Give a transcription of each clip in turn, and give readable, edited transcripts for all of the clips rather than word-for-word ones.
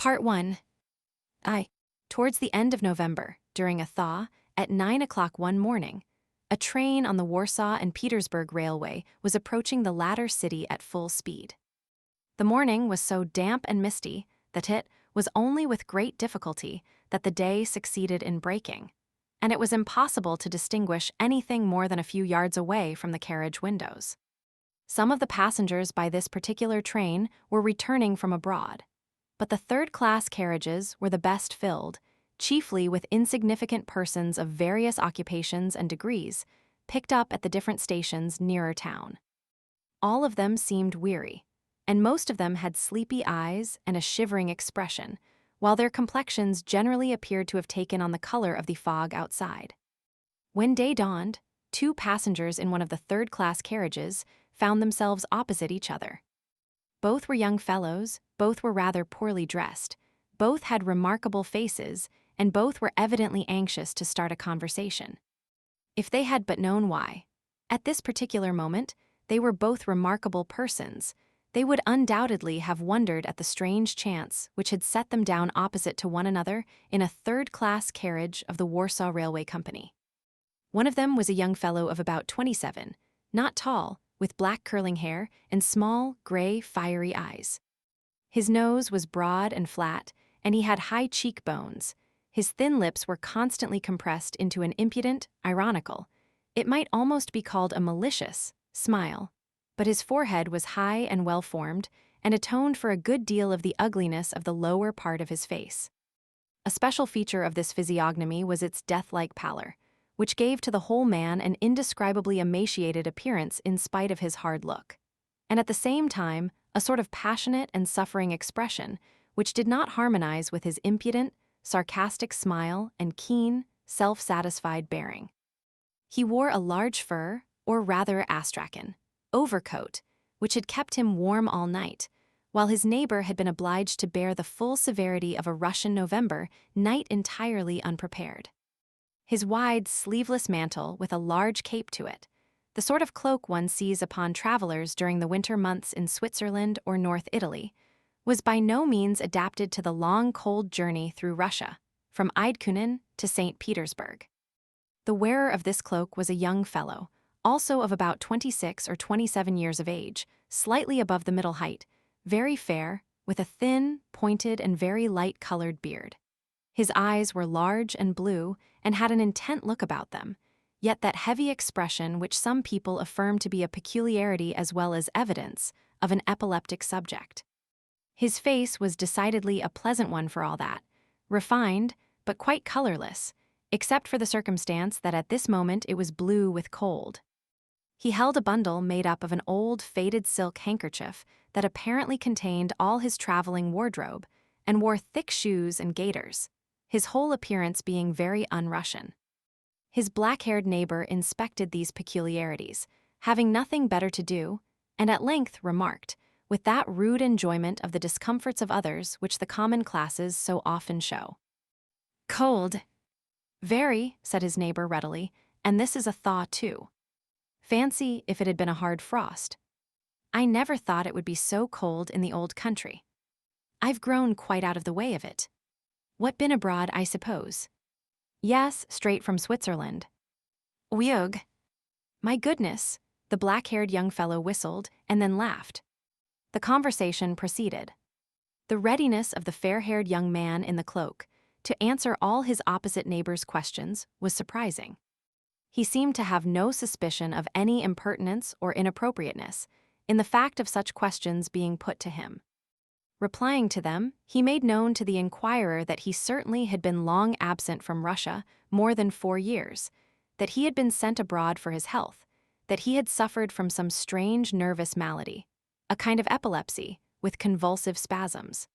Part 1. Towards the end of November, during a thaw, at 9 o'clock one morning, a train on the Warsaw and Petersburg Railway was approaching the latter city at full speed. The morning was so damp and misty that it was only with great difficulty that the day succeeded in breaking, and it was impossible to distinguish anything more than a few yards away from the carriage windows. Some of the passengers by this particular train were returning from abroad, but the third-class carriages were the best filled, chiefly with insignificant persons of various occupations and degrees, picked up at the different stations nearer town. All of them seemed weary, and most of them had sleepy eyes and a shivering expression, while their complexions generally appeared to have taken on the color of the fog outside. When day dawned, two passengers in one of the third-class carriages found themselves opposite each other. Both were young fellows, both were rather poorly dressed, both had remarkable faces, and both were evidently anxious to start a conversation. If they had but known why, at this particular moment, they were both remarkable persons, they would undoubtedly have wondered at the strange chance which had set them down opposite to one another in a third-class carriage of the Warsaw Railway Company. One of them was a young fellow of about 27, not tall, with black curling hair and small, gray, fiery eyes. His nose was broad and flat, and he had high cheekbones. His thin lips were constantly compressed into an impudent, ironical, it might almost be called a malicious, smile, but his forehead was high and well-formed and atoned for a good deal of the ugliness of the lower part of his face. A special feature of this physiognomy was its death-like pallor, which gave to the whole man an indescribably emaciated appearance in spite of his hard look, and at the same time a sort of passionate and suffering expression which did not harmonize with his impudent, sarcastic smile and keen, self-satisfied bearing. He wore a large fur, or rather astrakhan, overcoat, which had kept him warm all night, while his neighbor had been obliged to bear the full severity of a Russian November night entirely unprepared. His wide, sleeveless mantle with a large cape to it, the sort of cloak one sees upon travelers during the winter months in Switzerland or North Italy, was by no means adapted to the long, cold journey through Russia, from Eidkunen to St. Petersburg. The wearer of this cloak was a young fellow, also of about 26 or 27 years of age, slightly above the middle height, very fair, with a thin, pointed, and very light-colored beard. His eyes were large and blue and had an intent look about them, yet that heavy expression which some people affirm to be a peculiarity as well as evidence of an epileptic subject. His face was decidedly a pleasant one for all that, refined, but quite colorless, except for the circumstance that at this moment it was blue with cold. He held a bundle made up of an old faded silk handkerchief that apparently contained all his traveling wardrobe, and wore thick shoes and gaiters, his whole appearance being very un-Russian. His black-haired neighbor inspected these peculiarities, having nothing better to do, and at length remarked, with that rude enjoyment of the discomforts of others which the common classes so often show. "Cold." "Very," said his neighbor readily, "and this is a thaw too. Fancy if it had been a hard frost. I never thought it would be so cold in the old country. I've grown quite out of the way of it. What, been abroad, I suppose?" "Yes, straight from Switzerland." "Ugh." "My goodness," the black-haired young fellow whistled and then laughed. The conversation proceeded. The readiness of the fair-haired young man in the cloak to answer all his opposite neighbor's questions was surprising. He seemed to have no suspicion of any impertinence or inappropriateness in the fact of such questions being put to him. Replying to them, he made known to the inquirer that he certainly had been long absent from Russia, more than 4 years, that he had been sent abroad for his health, that he had suffered from some strange nervous malady, a kind of epilepsy, with convulsive spasms.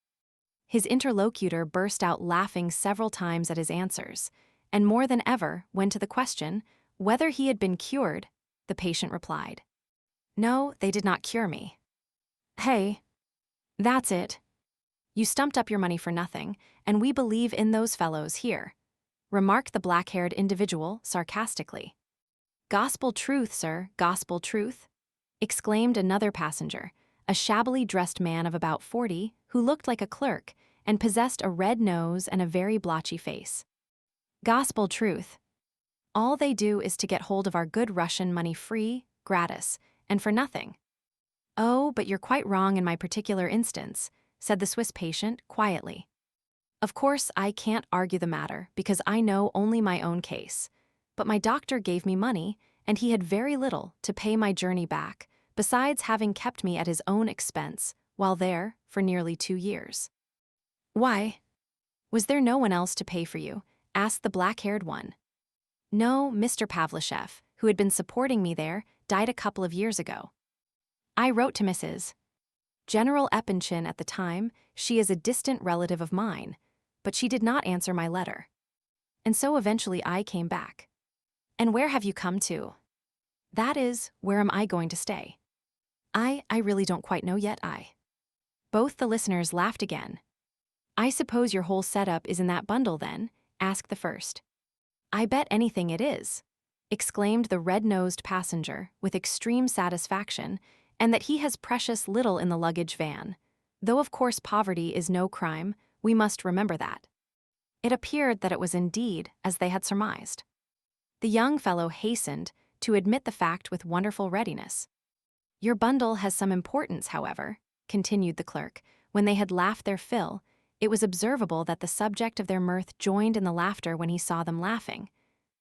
His interlocutor burst out laughing several times at his answers, and more than ever, when to the question whether he had been cured, the patient replied, "No, they did not cure me." "Hey, that's it. You stumped up your money for nothing, and we believe in those fellows here," remarked the black-haired individual sarcastically. "Gospel truth, sir, gospel truth," exclaimed another passenger, a shabbily dressed man of about 40 who looked like a clerk and possessed a red nose and a very blotchy face. Gospel truth. All they do is to get hold of our good Russian money free, gratis, and for nothing. Oh, but you're quite wrong in my particular instance, said the Swiss patient quietly. Of course, I can't argue the matter because I know only my own case. But my doctor gave me money, and he had very little to pay my journey back, besides having kept me at his own expense while there for nearly 2 years. Why? Was there no one else to pay for you? Asked the black-haired one. No, Mr. Pavlishev, who had been supporting me there, died a couple of years ago. I wrote to Mrs. General Epanchin at the time. She is a distant relative of mine, but she did not answer my letter. And so eventually I came back. And where have you come to? That is, where am I going to stay? I really don't quite know yet. Both the listeners laughed again. I suppose your whole setup is in that bundle then? Asked the first. I bet anything it is, exclaimed the red-nosed passenger with extreme satisfaction, and that he has precious little in the luggage van. Though of course poverty is no crime, we must remember that. It appeared that it was indeed as they had surmised. The young fellow hastened to admit the fact with wonderful readiness. Your bundle has some importance, however, continued the clerk. When they had laughed their fill, it was observable that the subject of their mirth joined in the laughter when he saw them laughing.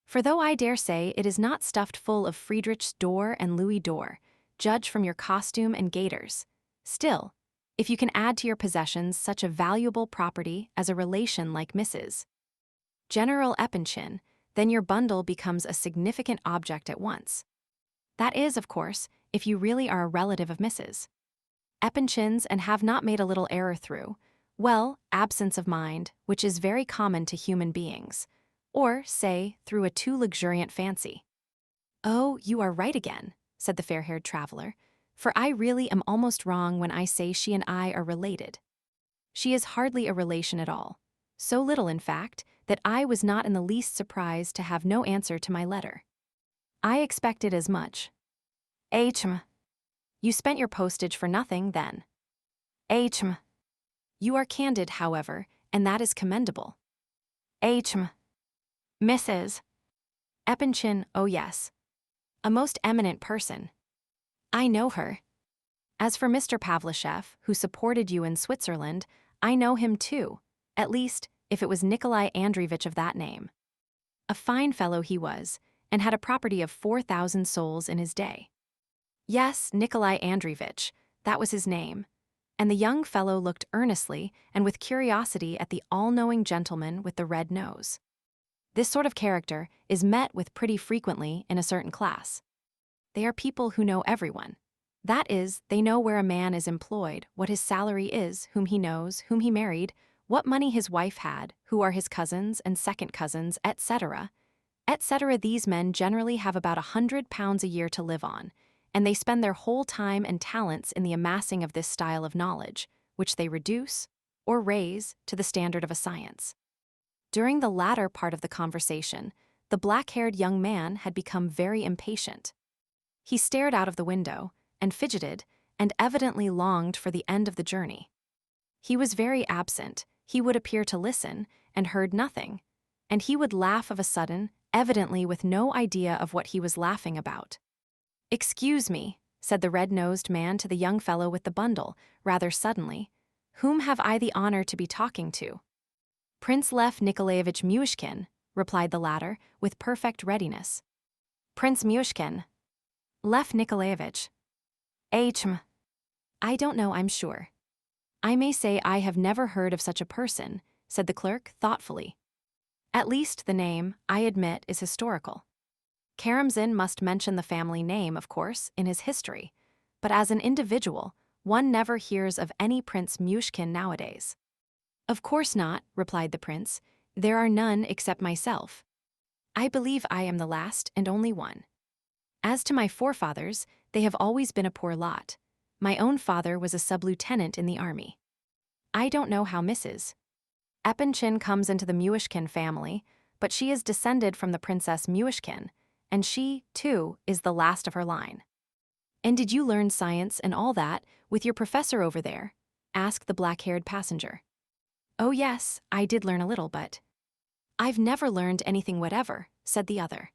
For though I dare say it is not stuffed full of Friedrich's d'Or and Louis d'Or, judge from your costume and gaiters, still, if you can add to your possessions such a valuable property as a relation like Mrs. General Epanchin, then your bundle becomes a significant object at once. That is, of course, if you really are a relative of Mrs. Epanchin's and have not made a little error through, well, absence of mind, which is very common to human beings, or, say, through a too luxuriant fancy. Oh, you are right again, said the fair-haired traveler, for I really am almost wrong when I say she and I are related. She is hardly a relation at all, so little, in fact, that I was not in the least surprised to have no answer to my letter. I expected as much. You spent your postage for nothing, then. You are candid, however, and that is commendable. Mrs. Epanchin, oh yes. A most eminent person. I know her. As for Mr. Pavlishev, who supported you in Switzerland, I know him too, at least, if it was Nikolai Andreevitch of that name. A fine fellow he was, and had a property of 4,000 souls in his day. Yes, Nikolai Andreevitch, that was his name. And the young fellow looked earnestly and with curiosity at the all-knowing gentleman with the red nose. This sort of character is met with pretty frequently in a certain class. They are people who know everyone. That is, they know where a man is employed, what his salary is, whom he knows, whom he married, what money his wife had, who are his cousins and second cousins, etc., etc. These men generally have about £100 a year to live on, and they spend their whole time and talents in the amassing of this style of knowledge, which they reduce or raise to the standard of a science. During the latter part of the conversation, the black-haired young man had become very impatient. He stared out of the window and fidgeted and evidently longed for the end of the journey. He was very absent. He would appear to listen and heard nothing, and he would laugh of a sudden, evidently with no idea of what he was laughing about. Excuse me, said the red-nosed man to the young fellow with the bundle, rather suddenly. Whom have I the honor to be talking to? Prince Lef Nicolaievitch Muishkin, replied the latter, with perfect readiness. Prince Muishkin. Lef Nicolaievitch. I don't know, I'm sure. I may say I have never heard of such a person, said the clerk thoughtfully. At least the name, I admit, is historical. Karamzin must mention the family name, of course, in his history, but as an individual, one never hears of any Prince Muishkin nowadays. Of course not, replied the prince. There are none except myself. I believe I am the last and only one. As to my forefathers, they have always been a poor lot. My own father was a sub-lieutenant in the army. I don't know how Mrs. Epanchin comes into the Muishkin family, but she is descended from the Princess Muishkin, and she, too, is the last of her line. And did you learn science and all that with your professor over there? Asked the black-haired passenger. Oh yes, I did learn a little, but I've never learned anything whatever, said the other.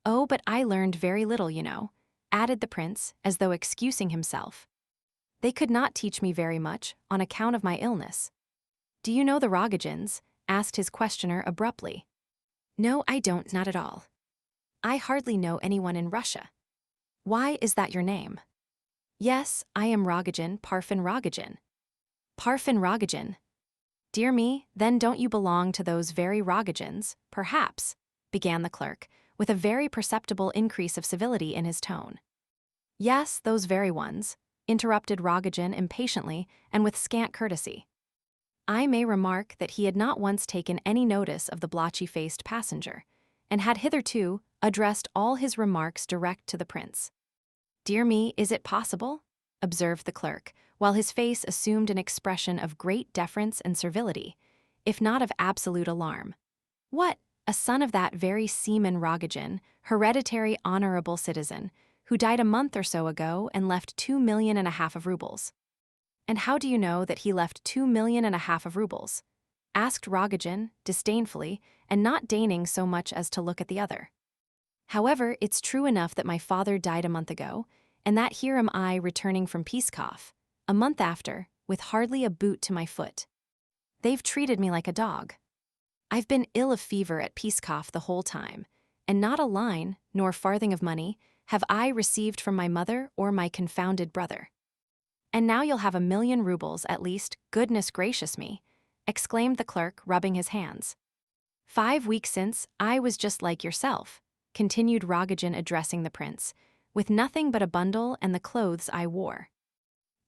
Oh, but I learned very little, added the prince, as though excusing himself. They could not teach me very much, on account of my illness. Do you know the Rogojins? Asked his questioner abruptly. No, I don't, not at all. I hardly know anyone in Russia. Why is that your name? Yes, I am Rogojin, Parfen Rogojin. Parfen Rogojin. Dear me, then don't you belong to those very Rogojins, perhaps, began the clerk, with a very perceptible increase of civility in his tone. Yes, those very ones, interrupted Rogojin impatiently and with scant courtesy. I may remark that he had not once taken any notice of the blotchy-faced passenger, and had hitherto addressed all his remarks direct to the prince. Dear me, is it possible? Observed the clerk, while his face assumed an expression of great deference and servility, if not of absolute alarm. What, a son of that very seaman Rogojin, hereditary honorable citizen, who died a month or so ago and left 2.5 million of rubles. And how do you know that he left 2.5 million of rubles? Asked Rogojin, disdainfully, and not deigning so much as to look at the other. However, it's true enough that my father died a month ago, and that here am I returning from Pskov, a month after, with hardly a boot to my foot. They've treated me like a dog. I've been ill of fever at Pskov the whole time, and not a line, nor farthing of money, have I received from my mother or my confounded brother. And now you'll have 1 million rubles at least, goodness gracious me, exclaimed the clerk, rubbing his hands. 5 weeks since, I was just like yourself, continued Rogojin, addressing the prince, with nothing but a bundle and the clothes I wore.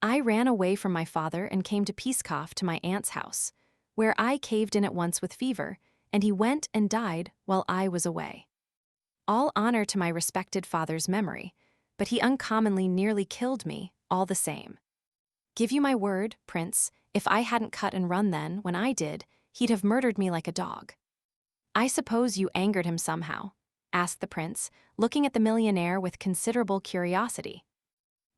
I ran away from my father and came to Pskov to my aunt's house, where I caved in at once with fever, and he went and died while I was away. All honor to my respected father's memory, but he uncommonly nearly killed me, all the same. Give you my word, prince, if I hadn't cut and run then, when I did, he'd have murdered me like a dog. I suppose you angered him somehow, asked the prince, looking at the millionaire with considerable curiosity.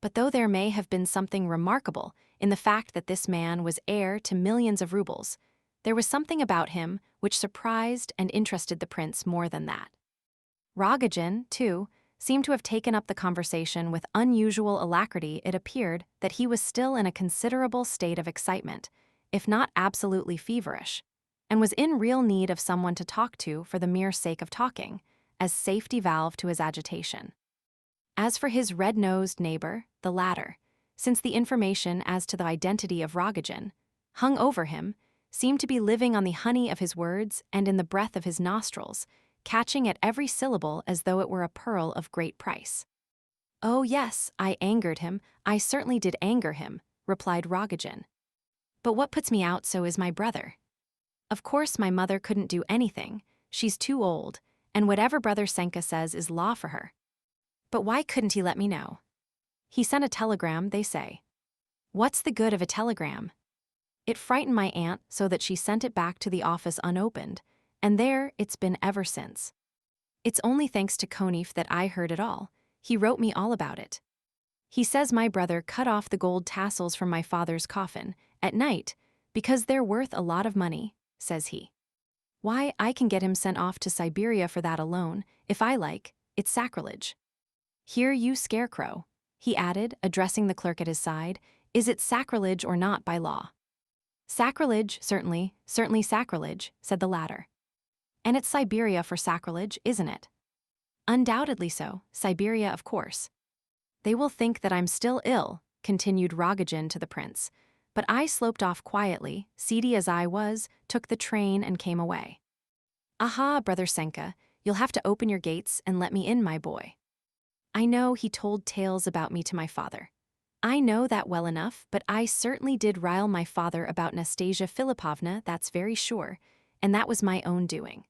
But though there may have been something remarkable in the fact that this man was heir to millions of rubles, there was something about him which surprised and interested the prince more than that. Rogojin, too, seemed to have taken up the conversation with unusual alacrity. It appeared that he was still in a considerable state of excitement, if not absolutely feverish, and was in real need of someone to talk to for the mere sake of talking, as safety valve to his agitation. As for his red-nosed neighbor, the latter, since the information as to the identity of Rogojin hung over him, seemed to be living on the honey of his words and in the breath of his nostrils, catching at every syllable as though it were a pearl of great price. Oh yes, I angered him, I certainly did anger him, replied Rogojin. But what puts me out so is my brother. Of course my mother couldn't do anything, she's too old, and whatever Brother Senka says is law for her. But why couldn't he let me know? He sent a telegram, they say. What's the good of a telegram? It frightened my aunt so that she sent it back to the office unopened, and there it's been ever since. It's only thanks to Konef that I heard it all. He wrote me all about it. He says my brother cut off the gold tassels from my father's coffin, at night, because they're worth a lot of money, says he. Why, I can get him sent off to Siberia for that alone, if I like. It's sacrilege. Here, you scarecrow, he added, addressing the clerk at his side, is it sacrilege or not by law? Sacrilege, certainly sacrilege, said the latter. And it's Siberia for sacrilege, isn't it? Undoubtedly so, Siberia, of course. They will think that I'm still ill, continued Rogojin to the prince, but I sloped off quietly, seedy as I was, took the train and came away. Aha, Brother Senka, you'll have to open your gates and let me in, my boy. I know he told tales about me to my father. I know that well enough, but I certainly did rile my father about Nastasia Philipovna, that's very sure, and that was my own doing.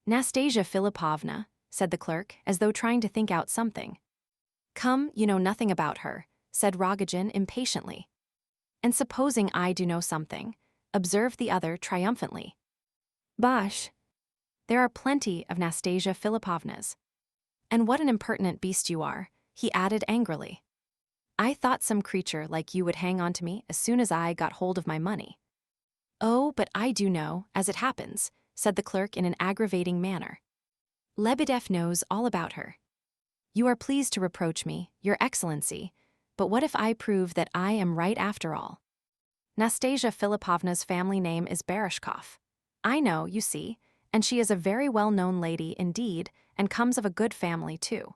Nastasia Philipovna, said the clerk, as though trying to think out something. Come, you know nothing about her, said Rogojin impatiently. And supposing I do know something, observed the other triumphantly. Bosh! There are plenty of Nastasia Philipovnas. And what an impertinent beast you are, he added angrily. I thought some creature like you would hang on to me as soon as I got hold of my money. "Oh, but I do know, as it happens," said the clerk in an aggravating manner. "Lebedev knows all about her. You are pleased to reproach me, Your Excellency, but what if I prove that I am right after all? Nastasia Philipovna's family name is Barishkov. I know, you see, and she is a very well-known lady indeed, and comes of a good family too.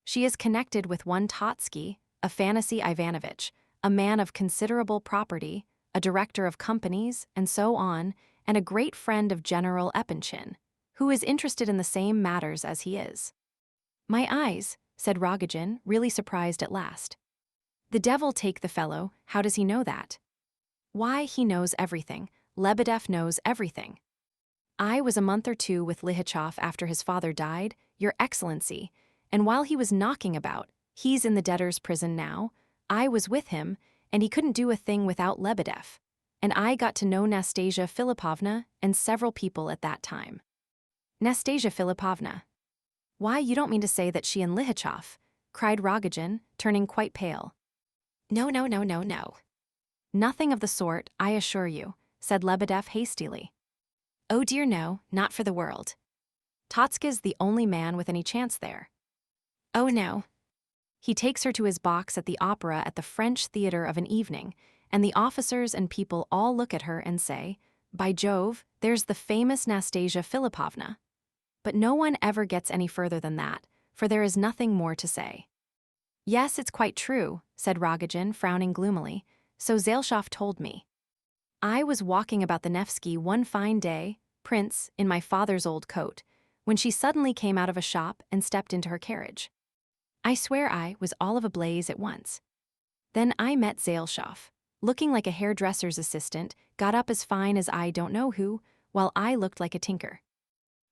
She is connected with one Totsky, Afanasy Ivanovitch, a man of considerable property, a director of companies, and so on, and a great friend of General Epanchin, who is interested in the same matters as he is." "My eyes," said Rogojin, really surprised at last. "The devil take the fellow, how does he know that?" "Why, he knows everything. Lebedev knows everything. I was a month or two with Lihachev after his father died, Your Excellency, and while he was knocking about, he's in the debtor's prison now, I was with him, and he couldn't do a thing without Lebedev. And I got to know Nastasia Philipovna and several people at that time." "Nastasia Philipovna? Why, you don't mean to say that she and Lihachev?" cried Rogojin, turning quite pale. "No, no, no, no, no. Nothing of the sort, I assure you," said Lebedev hastily. "Oh dear no, not for the world. Totska's the only man with any chance there. Oh no. He takes her to his box at the opera at the French theater of an evening, and the officers and people all look at her and say, 'By Jove, there's the famous Nastasia Philipovna.' But no one ever gets any further than that, for there is nothing more to say." "Yes, it's quite true," said Rogojin, frowning gloomily. "So Zaleshov told me. I was walking about the Nevsky one fine day, Prince, in my father's old coat, when she suddenly came out of a shop and stepped into her carriage. I swear I was all of a blaze at once. Then I met Zaleshov, looking like a hairdresser's assistant, got up as fine as I don't know who, while I looked like a tinker.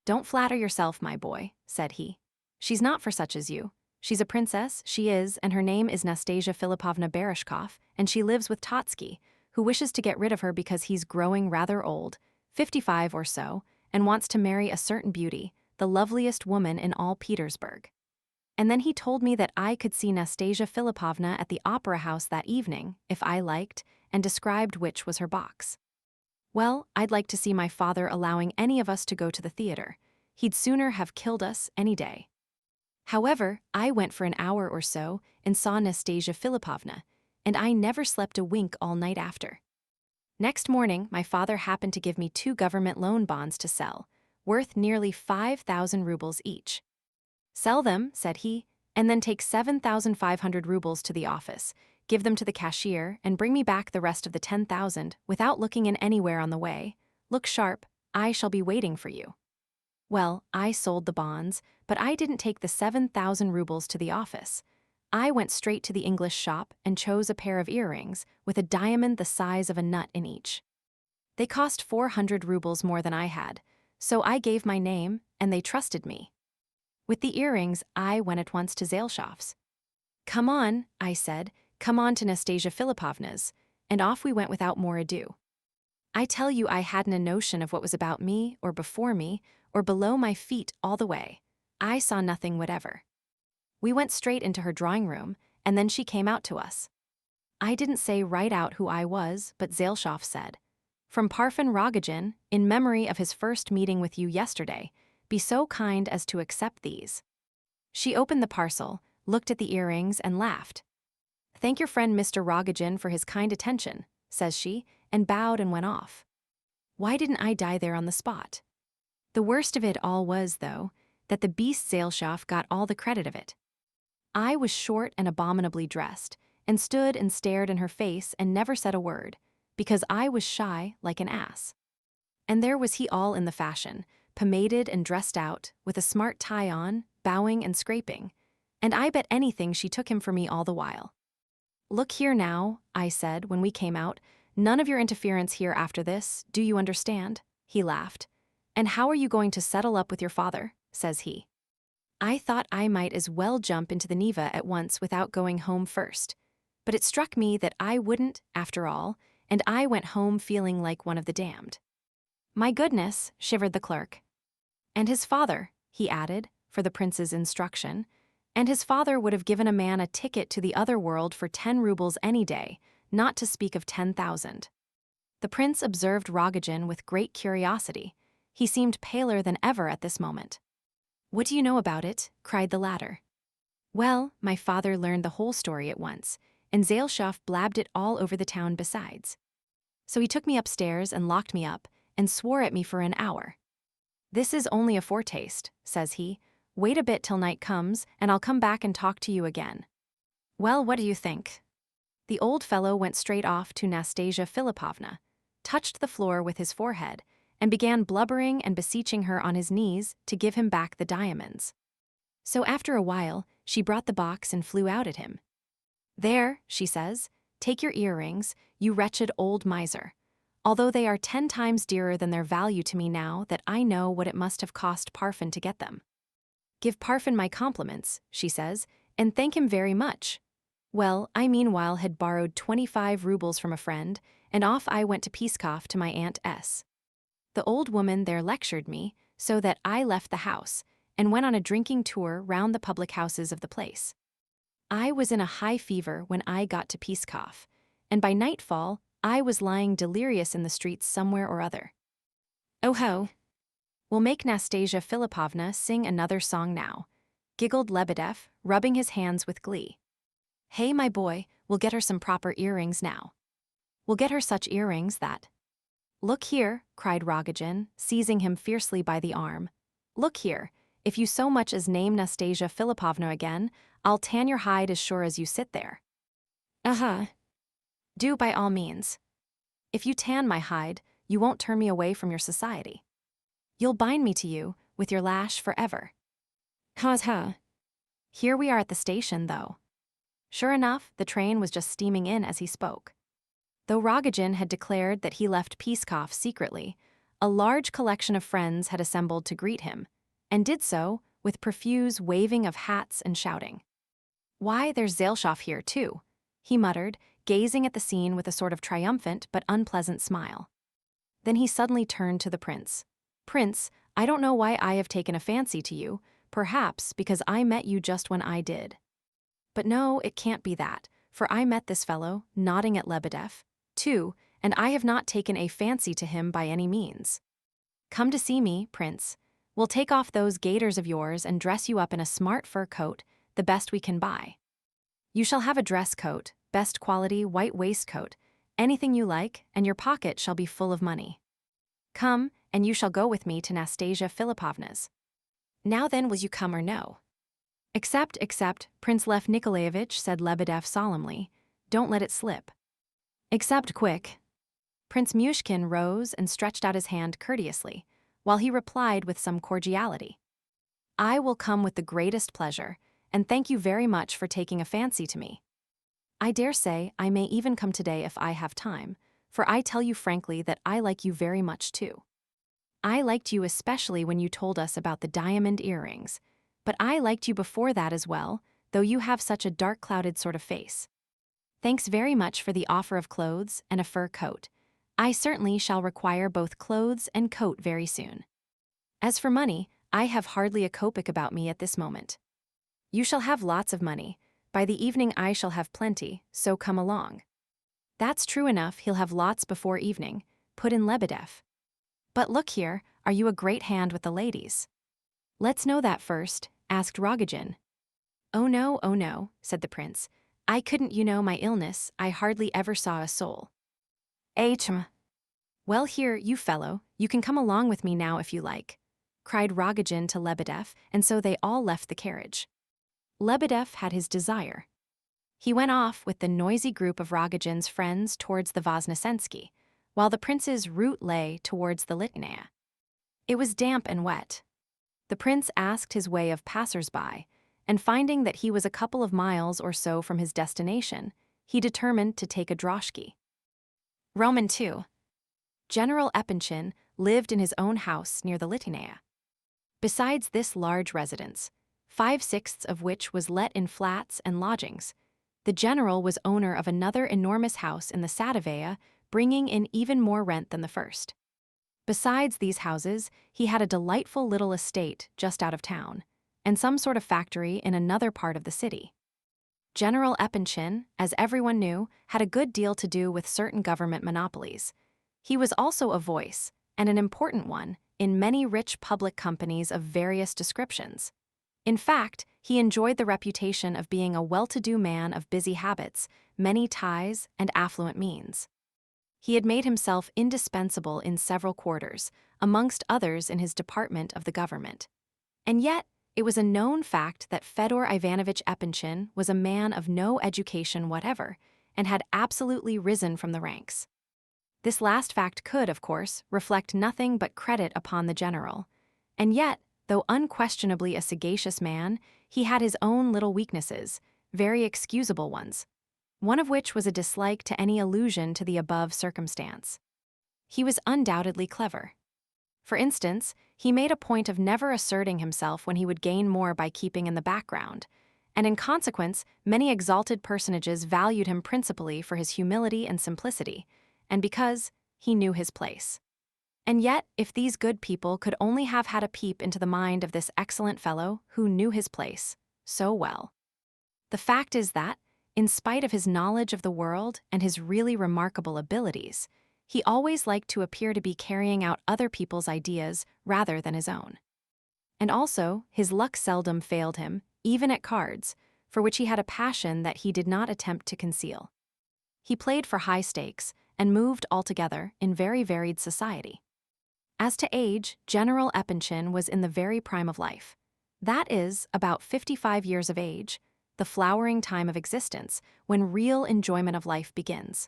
'Don't flatter yourself, my boy,' said he. 'She's not for such as you. She's a princess, she is, and her name is Nastasia Philipovna Barishkov, and she lives with Totsky, who wishes to get rid of her because he's growing rather old, 55 or so, and wants to marry a certain beauty, the loveliest woman in all Petersburg.' And then he told me that I could see Nastasia Philipovna at the opera house that evening, if I liked, and described which was her box. Well, I'd like to see my father allowing any of us to go to the theater. He'd sooner have killed us any day. However, I went for an hour or so and saw Nastasia Philipovna, and I never slept a wink all night after. Next morning, my father happened to give me 2 government loan bonds to sell, worth nearly 5,000 rubles each. 'Sell them,' said he, 'and then take 7,500 rubles to the office, give them to the cashier, and bring me back the rest of the 10,000 without looking in anywhere on the way. Look sharp, I shall be waiting for you.' Well, I sold the bonds, but I didn't take the 7,000 rubles to the office. I went straight to the English shop and chose a pair of earrings with a diamond the size of a nut in each. They cost 400 rubles more than I had, so I gave my name, and they trusted me. With the earrings, I went at once to Zaleshov's. 'Come on,' I said, 'come on to Nastasia Philipovna's,' and off we went without more ado. I tell you I hadn't a notion of what was about me, or before me, or below my feet all the way. I saw nothing whatever. We went straight into her drawing room, and then she came out to us. I didn't say right out who I was, but Zaleshov said, 'From Parfen Rogojin, in memory of his first meeting with you yesterday, be so kind as to accept these.' She opened the parcel, looked at the earrings, and laughed. 'Thank your friend Mr. Rogojin for his kind attention,' says she, and bowed and went off. Why didn't I die there on the spot? The worst of it all was, though, that the beast Zaleshov got all the credit of it. I was short and abominably dressed, and stood and stared in her face and never said a word, because I was shy like an ass. And there was he all in the fashion, pomaded and dressed out, with a smart tie on, bowing and scraping, and I bet anything she took him for me all the while. 'Look here now,' I said when we came out, 'none of your interference here after this, do you understand?' He laughed. 'And how are you going to settle up with your father?' says he. I thought I might as well jump into the Neva at once without going home first, but it struck me that I wouldn't, after all, and I went home feeling like one of the damned. 'My goodness,' shivered the clerk. 'And his father,' he added, for the prince's instruction, 'and his father would have given a man a ticket to the other world for 10 rubles any day, not to speak of 10,000. The prince observed Rogojin with great curiosity. He seemed paler than ever at this moment. "What do you know about it?" cried the latter. "Well, my father learned the whole story at once, and Zaleshoff blabbed it all over the town besides. So he took me upstairs and locked me up, and swore at me for an hour. 'This is only a foretaste,' says he. 'Wait a bit till night comes, and I'll come back and talk to you again.' Well, what do you think? The old fellow went straight off to Nastasia Philipovna, touched the floor with his forehead, and began blubbering and beseeching her on his knees to give him back the diamonds. So after a while, she brought the box and flew out at him. 'There,' she says, 'take your earrings, you wretched old miser. Although they are 10 times dearer than their value to me now that I know what it must have cost Parfen to get them. Give Parfen my compliments,' she says, 'and thank him very much.' Well, I meanwhile had borrowed 25 rubles from a friend, and off I went to Pskov to my Aunt S. The old woman there lectured me, so that I left the house, and went on a drinking tour round the public houses of the place. I was in a high fever when I got to Pskov, and by nightfall I was lying delirious in the streets somewhere or other. Oh ho! We'll make Nastasia Philipovna sing another song now," giggled Lebedev, rubbing his hands with glee. "Hey, my boy, we'll get her some proper earrings now. We'll get her such earrings that—" "Look here," cried Rogojin, seizing him fiercely by the arm. "Look here, if you so much as name Nastasia Philipovna again, I'll tan your hide as sure as you sit there." "Uh-huh. Do by all means. If you tan my hide, you won't turn me away from your society. You'll bind me to you, with your lash forever." "Ha-ha. Here we are at the station, though." Sure enough, the train was just steaming in as he spoke. Though Rogojin had declared that he left Pskov secretly, a large collection of friends had assembled to greet him, and did so with profuse waving of hats and shouting. "Why, there's Zaleshoff here, too," he muttered, gazing at the scene with a sort of triumphant but unpleasant smile. Then he suddenly turned to the prince. "Prince, I don't know why I have taken a fancy to you, perhaps because I met you just when I did. But no, it can't be that, for I met this fellow, nodding at Lebedev, too, and I have not taken a fancy to him by any means. Come to see me, Prince. We'll take off those gaiters of yours and dress you up in a smart fur coat, the best we can buy. You shall have a dress coat, best quality white waistcoat, anything you like, and your pocket shall be full of money. Come, and you shall go with me to Nastasia Philipovna's. Now then, will you come or no?" Accept, Prince Lef Nicolaievitch, said Lebedev solemnly. "Don't let it slip. Accept quick." Prince Muishkin rose and stretched out his hand courteously, while he replied with some cordiality. "I will come with the greatest pleasure, and thank you very much for taking a fancy to me. I dare say I may even come today if I have time, for I tell you frankly that I like you very much too. I liked you especially when you told us about the diamond earrings, but I liked you before that as well, though you have such a dark-clouded sort of face. Thanks very much for the offer of clothes and a fur coat. I certainly shall require both clothes and coat very soon. As for money, I have hardly a kopeck about me at this moment. You shall have lots of money. By the evening I shall have plenty, so come along." "That's true enough, he'll have lots before evening," put in Lebedev. "But look here, are you a great hand with the ladies?" "Let's know that first," asked Rogojin. Oh no, said the prince. "I couldn't, you know my illness, I hardly ever saw a soul." "Hm. Well, here, you fellow, you can come along with me now if you like," cried Rogojin to Lebedev, and so they all left the carriage. Lebedev had his desire. He went off with the noisy group of Rogojin's friends towards the Voznesensky, while the prince's route lay towards the Litnaya. It was damp and wet. The prince asked his way of passers-by, and finding that he was a couple of miles or so from his destination, he determined to take a droshky. Roman II. General Epanchin lived in his own house near the Litnaya. Besides this large residence, 5/6 of which was let in flats and lodgings, the general was owner of another enormous house in the Sadovaya, bringing in even more rent than the first. Besides these houses, he had a delightful little estate just out of town, and some sort of factory in another part of the city. General Epanchin, as everyone knew, had a good deal to do with certain government monopolies. He was also a voice, and an important one, in many rich public companies of various descriptions. In fact, he enjoyed the reputation of being a well-to-do man of busy habits, many ties, and affluent means. He had made himself indispensable in several quarters, amongst others in his department of the government. And yet, it was a known fact that Fyodor Ivanovich Epinchin was a man of no education whatever, and had absolutely risen from the ranks. This last fact could, of course, reflect nothing but credit upon the general. And yet, though unquestionably a sagacious man, he had his own little weaknesses, very excusable ones, one of which was a dislike to any allusion to the above circumstance. He was undoubtedly clever. For instance, he made a point of never asserting himself when he would gain more by keeping in the background, and in consequence, many exalted personages valued him principally for his humility and simplicity, and because he knew his place. And yet, if these good people could only have had a peep into the mind of this excellent fellow who knew his place so well. The fact is that, in spite of his knowledge of the world and his really remarkable abilities, he always liked to appear to be carrying out other people's ideas rather than his own. And also, his luck seldom failed him, even at cards, for which he had a passion that he did not attempt to conceal. He played for high stakes and moved altogether in very varied society. As to age, General Epinchin was in the very prime of life. That is, about 55 years of age, the flowering time of existence, when real enjoyment of life begins.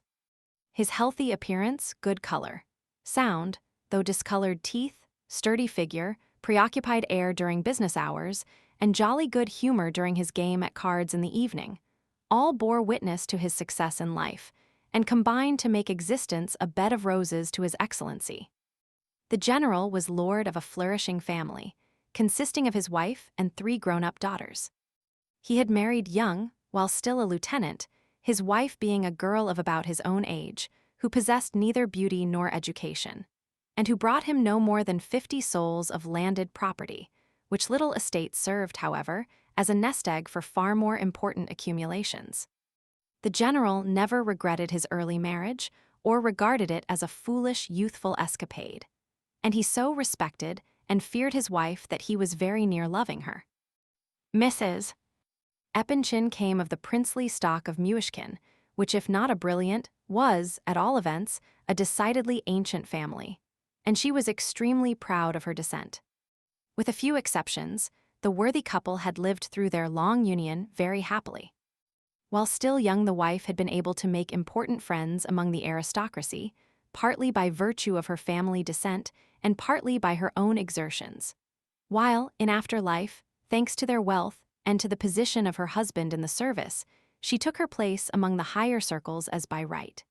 His healthy appearance, good color, sound, though discolored teeth, sturdy figure, preoccupied air during business hours, and jolly good humor during his game at cards in the evening, all bore witness to his success in life, and combined to make existence a bed of roses to his excellency. The general was lord of a flourishing family, consisting of his wife and 3 grown-up daughters. He had married young, while still a lieutenant, his wife being a girl of about his own age, who possessed neither beauty nor education, and who brought him no more than 50 souls of landed property, which little estate served, however, as a nest egg for far more important accumulations. The general never regretted his early marriage, or regarded it as a foolish, youthful escapade, and he so respected and feared his wife that he was very near loving her. Mrs. Epinchin came of the princely stock of Muishkin, which, if not a brilliant, was, at all events, a decidedly ancient family, and she was extremely proud of her descent. With a few exceptions, the worthy couple had lived through their long union very happily. While still young, the wife had been able to make important friends among the aristocracy, partly by virtue of her family descent and partly by her own exertions, while, in after life, thanks to their wealth and to the position of her husband in the service, she took her place among the higher circles as by right.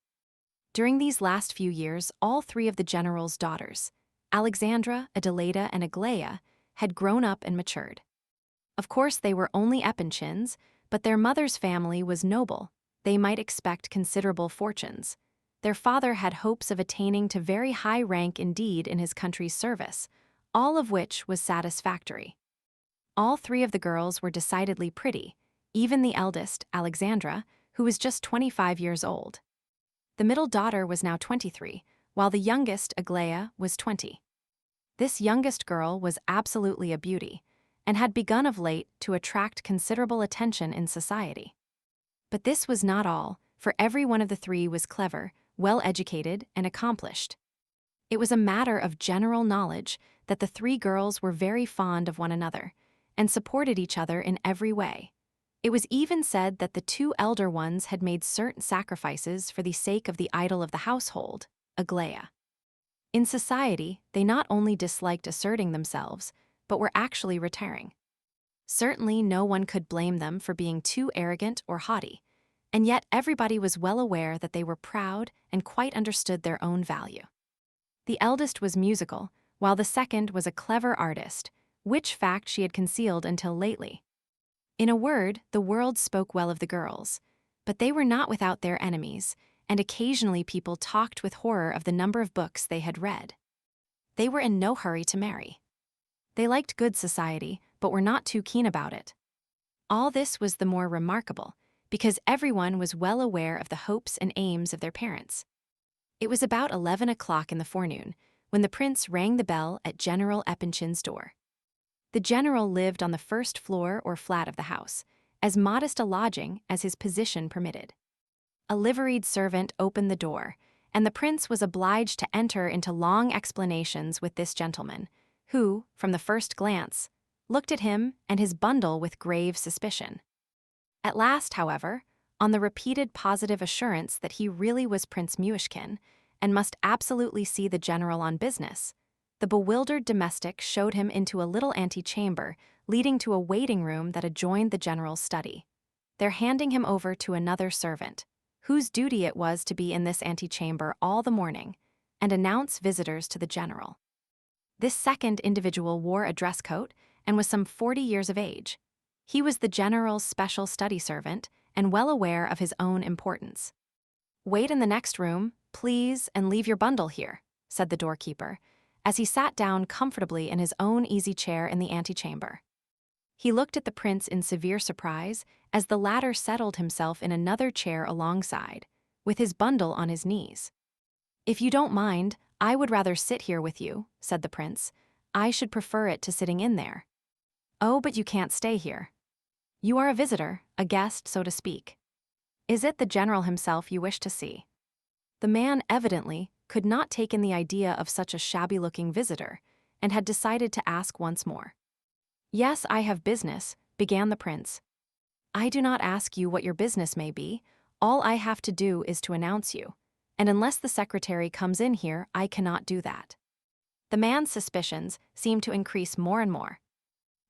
During these last few years, all 3 of the general's daughters, Alexandra, Adelaida, and Aglaia, had grown up and matured. Of course, they were only Epinchins, but their mother's family was noble. They might expect considerable fortunes. Their father had hopes of attaining to very high rank indeed in his country's service, all of which was satisfactory. All 3 of the girls were decidedly pretty, even the eldest, Alexandra, who was just 25 years old. The middle daughter was now 23, while the youngest, Aglaia, was 20. This youngest girl was absolutely a beauty, and had begun of late to attract considerable attention in society. But this was not all, for every one of the 3 was clever, well-educated, and accomplished. It was a matter of general knowledge that the 3 girls were very fond of one another, and supported each other in every way. It was even said that the 2 elder ones had made certain sacrifices for the sake of the idol of the household, Aglaia. In society, they not only disliked asserting themselves, but were actually retiring. Certainly no one could blame them for being too arrogant or haughty, and yet everybody was well aware that they were proud and quite understood their own value. The eldest was musical, while the second was a clever artist, which fact she had concealed until lately. In a word, the world spoke well of the girls, but they were not without their enemies, and occasionally people talked with horror of the number of books they had read. They were in no hurry to marry. They liked good society, but were not too keen about it. All this was the more remarkable, because everyone was well aware of the hopes and aims of their parents. It was about 11 o'clock in the forenoon when the prince rang the bell at General Epanchin's door. The general lived on the first floor or flat of the house, as modest a lodging as his position permitted. A liveried servant opened the door, and the prince was obliged to enter into long explanations with this gentleman, who, from the first glance, looked at him and his bundle with grave suspicion. At last, however, on the repeated positive assurance that he really was Prince Muishkin and must absolutely see the general on business, the bewildered domestic showed him into a little antechamber leading to a waiting room that adjoined the general's study. They're handing him over to another servant, whose duty it was to be in this antechamber all the morning and announce visitors to the general. This second individual wore a dress coat and was some 40 years of age. He was the general's special study servant and well aware of his own importance. "Wait in the next room, please, and leave your bundle here," said the doorkeeper, as he sat down comfortably in his own easy chair in the antechamber. He looked at the prince in severe surprise as the latter settled himself in another chair alongside, with his bundle on his knees. "If you don't mind, I would rather sit here with you," said the prince. "I should prefer it to sitting in there." "Oh, but you can't stay here. You are a visitor, a guest, so to speak. Is it the general himself you wish to see?" The man evidently could not take in the idea of such a shabby-looking visitor, and had decided to ask once more. "Yes, I have business," began the prince. "I do not ask you what your business may be. All I have to do is to announce you, and unless the secretary comes in here, I cannot do that." The man's suspicions seemed to increase more and more.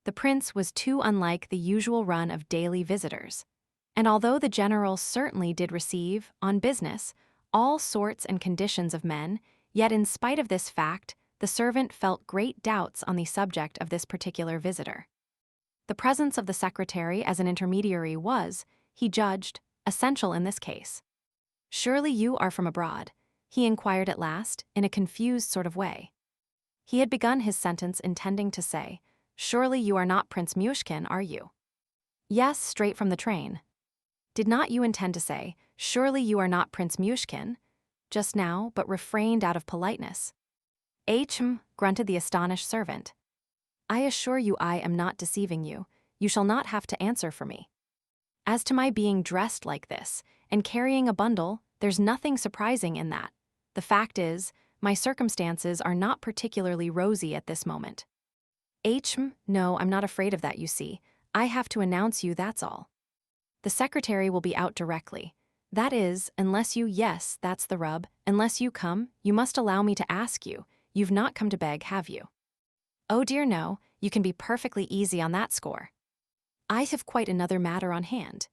The prince was too unlike the usual run of daily visitors, and although the general certainly did receive, on business, all sorts and conditions of men, yet in spite of this fact, the servant felt great doubts on the subject of this particular visitor. The presence of the secretary as an intermediary was, he judged, essential in this case. "Surely you are from abroad?" he inquired at last, in a confused sort of way. He had begun his sentence intending to say, "Surely you are not Prince Muishkin, are you?" "Yes, straight from the train." Did not you intend to say, "Surely you are not Prince Muishkin," just now, but refrained out of politeness? Grunted the astonished servant. "I assure you I am not deceiving you. You shall not have to answer for me. As to my being dressed like this, and carrying a bundle, there's nothing surprising in that. The fact is, my circumstances are not particularly rosy at this moment." No, I'm not afraid of that, you see. I have to announce you, that's all. The secretary will be out directly. That is, unless you, yes, that's the rub, unless you come, you must allow me to ask you. You've not come to beg, have you? Oh dear no, you can be perfectly easy on that score. I have quite another matter on hand.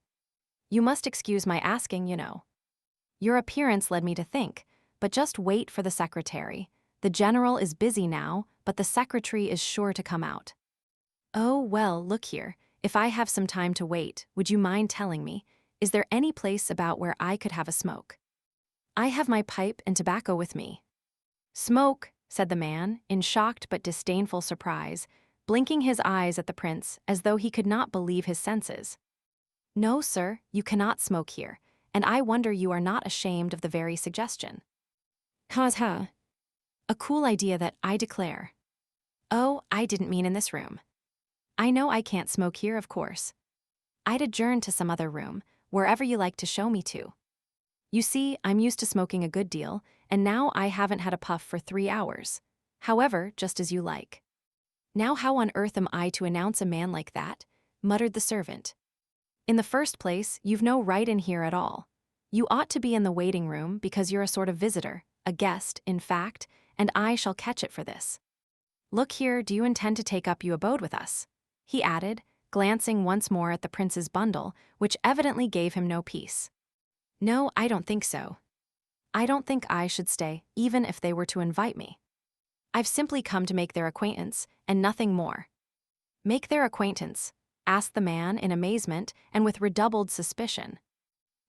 You must excuse my asking, you know. Your appearance led me to think, but just wait for the secretary. The general is busy now, but the secretary is sure to come out. Oh, well, look here, if I have some time to wait, would you mind telling me, is there any place about where I could have a smoke? I have my pipe and tobacco with me." "Smoke," said the man, in shocked but disdainful surprise, blinking his eyes at the prince as though he could not believe his senses. "No, sir, you cannot smoke here, and I wonder you are not ashamed of the very suggestion." Ha. A cool idea, that, I declare. Oh, I didn't mean in this room. I know I can't smoke here, of course. I'd adjourn to some other room, wherever you like to show me to. You see, I'm used to smoking a good deal, and now I haven't had a puff for 3 hours. However, just as you like." "Now how on earth am I to announce a man like that?" muttered the servant. "In the first place, you've no right in here at all. You ought to be in the waiting room because you're a sort of visitor, a guest, in fact, and I shall catch it for this. Look here, do you intend to take up your abode with us?" he added, glancing once more at the prince's bundle, which evidently gave him no peace. "No, I don't think so. I don't think I should stay, even if they were to invite me. I've simply come to make their acquaintance, and nothing more." "Make their acquaintance?" asked the man in amazement and with redoubled suspicion.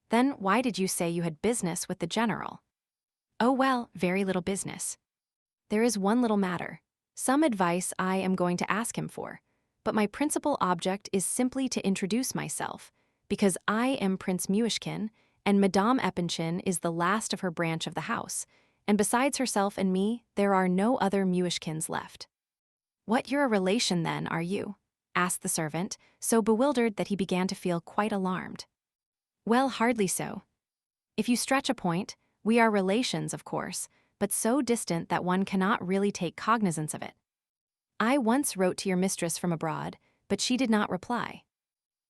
"Then why did you say you had business with the general?" "Oh well, very little business. There is one little matter, some advice I am going to ask him for, but my principal object is simply to introduce myself, because I am Prince Muishkin, and Madame Epanchin is the last of her branch of the house, and besides herself and me, there are no other Muishkins left." "What, you're a relation then, are you?" asked the servant, so bewildered that he began to feel quite alarmed. "Well, hardly so. If you stretch a point, we are relations, of course, but so distant that one cannot really take cognizance of it. I once wrote to your mistress from abroad, but she did not reply.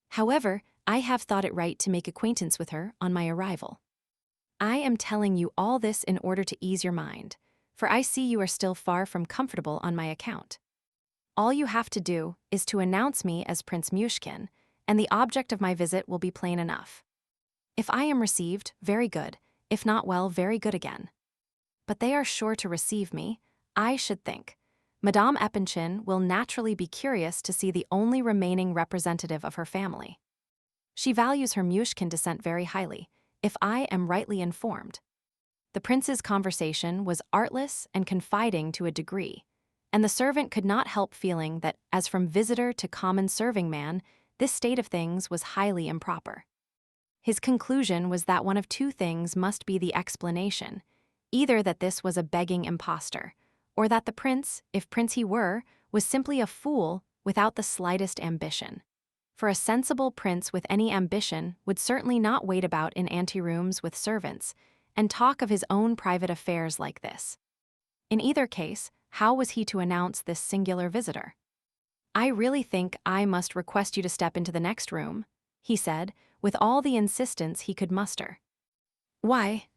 However, I have thought it right to make acquaintance with her on my arrival. I am telling you all this in order to ease your mind, for I see you are still far from comfortable on my account. All you have to do is to announce me as Prince Muishkin, and the object of my visit will be plain enough. If I am received, very good, if not, well, very good again. But they are sure to receive me, I should think. Madame Epanchin will naturally be curious to see the only remaining representative of her family. She values her Muishkin descent very highly, if I am rightly informed." The prince's conversation was artless and confiding to a degree, and the servant could not help feeling that, as from visitor to common serving man, this state of things was highly improper. His conclusion was that one of two things must be the explanation, either that this was a begging impostor, or that the prince, if prince he were, was simply a fool without the slightest ambition. For a sensible prince with any ambition would certainly not wait about in anterooms with servants and talk of his own private affairs like this. In either case, how was he to announce this singular visitor? "I really think I must request you to step into the next room," he said, with all the insistence he could muster. "Why?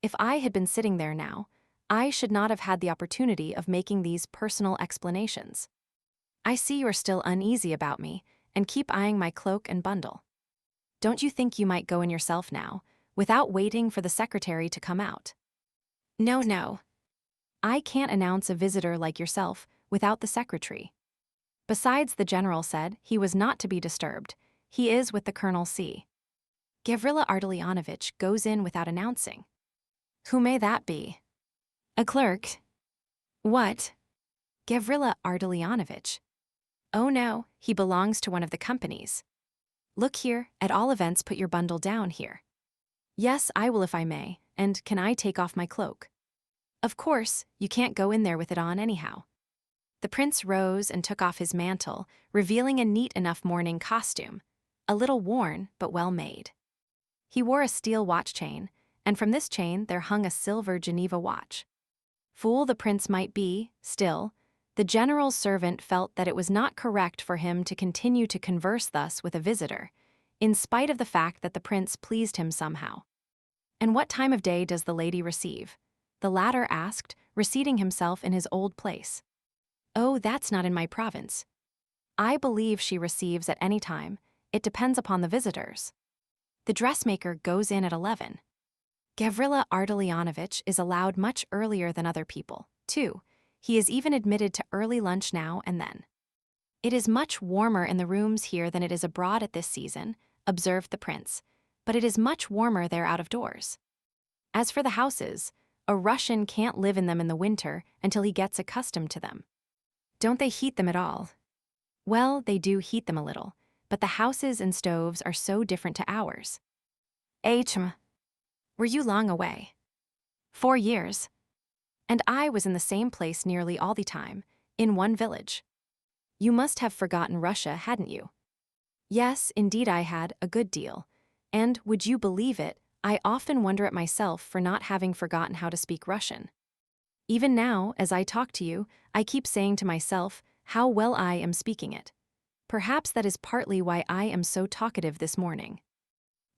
If I had been sitting there now, I should not have had the opportunity of making these personal explanations. I see you are still uneasy about me, and keep eyeing my cloak and bundle. Don't you think you might go in yourself now, without waiting for the secretary to come out?" "No, no. I can't announce a visitor like yourself without the secretary. Besides, the general said he was not to be disturbed. He is with the Colonel C. Gavrila Ardalionovitch goes in without announcing." "Who may that be?" "A clerk." "What? Gavrila Ardalionovitch? Oh no, he belongs to one of the companies. Look here, at all events put your bundle down here." "Yes, I will if I may, and can I take off my cloak?" "Of course, you can't go in there with it on anyhow." The prince rose and took off his mantle, revealing a neat enough morning costume, a little worn but well made. He wore a steel watch chain, and from this chain there hung a silver Geneva watch. Fool the prince might be, still, the general's servant felt that it was not correct for him to continue to converse thus with a visitor, in spite of the fact that the prince pleased him somehow. "And what time of day does the lady receive?" the latter asked, reseating himself in his old place. "Oh, that's not in my province. I believe she receives at any time. It depends upon the visitors. The dressmaker goes in at 11. Gavrila Ardalionovitch is allowed much earlier than other people, too. He is even admitted to early lunch now and then. It is much warmer in the rooms here than it is abroad at this season," observed the prince, "but it is much warmer there out of doors. As for the houses, a Russian can't live in them in the winter until he gets accustomed to them." "Don't they heat them at all?" "Well, they do heat them a little, but the houses and stoves are so different to ours." "XIII. Were you long away?" 4 years. And I was in the same place nearly all the time, in one village." "You must have forgotten Russia, hadn't you?" "Yes, indeed I had, a good deal. And, would you believe it, I often wonder at myself for not having forgotten how to speak Russian. Even now, as I talk to you, I keep saying to myself how well I am speaking it. Perhaps that is partly why I am so talkative this morning.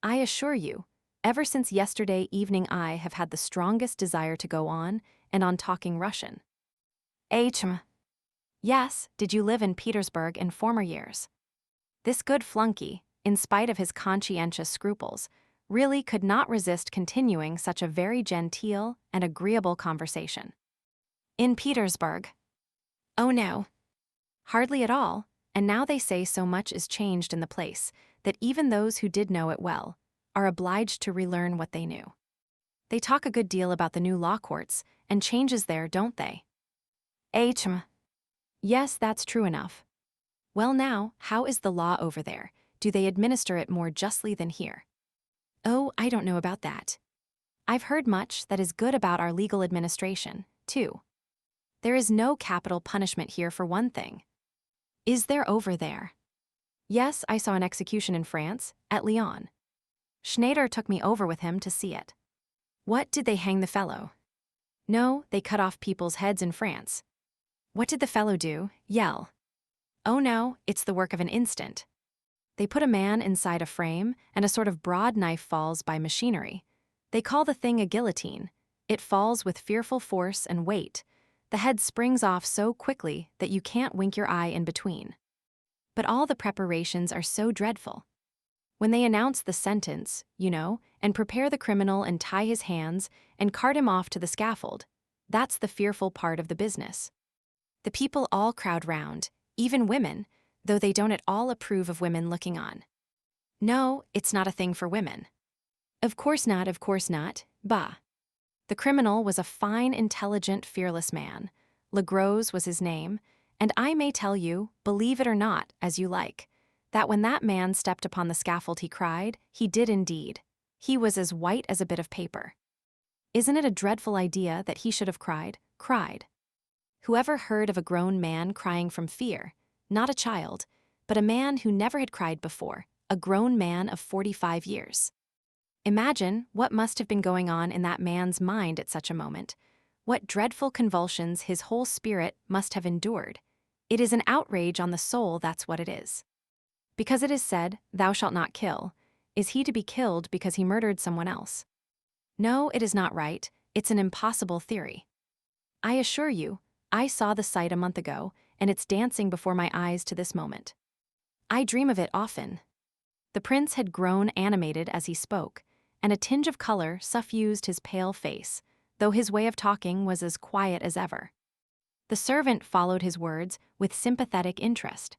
I assure you, ever since yesterday evening I have had the strongest desire to go on, and on talking Russian." "XIII. Yes, did you live in Petersburg in former years?" This good flunky, in spite of his conscientious scruples, really could not resist continuing such a very genteel and agreeable conversation. "In Petersburg." "Oh no. Hardly at all, and now they say so much is changed in the place that even those who did know it well are obliged to relearn what they knew. They talk a good deal about the new law courts and changes there, don't they?" "XIII. Yes, that's true enough. Well now, how is the law over there? Do they administer it more justly than here?" "Oh, I don't know about that. I've heard much that is good about our legal administration, too. There is no capital punishment here for one thing. Is there over there? Yes, I saw an execution in France, at Lyon. Schneider took me over with him to see it. What, did they hang the fellow? No, they cut off people's heads in France. What did the fellow do? Yell. Oh no, it's the work of an instant. They put a man inside a frame, and a sort of broad knife falls by machinery. They call the thing a guillotine. It falls with fearful force and weight. The head springs off so quickly that you can't wink your eye in between. But all the preparations are so dreadful. When they announce the sentence, and prepare the criminal and tie his hands and cart him off to the scaffold, that's the fearful part of the business. The people all crowd round, even women, though they don't at all approve of women looking on. No, it's not a thing for women. Of course not, bah. The criminal was a fine, intelligent, fearless man. Legros was his name, and I may tell you, believe it or not, as you like, that when that man stepped upon the scaffold he cried, he did indeed. He was as white as a bit of paper. Isn't it a dreadful idea that he should have cried? Whoever heard of a grown man crying from fear? Not a child, but a man who never had cried before, a grown man of 45 years. Imagine what must have been going on in that man's mind at such a moment. What dreadful convulsions his whole spirit must have endured. It is an outrage on the soul, that's what it is. Because it is said, "Thou shalt not kill," is he to be killed because he murdered someone else? No, it is not right. It's an impossible theory. I assure you, I saw the sight a month ago, and it's dancing before my eyes to this moment. I dream of it often. The prince had grown animated as he spoke, and a tinge of color suffused his pale face, though his way of talking was as quiet as ever. The servant followed his words with sympathetic interest.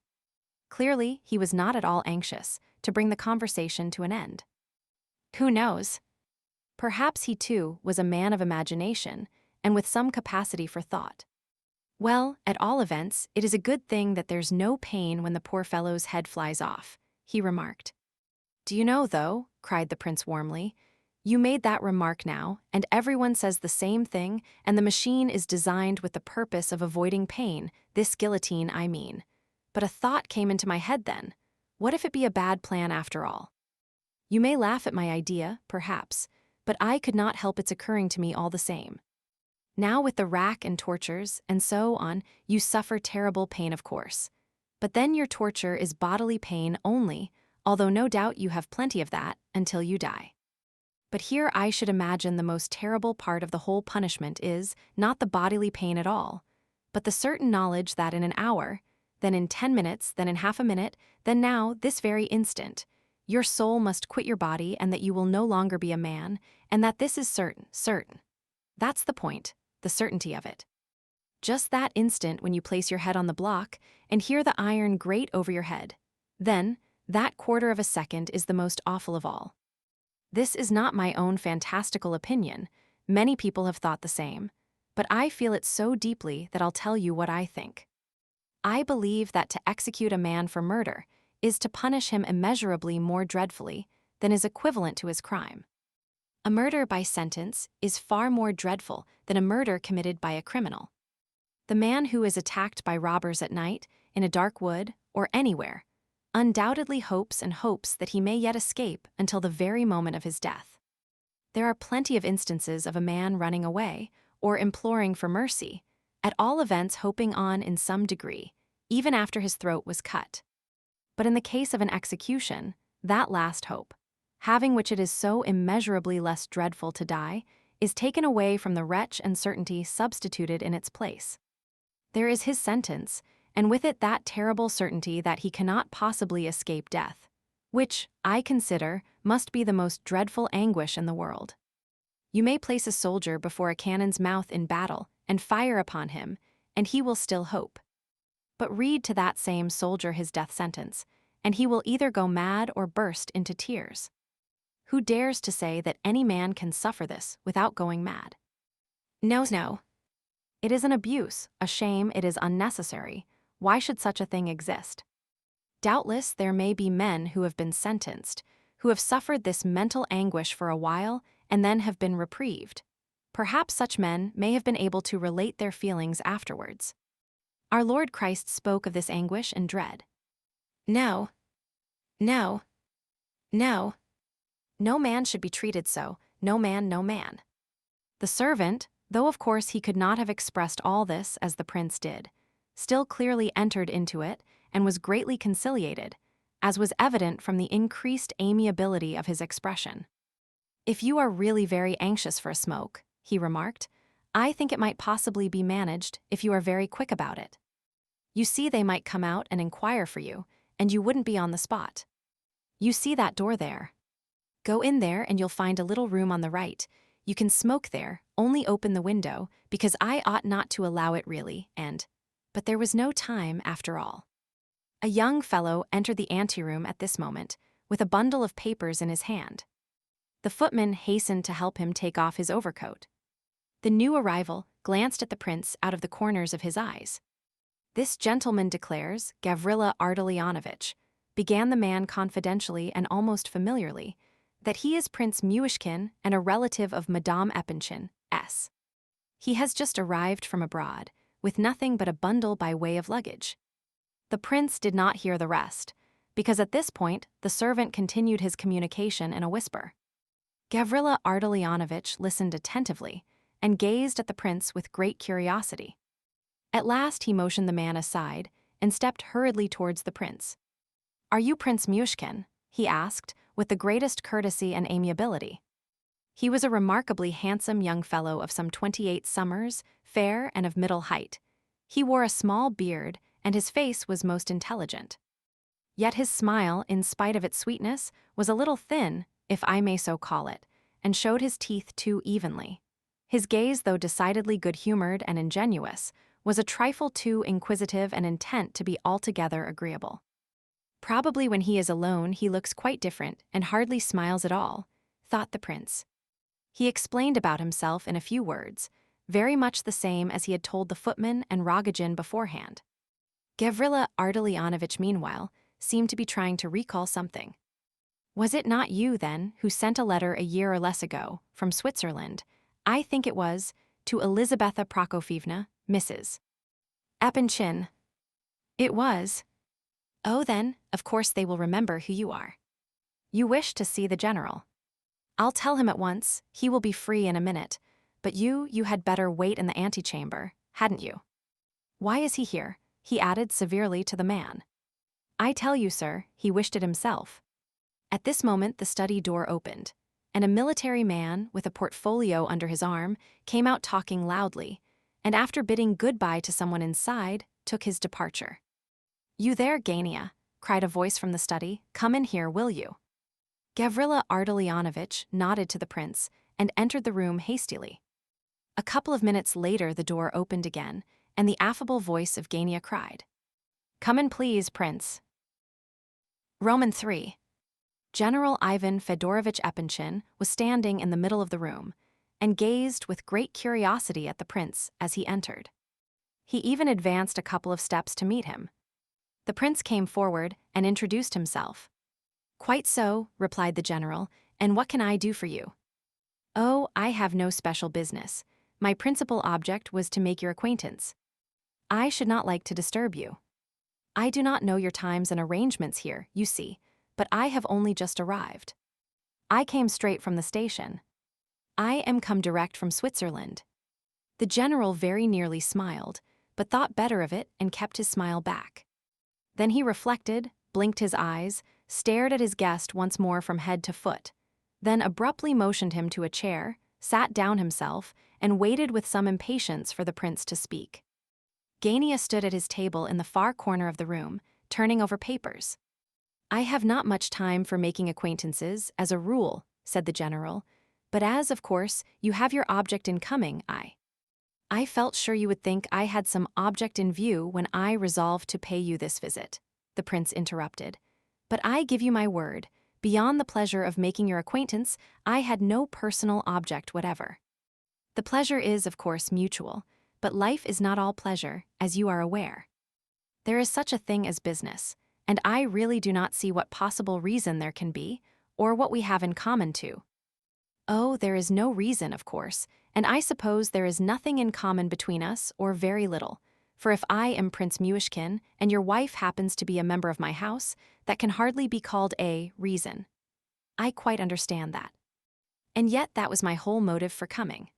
Clearly, he was not at all anxious to bring the conversation to an end. Who knows? Perhaps he too was a man of imagination and with some capacity for thought. Well, at all events, it is a good thing that there's no pain when the poor fellow's head flies off, he remarked. Do you know, though, cried the prince warmly, you made that remark now, and everyone says the same thing, and the machine is designed with the purpose of avoiding pain, this guillotine, I mean. But a thought came into my head then. What if it be a bad plan after all? You may laugh at my idea, perhaps, but I could not help its occurring to me all the same. Now with the rack and tortures, and so on, you suffer terrible pain, of course. But then your torture is bodily pain only, although no doubt you have plenty of that until you die. But here I should imagine the most terrible part of the whole punishment is not the bodily pain at all, but the certain knowledge that in an hour, then in 10 minutes, then in half a minute, then now, this very instant, your soul must quit your body and that you will no longer be a man, and that this is certain. That's the point, the certainty of it. Just that instant when you place your head on the block and hear the iron grate over your head, then, that quarter of a second is the most awful of all. This is not my own fantastical opinion. Many people have thought the same, but I feel it so deeply that I'll tell you what I think. I believe that to execute a man for murder is to punish him immeasurably more dreadfully than is equivalent to his crime. A murder by sentence is far more dreadful than a murder committed by a criminal. The man who is attacked by robbers at night, in a dark wood, or anywhere, undoubtedly hopes and hopes that he may yet escape until the very moment of his death. There are plenty of instances of a man running away, or imploring for mercy, at all events hoping on in some degree, even after his throat was cut. But in the case of an execution, that last hope, having which it is so immeasurably less dreadful to die, is taken away from the wretch and certainty substituted in its place. There is his sentence, and with it that terrible certainty that he cannot possibly escape death, which, I consider, must be the most dreadful anguish in the world. You may place a soldier before a cannon's mouth in battle and fire upon him, and he will still hope. But read to that same soldier his death sentence, and he will either go mad or burst into tears. Who dares to say that any man can suffer this without going mad? No. It is an abuse, a shame, it is unnecessary. Why should such a thing exist? Doubtless there may be men who have been sentenced, who have suffered this mental anguish for a while and then have been reprieved. Perhaps such men may have been able to relate their feelings afterwards. Our Lord Christ spoke of this anguish and dread. No, no, no. No man should be treated so, no man, no man. The servant, though of course he could not have expressed all this as the prince did, still clearly entered into it and was greatly conciliated, as was evident from the increased amiability of his expression. "If you are really very anxious for a smoke," he remarked, "I think it might possibly be managed if you are very quick about it. You see, they might come out and inquire for you, and you wouldn't be on the spot. You see that door there? Go in there and you'll find a little room on the right. You can smoke there, only open the window, because I ought not to allow it really, and—" But there was no time, after all. A young fellow entered the anteroom at this moment, with a bundle of papers in his hand. The footman hastened to help him take off his overcoat. The new arrival glanced at the prince out of the corners of his eyes. "This gentleman declares, Gavrila Ardalionovitch," began the man confidentially and almost familiarly, "that he is Prince Muishkin and a relative of Madame Epanchin, S. He has just arrived from abroad, with nothing but a bundle by way of luggage." The prince did not hear the rest, because at this point the servant continued his communication in a whisper. Gavrila Ardalionovitch listened attentively and gazed at the prince with great curiosity. At last he motioned the man aside and stepped hurriedly towards the prince. "Are you Prince Muishkin?" he asked, with the greatest courtesy and amiability. He was a remarkably handsome young fellow of some 28 summers, fair and of middle height. He wore a small beard, and his face was most intelligent. Yet his smile, in spite of its sweetness, was a little thin, if I may so call it, and showed his teeth too evenly. His gaze, though decidedly good-humored and ingenuous, was a trifle too inquisitive and intent to be altogether agreeable. "Probably when he is alone he looks quite different and hardly smiles at all," thought the prince. He explained about himself in a few words, very much the same as he had told the footman and Rogojin beforehand. Gavrila Ardalionovitch, meanwhile, seemed to be trying to recall something. "Was it not you, then, who sent a letter a year or less ago, from Switzerland, I think it was, to Elizabetha Prokofyevna, Mrs. Epanchin?" "It was." "Oh, then, of course they will remember who you are. You wish to see the general. I'll tell him at once, he will be free in a minute, but you had better wait in the antechamber, hadn't you? Why is he here?" he added severely to the man. "I tell you, sir, he wished it himself." At this moment the study door opened, and a military man, with a portfolio under his arm, came out talking loudly, and after bidding goodbye to someone inside, took his departure. "You there, Gania?" cried a voice from the study. "Come in here, will you?" Gavrila Ardalionovitch nodded to the prince and entered the room hastily. A couple of minutes later the door opened again, and the affable voice of Gania cried, "Come in, please, prince." Roman 3. General Ivan Fedorovitch Epanchin was standing in the middle of the room, and gazed with great curiosity at the prince as he entered. He even advanced a couple of steps to meet him. The prince came forward and introduced himself. "Quite so," replied the general, "and what can I do for you?" "Oh, I have no special business. My principal object was to make your acquaintance. I should not like to disturb you. I do not know your times and arrangements here, you see, but I have only just arrived. I came straight from the station. I am come direct from Switzerland." The general very nearly smiled, but thought better of it and kept his smile back. Then he reflected, blinked his eyes, stared at his guest once more from head to foot, then abruptly motioned him to a chair, sat down himself, and waited with some impatience for the prince to speak. Gania stood at his table in the far corner of the room, turning over papers. "I have not much time for making acquaintances, as a rule," said the general, "but as, of course, you have your object in coming, I felt sure you would think I had some object in view when I resolved to pay you this visit," the prince interrupted. "But I give you my word, beyond the pleasure of making your acquaintance, I had no personal object whatever. The pleasure is, of course, mutual, but life is not all pleasure, as you are aware. There is such a thing as business, and I really do not see what possible reason there can be, or what we have in common too." Oh, there is no reason, of course, and I suppose there is nothing in common between us, or very little. For if I am Prince Muishkin, and your wife happens to be a member of my house, that can hardly be called a reason. I quite understand that. And yet that was my whole motive for coming.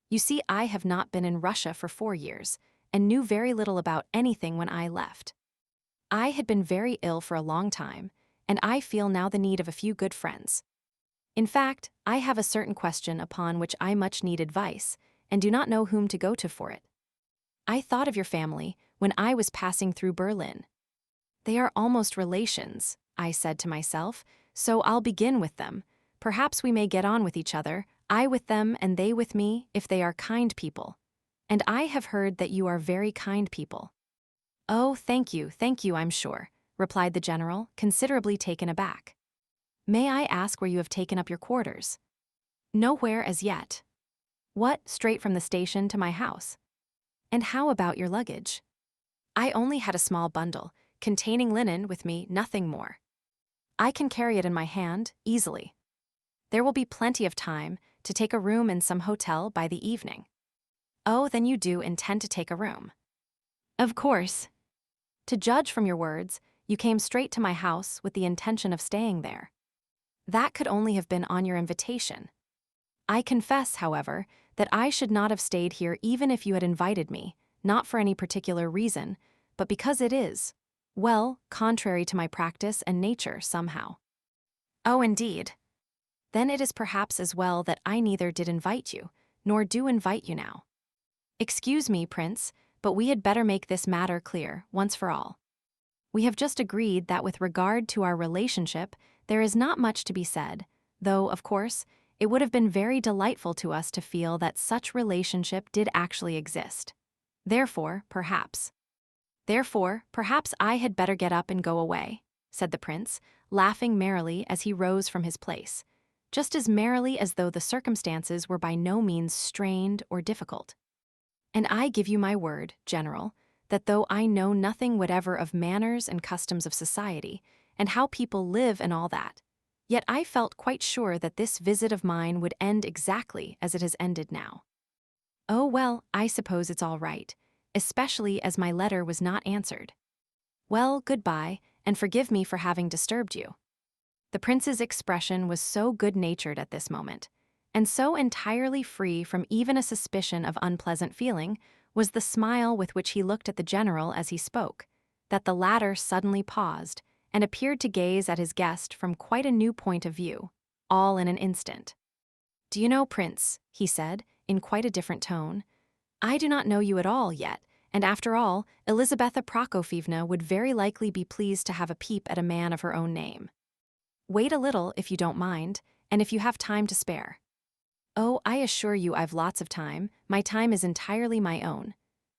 You see, I have not been in Russia for 4 years, and knew very little about anything when I left. I had been very ill for a long time, and I feel now the need of a few good friends. In fact, I have a certain question upon which I much need advice, and do not know whom to go to for it. I thought of your family when I was passing through Berlin. They are almost relations, I said to myself, so I'll begin with them. Perhaps we may get on with each other, I with them and they with me, if they are kind people. And I have heard that you are very kind people. Oh, thank you, I'm sure, replied the general, considerably taken aback. May I ask where you have taken up your quarters? Nowhere as yet. What, straight from the station to my house? And how about your luggage? I only had a small bundle, containing linen with me, nothing more. I can carry it in my hand, easily. There will be plenty of time to take a room in some hotel by the evening. Oh, then you do intend to take a room. Of course. To judge from your words, you came straight to my house with the intention of staying there. That could only have been on your invitation. I confess, however, that I should not have stayed here even if you had invited me, not for any particular reason, but because it is, well, contrary to my practice and nature somehow. Oh, indeed. Then it is perhaps as well that I neither did invite you, nor do invite you now. Excuse me, Prince, but we had better make this matter clear, once for all. We have just agreed that with regard to our relationship, there is not much to be said, though, of course, it would have been very delightful to us to feel that such relationship did actually exist. Therefore, perhaps I had better get up and go away, said the prince, laughing merrily as he rose from his place, just as merrily as though the circumstances were by no means strained or difficult. And I give you my word, General, that though I know nothing whatever of manners and customs of society, and how people live and all that, yet I felt quite sure that this visit of mine would end exactly as it has ended now. Oh, well, I suppose it's all right, especially as my letter was not answered. Well, goodbye, and forgive me for having disturbed you. The prince's expression was so good-natured at this moment, and so entirely free from even a suspicion of unpleasant feeling was the smile with which he looked at the general as he spoke, that the latter suddenly paused and appeared to gaze at his guest from quite a new point of view, all in an instant. Do you know, Prince, he said, in quite a different tone, I do not know you at all yet, and after all, Elizabetha Prokofyevna would very likely be pleased to have a peep at a man of her own name. Wait a little, if you don't mind, and if you have time to spare. Oh, I assure you I've lots of time, my time is entirely my own.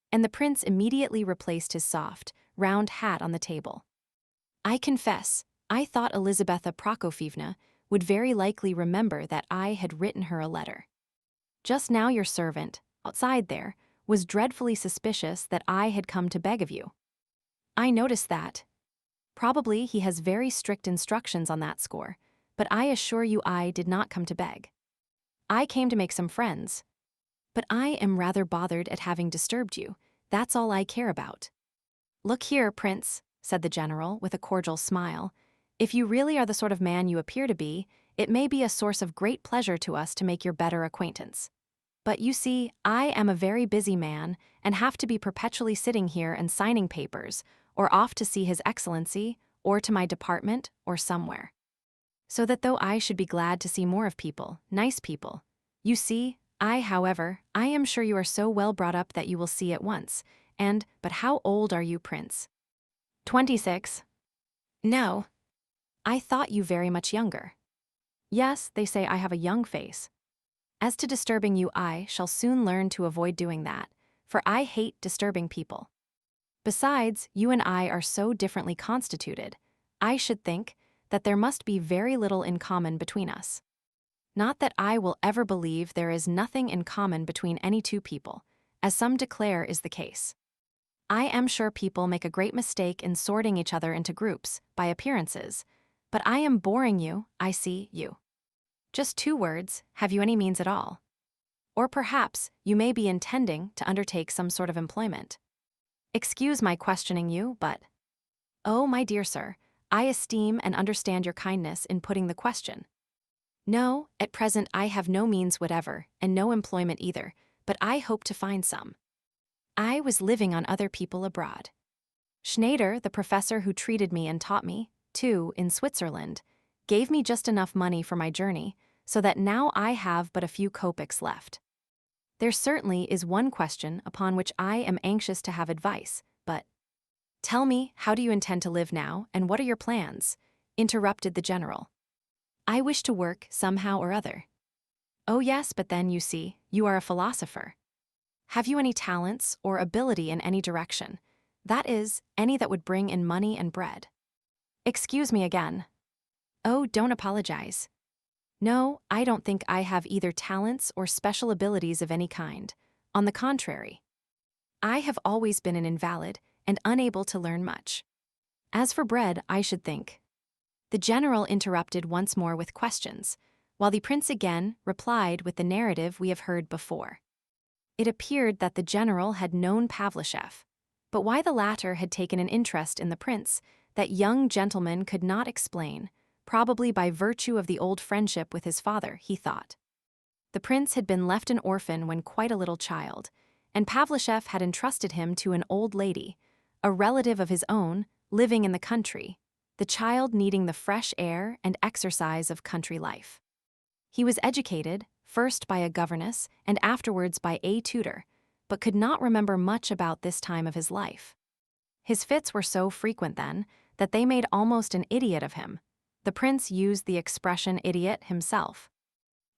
And the prince immediately replaced his soft, round hat on the table. I confess, I thought Elizabetha Prokofyevna would very likely remember that I had written her a letter. Just now your servant, outside there, was dreadfully suspicious that I had come to beg of you. I noticed that. Probably he has very strict instructions on that score, but I assure you I did not come to beg. I came to make some friends. But I am rather bothered at having disturbed you, that's all I care about. Look here, Prince, said the general with a cordial smile, if you really are the sort of man you appear to be, it may be a source of great pleasure to us to make your better acquaintance. But you see, I am a very busy man and have to be perpetually sitting here and signing papers, or off to see His Excellency, or to my department, or somewhere. So that though I should be glad to see more of people, nice people, you see, however, I am sure you are so well brought up that you will see at once, but how old are you, Prince? 26. No. I thought you very much younger. Yes, they say I have a young face. As to disturbing you, I shall soon learn to avoid doing that, for I hate disturbing people. Besides, you and I are so differently constituted, I should think that there must be very little in common between us. Not that I will ever believe there is nothing in common between any two people, as some declare is the case. I am sure people make a great mistake in sorting each other into groups, by appearances, but I am boring you, I see, you. Just 2 words, have you any means at all? Or perhaps you may be intending to undertake some sort of employment. Excuse my questioning you, but... Oh, my dear sir, I esteem and understand your kindness in putting the question. No, at present I have no means whatever, and no employment either, but I hope to find some. I was living on other people abroad. Schneider, the professor who treated me and taught me, too, in Switzerland, gave me just enough money for my journey, so that now I have but a few kopecks left. There certainly is one question upon which I am anxious to have advice, but... Tell me, how do you intend to live now, and what are your plans? Interrupted the general. I wish to work somehow or other. Oh yes, but then, you see, you are a philosopher. Have you any talents or ability in any direction? That is, any that would bring in money and bread? Excuse me again. Oh, don't apologize. No, I don't think I have either talents or special abilities of any kind. On the contrary. I have always been an invalid and unable to learn much. As for bread, I should think. The general interrupted once more with questions, while the prince again replied with the narrative we have heard before. It appeared that the general had known Pavlushev, but why the latter had taken an interest in the prince, that young gentleman could not explain, probably by virtue of the old friendship with his father, he thought. The prince had been left an orphan when quite a little child, and Pavlushev had entrusted him to an old lady, a relative of his own, living in the country, the child needing the fresh air and exercise of country life. He was educated, first by a governess and afterwards by a tutor, but could not remember much about this time of his life. His fits were so frequent then that they made almost an idiot of him. The prince used the expression idiot himself.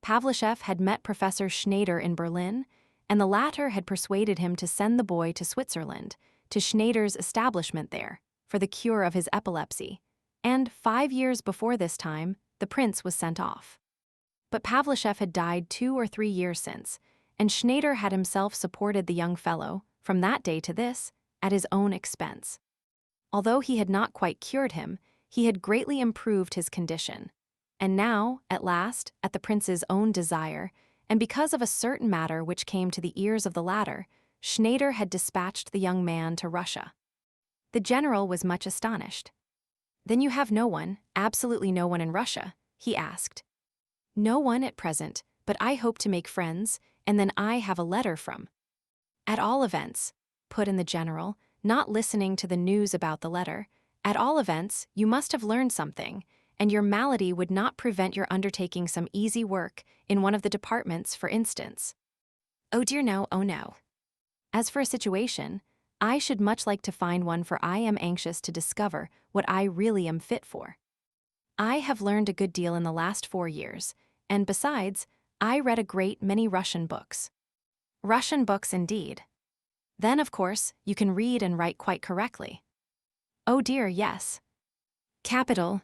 Pavlushev had met Professor Schneider in Berlin, and the latter had persuaded him to send the boy to Switzerland, to Schneider's establishment there, for the cure of his epilepsy, and 5 years before this time, the prince was sent off. But Pavlushev had died 2 or 3 years since, and Schneider had himself supported the young fellow, from that day to this, at his own expense. Although he had not quite cured him, he had greatly improved his condition. And now, at last, at the prince's own desire, and because of a certain matter which came to the ears of the latter, Schneider had dispatched the young man to Russia. The general was much astonished. Then you have no one, absolutely no one in Russia? He asked. No one at present, but I hope to make friends, and then I have a letter from. At all events, put in the general, not listening to the news about the letter, at all events, you must have learned something, and your malady would not prevent your undertaking some easy work in one of the departments, for instance. Oh dear no, oh no. As for a situation, I should much like to find one, for I am anxious to discover what I really am fit for. I have learned a good deal in the last 4 years, and besides, I read a great many Russian books. Russian books indeed. Then, of course, you can read and write quite correctly. Oh dear, yes. Capital.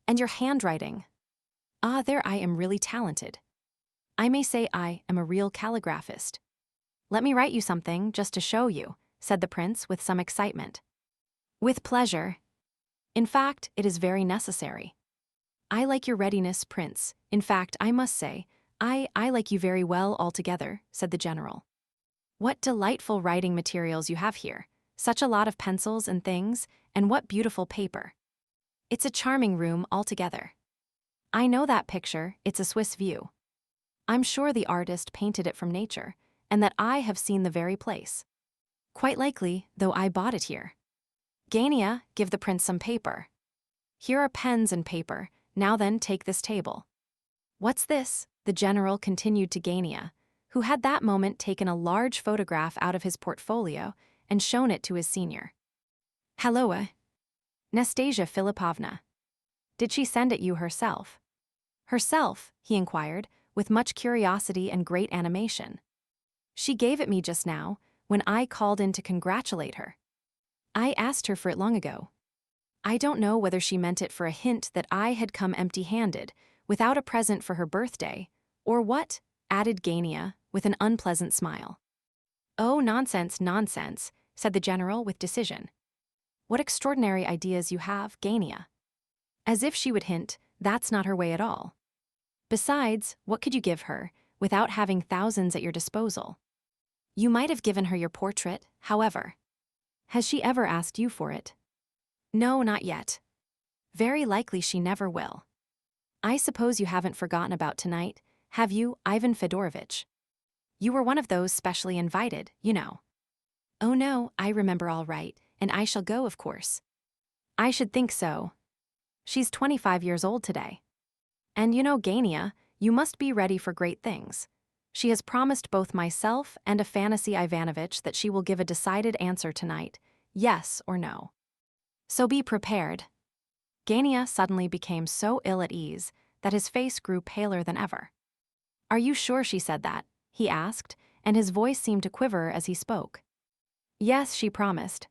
And your handwriting. Ah, there I am really talented. I may say I am a real calligraphist. Let me write you something just to show you, said the prince with some excitement. With pleasure. In fact, it is very necessary. I like your readiness, prince. In fact, I must say, I like you very well altogether, said the general. What delightful writing materials you have here. Such a lot of pencils and things, and what beautiful paper. It's a charming room altogether. I know that picture, it's a Swiss view. I'm sure the artist painted it from nature, and that I have seen the very place. Quite likely, though I bought it here. Gania, give the prince some paper. Here are pens and paper, now then take this table. What's this? The general continued to Gania, who had that moment taken a large photograph out of his portfolio and shown it to his senior. Halloa. Nastasia Philipovna. Did she send it you herself? Herself, he inquired, with much curiosity and great animation. She gave it me just now, when I called in to congratulate her. I asked her for it long ago. I don't know whether she meant it for a hint that I had come empty-handed, without a present for her birthday, or what, added Gania, with an unpleasant smile. Oh, nonsense, nonsense, said the general with decision. What extraordinary ideas you have, Gania. As if she would hint, that's not her way at all. Besides, what could you give her, without having thousands at your disposal? You might have given her your portrait, however. Has she ever asked you for it? No, not yet. Very likely she never will. I suppose you haven't forgotten about tonight, have you, Ivan Fedorovitch? You were one of those specially invited, you know. Oh no, I remember all right, and I shall go, of course. I should think so. She's 25 years old today. And you know, Gania, you must be ready for great things. She has promised both myself and Afanasy Ivanovitch that she will give a decided answer tonight, yes or no. So be prepared. Gania suddenly became so ill at ease that his face grew paler than ever. Are you sure she said that? He asked, and his voice seemed to quiver as he spoke. Yes, she promised.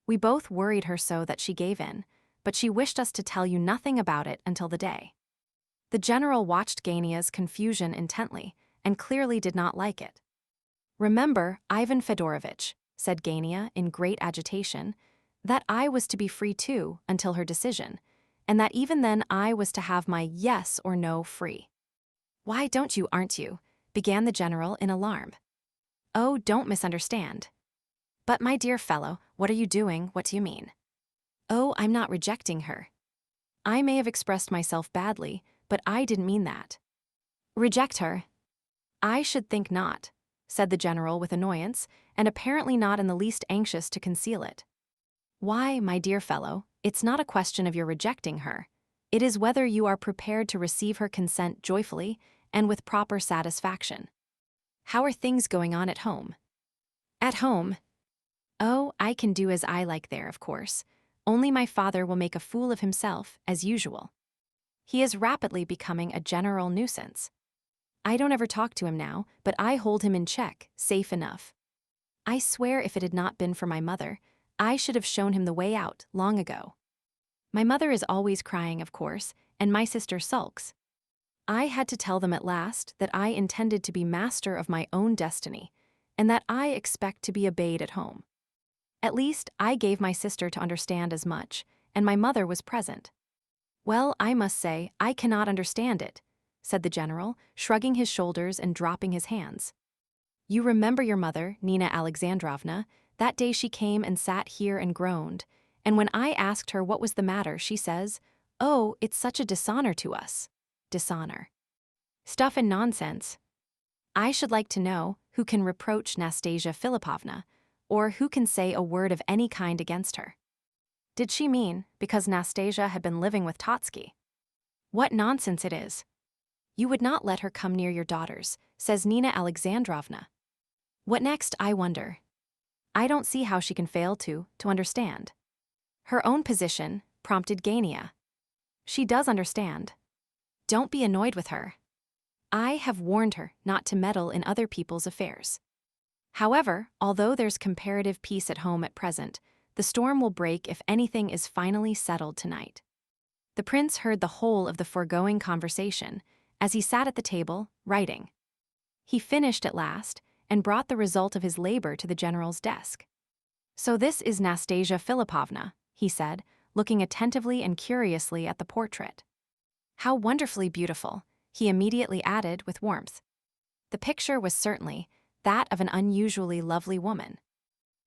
We both worried her so that she gave in, but she wished us to tell you nothing about it until the day. The general watched Gania's confusion intently and clearly did not like it. Remember, Ivan Fedorovitch, said Gania in great agitation, that I was to be free too until her decision, and that even then I was to have my yes or no free. Why don't you, aren't you? Began the general in alarm. Oh, don't misunderstand. But my dear fellow, what are you doing? What do you mean? Oh, I'm not rejecting her. I may have expressed myself badly, but I didn't mean that. Reject her? I should think not, said the general with annoyance, and apparently not in the least anxious to conceal it. Why, my dear fellow, it's not a question of your rejecting her. It is whether you are prepared to receive her consent joyfully and with proper satisfaction. How are things going on at home? At home? Oh, I can do as I like there, of course. Only my father will make a fool of himself, as usual. He is rapidly becoming a general nuisance. I don't ever talk to him now, but I hold him in check, safe enough. I swear if it had not been for my mother, I should have shown him the way out long ago. My mother is always crying, of course, and my sister sulks. I had to tell them at last that I intended to be master of my own destiny, and that I expect to be obeyed at home. At least, I gave my sister to understand as much, and my mother was present. Well, I must say, I cannot understand it, said the general, shrugging his shoulders and dropping his hands. You remember your mother, Nina Alexandrovna, that day she came and sat here and groaned, and when I asked her what was the matter, she says, "Oh, it's such a dishonor to us." Dishonor. Stuff and nonsense. I should like to know who can reproach Nastasia Philipovna, or who can say a word of any kind against her. Did she mean because Nastasia had been living with Totsky? What nonsense it is. You would not let her come near your daughters, says Nina Alexandrovna. What next, I wonder? I don't see how she can fail to understand. Her own position prompted Gania. She does understand. Don't be annoyed with her. I have warned her not to meddle in other people's affairs. However, although there's comparative peace at home at present, the storm will break if anything is finally settled tonight. The prince heard the whole of the foregoing conversation as he sat at the table, writing. He finished at last and brought the result of his labor to the general's desk. So this is Nastasia Philipovna, he said, looking attentively and curiously at the portrait. How wonderfully beautiful, he immediately added with warmth. The picture was certainly that of an unusually lovely woman.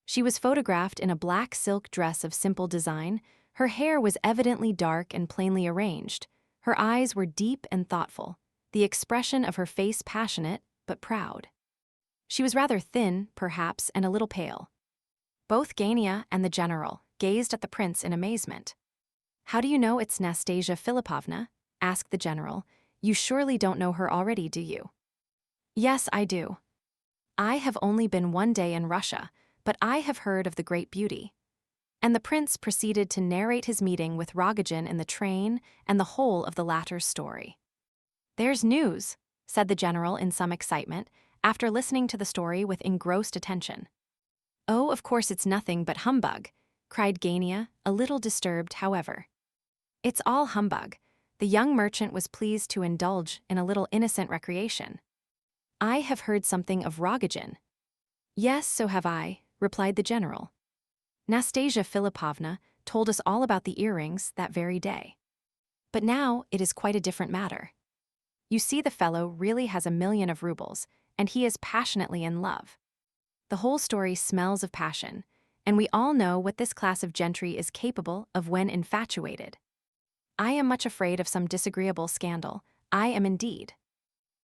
She was photographed in a black silk dress of simple design. Her hair was evidently dark and plainly arranged. Her eyes were deep and thoughtful, the expression of her face passionate but proud. She was rather thin, perhaps, and a little pale. Both Gania and the general gazed at the prince in amazement. How do you know it's Nastasia Philipovna? Asked the general. You surely don't know her already, do you? Yes, I do. I have only been one day in Russia, but I have heard of the great beauty. And the prince proceeded to narrate his meeting with Rogojin in the train and the whole of the latter's story. There's news, said the general in some excitement, after listening to the story with engrossed attention. Oh, of course it's nothing but humbug, cried Gania, a little disturbed, however. It's all humbug. The young merchant was pleased to indulge in a little innocent recreation. I have heard something of Rogojin. Yes, so have I, replied the general. Nastasia Philipovna told us all about the earrings that very day. But now it is quite a different matter. You see, the fellow really has 1,000,000 of rubles, and he is passionately in love. The whole story smells of passion, and we all know what this class of gentry is capable of when infatuated. I am much afraid of some disagreeable scandal. I am indeed.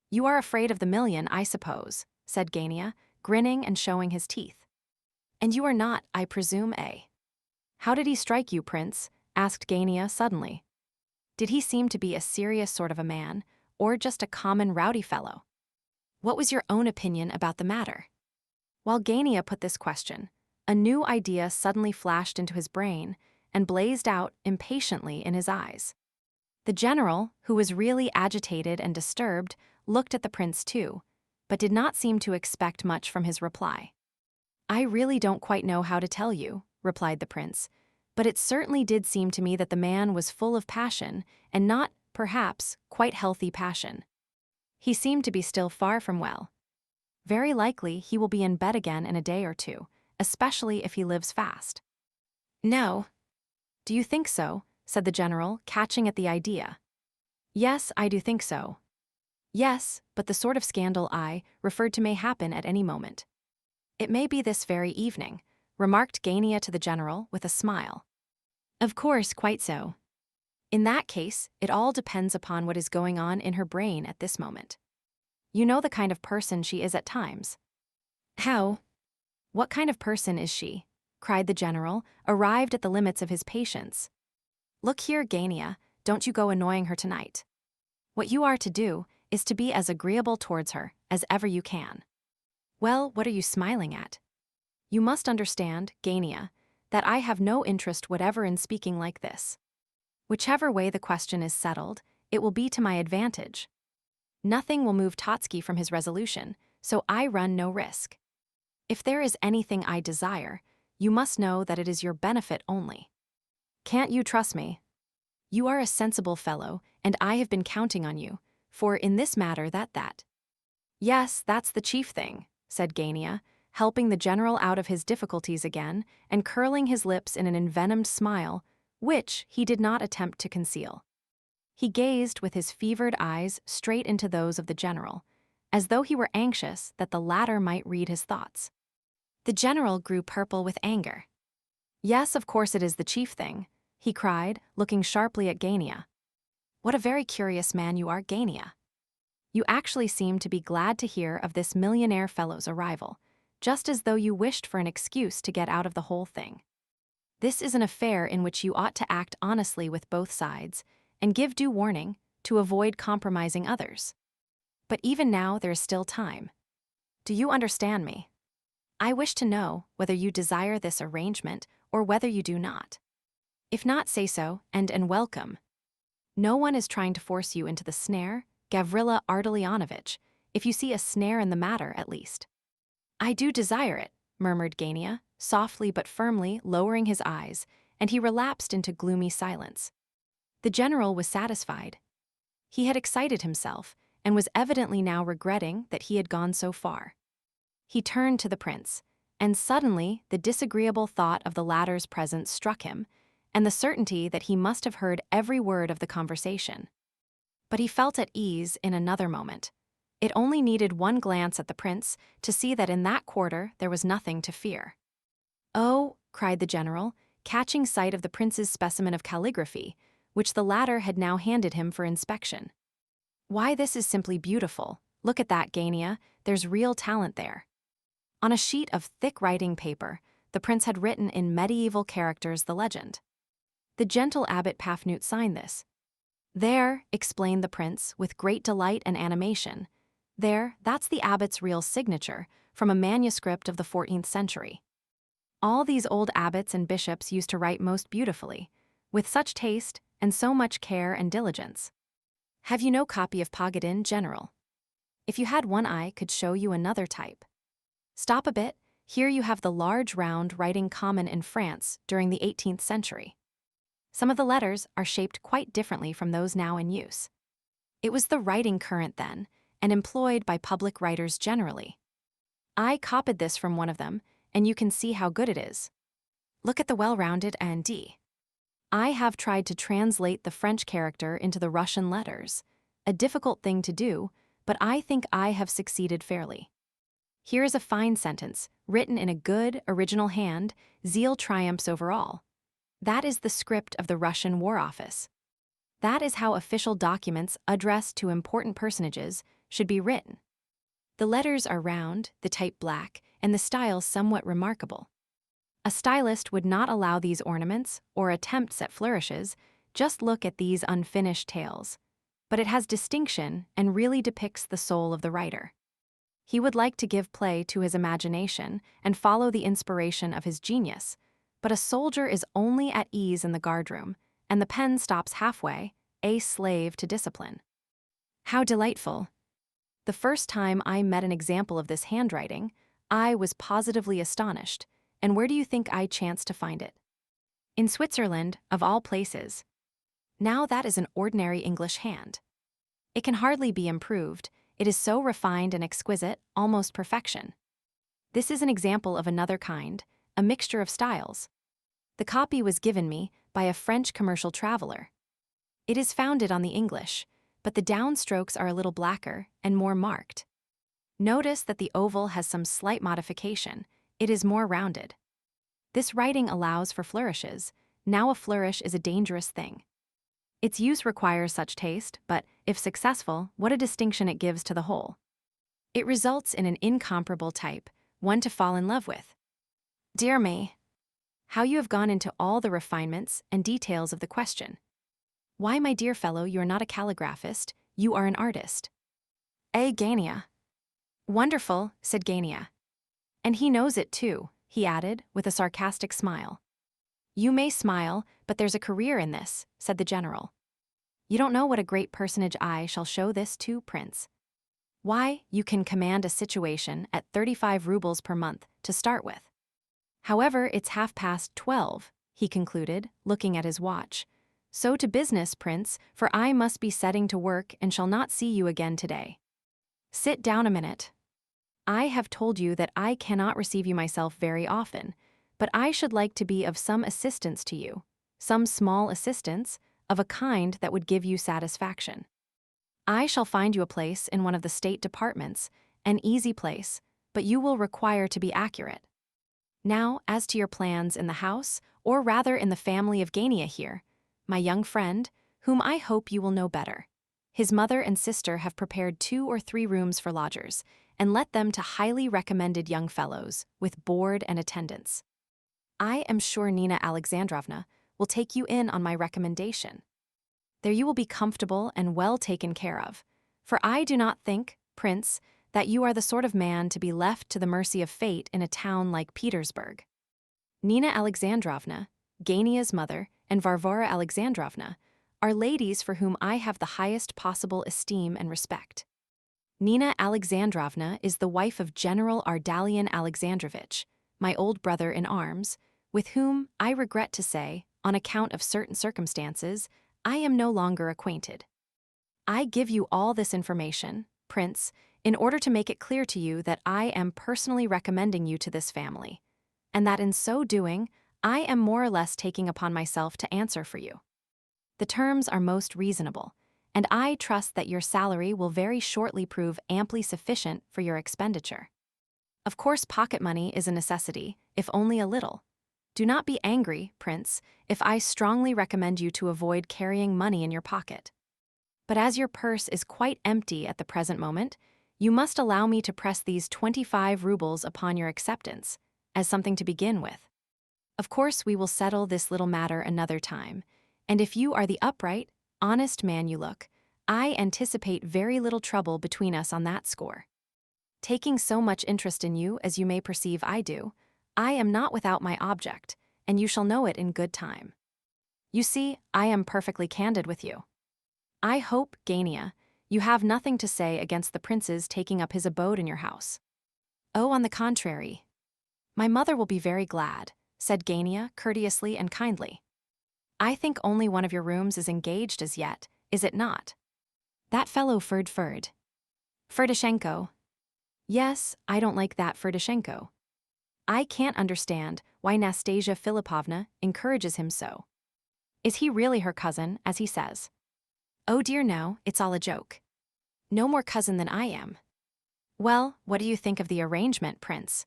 You are afraid of the 1,000,000, I suppose, said Gania, grinning and showing his teeth. And you are not, I presume, eh? How did he strike you, Prince? Asked Gania suddenly. Did he seem to be a serious sort of a man, or just a common rowdy fellow? What was your own opinion about the matter? While Gania put this question, a new idea suddenly flashed into his brain and blazed out impatiently in his eyes. The general, who was really agitated and disturbed, looked at the prince too, but did not seem to expect much from his reply. I really don't quite know how to tell you, replied the prince, but it certainly did seem to me that the man was full of passion, and not, perhaps, quite healthy passion. He seemed to be still far from well. Very likely he will be in bed again in a day or two, especially if he lives fast. No. Do you think so? Said the general, catching at the idea. Yes, I do think so. Yes, but the sort of scandal I referred to may happen at any moment. It may be this very evening, remarked Gania to the general with a smile. Of course, quite so. In that case, it all depends upon what is going on in her brain at this moment. You know the kind of person she is at times. How? What kind of person is she? Cried the general, arrived at the limits of his patience. Look here, Gania, don't you go annoying her tonight. What you are to do is to be as agreeable towards her as ever you can. Well, what are you smiling at? You must understand, Gania, that I have no interest whatever in speaking like this. Whichever way the question is settled, it will be to my advantage. Nothing will move Totsky from his resolution, so I run no risk. If there is anything I desire, you must know that it is your benefit only. Can't you trust me? You are a sensible fellow, and I have been counting on you, for in this matter that. Yes, that's the chief thing, said Gania, helping the general out of his difficulties again and curling his lips in an envenomed smile, which he did not attempt to conceal. He gazed with his fevered eyes straight into those of the general, as though he were anxious that the latter might read his thoughts. The general grew purple with anger. Yes, of course it is the chief thing, he cried, looking sharply at Gania. What a very curious man you are, Gania. You actually seem to be glad to hear of this millionaire fellow's arrival, just as though you wished for an excuse to get out of the whole thing. This is an affair in which you ought to act honestly with both sides, and give due warning, to avoid compromising others. But even now there is still time. Do you understand me? I wish to know whether you desire this arrangement or whether you do not. If not, say so, and welcome. No one is trying to force you into the snare, Gavrila Ardalionovitch, if you see a snare in the matter, at least. I do desire it, murmured Gania, softly but firmly lowering his eyes, and he relapsed into gloomy silence. The general was satisfied. He had excited himself, and was evidently now regretting that he had gone so far. He turned to the prince, and suddenly the disagreeable thought of the latter's presence struck him, and the certainty that he must have heard every word of the conversation. But he felt at ease in another moment. It only needed one glance at the prince to see that in that quarter there was nothing to fear. Oh, cried the general, catching sight of the prince's specimen of calligraphy, which the latter had now handed him for inspection. Why, this is simply beautiful. Look at that, Gania, there's real talent there. On a sheet of thick writing paper, the prince had written in medieval characters the legend. The gentle abbot Pafnut signed this. There, explained the prince with great delight and animation, there, that's the abbot's real signature from a manuscript of the 14th century. All these old abbots and bishops used to write most beautifully, with such taste and so much care and diligence. Have you no copy of Pogadin, General? If you had one, I could show you another type. Stop a bit, here you have the large round writing common in France during the 18th century. Some of the letters are shaped quite differently from those now in use. It was the writing current then, and employed by public writers generally. I copied this from one of them, and you can see how good it is. Look at the well-rounded and I have tried to translate the French character into the Russian letters. A difficult thing to do, but I think I have succeeded fairly. Here is a fine sentence, written in a good, original hand. Zeal triumphs over all. That is the script of the Russian War Office. That is how official documents addressed to important personages should be written. The letters are round, the type black, and the style somewhat remarkable. A stylist would not allow these ornaments or attempts at flourishes. Just look at these unfinished tales. But it has distinction and really depicts the soul of the writer. He would like to give play to his imagination and follow the inspiration of his genius, but a soldier is only at ease in the guardroom, and the pen stops halfway, a slave to discipline. How delightful! The first time I met an example of this handwriting, I was positively astonished, and where do you think I chanced to find it? In Switzerland, of all places. Now that is an ordinary English hand. It can hardly be improved. It is so refined and exquisite, almost perfection. This is an example of another kind, a mixture of styles. The copy was given me by a French commercial traveler. It is founded on the English, but the downstrokes are a little blacker and more marked. Notice that the oval has some slight modification. It is more rounded. This writing allows for flourishes. Now a flourish is a dangerous thing. Its use requires such taste, but, if successful, what a distinction it gives to the whole. It results in an incomparable type, one to fall in love with. Dear me! How you have gone into all the refinements and details of the question. Why, my dear fellow, you are not a calligraphist, you are an artist. Gania. Wonderful, said Gania. And he knows it too, he added, with a sarcastic smile. You may smile, but there's a career in this, said the general. You don't know what a great personage I shall show this to, Prince. Why, you can command a situation at 35 rubles per month to start with. However, it's 12:30, he concluded, looking at his watch. So to business, Prince, for I must be setting to work and shall not see you again today. Sit down a minute. I have told you that I cannot receive you myself very often, but I should like to be of some assistance to you, some small assistance, of a kind that would give you satisfaction. I shall find you a place in one of the state departments, an easy place, but you will require to be accurate. Now, as to your plans in the house, or rather in the family of Gania here, my young friend, whom I hope you will know better. His mother and sister have prepared 2 or 3 rooms for lodgers, and let them to highly recommended young fellows, with board and attendance. I am sure Nina Alexandrovna will take you in on my recommendation. There you will be comfortable and well taken care of, for I do not think, Prince, that you are the sort of man to be left to the mercy of fate in a town like Petersburg. Nina Alexandrovna, Gania's mother, and Varvara Alexandrovna are ladies for whom I have the highest possible esteem and respect. Nina Alexandrovna is the wife of General Ardalian Alexandrovitch, my old brother in arms, with whom, I regret to say, on account of certain circumstances, I am no longer acquainted. I give you all this information, Prince, in order to make it clear to you that I am personally recommending you to this family, and that in so doing, I am more or less taking upon myself to answer for you. The terms are most reasonable, and I trust that your salary will very shortly prove amply sufficient for your expenditure. Of course, pocket money is a necessity, if only a little. Do not be angry, Prince, if I strongly recommend you to avoid carrying money in your pocket. But as your purse is quite empty at the present moment, you must allow me to press these 25 rubles upon your acceptance, as something to begin with. Of course, we will settle this little matter another time, and if you are the upright, honest man you look, I anticipate very little trouble between us on that score. Taking so much interest in you as you may perceive I do, I am not without my object, and you shall know it in good time. You see, I am perfectly candid with you. I hope, Gania, you have nothing to say against the prince's taking up his abode in your house. Oh, on the contrary. My mother will be very glad, said Gania courteously and kindly. I think only one of your rooms is engaged as yet, is it not? That fellow Ferdishenko. Yes, I don't like that Ferdishenko. I can't understand why Nastasia Philipovna encourages him so. Is he really her cousin, as he says? Oh dear no, it's all a joke. No more cousin than I am. Well, what do you think of the arrangement, Prince?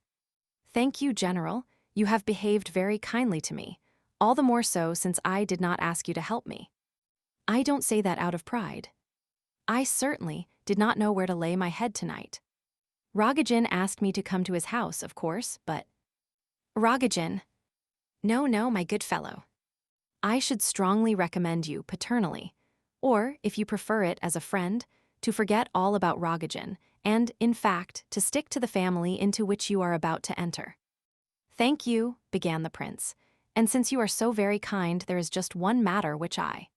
Thank you, General. You have behaved very kindly to me, all the more so since I did not ask you to help me. I don't say that out of pride. I certainly did not know where to lay my head tonight. Rogojin asked me to come to his house, of course, but… Rogojin. No, no, my good fellow. I should strongly recommend you paternally, or, if you prefer it as a friend, to forget all about Rogojin and, in fact, to stick to the family into which you are about to enter. Thank you, began the prince, and since you are so very kind, there is just one matter which I…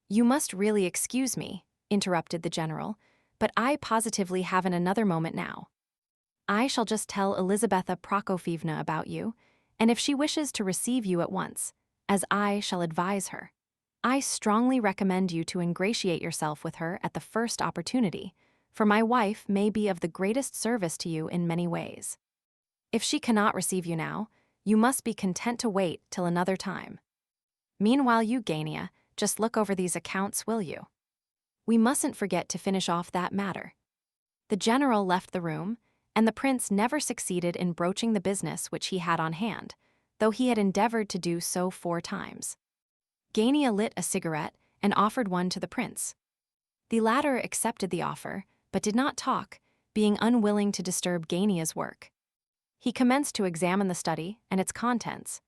You must really excuse me, interrupted the general, but I positively haven't another moment now. I shall just tell Elizabetha Prokofyevna about you, and if she wishes to receive you at once, as I shall advise her, I strongly recommend you to ingratiate yourself with her at the first opportunity, for my wife may be of the greatest service to you in many ways. If she cannot receive you now, you must be content to wait till another time. Meanwhile, you, Gania, just look over these accounts, will you? We mustn't forget to finish off that matter. The general left the room, and the prince never succeeded in broaching the business which he had on hand, though he had endeavored to do so 4 times. Gania lit a cigarette and offered one to the prince. The latter accepted the offer, but did not talk, being unwilling to disturb Gania's work. He commenced to examine the study and its contents.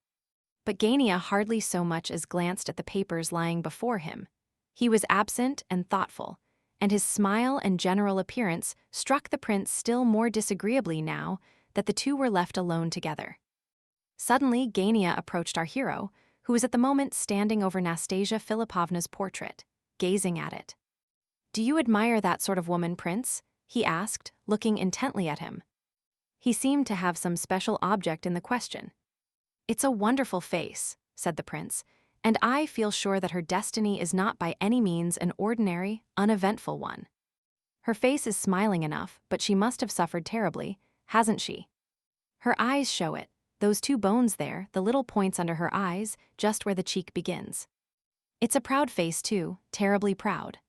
But Gania hardly so much as glanced at the papers lying before him. He was absent and thoughtful, and his smile and general appearance struck the prince still more disagreeably now that the two were left alone together. Suddenly, Gania approached our hero, who was at the moment standing over Nastasia Philipovna's portrait, gazing at it. "Do you admire that sort of woman, Prince?" he asked, looking intently at him. He seemed to have some special object in the question. "It's a wonderful face," said the prince, "and I feel sure that her destiny is not by any means an ordinary, uneventful one. Her face is smiling enough, but she must have suffered terribly, hasn't she? Her eyes show it, those 2 bones there, the little points under her eyes, just where the cheek begins. It's a proud face, too, terribly proud.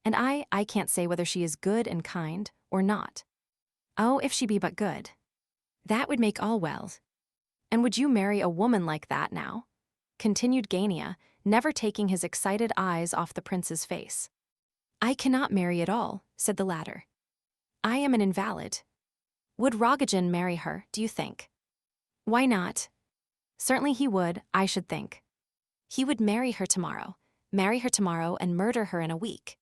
And I can't say whether she is good and kind or not. Oh, if she be but good. That would make all well. And would you marry a woman like that now?" continued Gania, never taking his excited eyes off the prince's face. "I cannot marry at all," said the latter. "I am an invalid. Would Rogojin marry her, do you think?" "Why not? Certainly he would, I should think. He would marry her tomorrow and murder her in a week."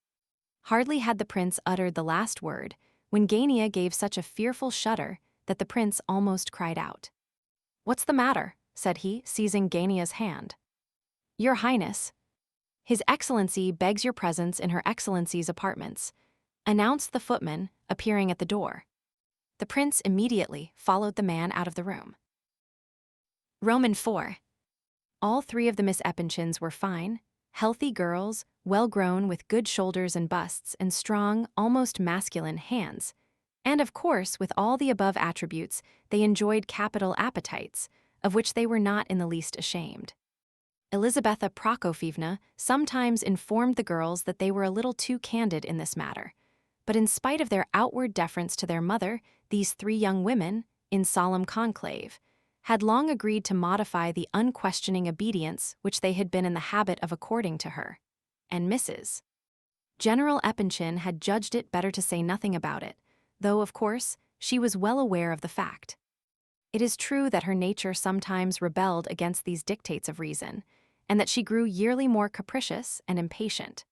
Hardly had the prince uttered the last word when Gania gave such a fearful shudder that the prince almost cried out. "What's the matter?" said he, seizing Gania's hand. "Your Highness, His Excellency begs your presence in Her Excellency's apartments," announced the footman, appearing at the door. The prince immediately followed the man out of the room. Roman IV. All 3 of the Miss Epanchins were fine, healthy girls, well-grown with good shoulders and busts and strong, almost masculine hands. And of course, with all the above attributes, they enjoyed capital appetites, of which they were not in the least ashamed. Elizabetha Prokofyevna sometimes informed the girls that they were a little too candid in this matter, but in spite of their outward deference to their mother, these 3 young women, in solemn conclave, had long agreed to modify the unquestioning obedience which they had been in the habit of according to her, and Mrs. General Epanchin had judged it better to say nothing about it, though, of course, she was well aware of the fact. It is true that her nature sometimes rebelled against these dictates of reason, and that she grew yearly more capricious and impatient.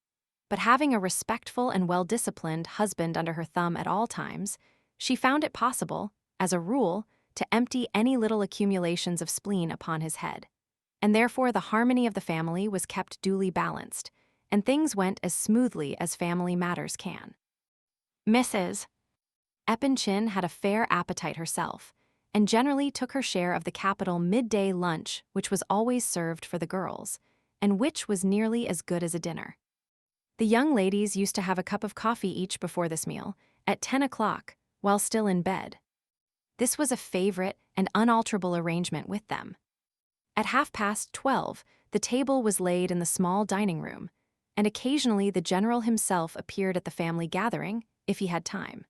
But having a respectful and well-disciplined husband under her thumb at all times, she found it possible, as a rule, to empty any little accumulations of spleen upon his head, and therefore the harmony of the family was kept duly balanced, and things went as smoothly as family matters can. Mrs. Epanchin had a fair appetite herself, and generally took her share of the capital midday lunch which was always served for the girls, and which was nearly as good as a dinner. The young ladies used to have a cup of coffee each before this meal, at 10 o'clock, while still in bed. This was a favorite and unalterable arrangement with them. At 12:30, the table was laid in the small dining room, and occasionally the general himself appeared at the family gathering, if he had time.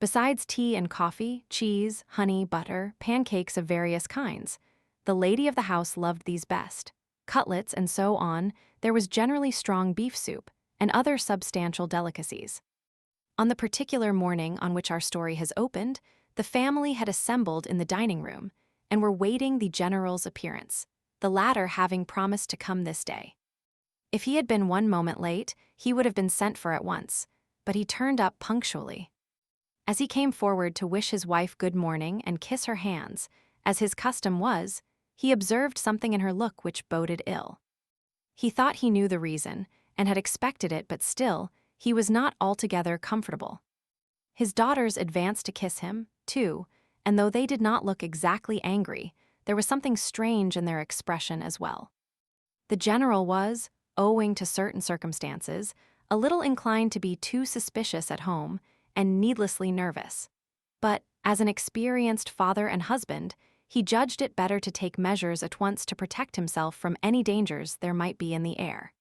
Besides tea and coffee, cheese, honey, butter, pancakes of various kinds, the lady of the house loved these best. Cutlets and so on, there was generally strong beef soup, and other substantial delicacies. On the particular morning on which our story has opened, the family had assembled in the dining room, and were waiting the general's appearance, the latter having promised to come this day. If he had been 1 moment late, he would have been sent for at once, but he turned up punctually. As he came forward to wish his wife good morning and kiss her hands, as his custom was, he observed something in her look which boded ill. He thought he knew the reason, and had expected it, but still, he was not altogether comfortable. His daughters advanced to kiss him, too, and though they did not look exactly angry, there was something strange in their expression as well. The general was, owing to certain circumstances, a little inclined to be too suspicious at home and needlessly nervous. But, as an experienced father and husband, he judged it better to take measures at once to protect himself from any dangers there might be in the air.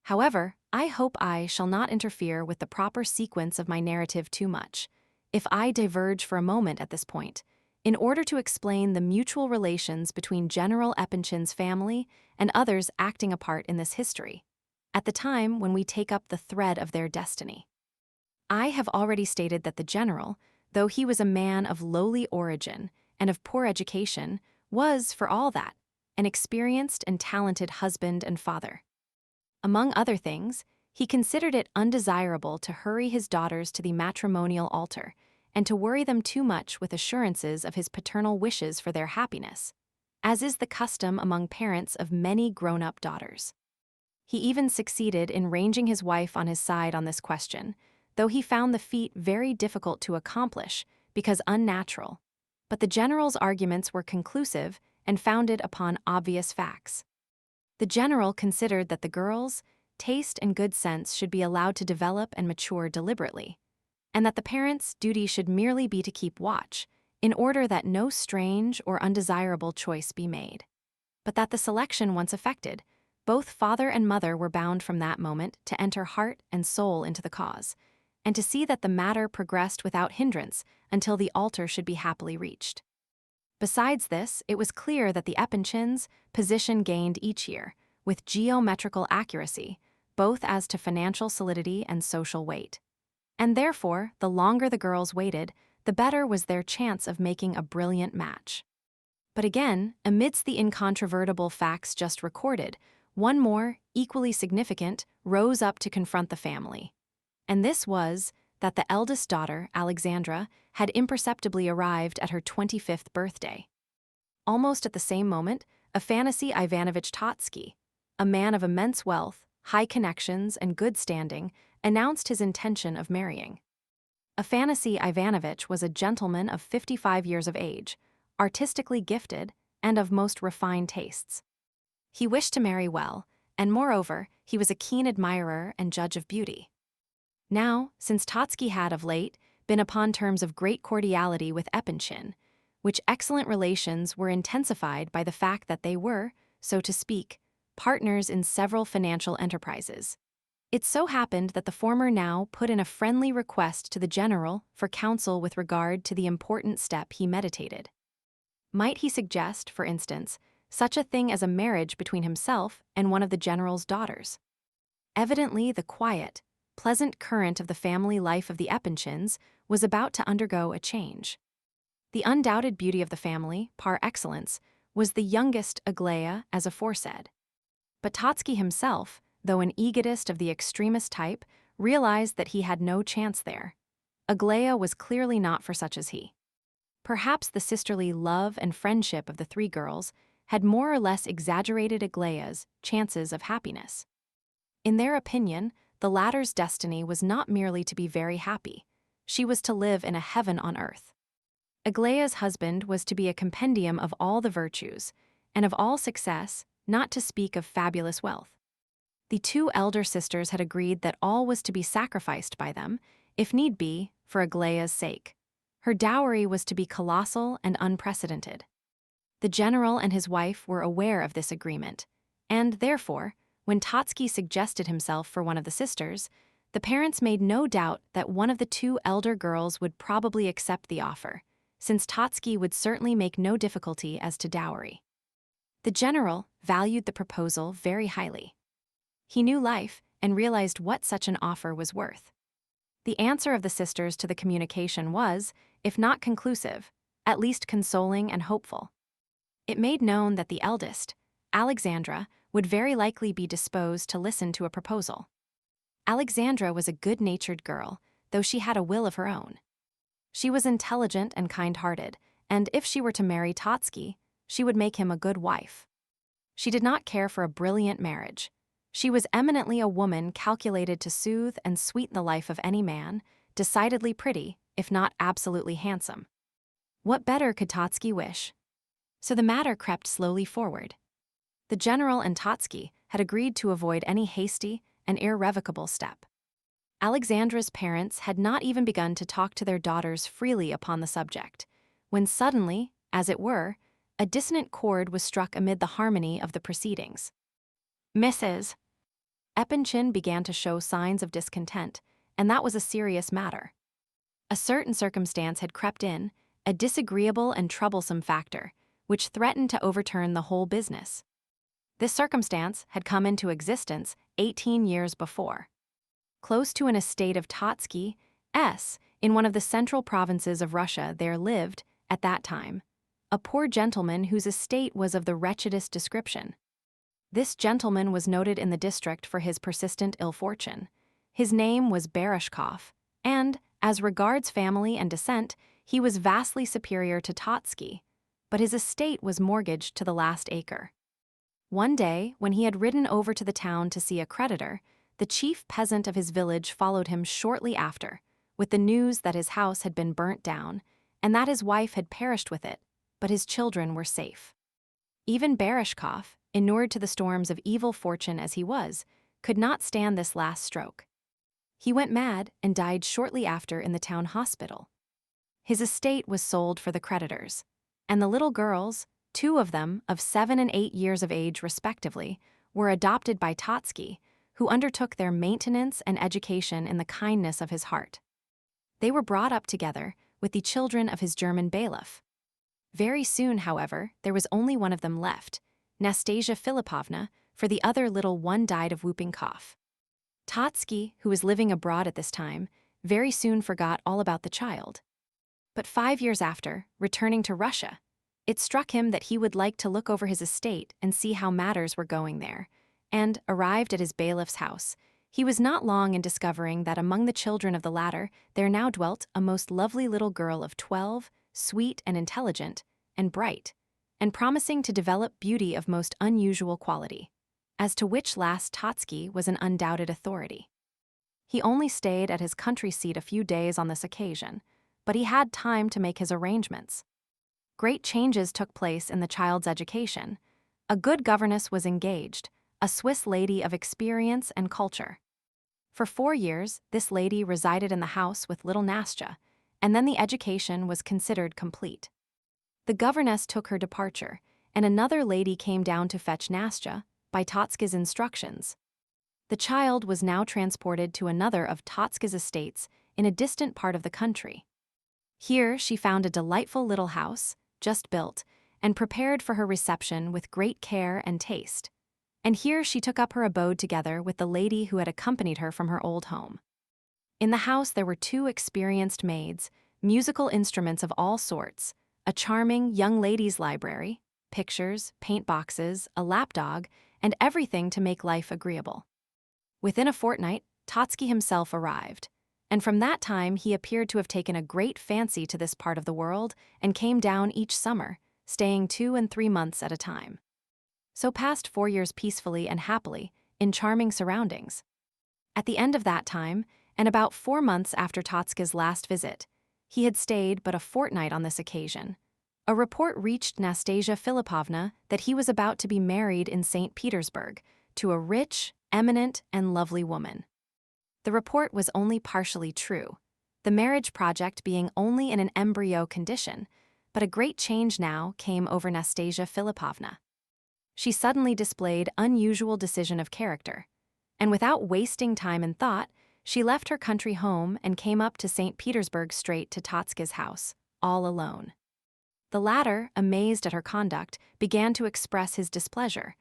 However, I hope I shall not interfere with the proper sequence of my narrative too much, if I diverge for a moment at this point, in order to explain the mutual relations between General Epanchin's family and others acting a part in this history, at the time when we take up the thread of their destiny. I have already stated that the general, though he was a man of lowly origin and of poor education, was, for all that, an experienced and talented husband and father. Among other things, he considered it undesirable to hurry his daughters to the matrimonial altar and to worry them too much with assurances of his paternal wishes for their happiness, as is the custom among parents of many grown-up daughters. He even succeeded in ranging his wife on his side on this question, though he found the feat very difficult to accomplish because unnatural, but the general's arguments were conclusive and founded upon obvious facts. The general considered that the girls' taste and good sense should be allowed to develop and mature deliberately, and that the parents' duty should merely be to keep watch, in order that no strange or undesirable choice be made. But that the selection once effected, both father and mother were bound from that moment to enter heart and soul into the cause, and to see that the matter progressed without hindrance until the altar should be happily reached. Besides this, it was clear that the Epinchins' position gained each year, with geometrical accuracy, both as to financial solidity and social weight. And therefore, the longer the girls waited, the better was their chance of making a brilliant match. But again, amidst the incontrovertible facts just recorded, one more, equally significant, rose up to confront the family. And this was that the eldest daughter, Alexandra, had imperceptibly arrived at her 25th birthday. Almost at the same moment, Afanasy Ivanovich Totsky, a man of immense wealth, high connections, and good standing, announced his intention of marrying. Afanasy Ivanovich was a gentleman of 55 years of age, artistically gifted, and of most refined tastes. He wished to marry well, and moreover, he was a keen admirer and judge of beauty. Now, since Totsky had of late been upon terms of great cordiality with Epanchin, which excellent relations were intensified by the fact that they were, so to speak, partners in several financial enterprises, it so happened that the former now put in a friendly request to the general for counsel with regard to the important step he meditated. Might he suggest, for instance, such a thing as a marriage between himself and one of the general's daughters? Evidently, the quiet, pleasant current of the family life of the Epinchins was about to undergo a change. The undoubted beauty of the family, par excellence, was the youngest Aglaya, as aforesaid. But Totsky himself, though an egotist of the extremest type, realized that he had no chance there. Aglaya was clearly not for such as he. Perhaps the sisterly love and friendship of the three girls had more or less exaggerated Aglaya's chances of happiness. In their opinion, the latter's destiny was not merely to be very happy, she was to live in a heaven on earth. Aglaya's husband was to be a compendium of all the virtues, and of all success, not to speak of fabulous wealth. The two elder sisters had agreed that all was to be sacrificed by them, if need be, for Aglaya's sake. Her dowry was to be colossal and unprecedented. The general and his wife were aware of this agreement, and, therefore, When Totsky suggested himself for one of the sisters, the parents made no doubt that one of the two elder girls would probably accept the offer, since Totsky would certainly make no difficulty as to dowry. The general valued the proposal very highly. He knew life and realized what such an offer was worth. The answer of the sisters to the communication was, if not conclusive, at least consoling and hopeful. It made known that the eldest, Alexandra, would very likely be disposed to listen to a proposal. Alexandra was a good-natured girl, though she had a will of her own. She was intelligent and kind-hearted, and if she were to marry Totsky, she would make him a good wife. She did not care for a brilliant marriage. She was eminently a woman calculated to soothe and sweeten the life of any man, decidedly pretty, if not absolutely handsome. What better could Totsky wish? So the matter crept slowly forward. The general and Totsky had agreed to avoid any hasty and irrevocable step. Alexandra's parents had not even begun to talk to their daughters freely upon the subject, when suddenly, as it were, a dissonant chord was struck amid the harmony of the proceedings. Mrs. Epanchin began to show signs of discontent, and that was a serious matter. A certain circumstance had crept in, a disagreeable and troublesome factor, which threatened to overturn the whole business. This circumstance had come into existence 18 years before. Close to an estate of Totsky, in one of the central provinces of Russia, there lived, at that time, a poor gentleman whose estate was of the wretchedest description. This gentleman was noted in the district for his persistent ill fortune. His name was Bereshkov, and, as regards family and descent, he was vastly superior to Totsky, but his estate was mortgaged to the last acre. One day, when he had ridden over to the town to see a creditor, the chief peasant of his village followed him shortly after, with the news that his house had been burnt down, and that his wife had perished with it, but his children were safe. Even Bereshkov, inured to the storms of evil fortune as he was, could not stand this last stroke. He went mad and died shortly after in the town hospital. His estate was sold for the creditors, and the little girls, 2 of them of 7 and 8 years of age respectively, were adopted by Totsky, who undertook their maintenance and education in the kindness of his heart. They were brought up together with the children of his German bailiff. Very soon, however, there was only one of them left, Nastasia Philipovna, for the other little one died of whooping cough. Totsky, who was living abroad at this time, very soon forgot all about the child. But 5 years after, returning to Russia, it struck him that he would like to look over his estate and see how matters were going there, and, arrived at his bailiff's house, he was not long in discovering that among the children of the latter there now dwelt a most lovely little girl of 12, sweet and intelligent, and bright, and promising to develop beauty of most unusual quality, as to which last Totsky was an undoubted authority. He only stayed at his country seat a few days on this occasion, but he had time to make his arrangements. Great changes took place in the child's education. A good governess was engaged, a Swiss lady of experience and culture. For 4 years, this lady resided in the house with little Nastya, and then the education was considered complete. The governess took her departure, and another lady came down to fetch Nastya, by Totsky's instructions. The child was now transported to another of Totsky's estates in a distant part of the country. Here she found a delightful little house, just built, and prepared for her reception with great care and taste. And here she took up her abode together with the lady who had accompanied her from her old home. In the house there were 2 experienced maids, musical instruments of all sorts, a charming young ladies' library, pictures, paint boxes, a lapdog, and everything to make life agreeable. Within a fortnight, Totsky himself arrived, and from that time he appeared to have taken a great fancy to this part of the world and came down each summer, staying 2 and 3 months at a time. So passed 4 years peacefully and happily, in charming surroundings. At the end of that time, and about 4 months after Totsky's last visit, he had stayed but a fortnight on this occasion. A report reached Nastasia Philipovna that he was about to be married in St. Petersburg to a rich, eminent, and lovely woman. The report was only partially true, the marriage project being only in an embryo condition, but a great change now came over Nastasia Philipovna. she suddenly displayed unusual decision of character. And without wasting time and thought, she left her country home and came up to St. Petersburg straight to Totsky's house, all alone. The latter, amazed at her conduct, began to express his displeasure,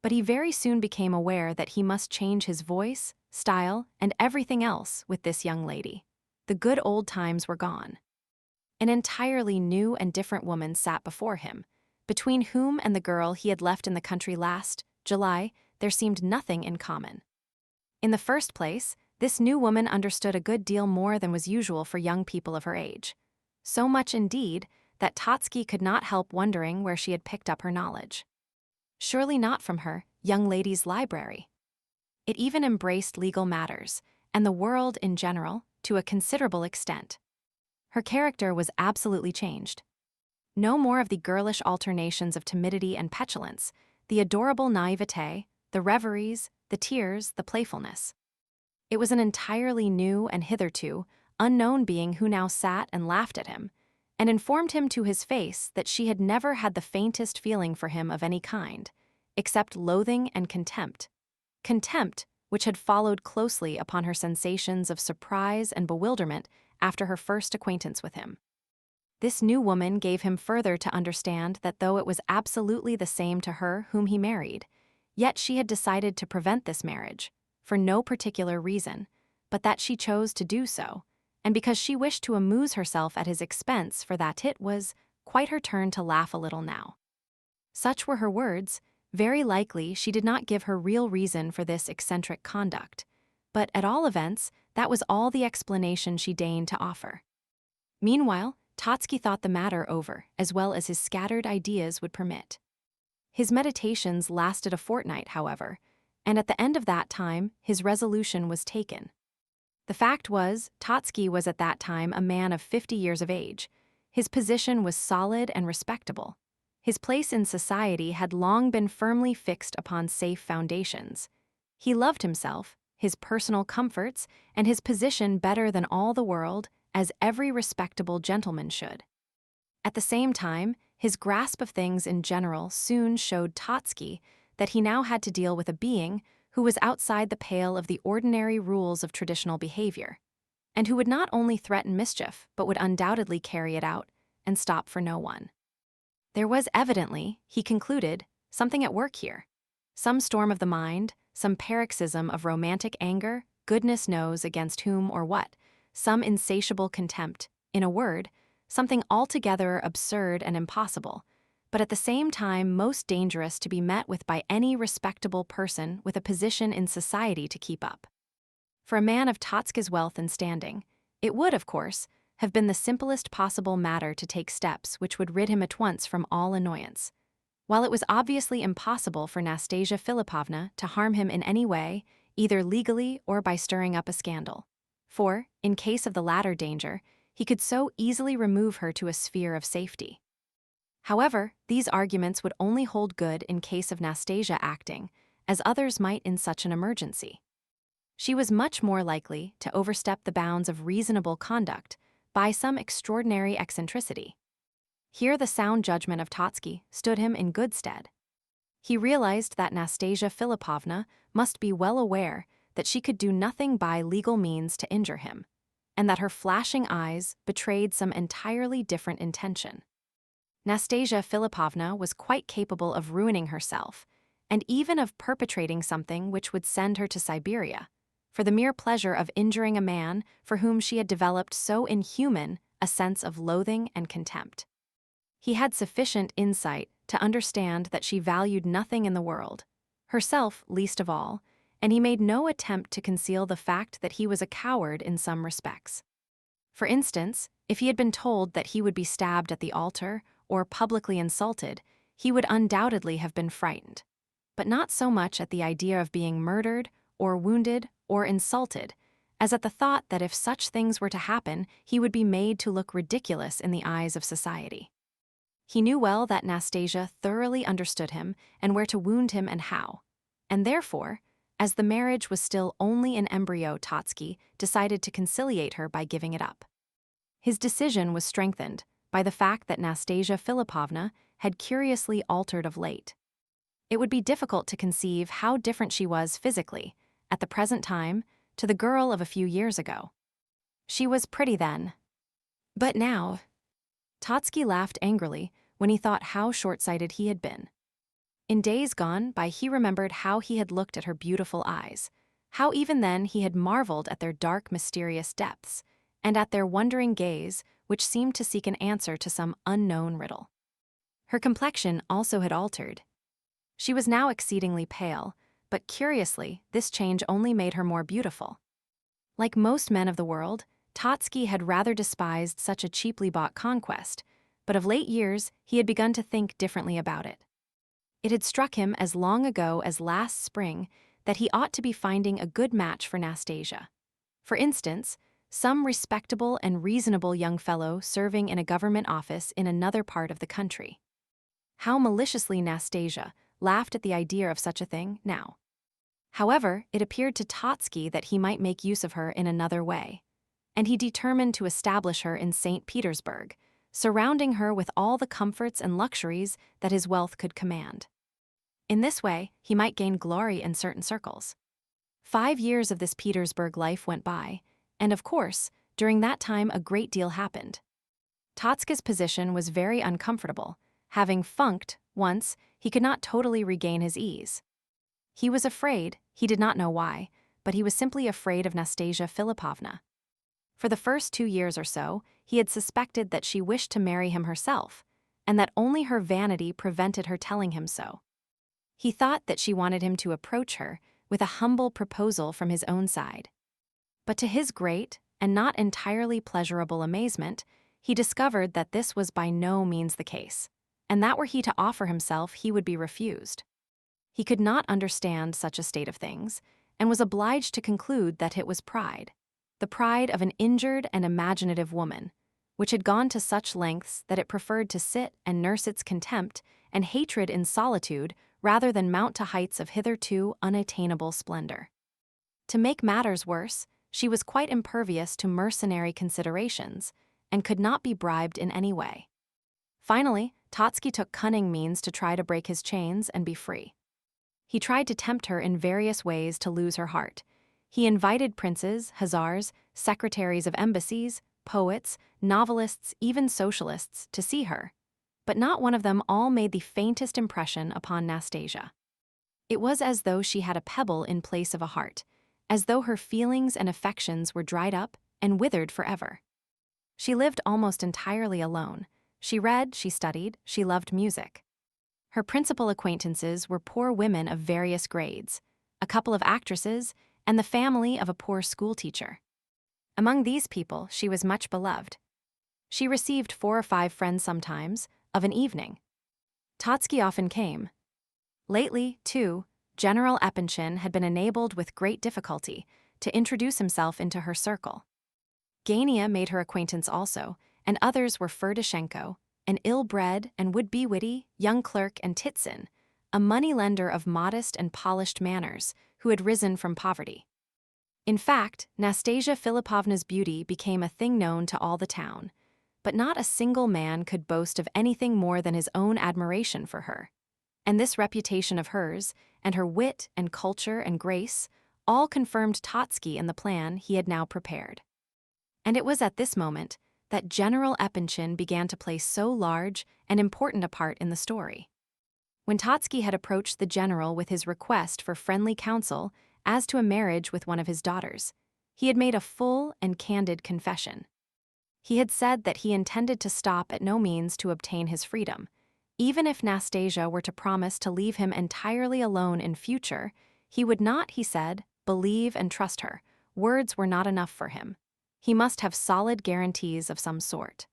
but he very soon became aware that he must change his voice, style, and everything else with this young lady. The good old times were gone. An entirely new and different woman sat before him, between whom and the girl he had left in the country last July there seemed nothing in common. In the first place, this new woman understood a good deal more than was usual for young people of her age. So much, indeed, that Totsky could not help wondering where she had picked up her knowledge. Surely not from her young lady's library. It even embraced legal matters, and the world in general, to a considerable extent. Her character was absolutely changed. No more of the girlish alternations of timidity and petulance, the adorable naivete, the reveries, the tears, the playfulness. It was an entirely new and hitherto unknown being who now sat and laughed at him, and informed him to his face that she had never had the faintest feeling for him of any kind, except loathing and contempt. Contempt, which had followed closely upon her sensations of surprise and bewilderment after her first acquaintance with him. This new woman gave him further to understand that though it was absolutely the same to her whom he married, yet she had decided to prevent this marriage, for no particular reason, but that she chose to do so, and because she wished to amuse herself at his expense, for that it was quite her turn to laugh a little now. Such were her words. Very likely she did not give her real reason for this eccentric conduct, but at all events, that was all the explanation she deigned to offer. Meanwhile, Totsky thought the matter over, as well as his scattered ideas would permit. His meditations lasted a fortnight, however, and at the end of that time, his resolution was taken. The fact was, Totsky was at that time a man of 50 years of age. His position was solid and respectable. His place in society had long been firmly fixed upon safe foundations. He loved himself, his personal comforts, and his position better than all the world, as every respectable gentleman should. At the same time, his grasp of things in general soon showed Totsky that he now had to deal with a being who was outside the pale of the ordinary rules of traditional behavior, and who would not only threaten mischief, but would undoubtedly carry it out and stop for no one. There was evidently, he concluded, something at work here. Some storm of the mind, some paroxysm of romantic anger, goodness knows against whom or what, some insatiable contempt, in a word, something altogether absurd and impossible, but at the same time most dangerous to be met with by any respectable person with a position in society to keep up. For a man of Totsky's wealth and standing, it would, of course, have been the simplest possible matter to take steps which would rid him at once from all annoyance, while it was obviously impossible for Nastasia Philipovna to harm him in any way, either legally or by stirring up a scandal. For, in case of the latter danger, he could so easily remove her to a sphere of safety. However, these arguments would only hold good in case of Nastasia acting, as others might in such an emergency. She was much more likely to overstep the bounds of reasonable conduct by some extraordinary eccentricity. Here the sound judgment of Totsky stood him in good stead. He realized that Nastasia Philipovna must be well aware that she could do nothing by legal means to injure him, and that her flashing eyes betrayed some entirely different intention. Nastasia Philipovna was quite capable of ruining herself, and even of perpetrating something which would send her to Siberia, for the mere pleasure of injuring a man for whom she had developed so inhuman a sense of loathing and contempt. He had sufficient insight to understand that she valued nothing in the world, herself least of all, and he made no attempt to conceal the fact that he was a coward in some respects. For instance, if he had been told that he would be stabbed at the altar or publicly insulted, he would undoubtedly have been frightened, but not so much at the idea of being murdered or wounded or insulted, as at the thought that if such things were to happen, he would be made to look ridiculous in the eyes of society. He knew well that Nastasia thoroughly understood him and where to wound him and how, and therefore, as the marriage was still only in embryo, Totsky decided to conciliate her by giving it up. His decision was strengthened by the fact that Nastasia Philipovna had curiously altered of late. It would be difficult to conceive how different she was physically, at the present time, to the girl of a few years ago. She was pretty then. But now, Totsky laughed angrily when he thought how short-sighted he had been. In days gone by, he remembered how he had looked at her beautiful eyes, how even then he had marveled at their dark, mysterious depths, and at their wondering gaze, which seemed to seek an answer to some unknown riddle. Her complexion also had altered. She was now exceedingly pale, but curiously, this change only made her more beautiful. Like most men of the world, Totsky had rather despised such a cheaply bought conquest, but of late years he had begun to think differently about it. It had struck him as long ago as last spring that he ought to be finding a good match for Nastasia. For instance, some respectable and reasonable young fellow serving in a government office in another part of the country. How maliciously Nastasia laughed at the idea of such a thing now. However, it appeared to Totsky that he might make use of her in another way, and he determined to establish her in St. Petersburg, surrounding her with all the comforts and luxuries that his wealth could command. In this way, he might gain glory in certain circles. 5 years of this Petersburg life went by, and of course, during that time a great deal happened. Totsky's position was very uncomfortable. Having funked once, he could not totally regain his ease. He was afraid, he did not know why, but he was simply afraid of Nastasia Philipovna. For the first 2 years or so, he had suspected that she wished to marry him herself, and that only her vanity prevented her telling him so. He thought that she wanted him to approach her with a humble proposal from his own side. But to his great, and not entirely pleasurable amazement, he discovered that this was by no means the case, and that were he to offer himself, he would be refused. He could not understand such a state of things, and was obliged to conclude that it was pride, the pride of an injured and imaginative woman, which had gone to such lengths that it preferred to sit and nurse its contempt and hatred in solitude rather than mount to heights of hitherto unattainable splendor. To make matters worse, she was quite impervious to mercenary considerations, and could not be bribed in any way. Finally, Totsky took cunning means to try to break his chains and be free. He tried to tempt her in various ways to lose her heart. He invited princes, hussars, secretaries of embassies, poets, novelists, even socialists, to see her, but not one of them all made the faintest impression upon Nastasia. It was as though she had a pebble in place of a heart, as though her feelings and affections were dried up and withered forever. She lived almost entirely alone. She read, she studied, she loved music. Her principal acquaintances were poor women of various grades, a couple of actresses, and the family of a poor schoolteacher. Among these people, she was much beloved. She received 4 or 5 friends sometimes, of an evening. Totsky often came. Lately, too, General Epanchin had been enabled with great difficulty to introduce himself into her circle. Gania made her acquaintance also, and others were Ferdishenko, an ill-bred and would-be witty young clerk, and Titsin, a money-lender of modest and polished manners, who had risen from poverty. In fact, Nastasia Philipovna's beauty became a thing known to all the town, but not a single man could boast of anything more than his own admiration for her. And this reputation of hers, and her wit and culture and grace, all confirmed Totsky in the plan he had now prepared. And it was at this moment that General Epanchin began to play so large and important a part in the story. When Totsky had approached the general with his request for friendly counsel as to a marriage with one of his daughters, he had made a full and candid confession. He had said that he intended to stop at no means to obtain his freedom. Even if Nastasia were to promise to leave him entirely alone in future, he would not, he said, believe and trust her. Words were not enough for him. He must have solid guarantees of some sort.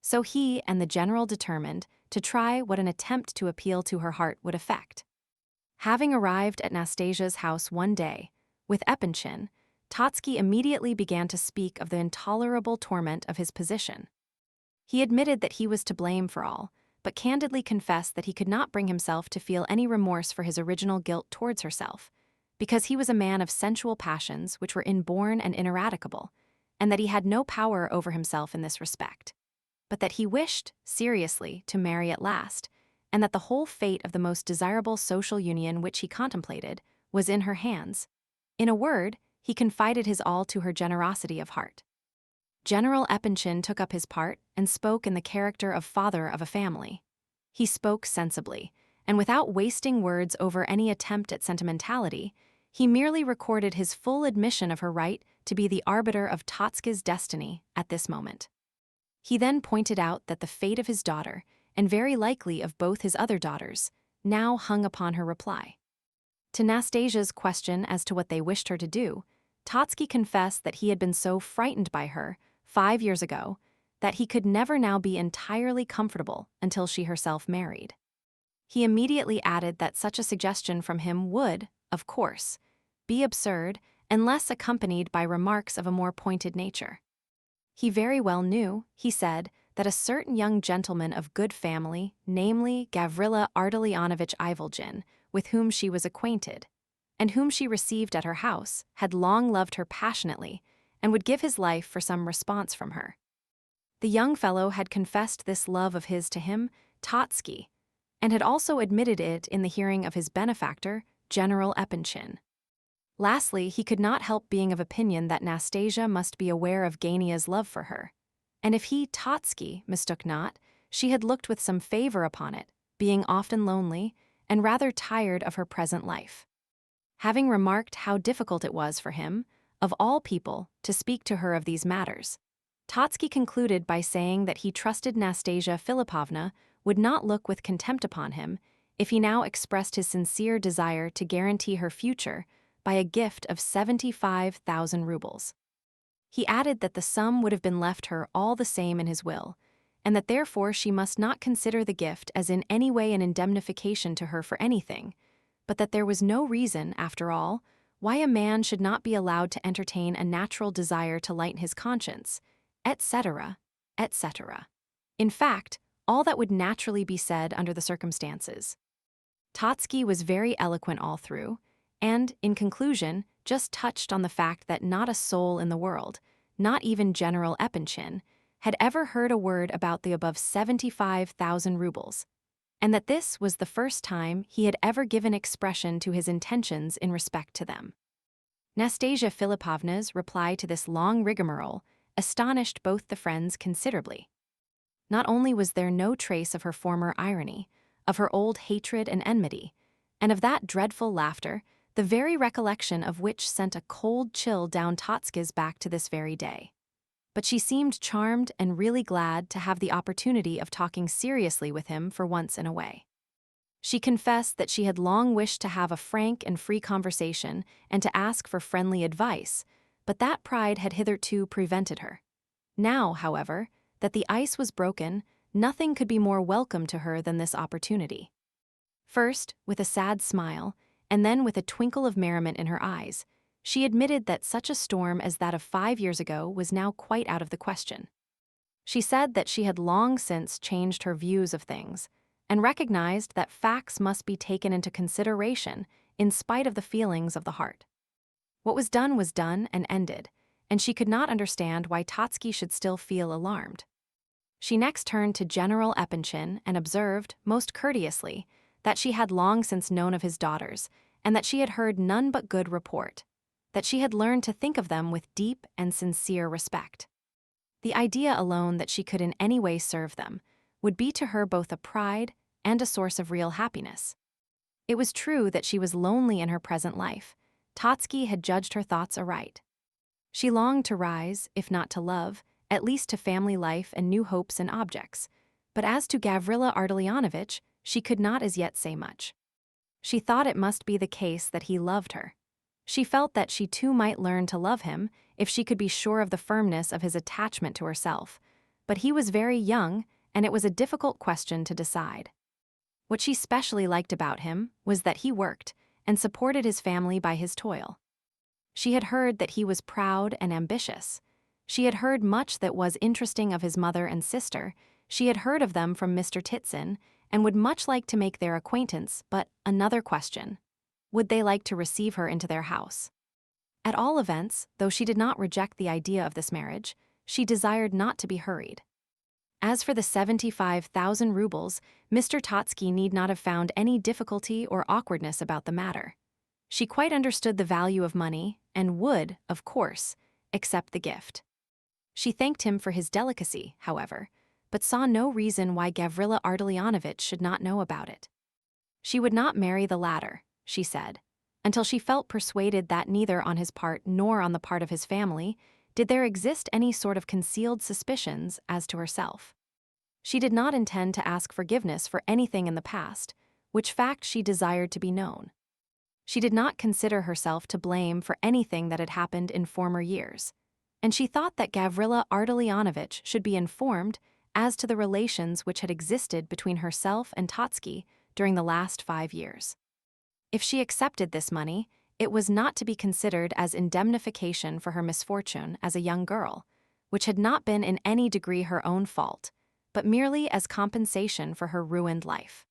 So he and the general determined to try what an attempt to appeal to her heart would effect. Having arrived at Nastasia's house one day, with Epanchin, Totsky immediately began to speak of the intolerable torment of his position. He admitted that he was to blame for all, but candidly confessed that he could not bring himself to feel any remorse for his original guilt towards herself, because he was a man of sensual passions which were inborn and ineradicable, and that he had no power over himself in this respect, but that he wished, seriously, to marry at last, and that the whole fate of the most desirable social union which he contemplated was in her hands. In a word, he confided his all to her generosity of heart. General Epanchin took up his part and spoke in the character of father of a family. He spoke sensibly, and without wasting words over any attempt at sentimentality, he merely recorded his full admission of her right to be the arbiter of Totski's destiny at this moment. He then pointed out that the fate of his daughter, and very likely of both his other daughters, now hung upon her reply. To Nastasia's question as to what they wished her to do, Totsky confessed that he had been so frightened by her 5 years ago that he could never now be entirely comfortable until she herself married. He immediately added that such a suggestion from him would, of course, be absurd unless accompanied by remarks of a more pointed nature. He very well knew, he said, that a certain young gentleman of good family, namely Gavrila Ardalionovitch Ivolgin, with whom she was acquainted, and whom she received at her house, had long loved her passionately, and would give his life for some response from her. The young fellow had confessed this love of his to him, Totsky, and had also admitted it in the hearing of his benefactor, General Epanchin. Lastly, he could not help being of opinion that Nastasia must be aware of Gania's love for her, and if he, Totsky, mistook not, she had looked with some favor upon it, being often lonely and rather tired of her present life. Having remarked how difficult it was for him, of all people, to speak to her of these matters, Totsky concluded by saying that he trusted Nastasia Philipovna would not look with contempt upon him if he now expressed his sincere desire to guarantee her future by a gift of 75,000 rubles. He added that the sum would have been left her all the same in his will, and that therefore she must not consider the gift as in any way an indemnification to her for anything, but that there was no reason, after all, why a man should not be allowed to entertain a natural desire to lighten his conscience, etc., etc. In fact, all that would naturally be said under the circumstances. Totsky was very eloquent all through, and, in conclusion, just touched on the fact that not a soul in the world, not even General Epanchin, had ever heard a word about the above 75,000 rubles, and that this was the first time he had ever given expression to his intentions in respect to them. Nastasia Philipovna's reply to this long rigmarole astonished both the friends considerably. Not only was there no trace of her former irony, of her old hatred and enmity, and of that dreadful laughter, the very recollection of which sent a cold chill down Totsky's back to this very day. But she seemed charmed and really glad to have the opportunity of talking seriously with him for once in a way. She confessed that she had long wished to have a frank and free conversation and to ask for friendly advice, but that pride had hitherto prevented her. Now, however, that the ice was broken, nothing could be more welcome to her than this opportunity. First, with a sad smile, and then with a twinkle of merriment in her eyes, she admitted that such a storm as that of 5 years ago was now quite out of the question. She said that she had long since changed her views of things, and recognized that facts must be taken into consideration in spite of the feelings of the heart. What was done and ended, and she could not understand why Totsky should still feel alarmed. She next turned to General Epanchin and observed, most courteously, that she had long since known of his daughters, and that she had heard none but good report, that she had learned to think of them with deep and sincere respect. The idea alone that she could in any way serve them would be to her both a pride and a source of real happiness. It was true that she was lonely in her present life. Totsky had judged her thoughts aright. She longed to rise, if not to love, at least to family life and new hopes and objects, but as to Gavrila Ardalionovitch, she could not as yet say much. She thought it must be the case that he loved her. She felt that she too might learn to love him if she could be sure of the firmness of his attachment to herself, but he was very young, and it was a difficult question to decide. What she specially liked about him was that he worked and supported his family by his toil. She had heard that he was proud and ambitious. She had heard much that was interesting of his mother and sister. She had heard of them from Mr. Titson, and would much like to make their acquaintance, but another question: would they like to receive her into their house? At all events, though she did not reject the idea of this marriage, she desired not to be hurried. As for the 75,000 rubles, Mr. Totsky need not have found any difficulty or awkwardness about the matter. She quite understood the value of money and would, of course, accept the gift. She thanked him for his delicacy, however, but saw no reason why Gavrila Ardalionovitch should not know about it. She would not marry the latter, she said, until she felt persuaded that neither on his part nor on the part of his family did there exist any sort of concealed suspicions as to herself. She did not intend to ask forgiveness for anything in the past, which fact she desired to be known. She did not consider herself to blame for anything that had happened in former years, and she thought that Gavrila Ardalionovitch should be informed as to the relations which had existed between herself and Totsky during the last 5 years. If she accepted this money, it was not to be considered as indemnification for her misfortune as a young girl, which had not been in any degree her own fault, but merely as compensation for her ruined life.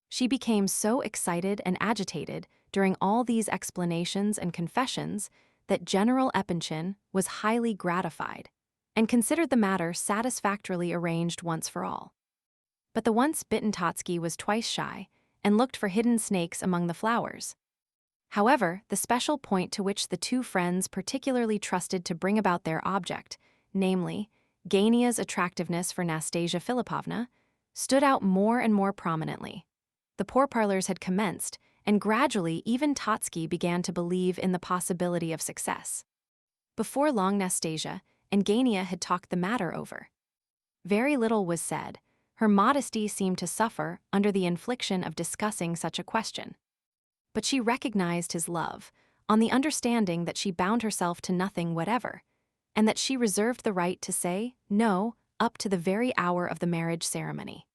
She became so excited and agitated during all these explanations and confessions that General Epanchin was highly gratified and considered the matter satisfactorily arranged once for all. But the once-bitten Totsky was twice shy and looked for hidden snakes among the flowers. However, the special point to which the two friends particularly trusted to bring about their object, namely, Gania's attractiveness for Nastasia Philipovna, stood out more and more prominently. The pourparlers had commenced, and gradually even Totsky began to believe in the possibility of success. Before long, Nastasia and Gania had talked the matter over. Very little was said. Her modesty seemed to suffer under the infliction of discussing such a question. But she recognized his love, on the understanding that she bound herself to nothing whatever, and that she reserved the right to say no up to the very hour of the marriage ceremony.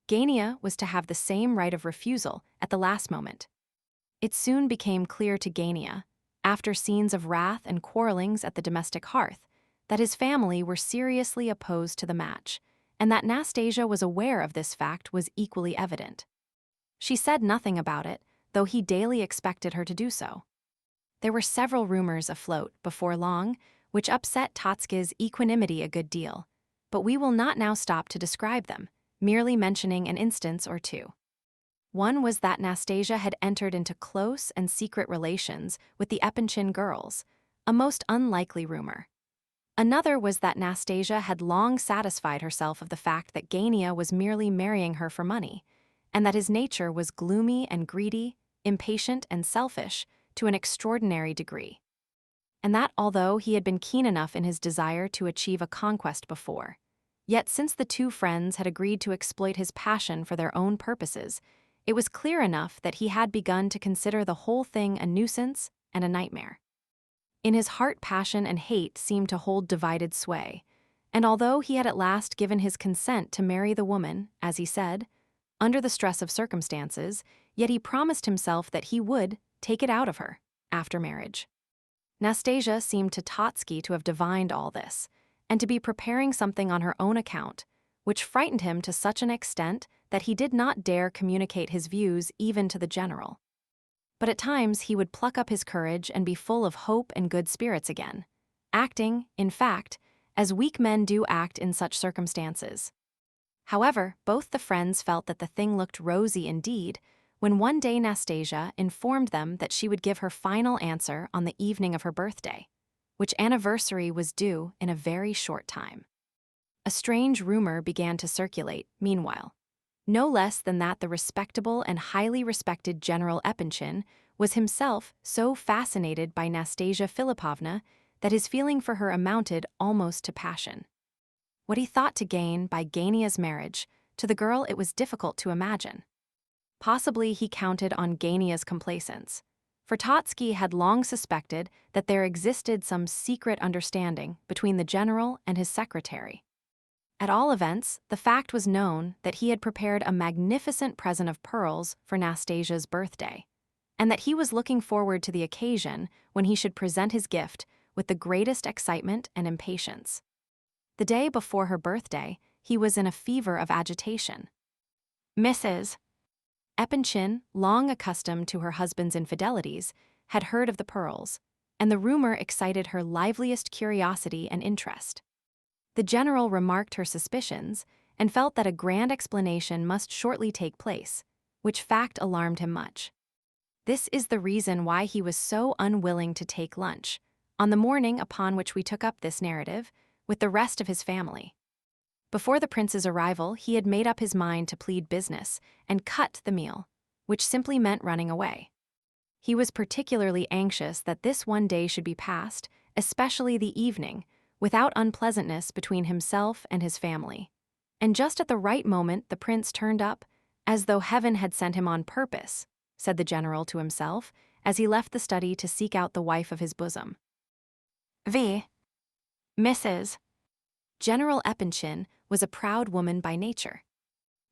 Gania was to have the same right of refusal at the last moment. It soon became clear to Gania, after scenes of wrath and quarrelings at the domestic hearth, that his family were seriously opposed to the match, and that Nastasia was aware of this fact was equally evident. She said nothing about it, though he daily expected her to do so. There were several rumors afloat, before long, which upset Totsky's equanimity a good deal, but we will not now stop to describe them, merely mentioning an instance or two. One was that Nastasia had entered into close and secret relations with the Epanchin girls, a most unlikely rumor. Another was that Nastasia had long satisfied herself of the fact that Gania was merely marrying her for money, and that his nature was gloomy and greedy, impatient and selfish to an extraordinary degree. And that although he had been keen enough in his desire to achieve a conquest before, yet since the two friends had agreed to exploit his passion for their own purposes, it was clear enough that he had begun to consider the whole thing a nuisance and a nightmare. In his heart, passion and hate seemed to hold divided sway, and although he had at last given his consent to marry the woman, as he said, under the stress of circumstances, yet he promised himself that he would take it out of her after marriage. Nastasia seemed to Totsky to have divined all this, and to be preparing something on her own account, which frightened him to such an extent that he did not dare communicate his views even to the general. But at times he would pluck up his courage and be full of hope and good spirits again, acting, in fact, as weak men do act in such circumstances. However, both the friends felt that the thing looked rosy indeed when one day Nastasia informed them that she would give her final answer on the evening of her birthday, which anniversary was due in a very short time. A strange rumor began to circulate, meanwhile, no less than that the respectable and highly respected General Epanchin was himself so fascinated by Nastasia Philipovna that his feeling for her amounted almost to passion. What he thought to gain by Gania's marriage to the girl it was difficult to imagine. Possibly he counted on Gania's complaisance, for Totsky had long suspected that there existed some secret understanding between the general and his secretary. At all events, the fact was known that he had prepared a magnificent present of pearls for Nastasia's birthday, and that he was looking forward to the occasion when he should present his gift with the greatest excitement and impatience. The day before her birthday, he was in a fever of agitation. Mrs. Epanchin, long accustomed to her husband's infidelities, had heard of the pearls, and the rumor excited her liveliest curiosity and interest. The general remarked her suspicions and felt that a grand explanation must shortly take place, which fact alarmed him much. This is the reason why he was so unwilling to take lunch, on the morning upon which we took up this narrative, with the rest of his family. Before the prince's arrival, he had made up his mind to plead business and cut the meal, which simply meant running away. He was particularly anxious that this one day should be passed, especially the evening, without unpleasantness between himself and his family. And just at the right moment the prince turned up, as though heaven had sent him on purpose, said the general to himself, as he left the study to seek out the wife of his bosom. Mrs. General Epanchin was a proud woman by nature.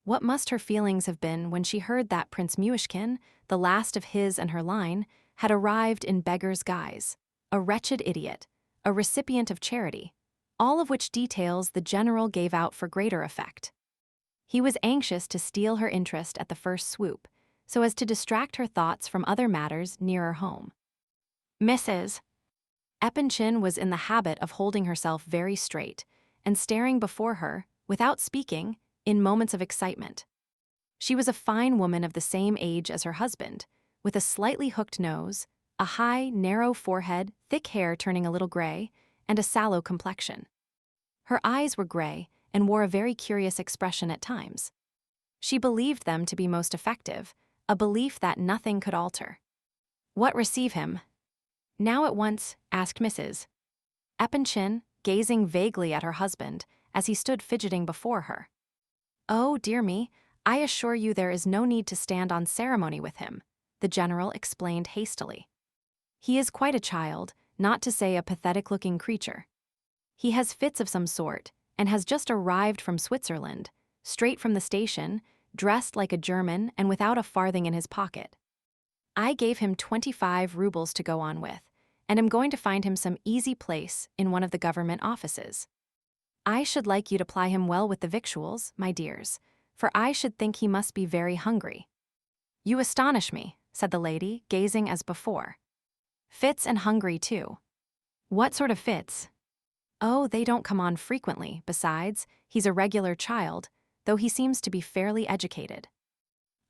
What must her feelings have been when she heard that Prince Muishkin, the last of his and her line, had arrived in beggar's guise, a wretched idiot, a recipient of charity, all of which details the general gave out for greater effect. He was anxious to steal her interest at the first swoop, so as to distract her thoughts from other matters nearer home. Mrs. Epanchin was in the habit of holding herself very straight and staring before her, without speaking, in moments of excitement. She was a fine woman of the same age as her husband, with a slightly hooked nose, a high, narrow forehead, thick hair turning a little gray, and a sallow complexion. Her eyes were gray and wore a very curious expression at times. She believed them to be most effective, a belief that nothing could alter. What receive him? Now at once, asked Mrs. Epanchin, gazing vaguely at her husband as he stood fidgeting before her. Oh, dear me, I assure you there is no need to stand on ceremony with him, the general explained hastily. He is quite a child, not to say a pathetic-looking creature. He has fits of some sort, and has just arrived from Switzerland, straight from the station, dressed like a German and without a farthing in his pocket. I gave him 25 rubles to go on with, and am going to find him some easy place in one of the government offices. I should like you to ply him well with the victuals, my dears, for I should think he must be very hungry. You astonish me, said the lady, gazing as before. Fits and hungry too. What sort of fits? Oh, they don't come on frequently. Besides, he's a regular child, though he seems to be fairly educated.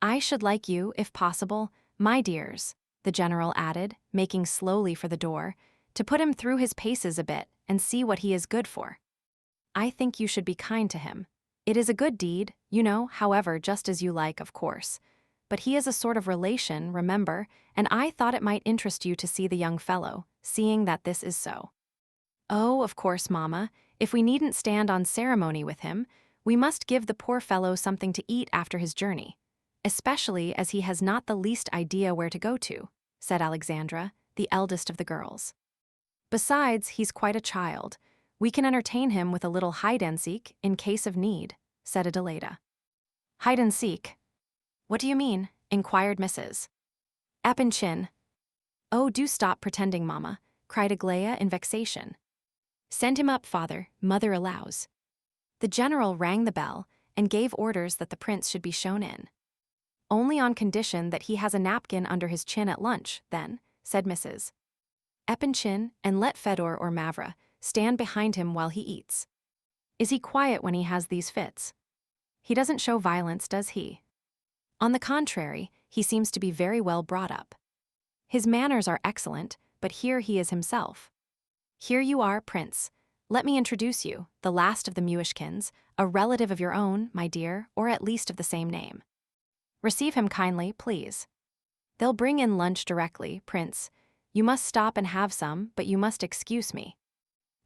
I should like you, if possible, my dears, the general added, making slowly for the door, to put him through his paces a bit and see what he is good for. I think you should be kind to him. It is a good deed, you know, however, just as you like, of course. But he is a sort of relation, remember, and I thought it might interest you to see the young fellow, seeing that this is so. Oh, of course, Mamma, if we needn't stand on ceremony with him, we must give the poor fellow something to eat after his journey, especially as he has not the least idea where to go to, said Alexandra, the eldest of the girls. Besides, he's quite a child. We can entertain him with a little hide-and-seek in case of need, said Adelaida. Hide-and-seek? What do you mean? Inquired Mrs. Epanchin. Oh, do stop pretending, Mamma, cried Aglaia in vexation. Send him up, father, mother allows. The general rang the bell and gave orders that the prince should be shown in. Only on condition that he has a napkin under his chin at lunch, then, said Mrs. Epanchin, and let Fedor or Mavra stand behind him while he eats. Is he quiet when he has these fits? He doesn't show violence, does he? On the contrary, he seems to be very well brought up. His manners are excellent, but here he is himself. Here you are, Prince. Let me introduce you, the last of the Muishkins, a relative of your own, my dear, or at least of the same name. Receive him kindly, please. They'll bring in lunch directly, Prince. You must stop and have some, but you must excuse me.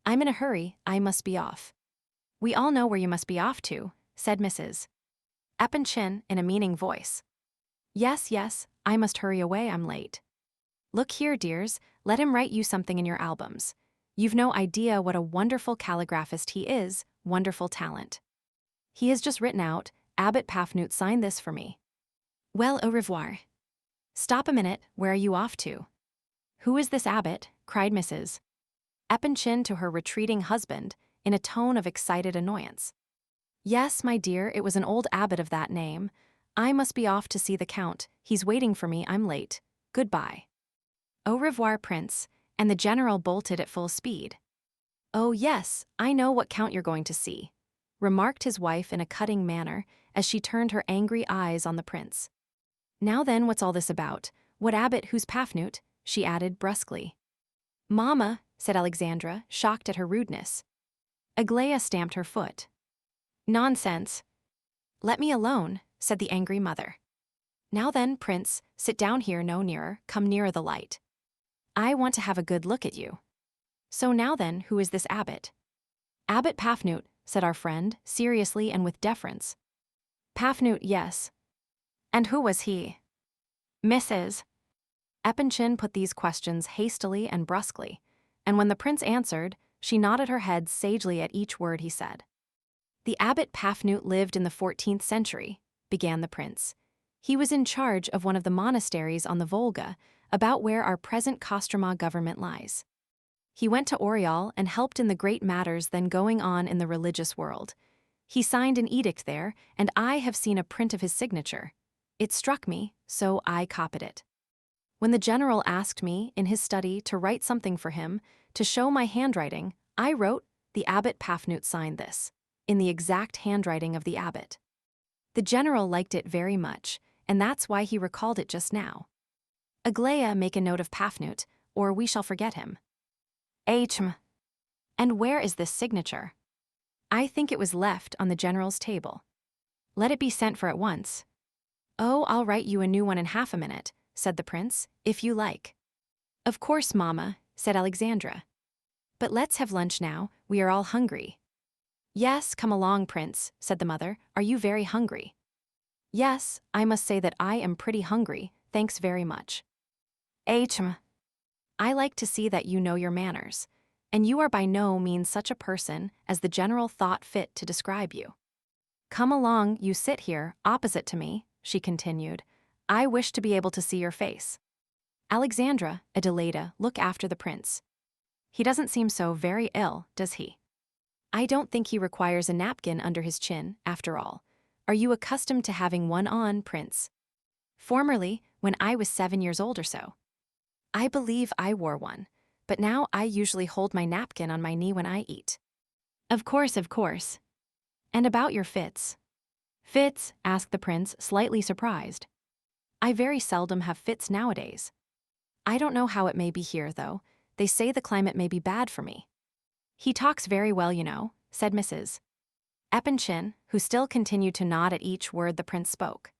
I'm in a hurry, I must be off. We all know where you must be off to, said Mrs. Epanchin in a meaning voice. Yes, yes, I must hurry away, I'm late. Look here, dears, let him write you something in your albums. You've no idea what a wonderful calligraphist he is, wonderful talent. He has just written out, Abbot Pafnut signed this for me. Well, au revoir. Stop a minute, where are you off to? Who is this abbot? Cried Mrs. Epanchin to her retreating husband, in a tone of excited annoyance. Yes, my dear, it was an old abbot of that name. I must be off to see the count. He's waiting for me, I'm late. Goodbye. Au revoir, Prince, and the general bolted at full speed. Oh yes, I know what count you're going to see, remarked his wife in a cutting manner as she turned her angry eyes on the prince. Now then, what's all this about? What abbot, who's Pafnut? She added brusquely. Mama, said Alexandra, shocked at her rudeness. Aglaia stamped her foot. Nonsense. Let me alone, said the angry mother. Now then, prince, sit down here, no nearer, come nearer the light. I want to have a good look at you. So now then, who is this abbot? Abbot Pafnut, said our friend, seriously and with deference. Pafnut, yes. And who was he? Mrs. Epanchin put these questions hastily and brusquely, and when the prince answered, she nodded her head sagely at each word he said. The abbot Pafnut lived in the 14th century, began the prince. He was in charge of one of the monasteries on the Volga, about where our present Kostroma government lies. He went to Oryol and helped in the great matters then going on in the religious world. He signed an edict there, and I have seen a print of his signature. It struck me, so I copied it. When the general asked me, in his study, to write something for him, to show my handwriting, I wrote, the abbot Pafnut signed this, in the exact handwriting of the abbot. The general liked it very much, and that's why he recalled it just now. Aglaia, make a note of Pafnut, or we shall forget him. Hm. And where is this signature? I think it was left on the general's table. Let it be sent for at once. Oh, I'll write you a new one in half a minute, said the prince, if you like. Of course, Mama, said Alexandra. But let's have lunch now, we are all hungry. Yes, come along, Prince, said the mother. Are you very hungry? Yes, I must say that I am pretty hungry, thanks very much. Hm. I like to see that you know your manners, and you are by no means such a person as the general thought fit to describe you. Come along, you sit here, opposite to me, she continued. I wish to be able to see your face. Alexandra, Adelaida, look after the prince. He doesn't seem so very ill, does he? I don't think he requires a napkin under his chin, after all. Are you accustomed to having one on, Prince? Formerly, when I was 7 years old or so. I believe I wore one, but now I usually hold my napkin on my knee when I eat. Of course, of course. And about your fits? Fits? Asked the prince, slightly surprised. I very seldom have fits nowadays. I don't know how it may be here, though. They say the climate may be bad for me. He talks very well, you know, said Mrs. Epanchin, who still continued to nod at each word the prince spoke.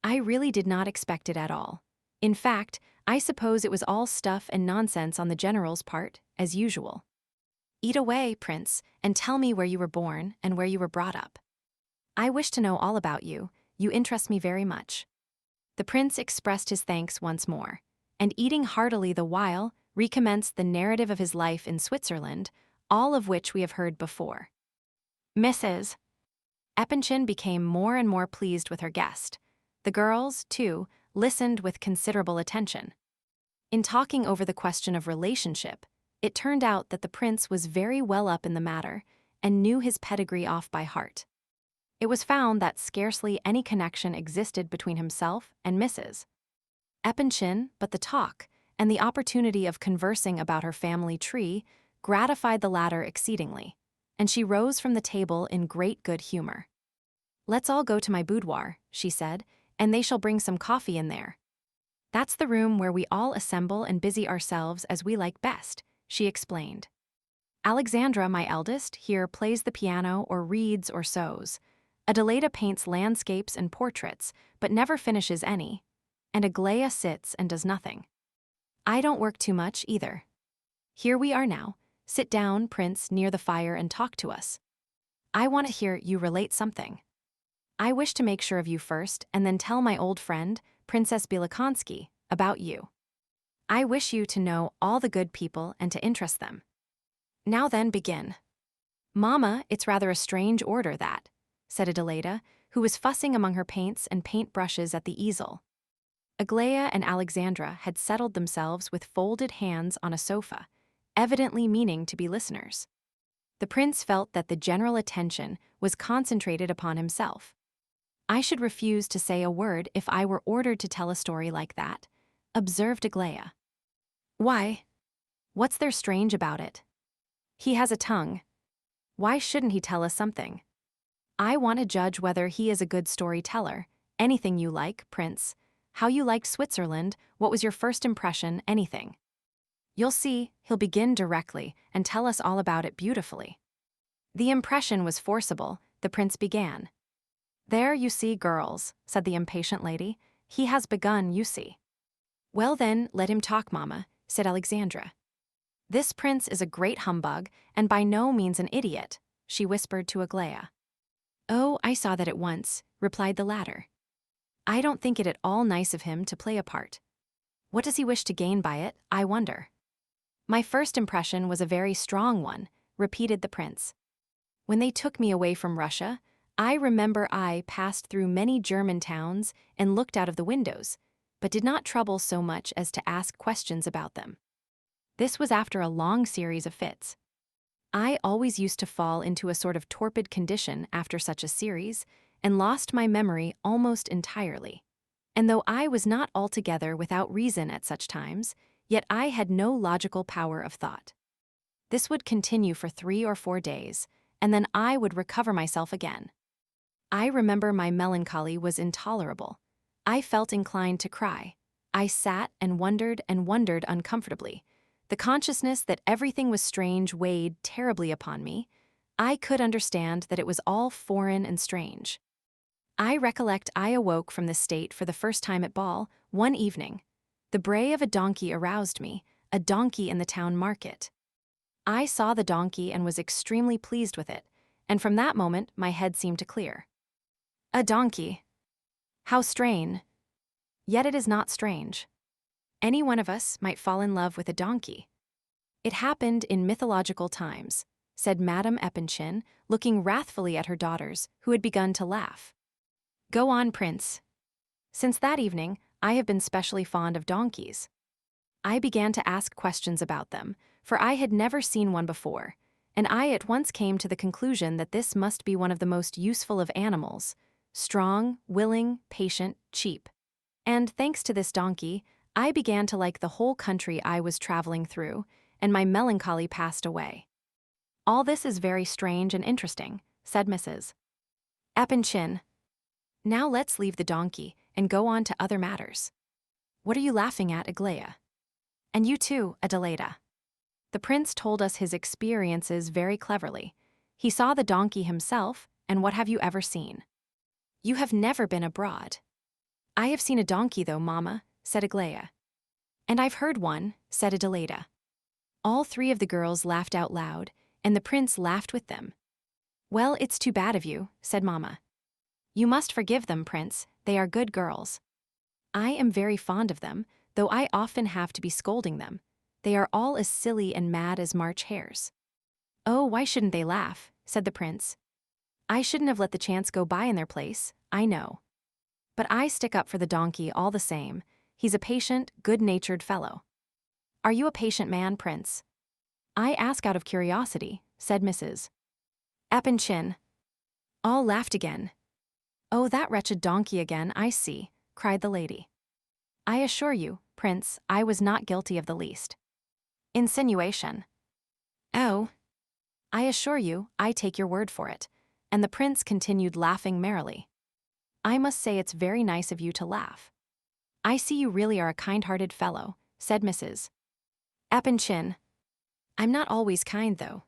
I really did not expect it at all. In fact, I suppose it was all stuff and nonsense on the general's part, as usual. Eat away, Prince, and tell me where you were born and where you were brought up. I wish to know all about you. You interest me very much. The prince expressed his thanks once more, and eating heartily the while, recommenced the narrative of his life in Switzerland, all of which we have heard before. Mrs. Epanchin became more and more pleased with her guest. The girls, too, listened with considerable attention. In talking over the question of relationship, it turned out that the prince was very well up in the matter and knew his pedigree off by heart. It was found that scarcely any connection existed between himself and Mrs. Epanchin, but the talk and the opportunity of conversing about her family tree gratified the latter exceedingly, and she rose from the table in great good humor. Let's all go to my boudoir, she said, and they shall bring some coffee in there. That's the room where we all assemble and busy ourselves as we like best, she explained. Alexandra, my eldest, here plays the piano or reads or sews. Adelaida paints landscapes and portraits, but never finishes any, and Aglaia sits and does nothing. I don't work too much, either. Here we are now. Sit down, Prince, near the fire and talk to us. I want to hear you relate something. I wish to make sure of you first and then tell my old friend, Princess Bielokonsky, about you. I wish you to know all the good people and to interest them. Now then, begin. Mama, it's rather a strange order that, said Adelaida, who was fussing among her paints and paint-brushes at the easel. Aglaia and Alexandra had settled themselves with folded hands on a sofa, evidently meaning to be listeners. The prince felt that the general attention was concentrated upon himself. I should refuse to say a word if I were ordered to tell a story like that, observed Aglaia. Why? What's there strange about it? He has a tongue. Why shouldn't he tell us something? I want to judge whether he is a good storyteller. Anything you like, Prince. How you liked Switzerland, what was your first impression, anything. You'll see, he'll begin directly and tell us all about it beautifully. The impression was forcible, the prince began. There you see, girls, said the impatient lady. He has begun, you see. Well then, let him talk, Mamma, said Alexandra. This prince is a great humbug, and by no means an idiot, she whispered to Aglaia. Oh, I saw that at once, replied the latter. I don't think it at all nice of him to play a part. What does he wish to gain by it, I wonder? My first impression was a very strong one, repeated the prince. When they took me away from Russia, I remember I passed through many German towns and looked out of the windows, but did not trouble so much as to ask questions about them. This was after a long series of fits. I always used to fall into a sort of torpid condition after such a series, and lost my memory almost entirely. And though I was not altogether without reason at such times, yet I had no logical power of thought. This would continue for 3 or 4 days, and then I would recover myself again. I remember my melancholy was intolerable. I felt inclined to cry. I sat and wondered uncomfortably. The consciousness that everything was strange weighed terribly upon me. I could understand that it was all foreign and strange. I recollect I awoke from this state for the first time at ball, one evening. The bray of a donkey aroused me, a donkey in the town market. I saw the donkey and was extremely pleased with it, and from that moment my head seemed to clear. A donkey. How strange. Yet it is not strange. Any one of us might fall in love with a donkey. It happened in mythological times, said Madame Epanchin, looking wrathfully at her daughters, who had begun to laugh. Go on, Prince. Since that evening, I have been specially fond of donkeys. I began to ask questions about them, for I had never seen one before, and I at once came to the conclusion that this must be one of the most useful of animals, strong, willing, patient, cheap. And thanks to this donkey, I began to like the whole country I was traveling through, and my melancholy passed away. All this is very strange and interesting, said Mrs. Epanchin. Now let's leave the donkey and go on to other matters. What are you laughing at, Aglaia? And you too, Adelaida. The prince told us his experiences very cleverly. He saw the donkey himself, and what have you ever seen? You have never been abroad. I have seen a donkey though, Mamma, said Aglaia. And I've heard one, said Adelaida. All 3 of the girls laughed out loud, and the prince laughed with them. Well, it's too bad of you, said Mamma. You must forgive them, Prince, they are good girls. I am very fond of them, though I often have to be scolding them. They are all as silly and mad as March hares. Oh, why shouldn't they laugh, said the prince. I shouldn't have let the chance go by in their place, I know. But I stick up for the donkey all the same. He's a patient, good-natured fellow. Are you a patient man, Prince? I ask out of curiosity, said Mrs. Epanchin. All laughed again. Oh, that wretched donkey again, I see, cried the lady. I assure you, Prince, I was not guilty of the least insinuation. Oh. I assure you, I take your word for it. And the prince continued laughing merrily. I must say it's very nice of you to laugh. I see you really are a kind-hearted fellow, said Mrs. Epanchin. I'm not always kind, though.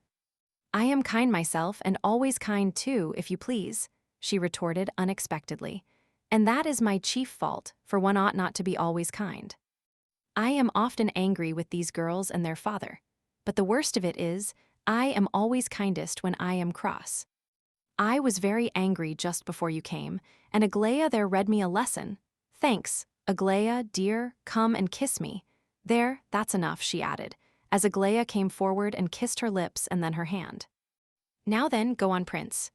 I am kind myself, and always kind too, if you please, she retorted unexpectedly. And that is my chief fault, for one ought not to be always kind. I am often angry with these girls and their father. But the worst of it is, I am always kindest when I am cross. I was very angry just before you came, and Aglaia there read me a lesson. Thanks, Aglaia, dear, come and kiss me. There, that's enough, she added, as Aglaia came forward and kissed her lips and then her hand. Now then, go on, Prince.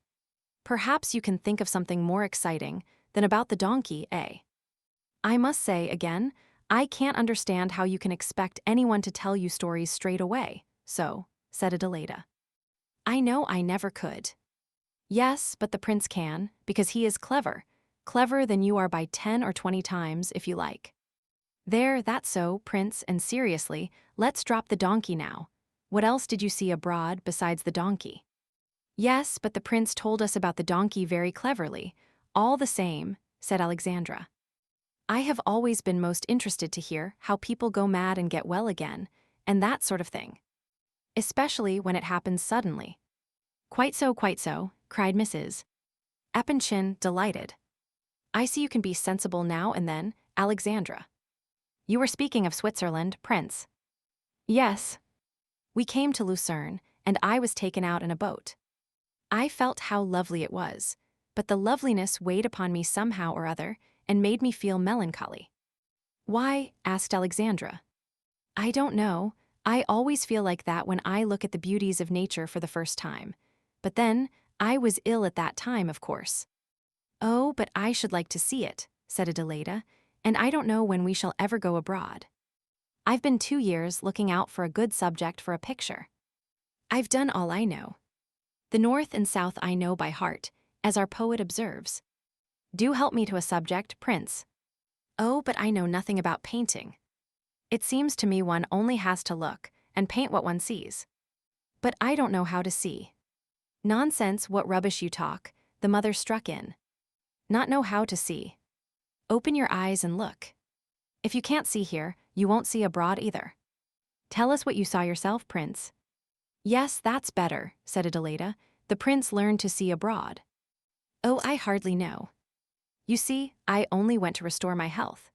Perhaps you can think of something more exciting than about the donkey, eh? I must say, again, I can't understand how you can expect anyone to tell you stories straight away, so, said Adelaida. I know I never could. Yes, but the prince can, because he is clever. Cleverer than you are by 10 or 20 times, if you like. There, that's so, Prince, and seriously, let's drop the donkey now. What else did you see abroad besides the donkey? Yes, but the prince told us about the donkey very cleverly. All the same, said Alexandra. I have always been most interested to hear how people go mad and get well again, and that sort of thing. Especially when it happens suddenly. Quite so, cried Mrs. Epanchin, delighted. I see you can be sensible now and then, Alexandra. You were speaking of Switzerland, Prince. Yes. We came to Lucerne, and I was taken out in a boat. I felt how lovely it was, but the loveliness weighed upon me somehow or other and made me feel melancholy. Why? Asked Alexandra. I don't know. I always feel like that when I look at the beauties of nature for the first time. But then, I was ill at that time, of course. Oh, but I should like to see it, said Adelaida, and I don't know when we shall ever go abroad. I've been 2 years looking out for a good subject for a picture. I've done all I know. The North and South I know by heart, as our poet observes. Do help me to a subject, Prince. Oh, but I know nothing about painting. It seems to me one only has to look and paint what one sees. But I don't know how to see. Nonsense, what rubbish you talk, the mother struck in. Not know how to see. Open your eyes and look. If you can't see here, you won't see abroad either. Tell us what you saw yourself, Prince. Yes, that's better, said Adelaida. The prince learned to see abroad. Oh, I hardly know. You see, I only went to restore my health.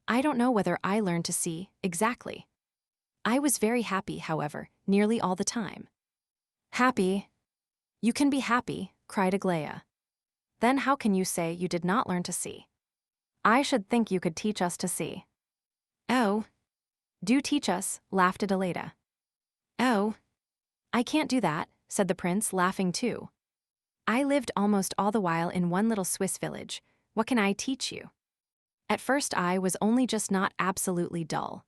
I don't know whether I learned to see, exactly. I was very happy, however, nearly all the time. Happy? You can be happy, cried Aglaia. Then how can you say you did not learn to see? I should think you could teach us to see. Oh. Do teach us, laughed Adelaida. Oh. I can't do that, said the prince, laughing too. I lived almost all the while in one little Swiss village. What can I teach you? At first I was only just not absolutely dull.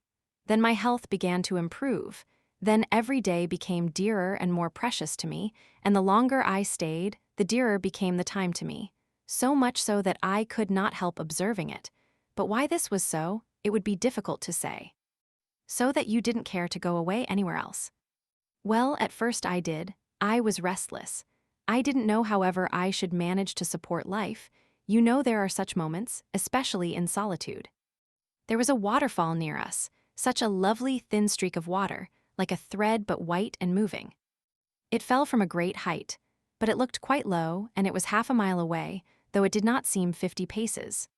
Then my health began to improve. Then every day became dearer and more precious to me, and the longer I stayed, the dearer became the time to me. So much so that I could not help observing it. But why this was so, it would be difficult to say. So that you didn't care to go away anywhere else. Well, at first I did. I was restless. I didn't know, however, I should manage to support life. You know there are such moments, especially in solitude. There was a waterfall near us, such a lovely thin streak of water, like a thread but white and moving. It fell from a great height, but it looked quite low, and it was half a mile away, though it did not seem 50 paces.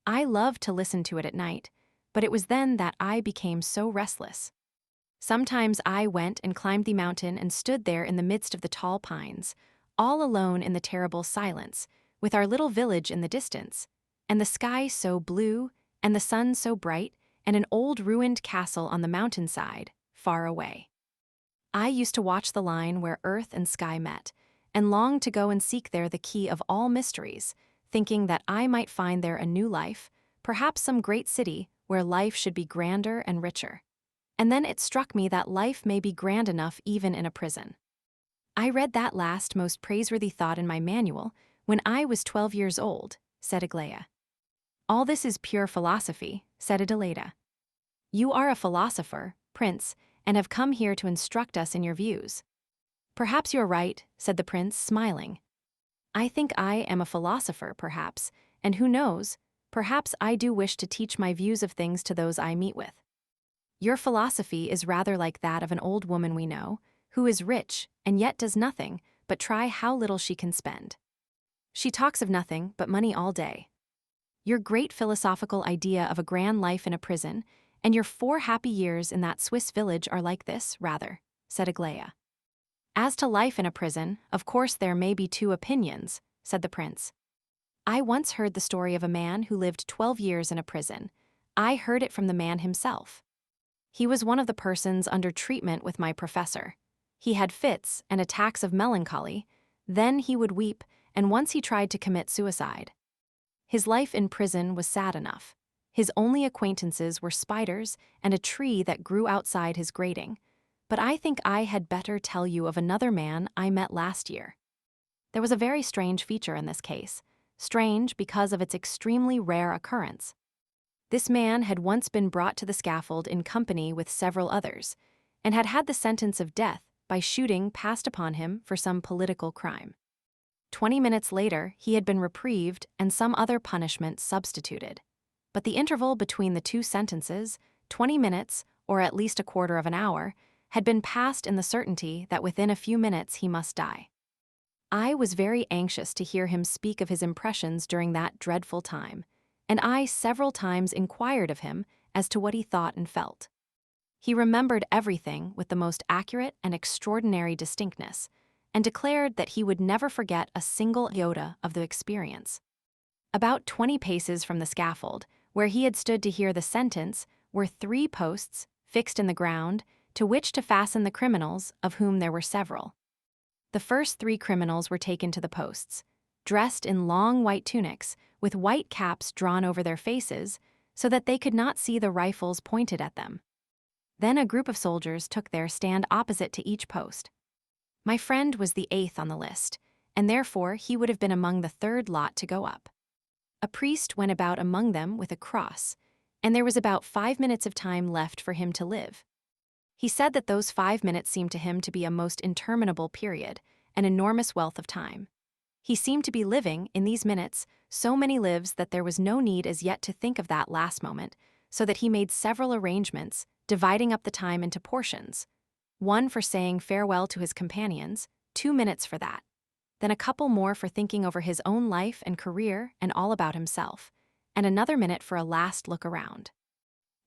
I loved to listen to it at night, but it was then that I became so restless. Sometimes I went and climbed the mountain and stood there in the midst of the tall pines, all alone in the terrible silence, with our little village in the distance, and the sky so blue, and the sun so bright, and an old ruined castle on the mountainside, far away. I used to watch the line where earth and sky met, and longed to go and seek there the key of all mysteries, thinking that I might find there a new life, perhaps some great city where life should be grander and richer. And then it struck me that life may be grand enough even in a prison. I read that last most praiseworthy thought in my manual when I was 12 years old, said Aglaia. All this is pure philosophy, said Adelaida. You are a philosopher, Prince, and have come here to instruct us in your views. Perhaps you're right, said the prince, smiling. I think I am a philosopher, perhaps, and who knows, perhaps I do wish to teach my views of things to those I meet with. Your philosophy is rather like that of an old woman we know, who is rich and yet does nothing but try how little she can spend. She talks of nothing but money all day. Your great philosophical idea of a grand life in a prison, and your 4 happy years in that Swiss village are like this, rather, said Aglaia. As to life in a prison, of course there may be 2 opinions, said the prince. I once heard the story of a man who lived 12 years in a prison. I heard it from the man himself. He was one of the persons under treatment with my professor. He had fits and attacks of melancholy, then he would weep, and once he tried to commit suicide. His life in prison was sad enough. His only acquaintances were spiders and a tree that grew outside his grating. But I think I had better tell you of another man I met last year. There was a very strange feature in this case, strange because of its extremely rare occurrence. This man had once been brought to the scaffold in company with several others, and had had the sentence of death by shooting passed upon him for some political crime. 20 minutes later, he had been reprieved and some other punishment substituted. But the interval between the two sentences, 20 minutes, or at least a quarter of an hour, had been passed in the certainty that within a few minutes he must die. I was very anxious to hear him speak of his impressions during that dreadful time, and I several times inquired of him as to what he thought and felt. He remembered everything with the most accurate and extraordinary distinctness, and declared that he would never forget a single iota of the experience. About 20 paces from the scaffold, where he had stood to hear the sentence, were 3 posts fixed in the ground to which to fasten the criminals, of whom there were several. The first 3 criminals were taken to the posts, dressed in long white tunics, with white caps drawn over their faces, so that they could not see the rifles pointed at them. Then a group of soldiers took their stand opposite to each post. My friend was the 8th on the list, and therefore he would have been among the 3rd lot to go up. A priest went about among them with a cross, and there was about 5 minutes of time left for him to live. He said that those 5 minutes seemed to him to be a most interminable period, an enormous wealth of time. He seemed to be living, in these minutes, so many lives that there was no need as yet to think of that last moment, so that he made several arrangements, dividing up the time into portions. 1 for saying farewell to his companions, 2 minutes for that. Then a couple more for thinking over his own life and career and all about himself, and another minute for a last look around.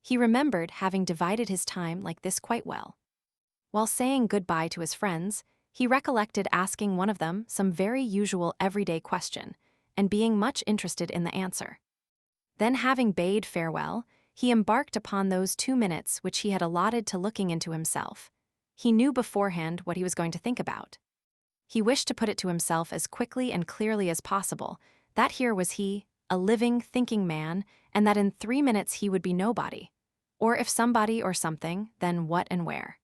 He remembered having divided his time like this quite well. While saying goodbye to his friends, he recollected asking one of them some very usual everyday question, and being much interested in the answer. Then, having bade farewell, he embarked upon those 2 minutes which he had allotted to looking into himself. He knew beforehand what he was going to think about. He wished to put it to himself as quickly and clearly as possible, that here was he, a living, thinking man, and that in 3 minutes he would be nobody. Or if somebody or something, then what and where?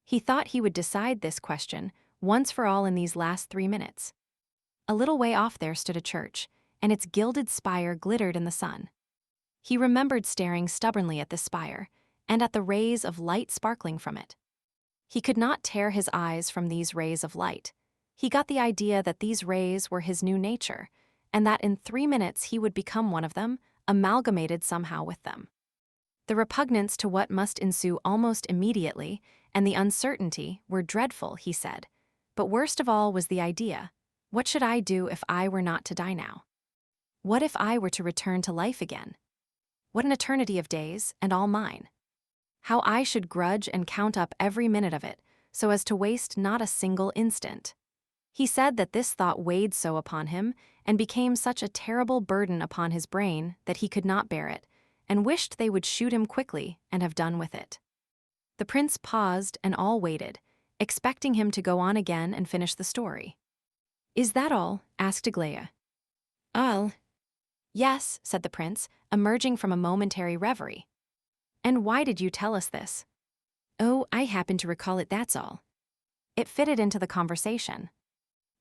He thought he would decide this question once for all in these last 3 minutes. A little way off there stood a church, and its gilded spire glittered in the sun. He remembered staring stubbornly at this spire, and at the rays of light sparkling from it. He could not tear his eyes from these rays of light. He got the idea that these rays were his new nature, and that in 3 minutes he would become one of them, amalgamated somehow with them. The repugnance to what must ensue almost immediately, and the uncertainty, were dreadful, he said. But worst of all was the idea, what should I do if I were not to die now? What if I were to return to life again? What an eternity of days, and all mine. How I should grudge and count up every minute of it, so as to waste not a single instant. He said that this thought weighed so upon him, and became such a terrible burden upon his brain, that he could not bear it, and wished they would shoot him quickly and have done with it. The prince paused, and all waited, expecting him to go on again and finish the story. "Is that all?" asked Aglaia. "All?" "Yes," said the prince, emerging from a momentary reverie. "And why did you tell us this?" "Oh, I happen to recall it, that's all." It fitted into the conversation.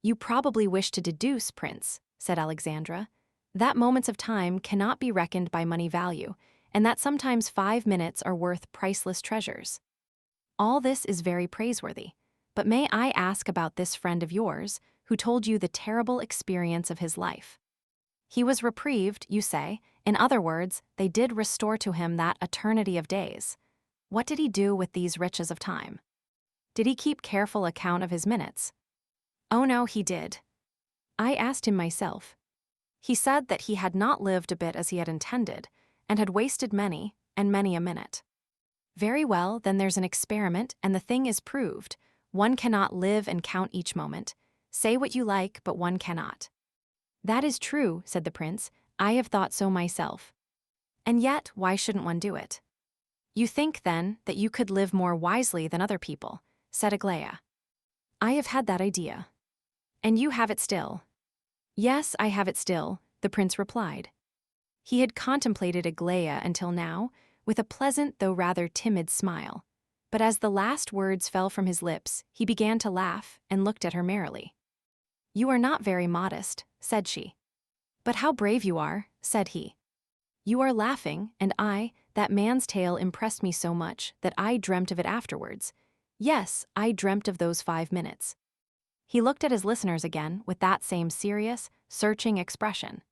"You probably wish to deduce, Prince," said Alexandra, "that moments of time cannot be reckoned by money value, and that sometimes 5 minutes are worth priceless treasures. All this is very praiseworthy, but may I ask about this friend of yours, who told you the terrible experience of his life? He was reprieved, you say. In other words, they did restore to him that eternity of days. What did he do with these riches of time? Did he keep careful account of his minutes?" "Oh no, he did. I asked him myself. He said that he had not lived a bit as he had intended, and had wasted many, and many a minute." "Very well, then there's an experiment, and the thing is proved. One cannot live and count each moment. Say what you like, but one cannot." "That is true," said the prince. "I have thought so myself. And yet, why shouldn't one do it?" "You think, then, that you could live more wisely than other people," said Aglaia. "I have had that idea." "And you have it still?" "Yes, I have it still," the prince replied. He had contemplated Aglaia until now, with a pleasant though rather timid smile, but as the last words fell from his lips, he began to laugh and looked at her merrily. "You are not very modest," said she. "But how brave you are," said he. "You are laughing, and I, That man's tale impressed me so much that I dreamt of it afterwards. Yes, I dreamt of those 5 minutes. He looked at his listeners again with that same serious, searching expression.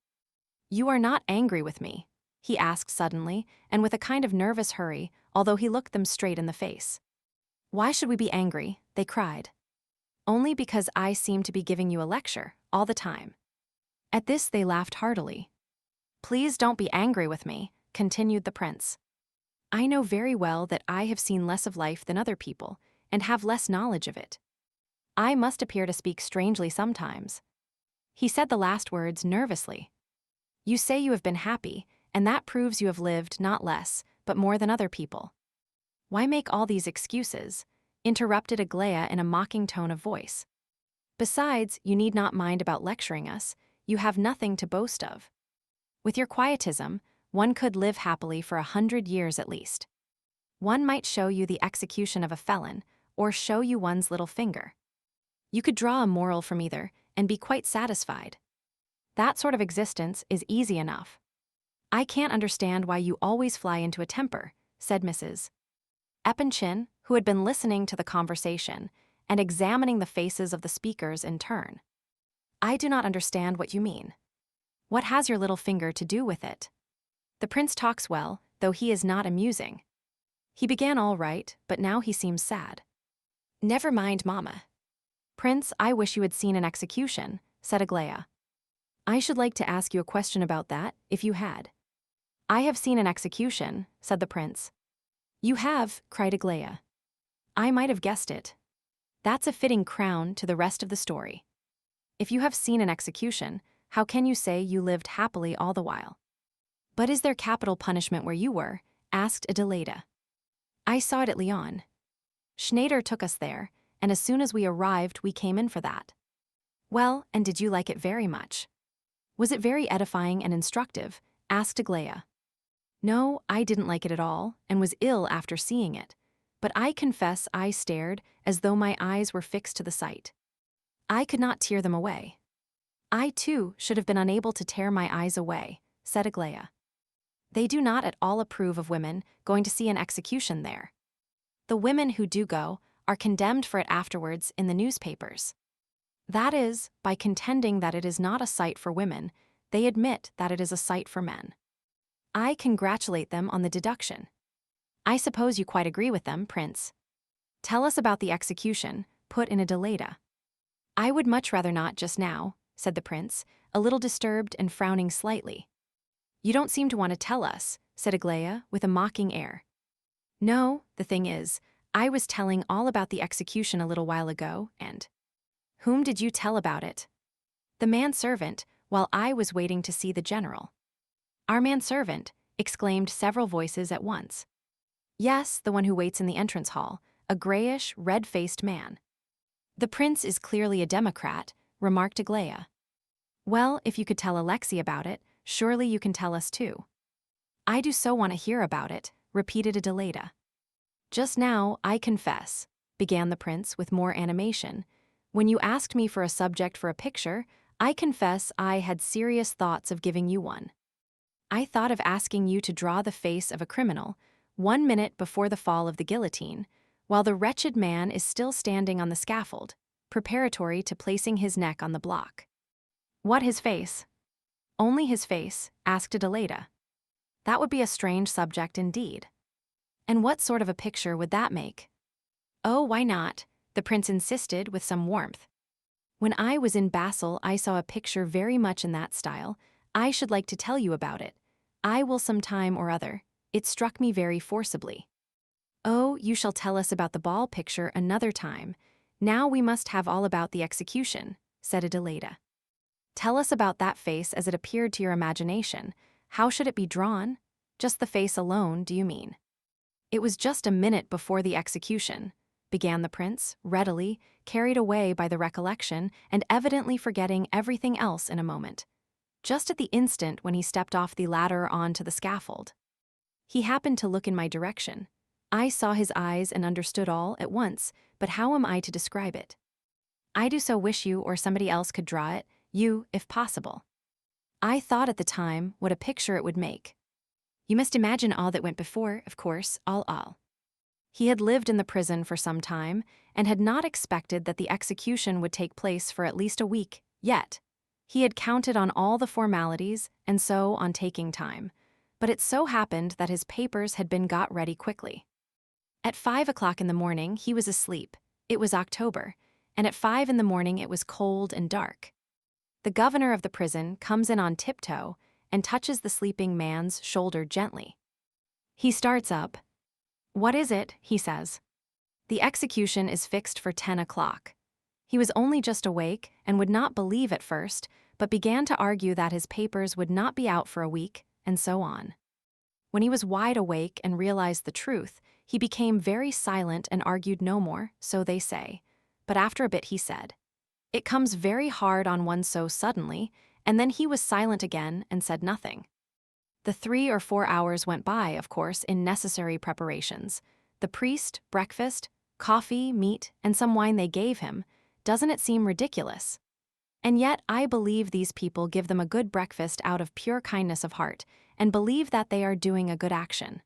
You are not angry with me? He asked suddenly, and with a kind of nervous hurry, although he looked them straight in the face. Why should we be angry? They cried. Only because I seem to be giving you a lecture, all the time. At this they laughed heartily. Please don't be angry with me, continued the prince. I know very well that I have seen less of life than other people, and have less knowledge of it. I must appear to speak strangely sometimes. He said the last words nervously. You say you have been happy, and that proves you have lived not less, but more than other people. Why make all these excuses? Interrupted Aglaia in a mocking tone of voice. Besides, you need not mind about lecturing us, you have nothing to boast of. With your quietism, one could live happily for 100 years at least. One might show you the execution of a felon, or show you one's little finger. You could draw a moral from either, and be quite satisfied. That sort of existence is easy enough. I can't understand why you always fly into a temper, said Mrs. Epanchin, who had been listening to the conversation and examining the faces of the speakers in turn. I do not understand what you mean. What has your little finger to do with it? The prince talks well, though he is not amusing. He began all right, but now he seems sad. Never mind, Mama. Prince, I wish you had seen an execution, said Aglaia. I should like to ask you a question about that, if you had. I have seen an execution, said the prince. You have, cried Aglaia. I might have guessed it. That's a fitting crown to the rest of the story. If you have seen an execution, how can you say you lived happily all the while? But is there capital punishment where you were? Asked Adelaida. I saw it at Lyon. Schneider took us there, and as soon as we arrived we came in for that. Well, and did you like it very much? Was it very edifying and instructive? Asked Aglaia. No, I didn't like it at all, and was ill after seeing it. But I confess I stared as though my eyes were fixed to the sight. I could not tear them away. I, too, should have been unable to tear my eyes away, said Aglaia. They do not at all approve of women going to see an execution there. The women who do go are condemned for it afterwards in the newspapers. That is, by contending that it is not a sight for women, they admit that it is a sight for men. I congratulate them on the deduction. I suppose you quite agree with them, Prince. Tell us about the execution, put in Adelaida. I would much rather not just now, said the prince, a little disturbed and frowning slightly. You don't seem to want to tell us, said Aglaia with a mocking air. No, the thing is, I was telling all about the execution a little while ago, and... Whom did you tell about it? The manservant, while I was waiting to see the general. Our manservant, exclaimed several voices at once. Yes, the one who waits in the entrance hall, a grayish, red-faced man. The prince is clearly a Democrat, remarked Aglaia. Well, if you could tell Alexei about it, surely you can tell us too. I do so want to hear about it, repeated Adelaida. Just now, I confess, began the prince with more animation, when you asked me for a subject for a picture, I confess I had serious thoughts of giving you one. I thought of asking you to draw the face of a criminal 1 minute before the fall of the guillotine, while the wretched man is still standing on the scaffold, preparatory to placing his neck on the block. What his face? Only his face, asked Adelaida. That would be a strange subject indeed. And what sort of a picture would that make? Oh, why not? The prince insisted with some warmth. When I was in Basel, I saw a picture very much in that style. I should like to tell you about it. I will some time or other. It struck me very forcibly. Oh, you shall tell us about the ball picture another time. Now we must have all about the execution, said Adelaida. Tell us about that face as it appeared to your imagination. How should it be drawn? Just the face alone, do you mean? It was just a minute before the execution, began the prince, readily, carried away by the recollection and evidently forgetting everything else in a moment. Just at the instant when he stepped off the ladder onto the scaffold. He happened to look in my direction. I saw his eyes and understood all at once, but how am I to describe it? I do so wish you or somebody else could draw it, you, if possible. I thought at the time what a picture it would make. You must imagine all that went before, of course, all. He had lived in the prison for some time and had not expected that the execution would take place for at least a week, yet. He had counted on all the formalities and so on taking time, but it so happened that his papers had been got ready quickly. At 5 o'clock in the morning, he was asleep. It was October, and at 5 in the morning it was cold and dark. The governor of the prison comes in on tiptoe and touches the sleeping man's shoulder gently. He starts up. "What is it?" he says. "The execution is fixed for 10 o'clock. He was only just awake and would not believe at first, but began to argue that his papers would not be out for a week, and so on. When he was wide awake and realized the truth, he became very silent and argued no more, so they say. But after a bit he said, 'It comes very hard on one so suddenly,' and then he was silent again and said nothing. The 3 or 4 hours went by, of course, in necessary preparations. The priest, breakfast, coffee, meat, and some wine they gave him. Doesn't it seem ridiculous? And yet I believe these people give them a good breakfast out of pure kindness of heart, and believe that they are doing a good action.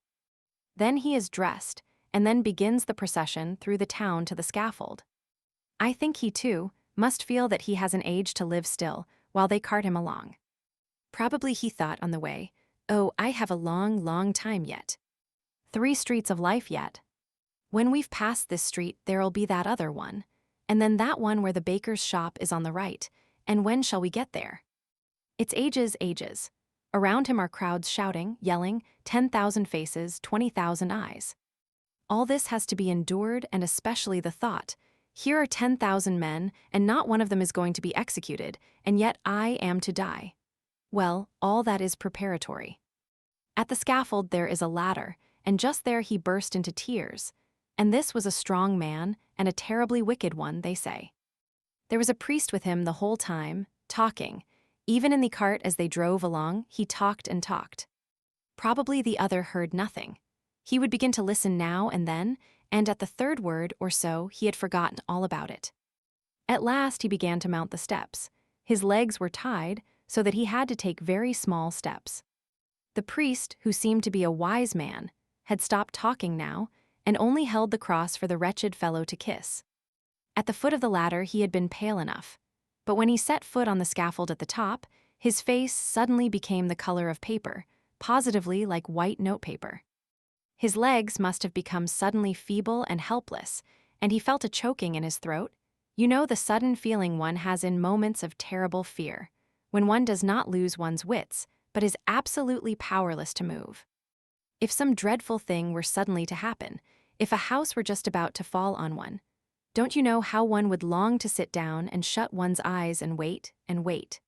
Then he is dressed, and then begins the procession through the town to the scaffold. I think he, too, must feel that he has an age to live still, while they cart him along. Probably he thought on the way, 'Oh, I have a long, long time yet. 3 streets of life yet. When we've passed this street, there'll be that other one, and then that one where the baker's shop is on the right, and when shall we get there?' It's ages, ages. Around him are crowds shouting, yelling, 10,000 faces, 20,000 eyes. All this has to be endured, and especially the thought, here are 10,000 men, and not one of them is going to be executed, and yet I am to die. Well, all that is preparatory. At the scaffold there is a ladder, and just there he burst into tears. And this was a strong man, and a terribly wicked one, they say. There was a priest with him the whole time, talking. Even in the cart as they drove along, he talked and talked. Probably the other heard nothing. He would begin to listen now and then, and at the 3rd word or so he had forgotten all about it. At last he began to mount the steps. His legs were tied, so that he had to take very small steps. The priest, who seemed to be a wise man, had stopped talking now, and only held the cross for the wretched fellow to kiss. At the foot of the ladder he had been pale enough, but when he set foot on the scaffold at the top, his face suddenly became the color of paper, positively like white notepaper. His legs must have become suddenly feeble and helpless, and he felt a choking in his throat. You know the sudden feeling one has in moments of terrible fear, when one does not lose one's wits, but is absolutely powerless to move. If some dreadful thing were suddenly to happen, if a house were just about to fall on one, don't you know how one would long to sit down and shut one's eyes and wait and wait?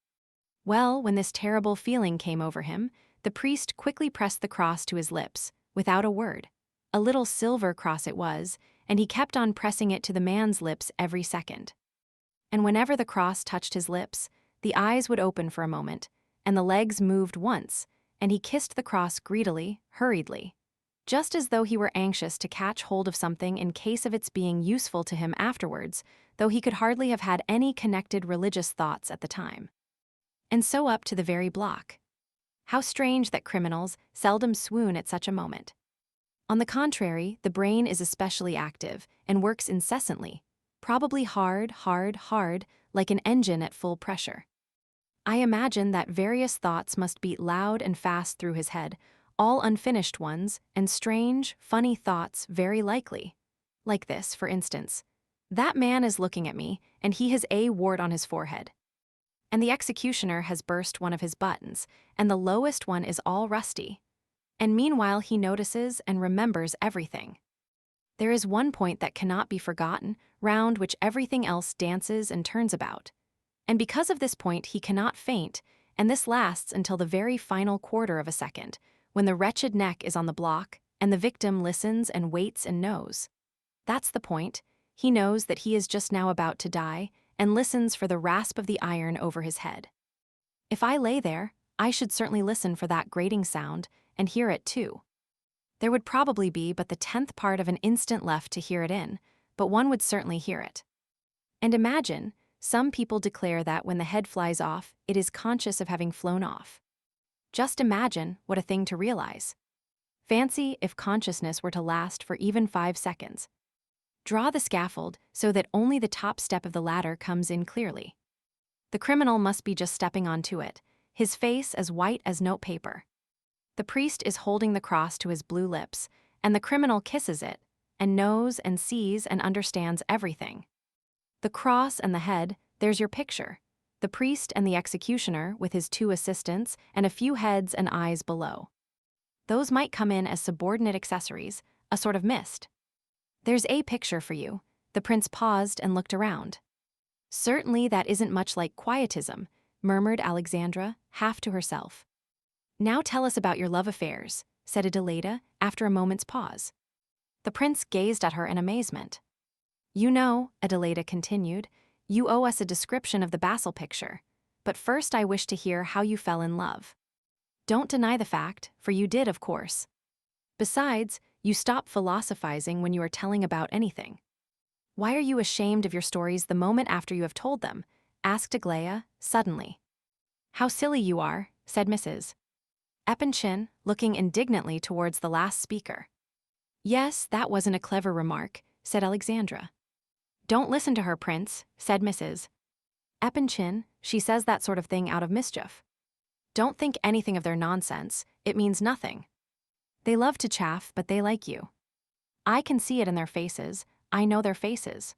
Well, when this terrible feeling came over him, the priest quickly pressed the cross to his lips, without a word. A little silver cross it was, and he kept on pressing it to the man's lips every second. And whenever the cross touched his lips, the eyes would open for a moment, and the legs moved once, and he kissed the cross greedily, hurriedly, just as though he were anxious to catch hold of something in case of its being useful to him afterwards, though he could hardly have had any connected religious thoughts at the time. And so up to the very block. How strange that criminals seldom swoon at such a moment. On the contrary, the brain is especially active and works incessantly, probably hard, like an engine at full pressure. I imagine that various thoughts must beat loud and fast through his head, all unfinished ones, and strange, funny thoughts very likely. Like this, for instance. That man is looking at me, and he has a wart on his forehead. And the executioner has burst one of his buttons, and the lowest one is all rusty. And meanwhile he notices and remembers everything. There is one point that cannot be forgotten, round which everything else dances and turns about. And because of this point he cannot faint, and this lasts until the very final quarter of a second, when the wretched neck is on the block, and the victim listens and waits and knows. That's the point. He knows that he is just now about to die, and listens for the rasp of the iron over his head. If I lay there, I should certainly listen for that grating sound, and hear it too. There would probably be but the 10th part of an instant left to hear it in, but one would certainly hear it. And imagine, some people declare that when the head flies off, it is conscious of having flown off. Just imagine what a thing to realize. Fancy if consciousness were to last for even 5 seconds. Draw the scaffold so that only the top step of the ladder comes in clearly. The criminal must be just stepping onto it, his face as white as notepaper. The priest is holding the cross to his blue lips, and the criminal kisses it, and knows and sees and understands everything. The cross and the head, there's your picture. The priest and the executioner with his 2 assistants and a few heads and eyes below. Those might come in as subordinate accessories, a sort of mist. There's a picture for you. The prince paused and looked around. Certainly that isn't much like quietism, murmured Alexandra, half to herself. Now tell us about your love affairs, said Adelaida, after a moment's pause. The prince gazed at her in amazement. You know, Adelaida continued, you owe us a description of the Basel picture, but first I wish to hear how you fell in love. Don't deny the fact, for you did, of course. Besides, you stop philosophizing when you are telling about anything. Why are you ashamed of your stories the moment after you have told them? Asked Aglaya, suddenly. How silly you are, said Mrs. Epanchin, looking indignantly towards the last speaker. Yes, that wasn't a clever remark, said Alexandra. Don't listen to her, Prince, said Mrs. Epanchin, she says that sort of thing out of mischief. Don't think anything of their nonsense, it means nothing. They love to chaff, but they like you. I can see it in their faces, I know their faces.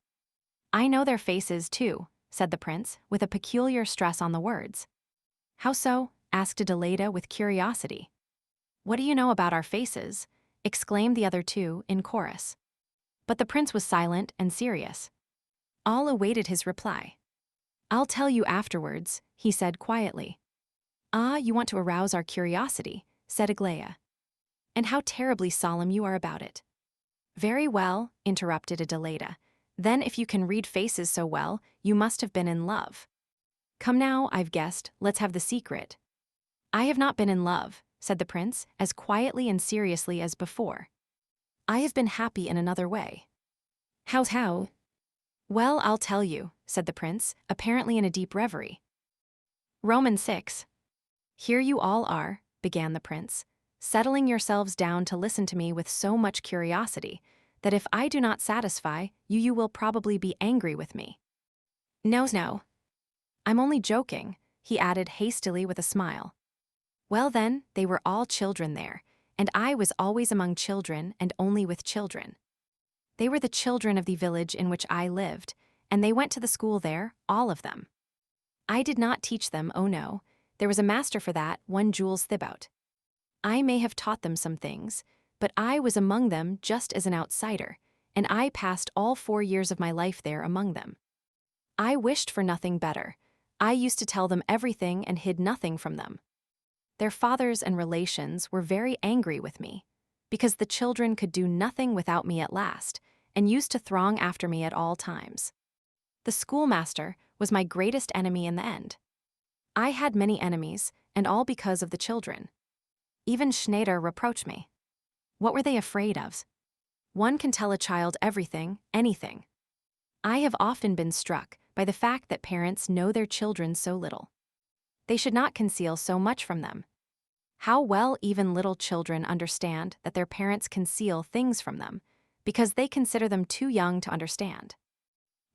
I know their faces, too, said the prince, with a peculiar stress on the words. How so? Asked Adelaida with curiosity. What do you know about our faces? Exclaimed the other two in chorus. But the prince was silent and serious. All awaited his reply. I'll tell you afterwards, he said quietly. Ah, you want to arouse our curiosity, said Aglaya. And how terribly solemn you are about it. Very well, interrupted Adelaida. Then if you can read faces so well, you must have been in love. Come now, I've guessed, let's have the secret. I have not been in love, said the prince, as quietly and seriously as before. I have been happy in another way. How? Well, I'll tell you, said the prince, apparently in a deep reverie. Romans 6. Here you all are, began the prince, settling yourselves down to listen to me with so much curiosity that if I do not satisfy you, you will probably be angry with me. No. I'm only joking, he added hastily with a smile. Well then, they were all children there, and I was always among children and only with children. They were the children of the village in which I lived, and they went to the school there, all of them. I did not teach them, oh no, there was a master for that, one Jules Thibaut. I may have taught them some things, but I was among them just as an outsider, and I passed all 4 years of my life there among them. I wished for nothing better. I used to tell them everything and hid nothing from them. Their fathers and relations were very angry with me, because the children could do nothing without me at last, and used to throng after me at all times. The schoolmaster was my greatest enemy in the end. I had many enemies, and all because of the children. Even Schneider reproached me. What were they afraid of? One can tell a child everything, anything. I have often been struck by the fact that parents know their children so little. They should not conceal so much from them. How well even little children understand that their parents conceal things from them, because they consider them too young to understand.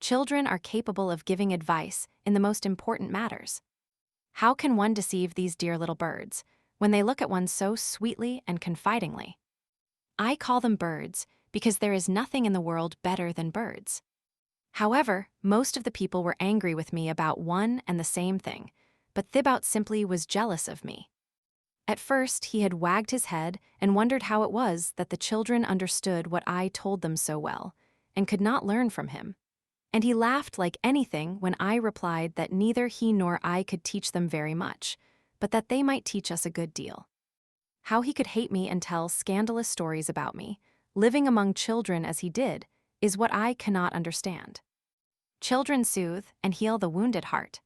Children are capable of giving advice in the most important matters. How can one deceive these dear little birds, when they look at one so sweetly and confidingly? I call them birds because there is nothing in the world better than birds. However, most of the people were angry with me about one and the same thing, but Thibaut simply was jealous of me. At first, he had wagged his head and wondered how it was that the children understood what I told them so well, and could not learn from him. And he laughed like anything when I replied that neither he nor I could teach them very much, but that they might teach us a good deal. How he could hate me and tell scandalous stories about me, living among children as he did, is what I cannot understand. Children soothe and heal the wounded heart.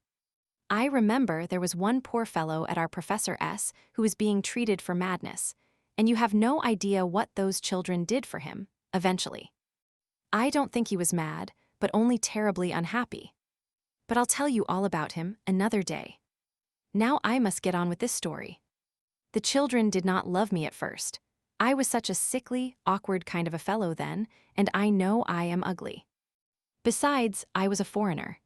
I remember there was one poor fellow at our Professor S. who was being treated for madness, and you have no idea what those children did for him, eventually. I don't think he was mad, but only terribly unhappy. But I'll tell you all about him another day. Now I must get on with this story. The children did not love me at first. I was such a sickly, awkward kind of a fellow then, and I know I am ugly. Besides, I was a foreigner.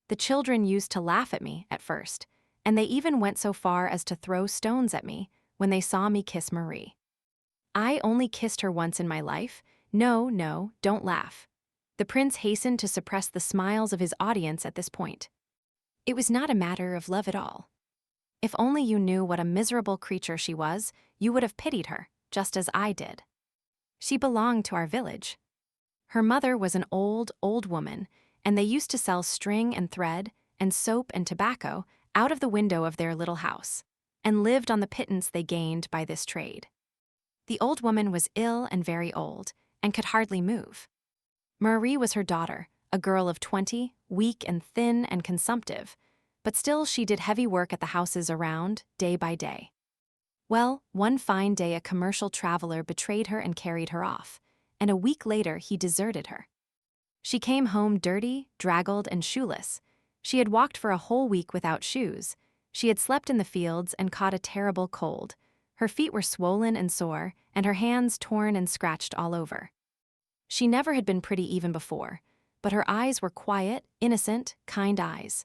The children used to laugh at me at first, and they even went so far as to throw stones at me when they saw me kiss Marie. I only kissed her once in my life. No, no, don't laugh. The prince hastened to suppress the smiles of his audience at this point. It was not a matter of love at all. If only you knew what a miserable creature she was, you would have pitied her, just as I did. She belonged to our village. Her mother was an old, old woman, and they used to sell string and thread, and soap and tobacco out of the window of their little house, and lived on the pittance they gained by this trade. The old woman was ill and very old, and could hardly move. Marie was her daughter, a girl of 20, weak and thin and consumptive, but still she did heavy work at the houses around, day by day. Well, one fine day a commercial traveler betrayed her and carried her off, and a week later he deserted her. She came home dirty, draggled, and shoeless. She had walked for a whole week without shoes. She had slept in the fields and caught a terrible cold. Her feet were swollen and sore, and her hands torn and scratched all over. She never had been pretty even before, but her eyes were quiet, innocent, kind eyes.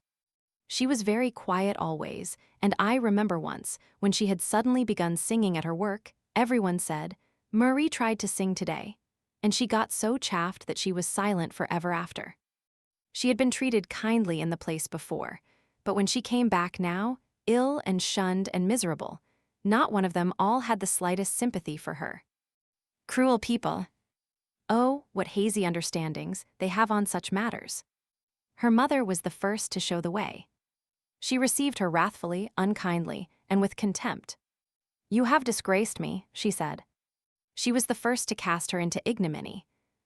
She was very quiet always, and I remember once, when she had suddenly begun singing at her work, everyone said, "Marie tried to sing today," and she got so chaffed that she was silent forever after. She had been treated kindly in the place before, but when she came back now, ill and shunned and miserable, not one of them all had the slightest sympathy for her. Cruel people. Oh, what hazy understandings they have on such matters. Her mother was the first to show the way. She received her wrathfully, unkindly, and with contempt. "You have disgraced me," she said. She was the first to cast her into ignominy,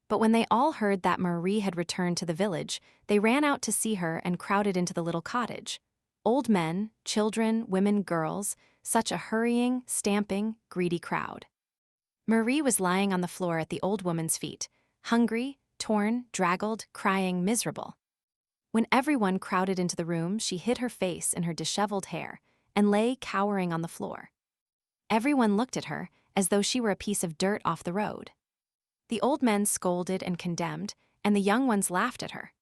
but when they all heard that Marie had returned to the village, they ran out to see her and crowded into the little cottage. Old men, children, women, girls, such a hurrying, stamping, greedy crowd. Marie was lying on the floor at the old woman's feet, hungry, torn, draggled, crying, miserable. When everyone crowded into the room, she hid her face in her disheveled hair and lay cowering on the floor. Everyone looked at her as though she were a piece of dirt off the road. The old men scolded and condemned, and the young ones laughed at her.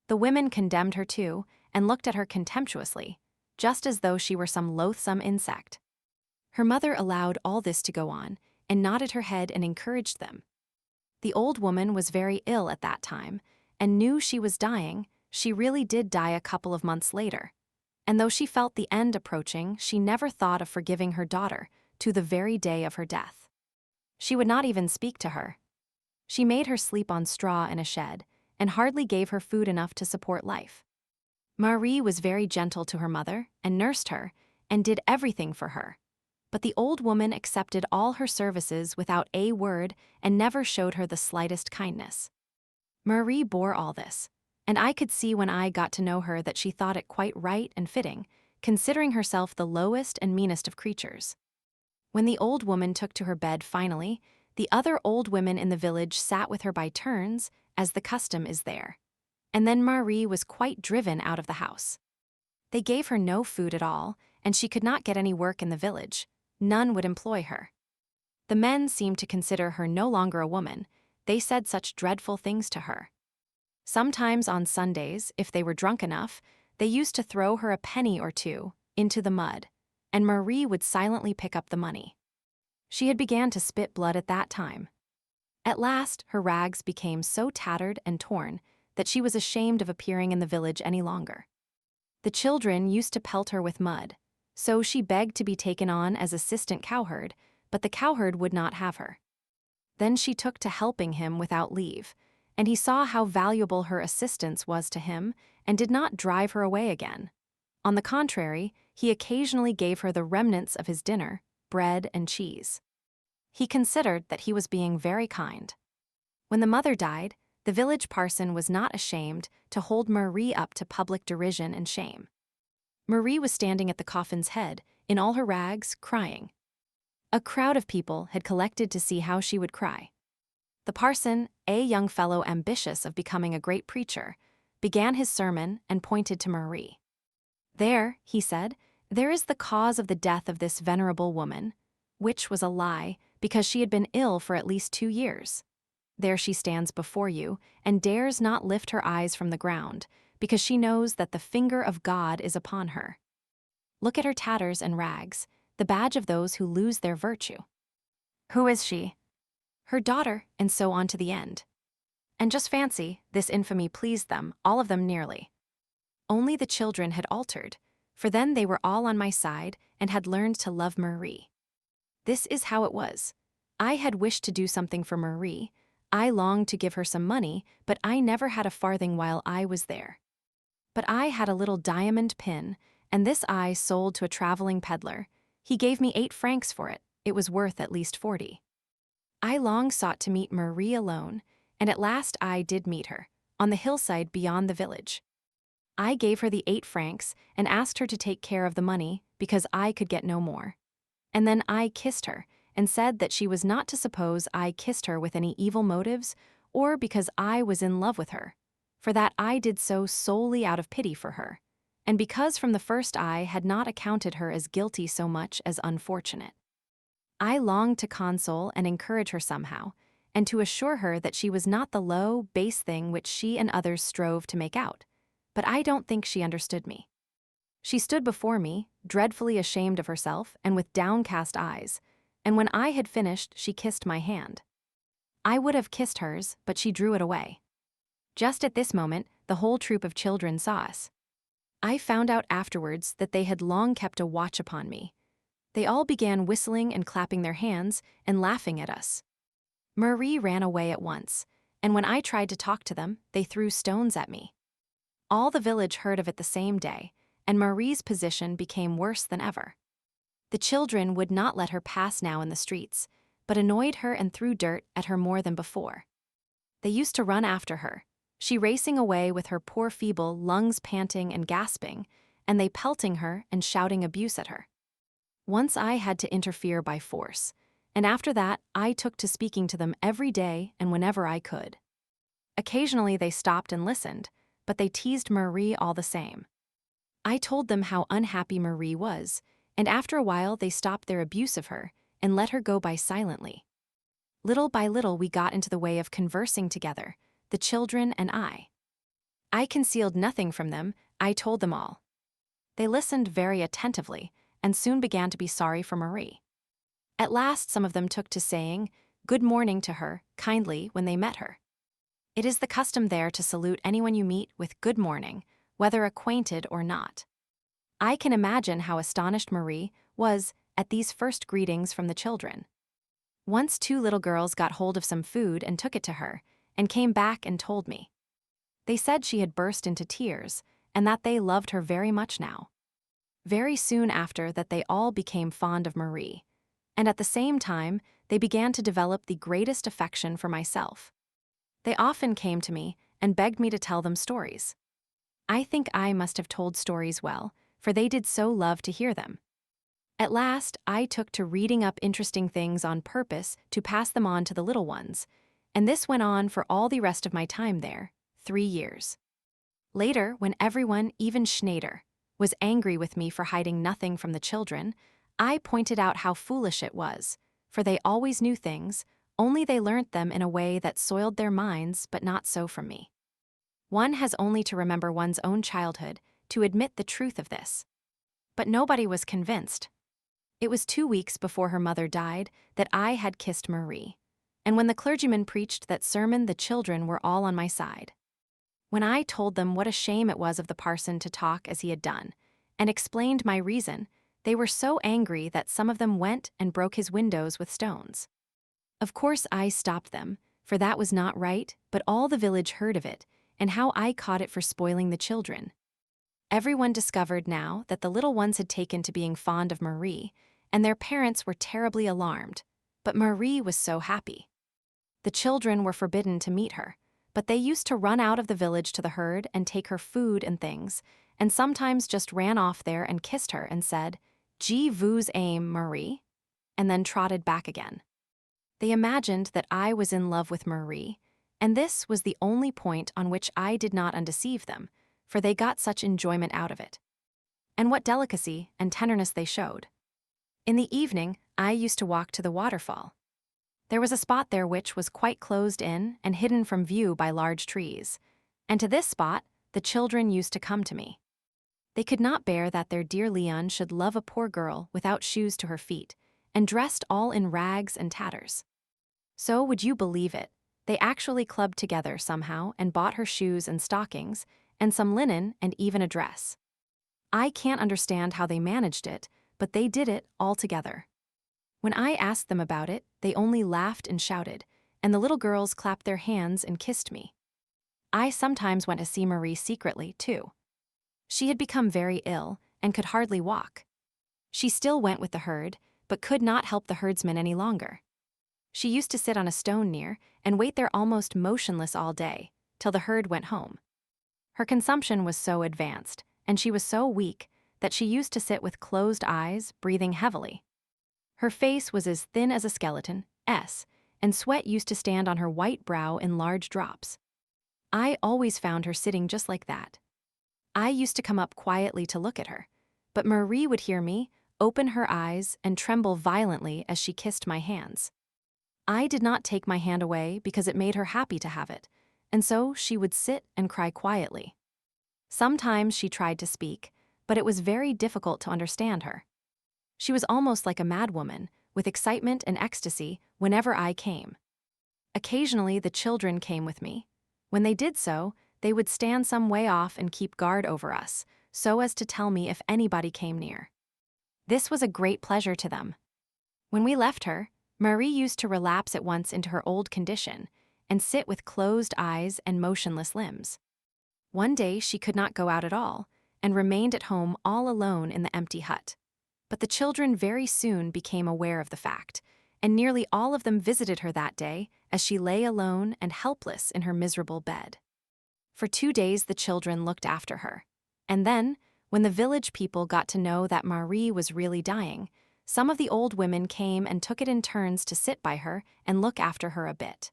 The women condemned her too and looked at her contemptuously, just as though she were some loathsome insect. Her mother allowed all this to go on and nodded her head and encouraged them. The old woman was very ill at that time and knew she was dying. She really did die a couple of months later, and though she felt the end approaching, she never thought of forgiving her daughter to the very day of her death. She would not even speak to her. She made her sleep on straw in a shed and hardly gave her food enough to support life. Marie was very gentle to her mother and nursed her and did everything for her, but the old woman accepted all her services without a word and never showed her the slightest kindness. Marie bore all this, and I could see when I got to know her that she thought it quite right and fitting, considering herself the lowest and meanest of creatures. When the old woman took to her bed finally, the other old women in the village sat with her by turns, as the custom is there. And then Marie was quite driven out of the house. They gave her no food at all, and she could not get any work in the village. None would employ her. The men seemed to consider her no longer a woman. They said such dreadful things to her. Sometimes on Sundays, if they were drunk enough, they used to throw her a penny or two into the mud, and Marie would silently pick up the money. She had began to spit blood at that time. At last, her rags became so tattered and torn that she was ashamed of appearing in the village any longer. The children used to pelt her with mud, so she begged to be taken on as assistant cowherd, but the cowherd would not have her. Then she took to helping him without leave, and he saw how valuable her assistance was to him and did not drive her away again. On the contrary, he occasionally gave her the remnants of his dinner, bread and cheese. He considered that he was being very kind. When the mother died, the village parson was not ashamed to hold Marie up to public derision and shame. Marie was standing at the coffin's head, in all her rags, crying. A crowd of people had collected to see how she would cry. The parson, a young fellow ambitious of becoming a great preacher, began his sermon and pointed to Marie. "There," he said, "there is the cause of the death of this venerable woman," which was a lie, because she had been ill for at least 2 years. There she stands before you and dares not lift her eyes from the ground, because she knows that the finger of God is upon her. Look at her tatters and rags, the badge of those who lose their virtue. Who is she? Her daughter, and so on to the end. And just fancy, this infamy pleased them, all of them nearly. Only the children had altered, for then they were all on my side and had learned to love Marie. This is how it was. I had wished to do something for Marie. I longed to give her some money, but I never had a farthing while I was there. But I had a little diamond pin, and this I sold to a traveling peddler. He gave me 8 francs for it. It was worth at least 40. I long sought to meet Marie alone, and at last I did meet her, on the hillside beyond the village. I gave her the 8 francs and asked her to take care of the money, because I could get no more. And then I kissed her, and said that she was not to suppose I kissed her with any evil motives, or because I was in love with her, for that I did so solely out of pity for her, and because from the first I had not accounted her as guilty so much as unfortunate. I longed to console and encourage her somehow, and to assure her that she was not the low, base thing which she and others strove to make out, but I don't think she understood me. She stood before me, dreadfully ashamed of herself and with downcast eyes, and when I had finished, she kissed my hand. I would have kissed hers, but she drew it away. Just at this moment, the whole troop of children saw us. I found out afterwards that they had long kept a watch upon me. They all began whistling and clapping their hands and laughing at us. Marie ran away at once, and when I tried to talk to them, they threw stones at me. All the village heard of it the same day, and Marie's position became worse than ever. The children would not let her pass now in the streets, but annoyed her and threw dirt at her more than before. They used to run after her, she racing away with her poor feeble lungs panting and gasping, and they pelting her and shouting abuse at her. Once I had to interfere by force, and after that I took to speaking to them every day and whenever I could. Occasionally they stopped and listened, but they teased Marie all the same. I told them how unhappy Marie was, and after a while they stopped their abuse of her and let her go by silently. Little by little we got into the way of conversing together, the children and I. I concealed nothing from them, I told them all. They listened very attentively, and soon began to be sorry for Marie. At last some of them took to saying good morning to her, kindly, when they met her. It is the custom there to salute anyone you meet with good morning, whether acquainted or not. I can imagine how astonished Marie was at these first greetings from the children. Once 2 little girls got hold of some food and took it to her, and came back and told me. They said she had burst into tears, and that they loved her very much now. Very soon after that they all became fond of Marie, and at the same time they began to develop the greatest affection for myself. They often came to me and begged me to tell them stories. I think I must have told stories well, for they did so love to hear them. At last I took to reading up interesting things on purpose to pass them on to the little ones, and this went on for all the rest of my time there, 3 years. Later, when everyone, even Schneider, was angry with me for hiding nothing from the children, I pointed out how foolish it was, for they always knew things, only they learnt them in a way that soiled their minds, but not so from me. One has only to remember one's own childhood to admit the truth of this. But nobody was convinced. It was 2 weeks before her mother died that I had kissed Marie, and when the clergyman preached that sermon, the children were all on my side. When I told them what a shame it was of the parson to talk as he had done, and explained my reason, they were so angry that some of them went and broke his windows with stones. Of course I stopped them, for that was not right, but all the village heard of it, and how I caught it for spoiling the children. Everyone discovered now that the little ones had taken to being fond of Marie, and their parents were terribly alarmed, but Marie was so happy. The children were forbidden to meet her, but they used to run out of the village to the herd and take her food and things, and sometimes just ran off there and kissed her and said, "Je vous aime, Marie," and then trotted back again. They imagined that I was in love with Marie, and this was the only point on which I did not undeceive them, for they got such enjoyment out of it. And what delicacy and tenderness they showed. In the evening, I used to walk to the waterfall. There was a spot there which was quite closed in and hidden from view by large trees, and to this spot the children used to come to me. They could not bear that their dear Leon should love a poor girl without shoes to her feet, and dressed all in rags and tatters. So, would you believe it, they actually clubbed together somehow and bought her shoes and stockings, and some linen and even a dress. I can't understand how they managed it, but they did it all together. When I asked them about it, they only laughed and shouted, and the little girls clapped their hands and kissed me. I sometimes went to see Marie secretly, too. She had become very ill and could hardly walk. She still went with the herd, but could not help the herdsman any longer. She used to sit on a stone near and wait there almost motionless all day, till the herd went home. Her consumption was so advanced, and she was so weak, that she used to sit with closed eyes, breathing heavily. Her face was as thin as a skeleton, and sweat used to stand on her white brow in large drops. I always found her sitting just like that. I used to come up quietly to look at her, but Marie would hear me, open her eyes, and tremble violently as she kissed my hands. I did not take my hand away because it made her happy to have it, and so she would sit and cry quietly. Sometimes she tried to speak, but it was very difficult to understand her. She was almost like a madwoman, with excitement and ecstasy whenever I came. Occasionally the children came with me. When they did so, they would stand some way off and keep guard over us, so as to tell me if anybody came near. This was a great pleasure to them. When we left her, Marie used to relapse at once into her old condition and sit with closed eyes and motionless limbs. One day she could not go out at all and remained at home all alone in the empty hut. But the children very soon became aware of the fact, and nearly all of them visited her that day as she lay alone and helpless in her miserable bed. For 2 days the children looked after her, and then, when the village people got to know that Marie was really dying, some of the old women came and took it in turns to sit by her and look after her a bit.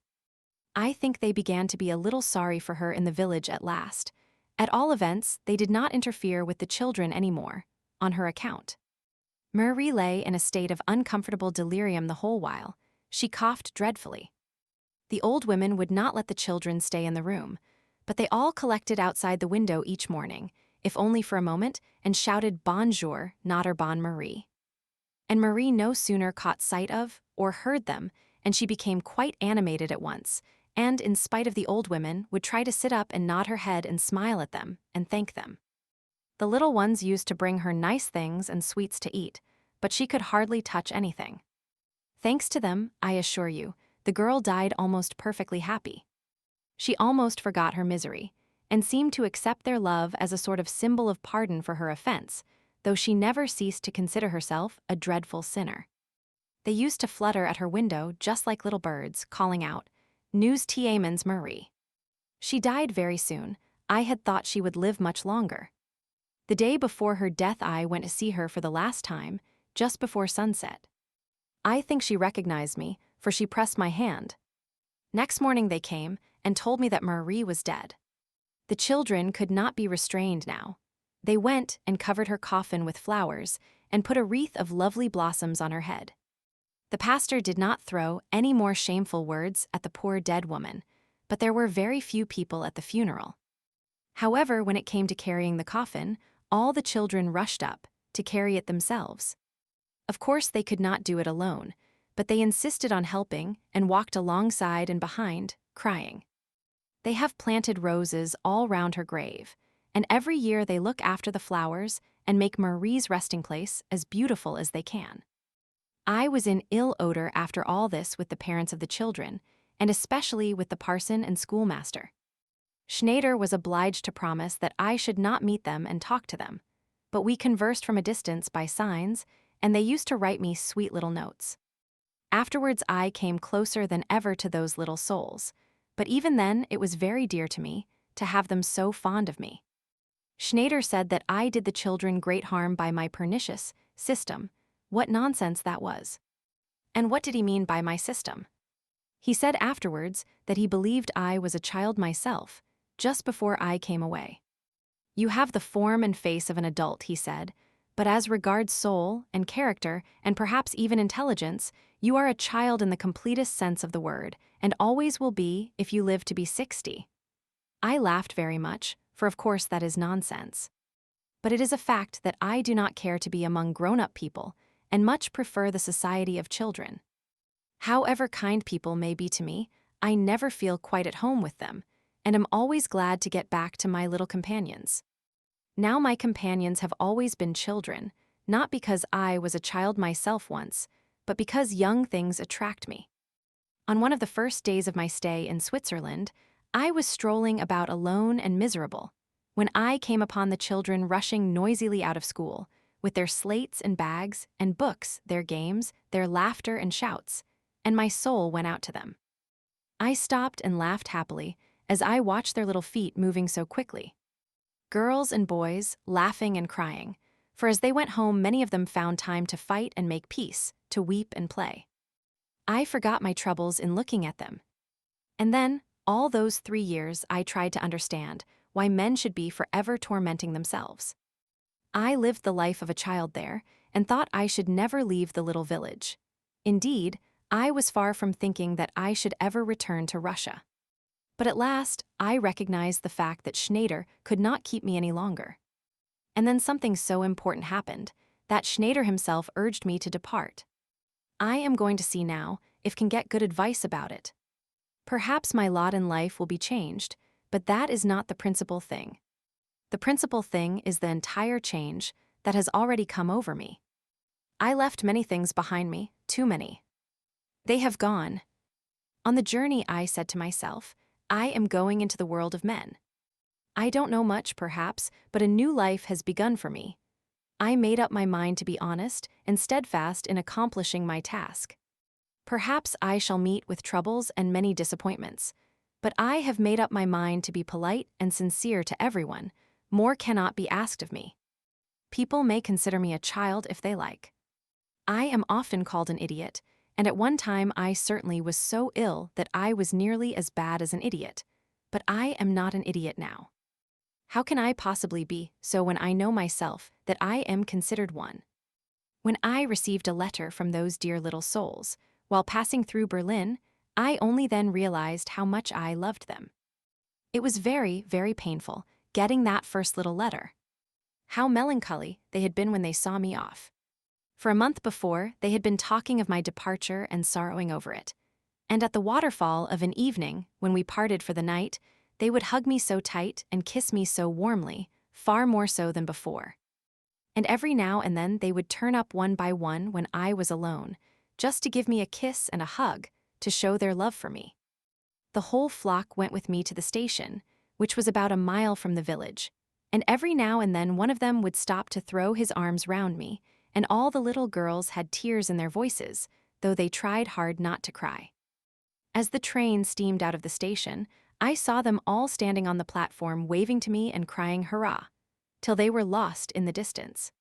I think they began to be a little sorry for her in the village at last. At all events, they did not interfere with the children anymore, on her account. Marie lay in a state of uncomfortable delirium the whole while. She coughed dreadfully. The old women would not let the children stay in the room, but they all collected outside the window each morning, if only for a moment, and shouted bonjour, Notre bonne Marie. And Marie no sooner caught sight of or heard them, and she became quite animated at once, and, in spite of the old women, would try to sit up and nod her head and smile at them and thank them. The little ones used to bring her nice things and sweets to eat, but she could hardly touch anything. Thanks to them, I assure you, the girl died almost perfectly happy. She almost forgot her misery, and seemed to accept their love as a sort of symbol of pardon for her offense, though she never ceased to consider herself a dreadful sinner. They used to flutter at her window just like little birds, calling out, "Nous t'aimons, Marie." She died very soon. I had thought she would live much longer. The day before her death I went to see her for the last time, just before sunset. I think she recognized me, for she pressed my hand. Next morning they came and told me that Marie was dead. The children could not be restrained now. They went and covered her coffin with flowers and put a wreath of lovely blossoms on her head. The pastor did not throw any more shameful words at the poor dead woman, but there were very few people at the funeral. However, when it came to carrying the coffin, all the children rushed up to carry it themselves. Of course they could not do it alone, but they insisted on helping and walked alongside and behind, crying. They have planted roses all round her grave, and every year they look after the flowers and make Marie's resting place as beautiful as they can. I was in ill odor after all this with the parents of the children, and especially with the parson and schoolmaster. Schneider was obliged to promise that I should not meet them and talk to them, but we conversed from a distance by signs, and they used to write me sweet little notes. Afterwards I came closer than ever to those little souls, but even then it was very dear to me to have them so fond of me. Schneider said that I did the children great harm by my pernicious system. What nonsense that was. And what did he mean by my system? He said afterwards that he believed I was a child myself, just before I came away. You have the form and face of an adult, he said, But as regards soul and character, and perhaps even intelligence, you are a child in the completest sense of the word, and always will be if you live to be 60. I laughed very much, for of course that is nonsense. But it is a fact that I do not care to be among grown-up people, and much prefer the society of children. However kind people may be to me, I never feel quite at home with them, and am always glad to get back to my little companions. Now my companions have always been children, not because I was a child myself once, but because young things attract me. On one of the first days of my stay in Switzerland, I was strolling about alone and miserable, when I came upon the children rushing noisily out of school, with their slates and bags and books, their games, their laughter and shouts, and my soul went out to them. I stopped and laughed happily as I watched their little feet moving so quickly. Girls and boys, laughing and crying, for as they went home many of them found time to fight and make peace, to weep and play. I forgot my troubles in looking at them. And then, all those 3 years I tried to understand why men should be forever tormenting themselves. I lived the life of a child there, and thought I should never leave the little village. Indeed, I was far from thinking that I should ever return to Russia. But at last, I recognized the fact that Schneider could not keep me any longer. And then something so important happened, that Schneider himself urged me to depart. I am going to see now if can get good advice about it. Perhaps my lot in life will be changed, but that is not the principal thing. The principal thing is the entire change that has already come over me. I left many things behind me, too many. They have gone. On the journey I said to myself, I am going into the world of men. I don't know much, perhaps, but a new life has begun for me. I made up my mind to be honest and steadfast in accomplishing my task. Perhaps I shall meet with troubles and many disappointments, but I have made up my mind to be polite and sincere to everyone. More cannot be asked of me. People may consider me a child if they like. I am often called an idiot, and at one time I certainly was so ill that I was nearly as bad as an idiot, but I am not an idiot now. How can I possibly be so when I know myself that I am considered one? When I received a letter from those dear little souls, while passing through Berlin, I only then realized how much I loved them. It was very, very painful, getting that first little letter. How melancholy they had been when they saw me off. For a month before, they had been talking of my departure and sorrowing over it. And at the waterfall of an evening, when we parted for the night, they would hug me so tight and kiss me so warmly, far more so than before. And every now and then they would turn up one by one when I was alone, just to give me a kiss and a hug, to show their love for me. The whole flock went with me to the station, which was about a mile from the village, and every now and then one of them would stop to throw his arms round me, and all the little girls had tears in their voices, though they tried hard not to cry. As the train steamed out of the station, I saw them all standing on the platform waving to me and crying hurrah, till they were lost in the distance.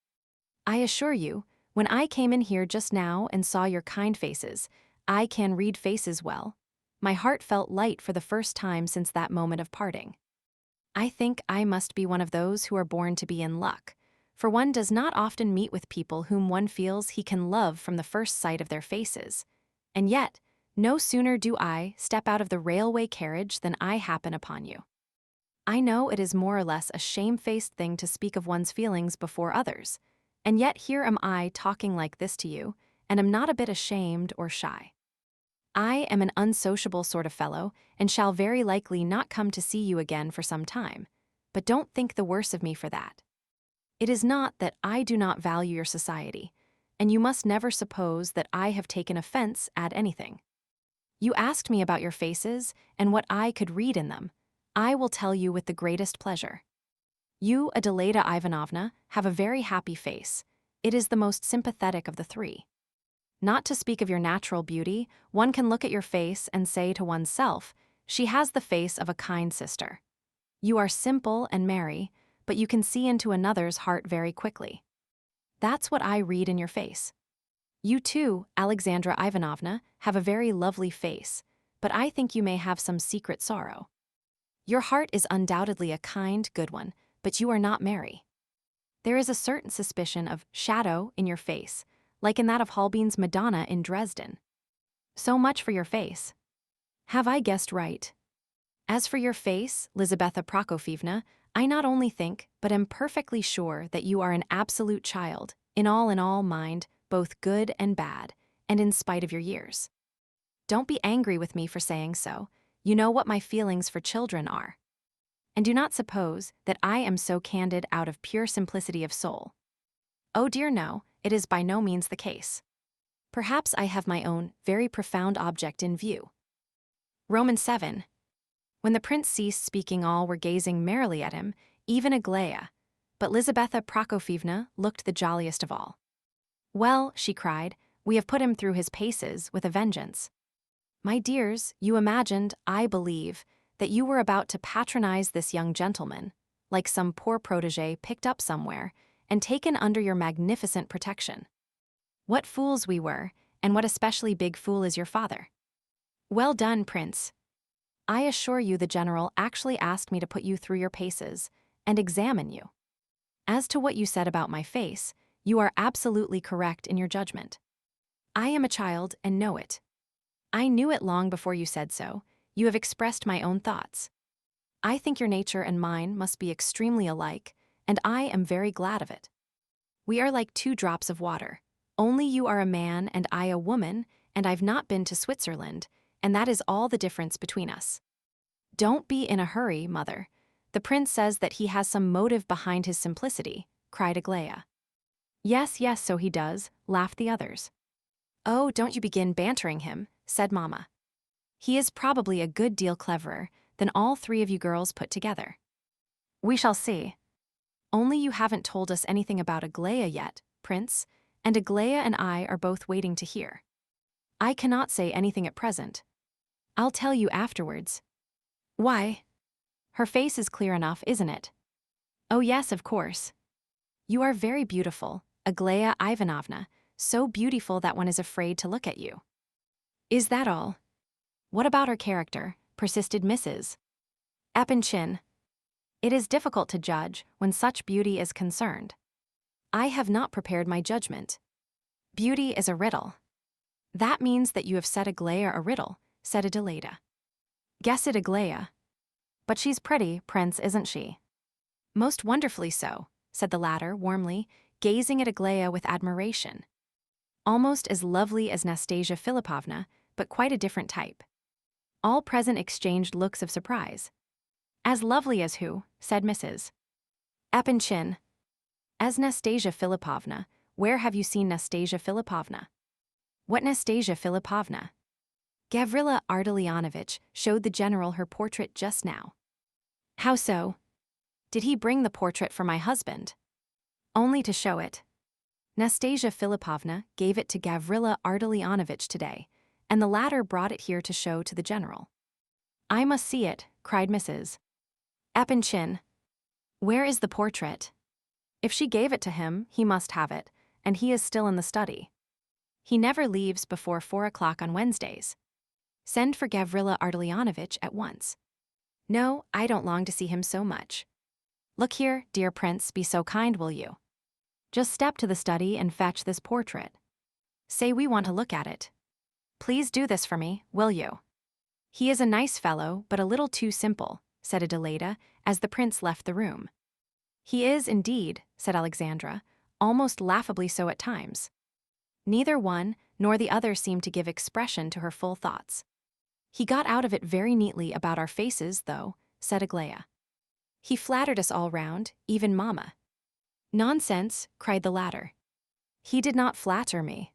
I assure you, when I came in here just now and saw your kind faces, I can read faces well, my heart felt light for the first time since that moment of parting. I think I must be one of those who are born to be in luck, for one does not often meet with people whom one feels he can love from the first sight of their faces. And yet, no sooner do I step out of the railway carriage than I happen upon you. I know it is more or less a shamefaced thing to speak of one's feelings before others, and yet here am I talking like this to you, and am not a bit ashamed or shy. I am an unsociable sort of fellow, and shall very likely not come to see you again for some time, but don't think the worse of me for that. It is not that I do not value your society, and you must never suppose that I have taken offense at anything. You asked me about your faces and what I could read in them. I will tell you with the greatest pleasure. You, Adelaida Ivanovna, have a very happy face. It is the most sympathetic of the three. Not to speak of your natural beauty, one can look at your face and say to oneself, she has the face of a kind sister. You are simple and merry, but you can see into another's heart very quickly. That's what I read in your face. You too, Alexandra Ivanovna, have a very lovely face, but I think you may have some secret sorrow. Your heart is undoubtedly a kind, good one, but you are not merry. There is a certain suspicion of shadow in your face, like in that of Holbein's Madonna in Dresden. So much for your face. Have I guessed right? As for your face, Lizabetha Prokofyevna, I not only think, but am perfectly sure that you are an absolute child, in all mind, both good and bad, and in spite of your years. Don't be angry with me for saying so. You know what my feelings for children are. And do not suppose that I am so candid out of pure simplicity of soul. Oh dear no, it is by no means the case. Perhaps I have my own very profound object in view. Romans 7. When the prince ceased speaking, all were gazing merrily at him, even Aglaya, but Lizabetha Prokofyevna looked the jolliest of all. Well, she cried, we have put him through his paces with a vengeance. My dears, you imagined, I believe, that you were about to patronize this young gentleman, like some poor protégé picked up somewhere, and taken under your magnificent protection. What fools we were, and what especially big fool is your father. Well done, Prince. I assure you the general actually asked me to put you through your paces and examine you. As to what you said about my face, you are absolutely correct in your judgment. I am a child and know it. I knew it long before you said so. You have expressed my own thoughts. I think your nature and mine must be extremely alike, and I am very glad of it. We are like 2 drops of water. Only you are a man and I a woman, and I've not been to Switzerland, and that is all the difference between us. Don't be in a hurry, mother. The prince says that he has some motive behind his simplicity, cried Aglaya. Yes, so he does, laughed the others. Oh, don't you begin bantering him, said Mamma. He is probably a good deal cleverer than all 3 of you girls put together. We shall see. Only you haven't told us anything about Aglaya yet, Prince, and Aglaya and I are both waiting to hear. I cannot say anything at present. I'll tell you afterwards. Why? Her face is clear enough, isn't it? Oh yes, of course. You are very beautiful, Aglaya Ivanovna, so beautiful that one is afraid to look at you. Is that all? What about her character? Persisted Mrs. Epanchin. It is difficult to judge when such beauty is concerned. I have not prepared my judgment. Beauty is a riddle. That means that you have set Aglaya a riddle, said Adelaida. Guess it, Aglaya. But she's pretty, Prince, isn't she? Most wonderfully so, said the latter warmly, gazing at Aglaya with admiration. Almost as lovely as Nastasia Philipovna, but quite a different type. All present exchanged looks of surprise. As lovely as who? Said Mrs. Epanchin. As Nastasia Philipovna. Where have you seen Nastasia Philipovna? What Nastasia Philipovna? Gavrila Ardalionovitch showed the general her portrait just now. How so? Did he bring the portrait for my husband? Only to show it. Nastasia Philipovna gave it to Gavrila Ardalionovitch today, and the latter brought it here to show to the general. I must see it, cried Mrs. Epanchin. Where is the portrait? If she gave it to him, he must have it, and he is still in the study. He never leaves before 4 o'clock on Wednesdays. Send for Gavrila Ardalionovitch at once. No, I don't long to see him so much. Look here, dear prince, be so kind, will you? Just step to the study and fetch this portrait. Say we want to look at it. Please do this for me, will you? He is a nice fellow, but a little too simple, said Adelaida, as the prince left the room. He is indeed, said Alexandra, almost laughably so at times. Neither one nor the other seemed to give expression to her full thoughts. He got out of it very neatly about our faces, though, said Aglaya. He flattered us all round, even Mamma. Nonsense, cried the latter. He did not flatter me.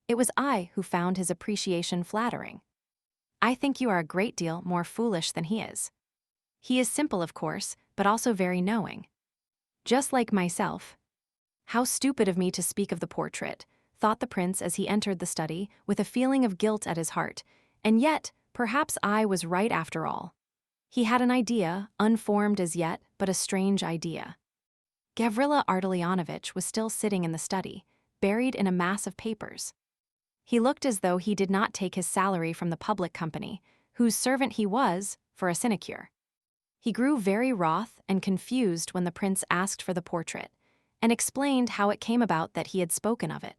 It was I who found his appreciation flattering. I think you are a great deal more foolish than he is. He is simple, of course, but also very knowing. Just like myself. How stupid of me to speak of the portrait, thought the prince as he entered the study with a feeling of guilt at his heart, and yet, perhaps I was right after all. He had an idea, unformed as yet, but a strange idea. Gavrila Ardalionovitch was still sitting in the study, buried in a mass of papers. He looked as though he did not take his salary from the public company, whose servant he was, for a sinecure. He grew very wroth and confused when the prince asked for the portrait, and explained how it came about that he had spoken of it.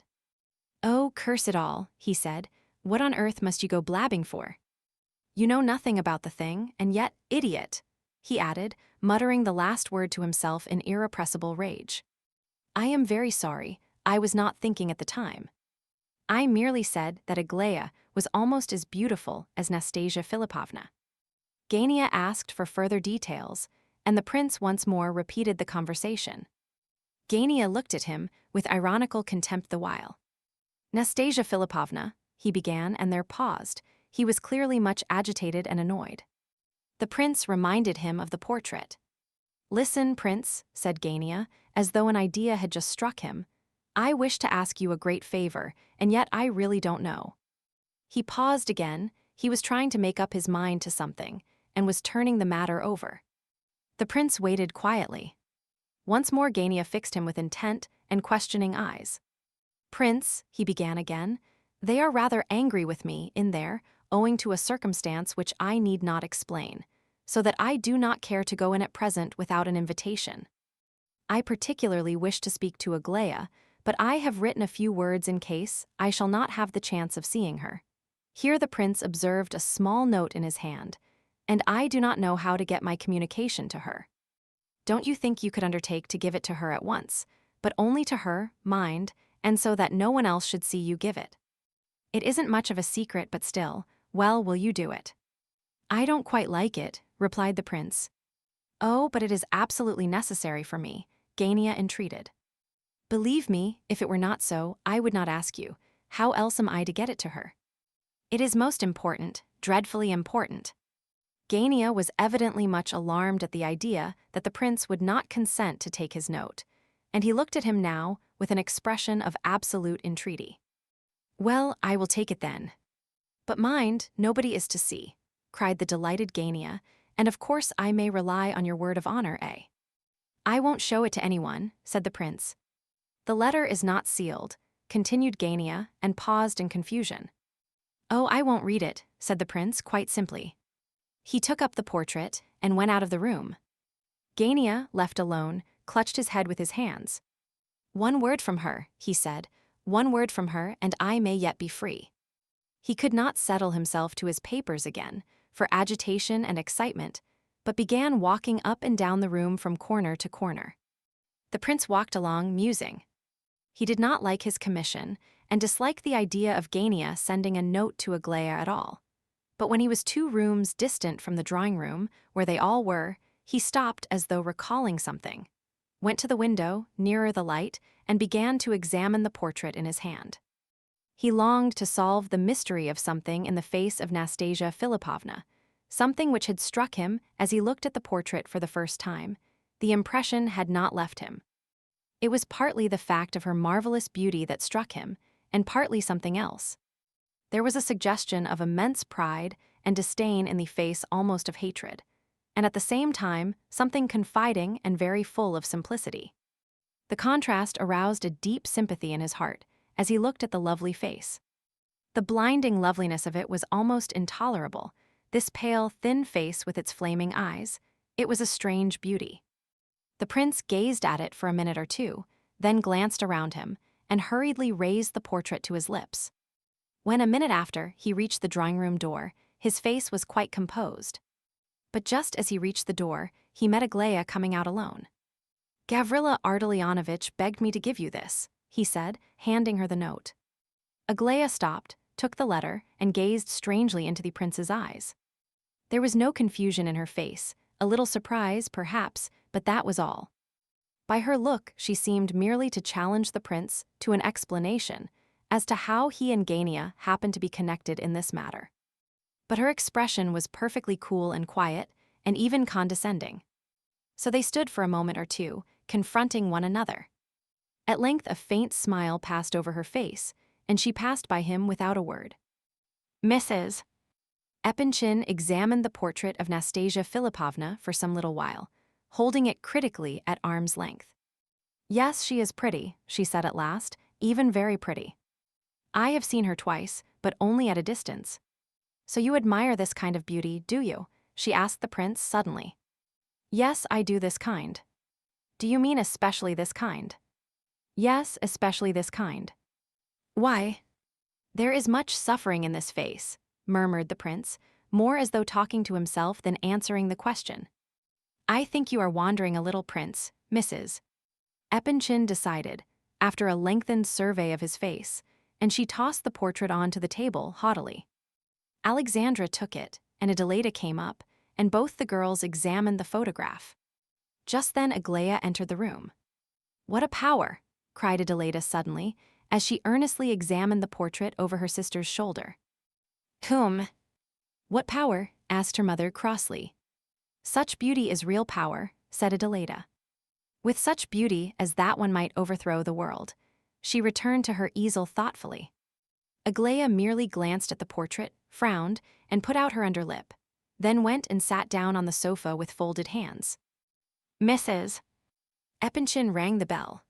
"Oh, curse it all," he said. "What on earth must you go blabbing for? You know nothing about the thing, and yet, idiot," he added, muttering the last word to himself in irrepressible rage. "I am very sorry, I was not thinking at the time. I merely said that Aglaia was almost as beautiful as Nastasia Philipovna." Gania asked for further details, and the prince once more repeated the conversation. Gania looked at him with ironical contempt the while. "Nastasia Philipovna," he began, and there paused. He was clearly much agitated and annoyed. The prince reminded him of the portrait. "Listen, prince," said Gania, as though an idea had just struck him. "I wish to ask you a great favor, and yet I really don't know." He paused again. He was trying to make up his mind to something, and was turning the matter over. The prince waited quietly. Once more Gania fixed him with intent and questioning eyes. "Prince," he began again, "they are rather angry with me in there, owing to a circumstance which I need not explain, so that I do not care to go in at present without an invitation. I particularly wish to speak to Aglaia, but I have written a few words in case I shall not have the chance of seeing her." Here the prince observed a small note in his hand, "and I do not know how to get my communication to her. Don't you think you could undertake to give it to her at once, but only to her, mind, and so that no one else should see you give it? It isn't much of a secret, but still, well, will you do it?" "I don't quite like it," replied the prince. "Oh, but it is absolutely necessary for me," Gania entreated. "Believe me, if it were not so, I would not ask you. How else am I to get it to her? It is most important, dreadfully important." Gania was evidently much alarmed at the idea that the prince would not consent to take his note, and he looked at him now with an expression of absolute entreaty. "Well, I will take it then. But mind, nobody is to see," cried the delighted Gania, "and of course I may rely on your word of honor, eh?" "I won't show it to anyone," said the prince. "The letter is not sealed," continued Gania, and paused in confusion. "Oh, I won't read it," said the prince quite simply. He took up the portrait and went out of the room. Gania, left alone, clutched his head with his hands. "One word from her," he said, "one word from her, and I may yet be free." He could not settle himself to his papers again, for agitation and excitement, but began walking up and down the room from corner to corner. The prince walked along, musing. He did not like his commission, and disliked the idea of Gania sending a note to Aglaia at all. But when he was 2 rooms distant from the drawing-room, where they all were, he stopped as though recalling something, went to the window, nearer the light, and began to examine the portrait in his hand. He longed to solve the mystery of something in the face of Nastasia Philipovna, something which had struck him as he looked at the portrait for the first time. The impression had not left him. It was partly the fact of her marvelous beauty that struck him, and partly something else. There was a suggestion of immense pride and disdain in the face almost of hatred, and at the same time something confiding and very full of simplicity. The contrast aroused a deep sympathy in his heart as he looked at the lovely face. The blinding loveliness of it was almost intolerable, this pale, thin face with its flaming eyes. It was a strange beauty. The prince gazed at it for a minute or two, then glanced around him, and hurriedly raised the portrait to his lips. When a minute after he reached the drawing-room door, his face was quite composed. But just as he reached the door, he met Aglaia coming out alone. "Gavrila Ardalionovitch begged me to give you this," he said, handing her the note. Aglaia stopped, took the letter, and gazed strangely into the prince's eyes. There was no confusion in her face, a little surprise, perhaps, but that was all. By her look, she seemed merely to challenge the prince to an explanation as to how he and Gania happened to be connected in this matter. But her expression was perfectly cool and quiet, and even condescending. So they stood for a moment or two, confronting one another. At length a faint smile passed over her face, and she passed by him without a word. "Mrs." Epanchin examined the portrait of Nastasia Philipovna for some little while, holding it critically at arm's length. "Yes, she is pretty," she said at last, "even very pretty. I have seen her twice, but only at a distance." "So you admire this kind of beauty, do you?" she asked the prince suddenly. "Yes, I do this kind." "Do you mean especially this kind?" Yes, especially this kind. Why? There is much suffering in this face, murmured the prince, more as though talking to himself than answering the question. I think you are wandering a little, Prince, Mrs. Epanchin decided, after a lengthened survey of his face, and she tossed the portrait onto the table haughtily. Alexandra took it, and Adelaida came up, and both the girls examined the photograph. Just then Aglaia entered the room. What a power! Cried Adelaida suddenly, as she earnestly examined the portrait over her sister's shoulder. Whom? What power? Asked her mother crossly. Such beauty is real power, said Adelaida. With such beauty as that one might overthrow the world. She returned to her easel thoughtfully. Aglaia merely glanced at the portrait, frowned, and put out her underlip, then went and sat down on the sofa with folded hands. Mrs. Epanchin rang the bell.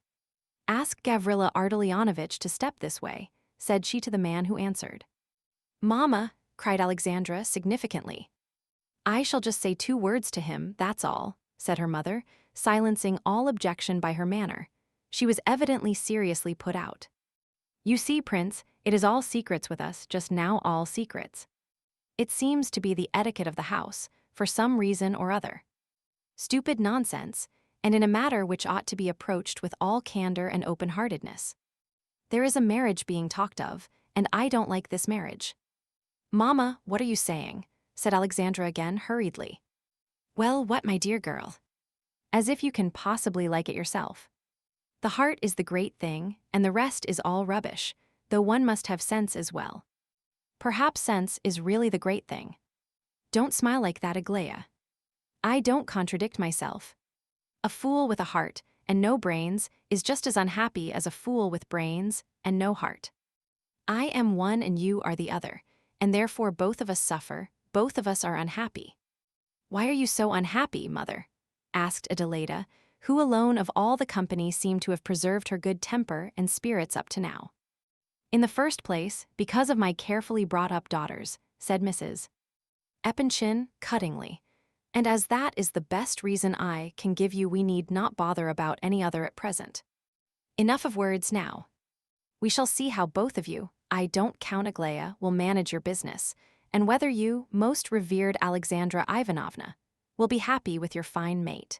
Ask Gavrila Ardalionovitch to step this way, said she to the man who answered. Mama, cried Alexandra significantly. I shall just say 2 words to him, that's all, said her mother, silencing all objection by her manner. She was evidently seriously put out. You see, Prince, it is all secrets with us, just now all secrets. It seems to be the etiquette of the house, for some reason or other. Stupid nonsense, and in a matter which ought to be approached with all candor and open-heartedness. There is a marriage being talked of, and I don't like this marriage. Mama, what are you saying? Said Alexandra again hurriedly. Well, what, my dear girl? As if you can possibly like it yourself. The heart is the great thing, and the rest is all rubbish, though one must have sense as well. Perhaps sense is really the great thing. Don't smile like that, Aglaia. I don't contradict myself. A fool with a heart and no brains is just as unhappy as a fool with brains and no heart. I am one and you are the other, and therefore both of us suffer, both of us are unhappy. Why are you so unhappy, mother? Asked Adelaida, who alone of all the company seemed to have preserved her good temper and spirits up to now. In the first place, because of my carefully brought-up daughters, said Mrs. Epanchin cuttingly, and as that is the best reason I can give you, we need not bother about any other at present. Enough of words now. We shall see how both of you, I don't count Aglaia, will manage your business, and whether you, most revered Alexandra Ivanovna, will be happy with your fine mate.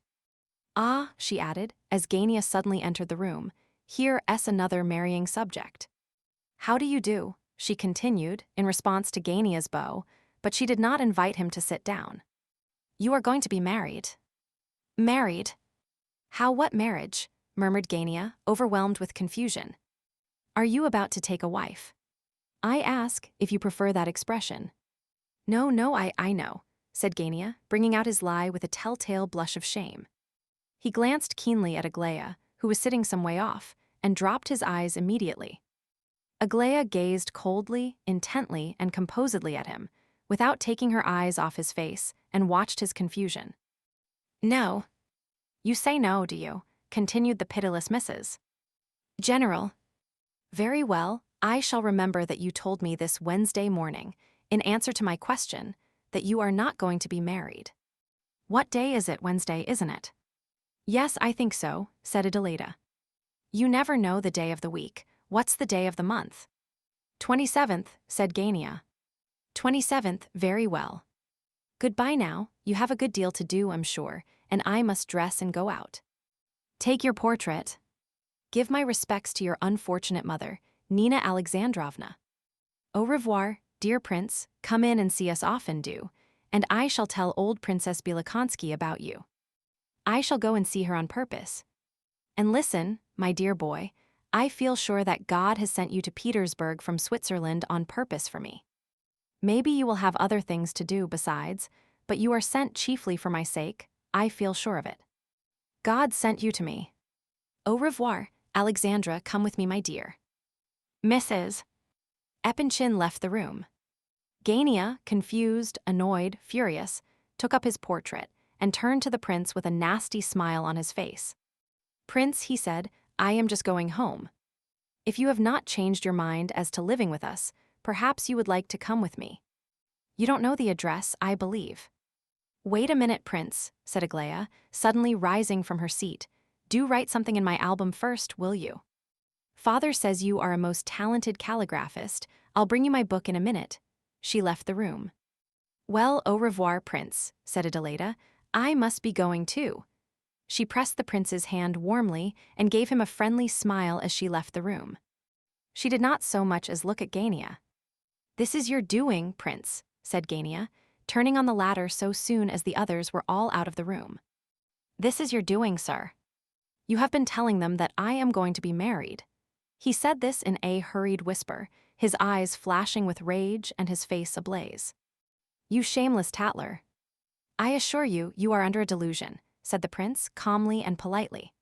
Ah, she added, as Gania suddenly entered the room, here is another marrying subject. How do you do? She continued, in response to Gania's bow, but she did not invite him to sit down. You are going to be married. Married? How, what marriage? Murmured Gania, overwhelmed with confusion. Are you about to take a wife? I ask if you prefer that expression. No, I know, said Gania, bringing out his lie with a telltale blush of shame. He glanced keenly at Aglaia, who was sitting some way off, and dropped his eyes immediately. Aglaia gazed coldly, intently, and composedly at him, without taking her eyes off his face, and watched his confusion. No. You say no, do you? Continued the pitiless Mrs. General. Very well, I shall remember that you told me this Wednesday morning, in answer to my question, that you are not going to be married. What day is it? Wednesday, isn't it? Yes, I think so, said Adelaida. You never know the day of the week. What's the day of the month? 27th, said Gania. 27th, very well. Goodbye now, you have a good deal to do, I'm sure, and I must dress and go out. Take your portrait. Give my respects to your unfortunate mother, Nina Alexandrovna. Au revoir, dear prince, come in and see us often, do, and I shall tell old Princess Bielokonsky about you. I shall go and see her on purpose. And listen, my dear boy, I feel sure that God has sent you to Petersburg from Switzerland on purpose for me. Maybe you will have other things to do besides, but you are sent chiefly for my sake, I feel sure of it. God sent you to me. Au revoir, Alexandra, come with me, my dear. Mrs. Epanchin left the room. Gania, confused, annoyed, furious, took up his portrait and turned to the prince with a nasty smile on his face. Prince, he said, I am just going home. If you have not changed your mind as to living with us, perhaps you would like to come with me. You don't know the address, I believe. Wait a minute, Prince, said Aglaia, suddenly rising from her seat. Do write something in my album first, will you? Father says you are a most talented calligraphist. I'll bring you my book in a minute." She left the room. "Well, au revoir, Prince," said Adelaida. "I must be going too." She pressed the prince's hand warmly and gave him a friendly smile as she left the room. She did not so much as look at Gania. "This is your doing, Prince," said Gania, turning on the latter so soon as the others were all out of the room. "This is your doing, sir. You have been telling them that I am going to be married." He said this in a hurried whisper, his eyes flashing with rage and his face ablaze. "You shameless tattler. I assure you, you are under a delusion," said the prince calmly and politely.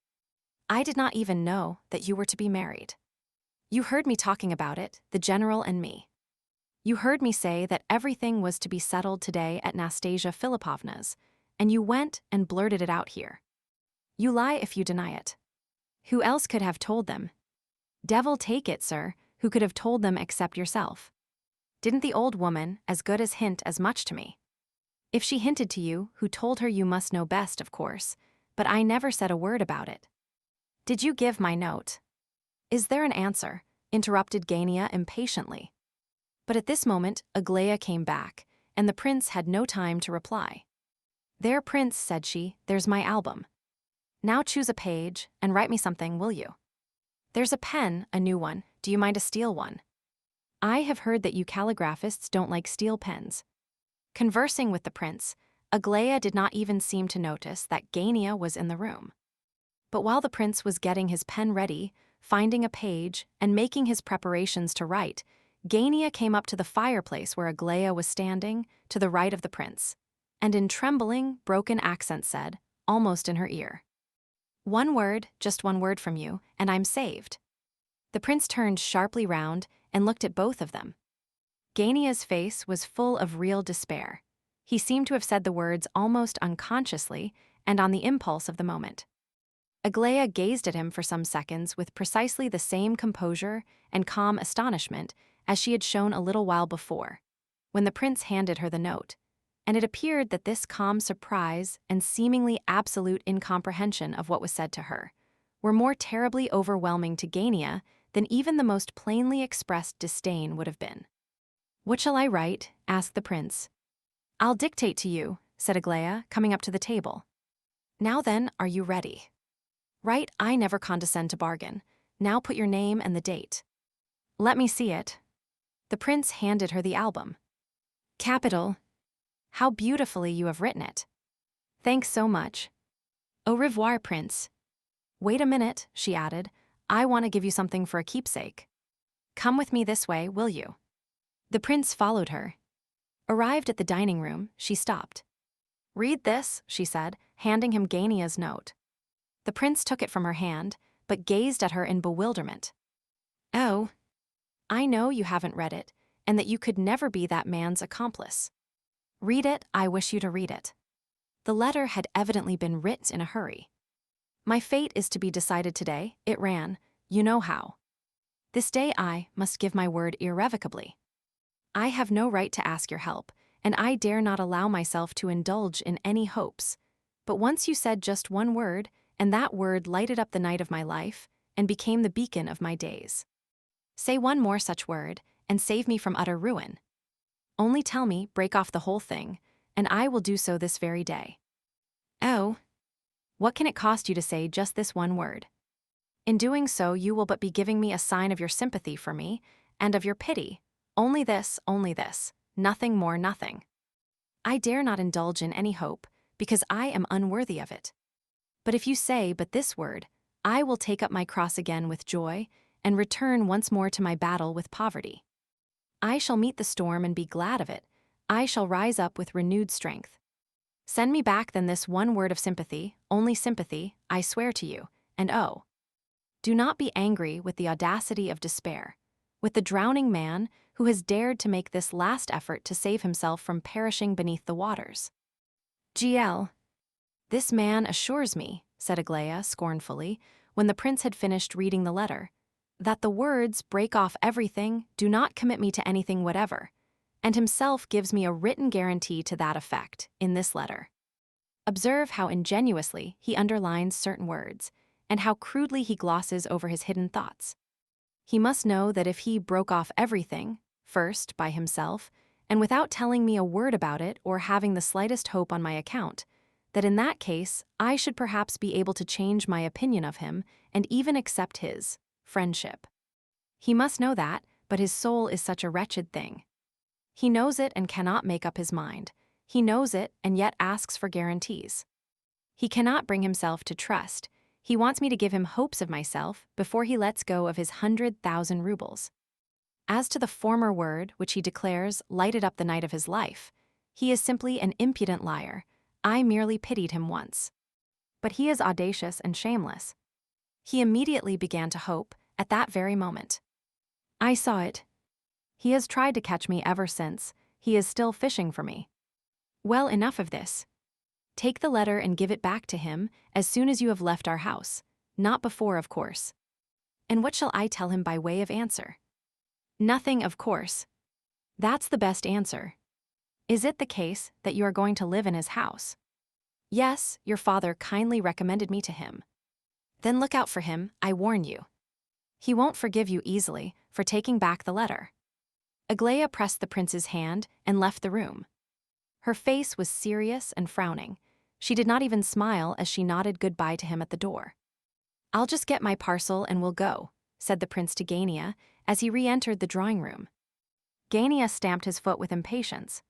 "I did not even know that you were to be married. You heard me talking about it, the general and me. You heard me say that everything was to be settled today at Nastasia Philipovna's, and you went and blurted it out here. You lie if you deny it. Who else could have told them? Devil take it, sir, who could have told them except yourself? Didn't the old woman as good as hint as much to me? If she hinted to you, who told her you must know best, of course, but I never said a word about it. Did you give my note?" "Is there an answer?" interrupted Gania impatiently. But at this moment, Aglaia came back, and the prince had no time to reply. "There, Prince," said she, "there's my album. Now choose a page and write me something, will you? There's a pen, a new one. Do you mind a steel one? I have heard that you calligraphists don't like steel pens." Conversing with the prince, Aglaia did not even seem to notice that Gania was in the room. But while the prince was getting his pen ready, finding a page, and making his preparations to write, Gania came up to the fireplace where Aglaia was standing, to the right of the prince, and in trembling, broken accents said, almost in her ear, "One word, just one word from you, and I'm saved." The prince turned sharply round and looked at both of them. Gania's face was full of real despair. He seemed to have said the words almost unconsciously and on the impulse of the moment. Aglaia gazed at him for some seconds with precisely the same composure and calm astonishment as she had shown a little while before, when the prince handed her the note, and it appeared that this calm surprise and seemingly absolute incomprehension of what was said to her were more terribly overwhelming to Gania than even the most plainly expressed disdain would have been. "What shall I write?" asked the prince. "I'll dictate to you," said Aglaia, coming up to the table. "Now then, are you ready? Write, I never condescend to bargain. Now put your name and the date." "Let me see it." The prince handed her the album. "Capital. How beautifully you have written it. Thanks so much. Au revoir, Prince. Wait a minute," she added. "I want to give you something for a keepsake. Come with me this way, will you?" The prince followed her. Arrived at the dining room, she stopped. "Read this," she said, handing him Gania's note. The prince took it from her hand, but gazed at her in bewilderment. "Oh, I know you haven't read it, and that you could never be that man's accomplice. Read it, I wish you to read it." The letter had evidently been written in a hurry. "My fate is to be decided today," it ran, "you know how. This day I must give my word irrevocably. I have no right to ask your help, and I dare not allow myself to indulge in any hopes. But once you said just one word, and that word lighted up the night of my life and became the beacon of my days. Say one more such word, and save me from utter ruin. Only tell me, break off the whole thing, and I will do so this very day. Oh, what can it cost you to say just this one word? In doing so, you will but be giving me a sign of your sympathy for me and of your pity. Only this, nothing more, nothing. I dare not indulge in any hope, because I am unworthy of it. But if you say but this word, I will take up my cross again with joy and return once more to my battle with poverty. I shall meet the storm and be glad of it. I shall rise up with renewed strength. Send me back then this one word of sympathy, only sympathy, I swear to you, and oh, do not be angry with the audacity of despair, with the drowning man who has dared to make this last effort to save himself from perishing beneath the waters. GL. This man assures me," said Aglaia scornfully, when the prince had finished reading the letter, "that the words break off everything, do not commit me to anything whatever, and himself gives me a written guarantee to that effect in this letter. Observe how ingenuously he underlines certain words, and how crudely he glosses over his hidden thoughts. He must know that if he broke off everything, first by himself, and without telling me a word about it or having the slightest hope on my account, that in that case I should perhaps be able to change my opinion of him and even accept his friendship. He must know that, but his soul is such a wretched thing. He knows it and cannot make up his mind. He knows it and yet asks for guarantees. He cannot bring himself to trust. He wants me to give him hopes of myself before he lets go of his 100,000 rubles. As to the former word, which he declares lighted up the night of his life, he is simply an impudent liar. I merely pitied him once. But he is audacious and shameless. He immediately began to hope, at that very moment. I saw it. He has tried to catch me ever since. He is still fishing for me. Well, enough of this. Take the letter and give it back to him as soon as you have left our house. Not before, of course. And what shall I tell him by way of answer? Nothing, of course. That's the best answer. Is it the case that you are going to live in his house? Yes, your father kindly recommended me to him. Then look out for him, I warn you. He won't forgive you easily for taking back the letter. Aglaya pressed the prince's hand and left the room. Her face was serious and frowning. She did not even smile as she nodded goodbye to him at the door. I'll just get my parcel and we'll go, said the prince to Gania as he re-entered the drawing room. Gania stamped his foot with impatience.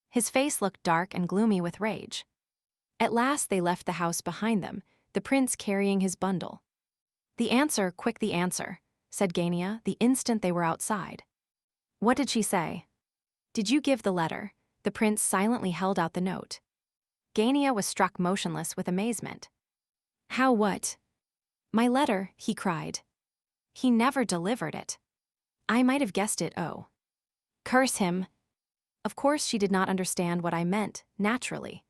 His face looked dark and gloomy with rage. At last they left the house behind them, the prince carrying his bundle. The answer, quick the answer, said Gania the instant they were outside. What did she say? Did you give the letter? The prince silently held out the note. Gania was struck motionless with amazement. How what? My letter, he cried. He never delivered it. I might have guessed it, oh. Curse him. Of course she did not understand what I meant, naturally.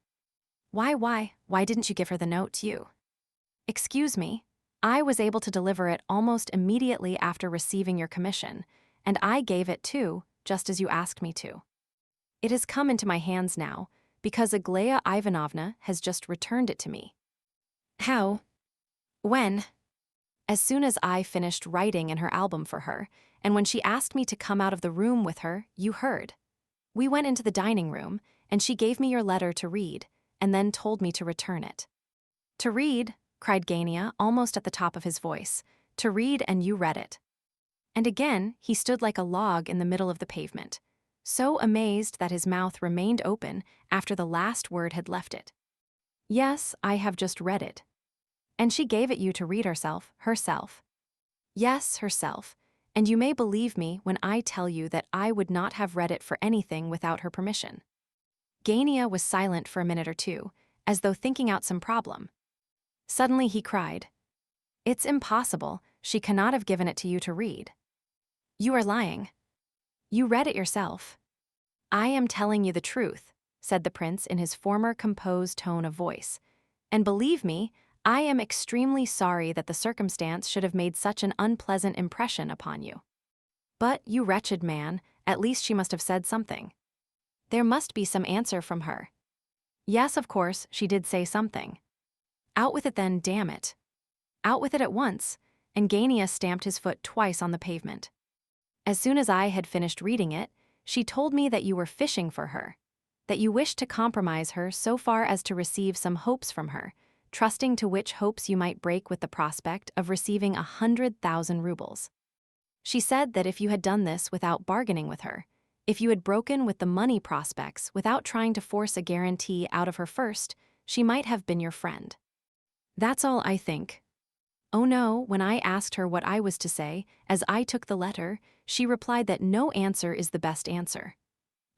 Why didn't you give her the note, you? Excuse me, I was able to deliver it almost immediately after receiving your commission, and I gave it too, just as you asked me to. It has come into my hands now, because Aglaya Ivanovna has just returned it to me. How? When? As soon as I finished writing in her album for her, and when she asked me to come out of the room with her, you heard. We went into the dining room, and she gave me your letter to read, and then told me to return it. To read, cried Gania almost at the top of his voice. To read, and you read it. And again he stood like a log in the middle of the pavement, so amazed that his mouth remained open after the last word had left it. Yes, I have just read it. And she gave it you to read herself. Yes, herself, and you may believe me when I tell you that I would not have read it for anything without her permission. Gania was silent for a minute or two, as though thinking out some problem. Suddenly he cried, It's impossible, she cannot have given it to you to read. You are lying. You read it yourself. I am telling you the truth, said the prince in his former composed tone of voice. And believe me, I am extremely sorry that the circumstance should have made such an unpleasant impression upon you. But, you wretched man, at least she must have said something. There must be some answer from her. Yes, of course, she did say something. Out with it then, damn it. Out with it at once, and Gania stamped his foot twice on the pavement. As soon as I had finished reading it, she told me that you were fishing for her, that you wished to compromise her so far as to receive some hopes from her, trusting to which hopes you might break with the prospect of receiving 100,000 rubles. She said that if you had done this without bargaining with her, if you had broken with the money prospects without trying to force a guarantee out of her first, she might have been your friend. That's all I think. Oh no, when I asked her what I was to say, as I took the letter, she replied that no answer is the best answer.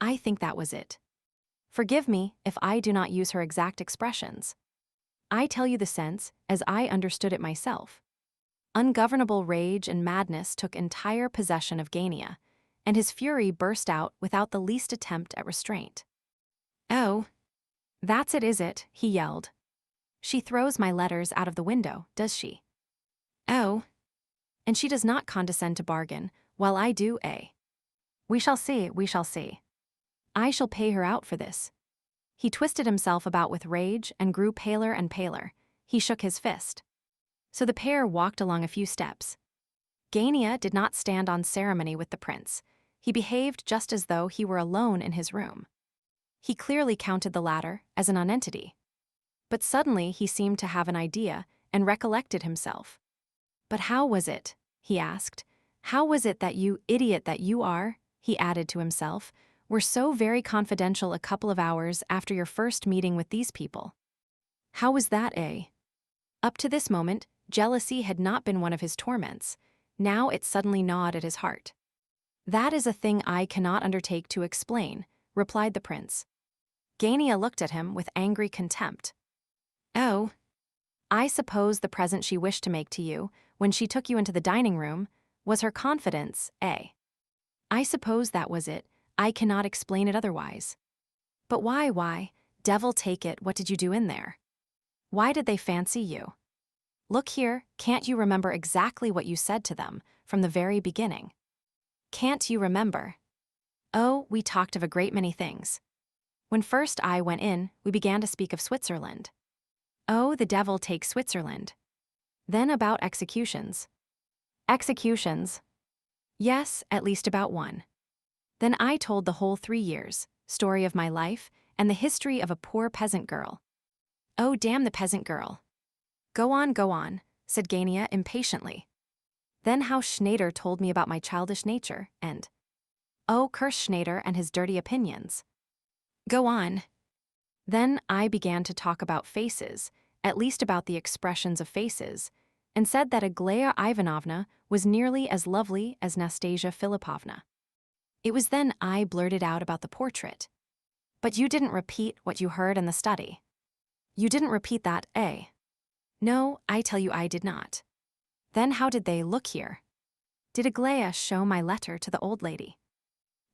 I think that was it. Forgive me if I do not use her exact expressions. I tell you the sense as I understood it myself. Ungovernable rage and madness took entire possession of Gania, and his fury burst out without the least attempt at restraint. Oh, that's it, is it? He yelled. She throws my letters out of the window, does she? Oh, and she does not condescend to bargain, while I do, eh? We shall see, we shall see. I shall pay her out for this. He twisted himself about with rage and grew paler and paler. He shook his fist. So the pair walked along a few steps. Gania did not stand on ceremony with the prince. He behaved just as though he were alone in his room. He clearly counted the latter as an nonentity. But suddenly he seemed to have an idea and recollected himself. "But how was it?" he asked. "How was it that you, idiot that you are," he added to himself, "were so very confidential a couple of hours after your first meeting with these people? How was that, eh?" Up to this moment, jealousy had not been one of his torments. Now it suddenly gnawed at his heart. "That is a thing I cannot undertake to explain," replied the prince. Gania looked at him with angry contempt. "Oh, I suppose the present she wished to make to you, when she took you into the dining room, was her confidence, eh? I suppose that was it. I cannot explain it otherwise. But why, devil take it, what did you do in there? Why did they fancy you? Look here, can't you remember exactly what you said to them from the very beginning? Can't you remember? Oh, we talked of a great many things. When first I went in, we began to speak of Switzerland. Oh, the devil take Switzerland. Then about executions. Executions? Yes, at least about one. Then I told the whole 3 years, story of my life, and the history of a poor peasant girl. Oh, damn the peasant girl. Go on, said Gania impatiently. Then how Schneider told me about my childish nature, and oh, curse Schneider and his dirty opinions. Go on. Then I began to talk about faces, at least about the expressions of faces, and said that Aglaya Ivanovna was nearly as lovely as Nastasia Philipovna. It was then I blurted out about the portrait. But you didn't repeat what you heard in the study. You didn't repeat that, eh? No, I tell you I did not. Then how did they look here? Did Aglaya show my letter to the old lady?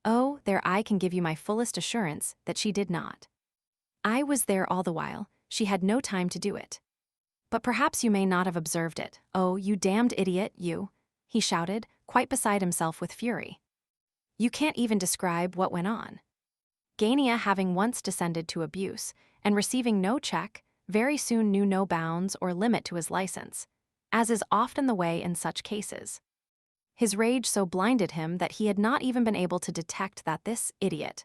Oh, there I can give you my fullest assurance that she did not. I was there all the while, she had no time to do it. But perhaps you may not have observed it. Oh, you damned idiot, you, he shouted, quite beside himself with fury. You can't even describe what went on. Gania, having once descended to abuse, and receiving no check, very soon knew no bounds or limit to his license, as is often the way in such cases. His rage so blinded him that he had not even been able to detect that this idiot,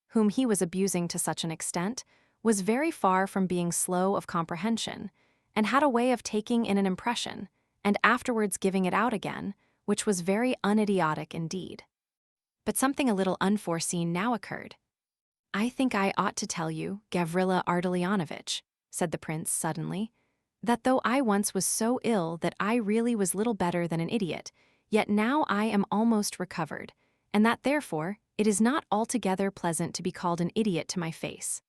whom he was abusing to such an extent, was very far from being slow of comprehension, and had a way of taking in an impression, and afterwards giving it out again, which was very unidiotic indeed. But something a little unforeseen now occurred. I think I ought to tell you, Gavrila Ardalionovitch, said the prince suddenly, that though I once was so ill that I really was little better than an idiot, yet now I am almost recovered, and that therefore it is not altogether pleasant to be called an idiot to my face.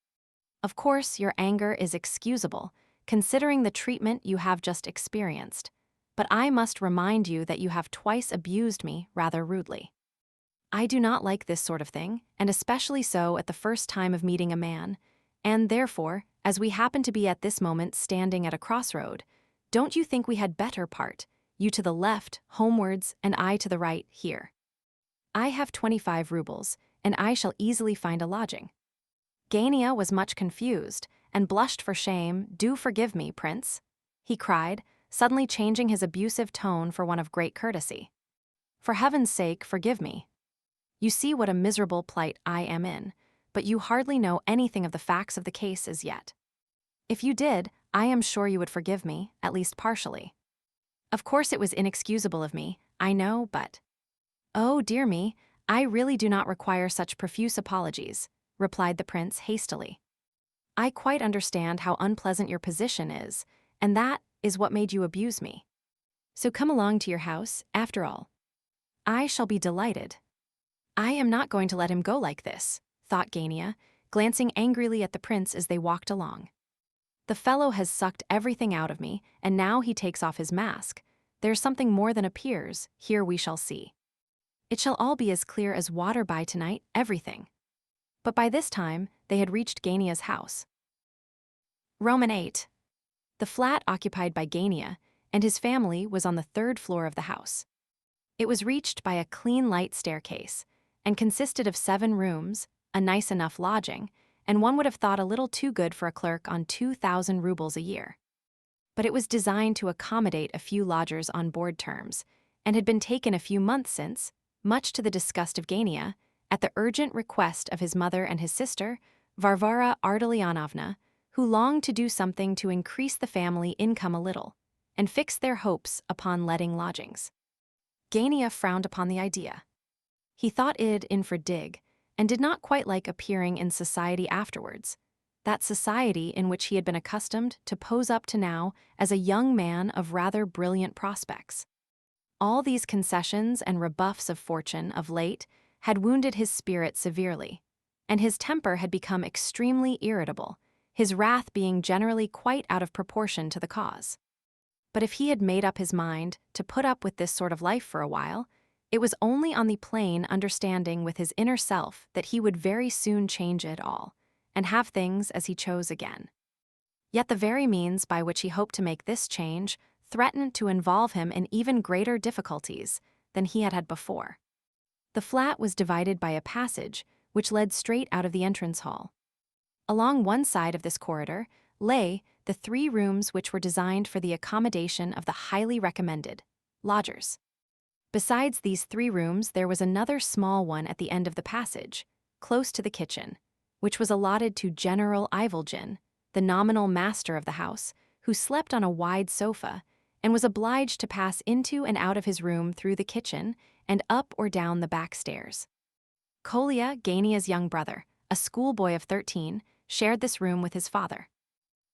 Of course, your anger is excusable, considering the treatment you have just experienced, but I must remind you that you have twice abused me rather rudely. I do not like this sort of thing, and especially so at the first time of meeting a man, and therefore, as we happen to be at this moment standing at a crossroad, don't you think we had better part, you to the left, homewards, and I to the right, here? I have 25 rubles, and I shall easily find a lodging. Gania was much confused, and blushed for shame. Do forgive me, prince, he cried, suddenly changing his abusive tone for one of great courtesy. For heaven's sake, forgive me. You see what a miserable plight I am in, but you hardly know anything of the facts of the case as yet. If you did, I am sure you would forgive me, at least partially. Of course it was inexcusable of me, I know, but… Oh, dear me, I really do not require such profuse apologies, replied the prince hastily. I quite understand how unpleasant your position is, and that is what made you abuse me. So come along to your house, after all. I shall be delighted. I am not going to let him go like this, thought Gania, glancing angrily at the prince as they walked along. The fellow has sucked everything out of me, and now he takes off his mask. There's something more than appears, here we shall see. It shall all be as clear as water by tonight, everything. But by this time, they had reached Gania's house. Roman VIII. The flat occupied by Gania and his family was on the 3rd floor of the house. It was reached by a clean light staircase, and consisted of 7 rooms, a nice enough lodging, and one would have thought a little too good for a clerk on 2,000 rubles a year. But it was designed to accommodate a few lodgers on board terms, and had been taken a few months since, much to the disgust of Gania, at the urgent request of his mother and his sister, Varvara Ardalionovna, who longed to do something to increase the family income a little, and fixed their hopes upon letting lodgings. Gania frowned upon the idea. He thought it infra-dig, and did not quite like appearing in society afterwards, that society in which he had been accustomed to pose up to now as a young man of rather brilliant prospects. All these concessions and rebuffs of fortune of late had wounded his spirit severely, and his temper had become extremely irritable, his wrath being generally quite out of proportion to the cause. But if he had made up his mind to put up with this sort of life for a while, it was only on the plain understanding with his inner self that he would very soon change it all, and have things as he chose again. Yet the very means by which he hoped to make this change threatened to involve him in even greater difficulties than he had had before. The flat was divided by a passage which led straight out of the entrance hall. Along one side of this corridor lay the 3 rooms which were designed for the accommodation of the highly recommended lodgers. Besides these 3 rooms, there was another small one at the end of the passage, close to the kitchen, which was allotted to General Ivolgin, the nominal master of the house, who slept on a wide sofa and was obliged to pass into and out of his room through the kitchen and up or down the back stairs. Kolya, Gania's young brother, a schoolboy of 13, shared this room with his father.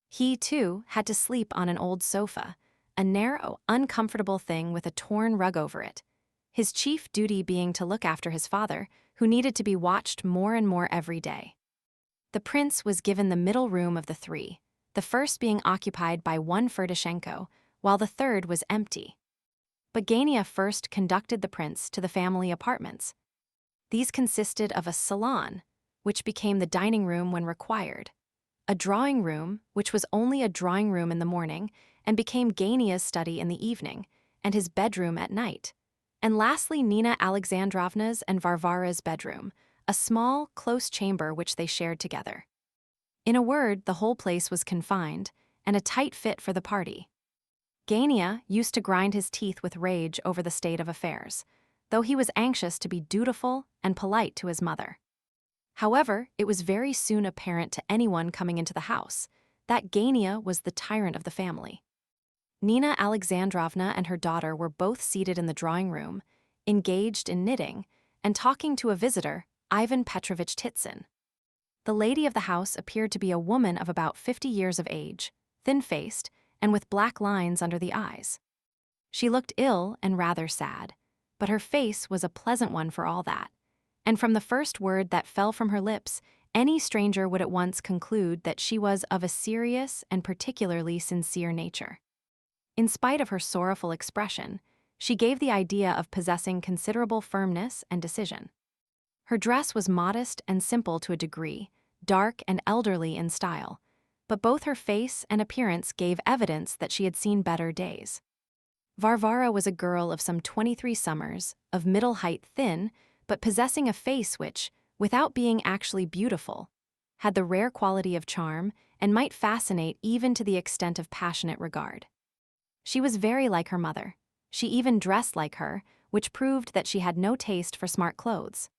He, too, had to sleep on an old sofa, a narrow, uncomfortable thing with a torn rug over it, his chief duty being to look after his father, who needed to be watched more and more every day. The prince was given the middle room of the 3, the first being occupied by one Ferdishenko, while the third was empty. But Gania first conducted the prince to the family apartments. These consisted of a salon, which became the dining room when required, a drawing room, which was only a drawing room in the morning and became Gania's study in the evening, and his bedroom at night, and lastly Nina Alexandrovna's and Varvara's bedroom, a small, close chamber which they shared together. In a word, the whole place was confined, and a tight fit for the party. Gania used to grind his teeth with rage over the state of affairs, though he was anxious to be dutiful and polite to his mother. However, it was very soon apparent to anyone coming into the house that Gania was the tyrant of the family. Nina Alexandrovna and her daughter were both seated in the drawing room, engaged in knitting, and talking to a visitor, Ivan Petrovich Titsin. The lady of the house appeared to be a woman of about 50 years of age, thin-faced, and with black lines under the eyes. She looked ill and rather sad, but her face was a pleasant one for all that, and from the first word that fell from her lips, any stranger would at once conclude that she was of a serious and particularly sincere nature. In spite of her sorrowful expression, she gave the idea of possessing considerable firmness and decision. Her dress was modest and simple to a degree, dark and elderly in style, but both her face and appearance gave evidence that she had seen better days. Varvara was a girl of some 23 summers, of middle height, thin, but possessing a face which, without being actually beautiful, had the rare quality of charm and might fascinate even to the extent of passionate regard. She was very like her mother. She even dressed like her, which proved that she had no taste for smart clothes.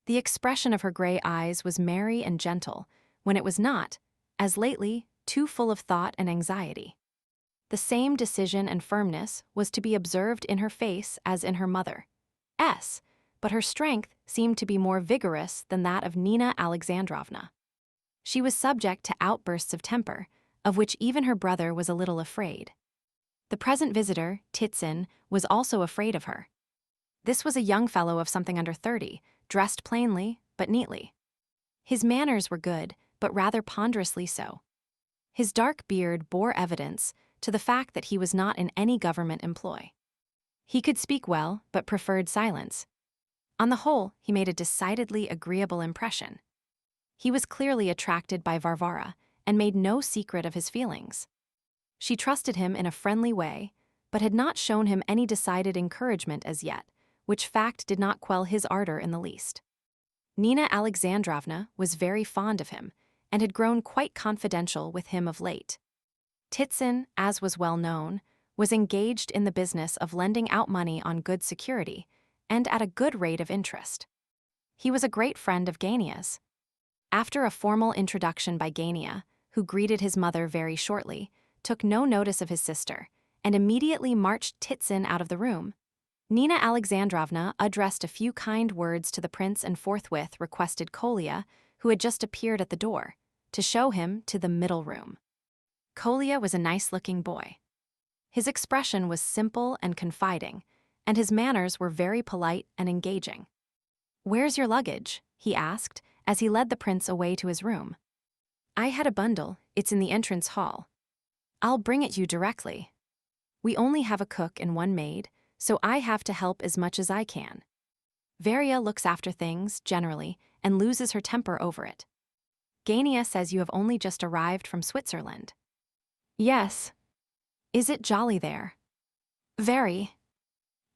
The expression of her gray eyes was merry and gentle, when it was not, as lately, too full of thought and anxiety. The same decision and firmness was to be observed in her face as in her mother's, but her strength seemed to be more vigorous than that of Nina Alexandrovna. She was subject to outbursts of temper, of which even her brother was a little afraid. The present visitor, Titsin, was also afraid of her. This was a young fellow of something under 30, dressed plainly, but neatly. His manners were good, but rather ponderously so. His dark beard bore evidence to the fact that he was not in any government employ. He could speak well, but preferred silence. On the whole, he made a decidedly agreeable impression. He was clearly attracted by Varvara, and made no secret of his feelings. She trusted him in a friendly way, but had not shown him any decided encouragement as yet, which fact did not quell his ardor in the least. Nina Alexandrovna was very fond of him, and had grown quite confidential with him of late. Titsin, as was well known, was engaged in the business of lending out money on good security and at a good rate of interest. He was a great friend of Gania's. After a formal introduction by Gania, who greeted his mother very shortly, took no notice of his sister, and immediately marched Titsin out of the room, Nina Alexandrovna addressed a few kind words to the prince and forthwith requested Kolya, who had just appeared at the door, to show him to the middle room. Kolya was a nice-looking boy. His expression was simple and confiding, and his manners were very polite and engaging. "Where's your luggage?" he asked, as he led the prince away to his room. "I had a bundle, it's in the entrance hall. I'll bring it you directly. We only have a cook and one maid, so I have to help as much as I can. Varia looks after things, generally, and loses her temper over it. Gania says you have only just arrived from Switzerland." "Yes." "Is it jolly there?" "Very."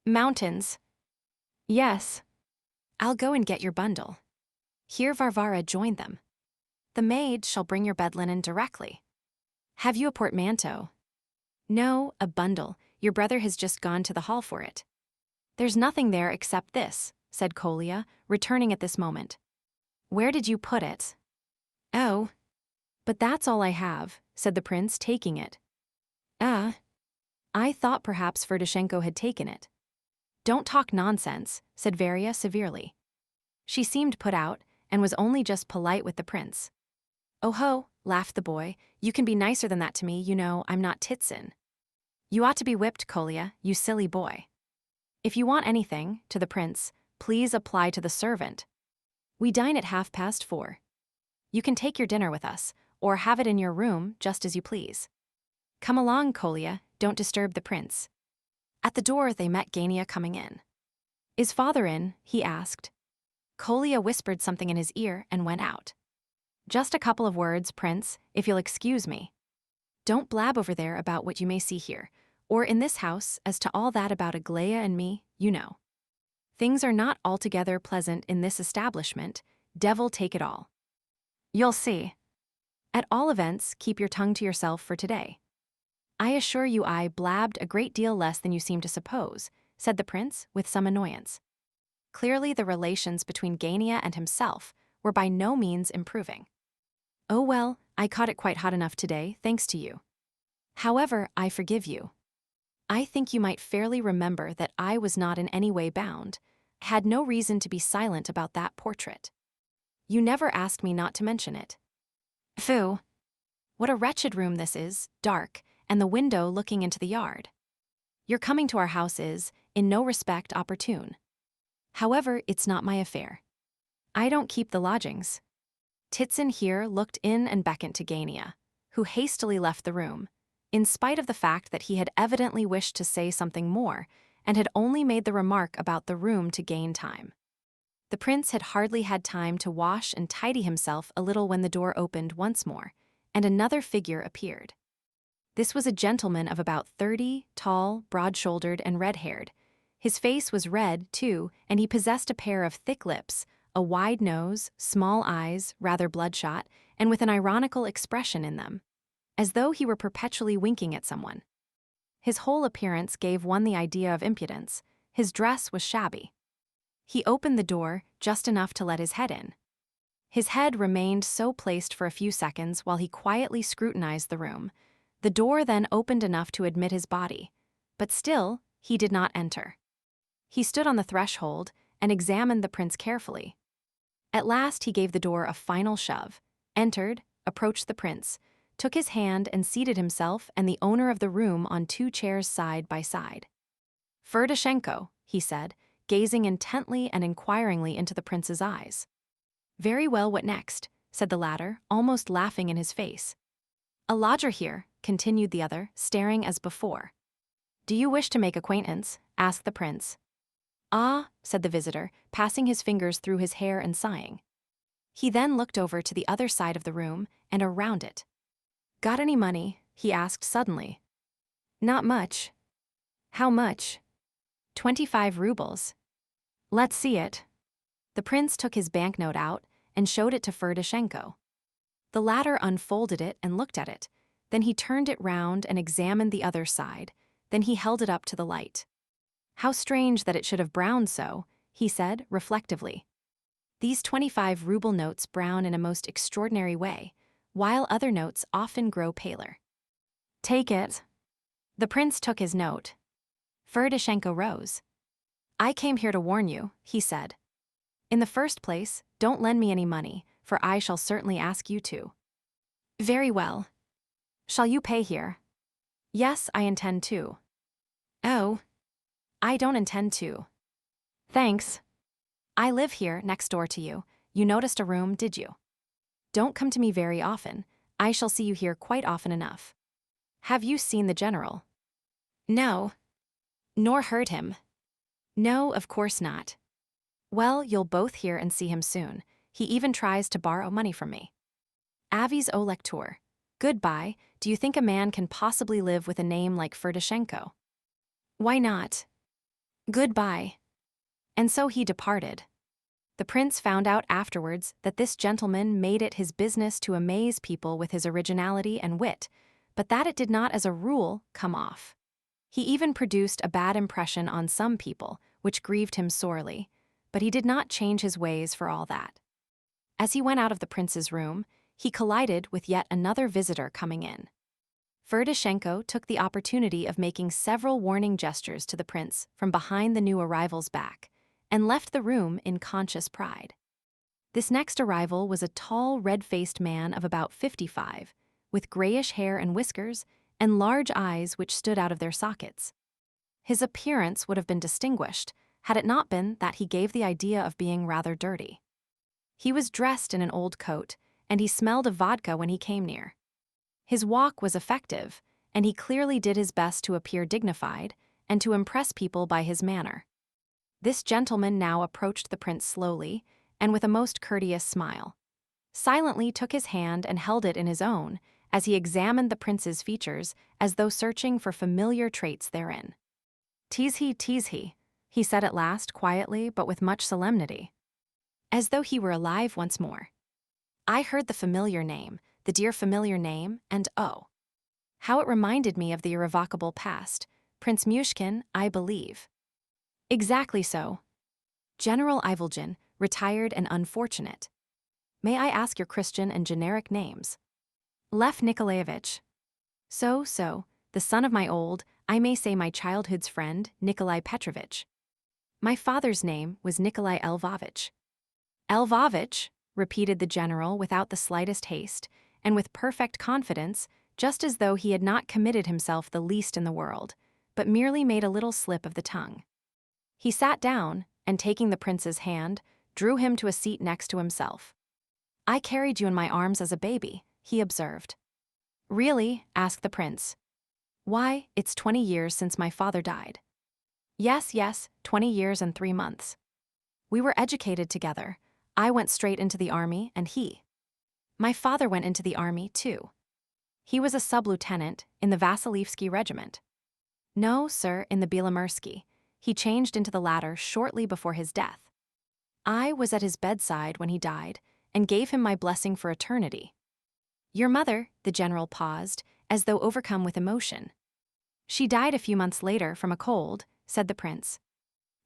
"Mountains?" "Yes." "I'll go and get your bundle." Here Varvara joined them. "The maid shall bring your bed linen directly." "Have you a portmanteau?" "No, a bundle. Your brother has just gone to the hall for it." "There's nothing there except this," said Kolya, returning at this moment. "Where did you put it?" "Oh. But that's all I have," said the prince, taking it. I thought perhaps Ferdishenko had taken it." "Don't talk nonsense," said Varia severely. She seemed put out, and was only just polite with the prince. "Oh ho," laughed the boy, "you can be nicer than that to me, you know, I'm not Titsin." "You ought to be whipped, Kolya, you silly boy. If you want anything," to the prince, "please apply to the servant. We dine at 4:30. You can take your dinner with us, or have it in your room, just as you please. Come along, Kolya, don't disturb the prince." At the door they met Gania coming in. "Is father in?" he asked. Kolya whispered something in his ear and went out. "Just a couple of words, prince, if you'll excuse me. Don't blab over there about what you may see here, or in this house as to all that about Aglaya and me, you know. Things are not altogether pleasant in this establishment, devil take it all. You'll see. At all events, keep your tongue to yourself for today." "I assure you I blabbed a great deal less than you seem to suppose," said the prince with some annoyance. Clearly the relations between Gania and himself were by no means improving. "Oh well, I caught it quite hot enough today, thanks to you. However, I forgive you. I think you might fairly remember that I was not in any way bound, had no reason to be silent about that portrait. You never asked me not to mention it. Phew! What a wretched room this is, dark, and the window looking into the yard. Your coming to our house is, in no respect, opportune. However, it's not my affair. I don't keep the lodgings." Titsin here looked in and beckoned to Gania, who hastily left the room, in spite of the fact that he had evidently wished to say something more and had only made the remark about the room to gain time. The prince had hardly had time to wash and tidy himself a little when the door opened once more, and another figure appeared. This was a gentleman of about 30, tall, broad-shouldered, and red-haired. His face was red, too, and he possessed a pair of thick lips, a wide nose, small eyes, rather bloodshot, and with an ironical expression in them, as though he were perpetually winking at someone. His whole appearance gave one the idea of impudence. His dress was shabby. He opened the door just enough to let his head in. His head remained so placed for a few seconds while he quietly scrutinized the room. The door then opened enough to admit his body, but still he did not enter. He stood on the threshold and examined the prince carefully. At last he gave the door a final shove, entered, approached the prince, took his hand and seated himself and the owner of the room on 2 chairs side by side. "Ferdishenko," he said, gazing intently and inquiringly into the prince's eyes. "Very well, what next?" said the latter, almost laughing in his face. "A lodger here," continued the other, staring as before. "Do you wish to make acquaintance?" asked the prince. "Ah," said the visitor, passing his fingers through his hair and sighing. He then looked over to the other side of the room and around it. "Got any money?" he asked suddenly. "Not much." "How much?" 25 rubles. "Let's see it." The prince took his banknote out and showed it to Ferdishenko. The latter unfolded it and looked at it. Then he turned it round and examined the other side, Then he held it up to the light. "How strange that it should have browned so," he said, reflectively. "These 25-ruble notes brown in a most extraordinary way, while other notes often grow paler." "Take it." The prince took his note. Ferdishenko rose. "I came here to warn you," he said. "In the first place, don't lend me any money, for I shall certainly ask you to." "Very well." "Shall you pay here?" "Yes, I intend to." "Oh." "I don't intend to." "Thanks." "I live here, next door to you. You noticed a room, did you?" "Don't come to me very often. I shall see you here quite often enough." "Have you seen the general?" "No." "Nor heard him?" "No, of course not." "Well, you'll both hear and see him soon. He even tries to borrow money from me." "Avis au lecteur. Goodbye. Do you think a man can possibly live with a name like Ferdishenko?" "Why not?" "Goodbye." And so he departed. The prince found out afterwards that this gentleman made it his business to amaze people with his originality and wit, but that it did not as a rule come off. He even produced a bad impression on some people, which grieved him sorely, but he did not change his ways for all that. As he went out of the prince's room, he collided with yet another visitor coming in. Ferdishenko took the opportunity of making several warning gestures to the prince from behind the new arrival's back, and left the room in conscious pride. This next arrival was a tall, red-faced man of about 55, with grayish hair and whiskers, and large eyes which stood out of their sockets. His appearance would have been distinguished, had it not been that he gave the idea of being rather dirty. He was dressed in an old coat, and he smelled of vodka when he came near. His walk was effective, and he clearly did his best to appear dignified and to impress people by his manner. This gentleman now approached the prince slowly, and with a most courteous smile. Silently took his hand and held it in his own, as he examined the prince's features as though searching for familiar traits therein. "'Tis he," he said at last quietly but with much solemnity, as though he were alive once more. I heard the familiar name, the dear familiar name, and oh, how it reminded me of the irrevocable past. Prince Muishkin, I believe. Exactly so. General Ivolgin, retired and unfortunate. May I ask your Christian and generic names? Lef Nicolaievitch. So, the son of my old, I may say my childhood's friend, Nikolai Petrovitch. My father's name was Nikolai Lvovitch. Lvovitch, repeated the general without the slightest haste, and with perfect confidence, just as though he had not committed himself the least in the world, but merely made a little slip of the tongue. He sat down, and taking the prince's hand, drew him to a seat next to himself. "I carried you in my arms as a baby," he observed. "Really?" asked the prince. "Why, it's 20 years since my father died." Yes, 20 years and 3 months. "We were educated together. I went straight into the army, and he. My father went into the army, too. He was a sub-lieutenant in the Vasilevsky regiment." "No, sir, in the Belomursky. He changed into the latter shortly before his death. I was at his bedside when he died, and gave him my blessing for eternity." "Your mother," the general paused, as though overcome with emotion. "She died a few months later from a cold," said the prince.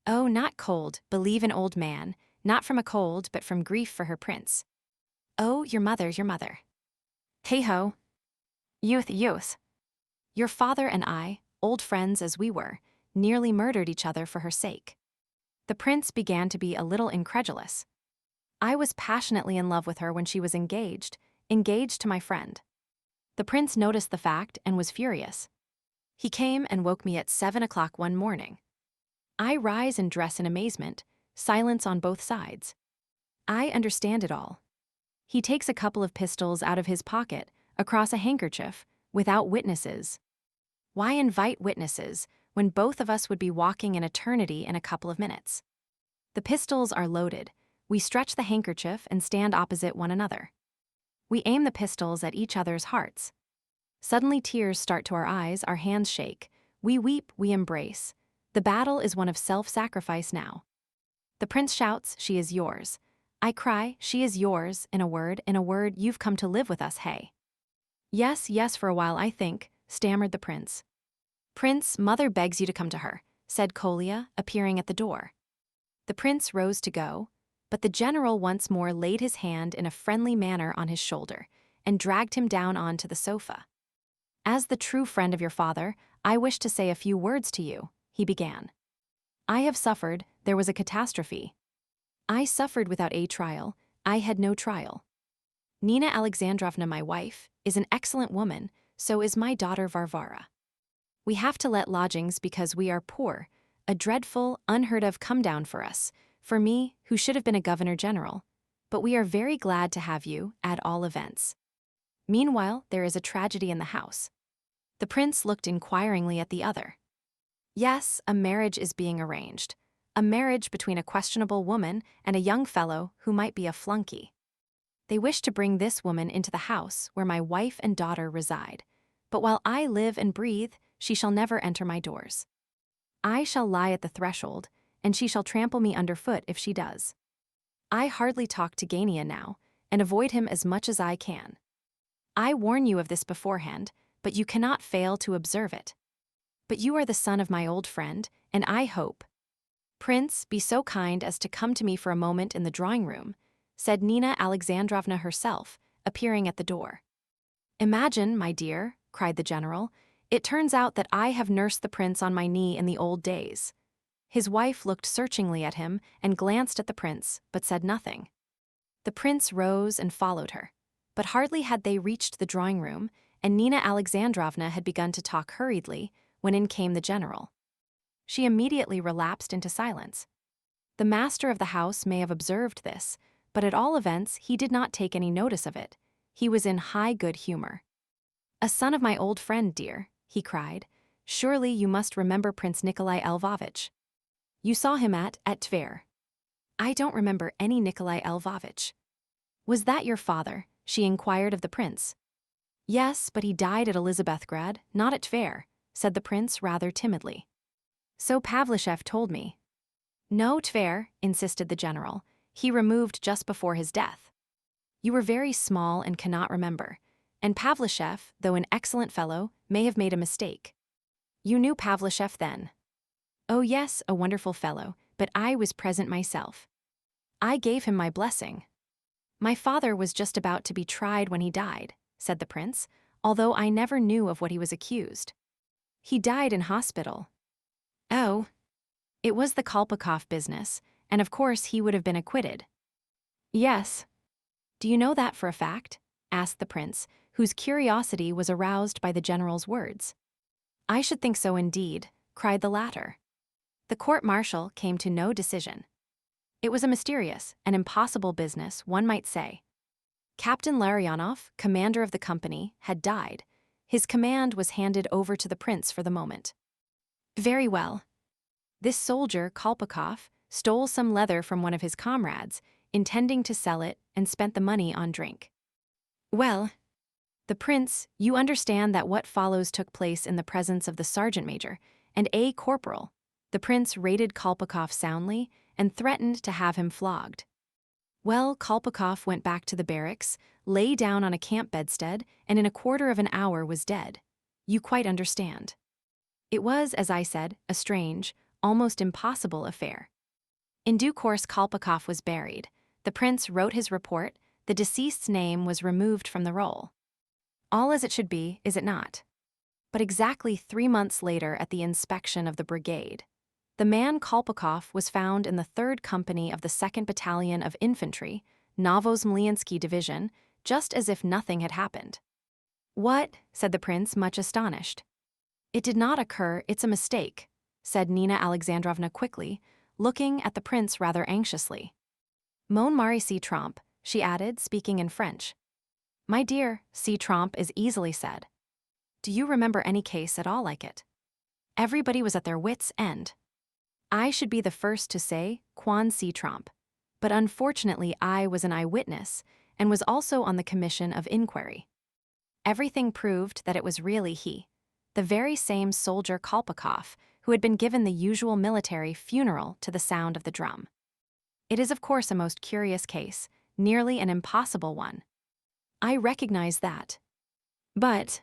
"Oh, not cold, believe an old man, not from a cold but from grief for her prince." "Oh, your mother. Hey-ho. Youth. Your father and I, old friends as we were, nearly murdered each other for her sake." The prince began to be a little incredulous. "I was passionately in love with her when she was engaged to my friend." The prince noticed the fact and was furious. "He came and woke me at 7 o'clock one morning. I rise and dress in amazement, silence on both sides. I understand it all. He takes a couple of pistols out of his pocket, across a handkerchief, without witnesses. Why invite witnesses, when both of us would be walking in eternity in a couple of minutes? The pistols are loaded. We stretch the handkerchief and stand opposite one another. We aim the pistols at each other's hearts. Suddenly tears start to our eyes, our hands shake. We weep, we embrace. The battle is one of self-sacrifice now. The prince shouts, 'She is yours.' I cry, 'She is yours,' in a word, you've come to live with us, hey?" Yes, for a while I think, stammered the prince. Prince, mother begs you to come to her, said Kolya, appearing at the door. The prince rose to go, but the general once more laid his hand in a friendly manner on his shoulder and dragged him down onto the sofa. As the true friend of your father, I wish to say a few words to you, he began. I have suffered, there was a catastrophe. I suffered without a trial, I had no trial. Nina Alexandrovna, my wife, is an excellent woman, so is my daughter Varvara. We have to let lodgings because we are poor, a dreadful, unheard-of come-down for us, for me, who should have been a governor-general, but we are very glad to have you, at all events. Meanwhile, there is a tragedy in the house. The prince looked inquiringly at the other. Yes, a marriage is being arranged. A marriage between a questionable woman and a young fellow who might be a flunky. They wish to bring this woman into the house where my wife and daughter reside, but while I live and breathe, she shall never enter my doors. I shall lie at the threshold, and she shall trample me underfoot if she does. I hardly talk to Gania now, and avoid him as much as I can. I warn you of this beforehand, but you cannot fail to observe it. But you are the son of my old friend, and I hope. Prince, be so kind as to come to me for a moment in the drawing-room, said Nina Alexandrovna herself, appearing at the door. Imagine, my dear, cried the general, it turns out that I have nursed the prince on my knee in the old days. His wife looked searchingly at him and glanced at the prince, but said nothing. The prince rose and followed her, but hardly had they reached the drawing-room, and Nina Alexandrovna had begun to talk hurriedly, when in came the general. She immediately relapsed into silence. The master of the house may have observed this, but at all events he did not take any notice of it. He was in high good humor. A son of my old friend, dear, he cried. Surely you must remember Prince Nikolai Lvovitch. You saw him at Tver. I don't remember any Nikolai Lvovitch. Was that your father? She inquired of the prince. Yes, but he died at Elizabethgrad, not at Tver, said the prince rather timidly. So Pavlishev told me. No, Tver, insisted the general. He removed just before his death. You were very small and cannot remember, and Pavlishev, though an excellent fellow, may have made a mistake. You knew Pavlishev then? Oh yes, a wonderful fellow, but I was present myself. I gave him my blessing. My father was just about to be tried when he died, said the prince, although I never knew of what he was accused. He died in hospital. Oh. It was the Kolpakov business, and of course he would have been acquitted. Yes. Do you know that for a fact? Asked the prince, whose curiosity was aroused by the general's words. I should think so indeed, cried the latter. The court-martial came to no decision. It was a mysterious and impossible business, one might say. Captain Larionov, commander of the company, had died. His command was handed over to the prince for the moment. Very well. This soldier, Kolpakov, stole some leather from one of his comrades, intending to sell it, and spent the money on drink. Well, the prince, you understand that what follows took place in the presence of the sergeant major and a corporal. The prince rated Kolpakov soundly and threatened to have him flogged. Well, Kolpakov went back to the barracks, lay down on a camp bedstead, and in a quarter of an hour was dead. You quite understand. It was, as I said, a strange, almost impossible affair. In due course Kolpakov was buried. The prince wrote his report. The deceased's name was removed from the roll. All as it should be, is it not? But exactly 3 months later at the inspection of the brigade, the man Kolpakov was found in the 3rd Company of the 2nd Battalion of Infantry, Novozmliansky Division, just as if nothing had happened. What? Said the prince, much astonished. It did not occur, it's a mistake, said Nina Alexandrovna quickly, looking at the prince rather anxiously. Mon mari si trompe, she added, speaking in French. My dear, si trompe is easily said. Do you remember any case at all like it? Everybody was at their wits' end. I should be the first to say, quan si trompe, but unfortunately I was an eyewitness and was also on the commission of inquiry. Everything proved that it was really he, the very same soldier Kolpakov, who had been given the usual military funeral to the sound of the drum. It is of course a most curious case, nearly an impossible one. I recognize that. But,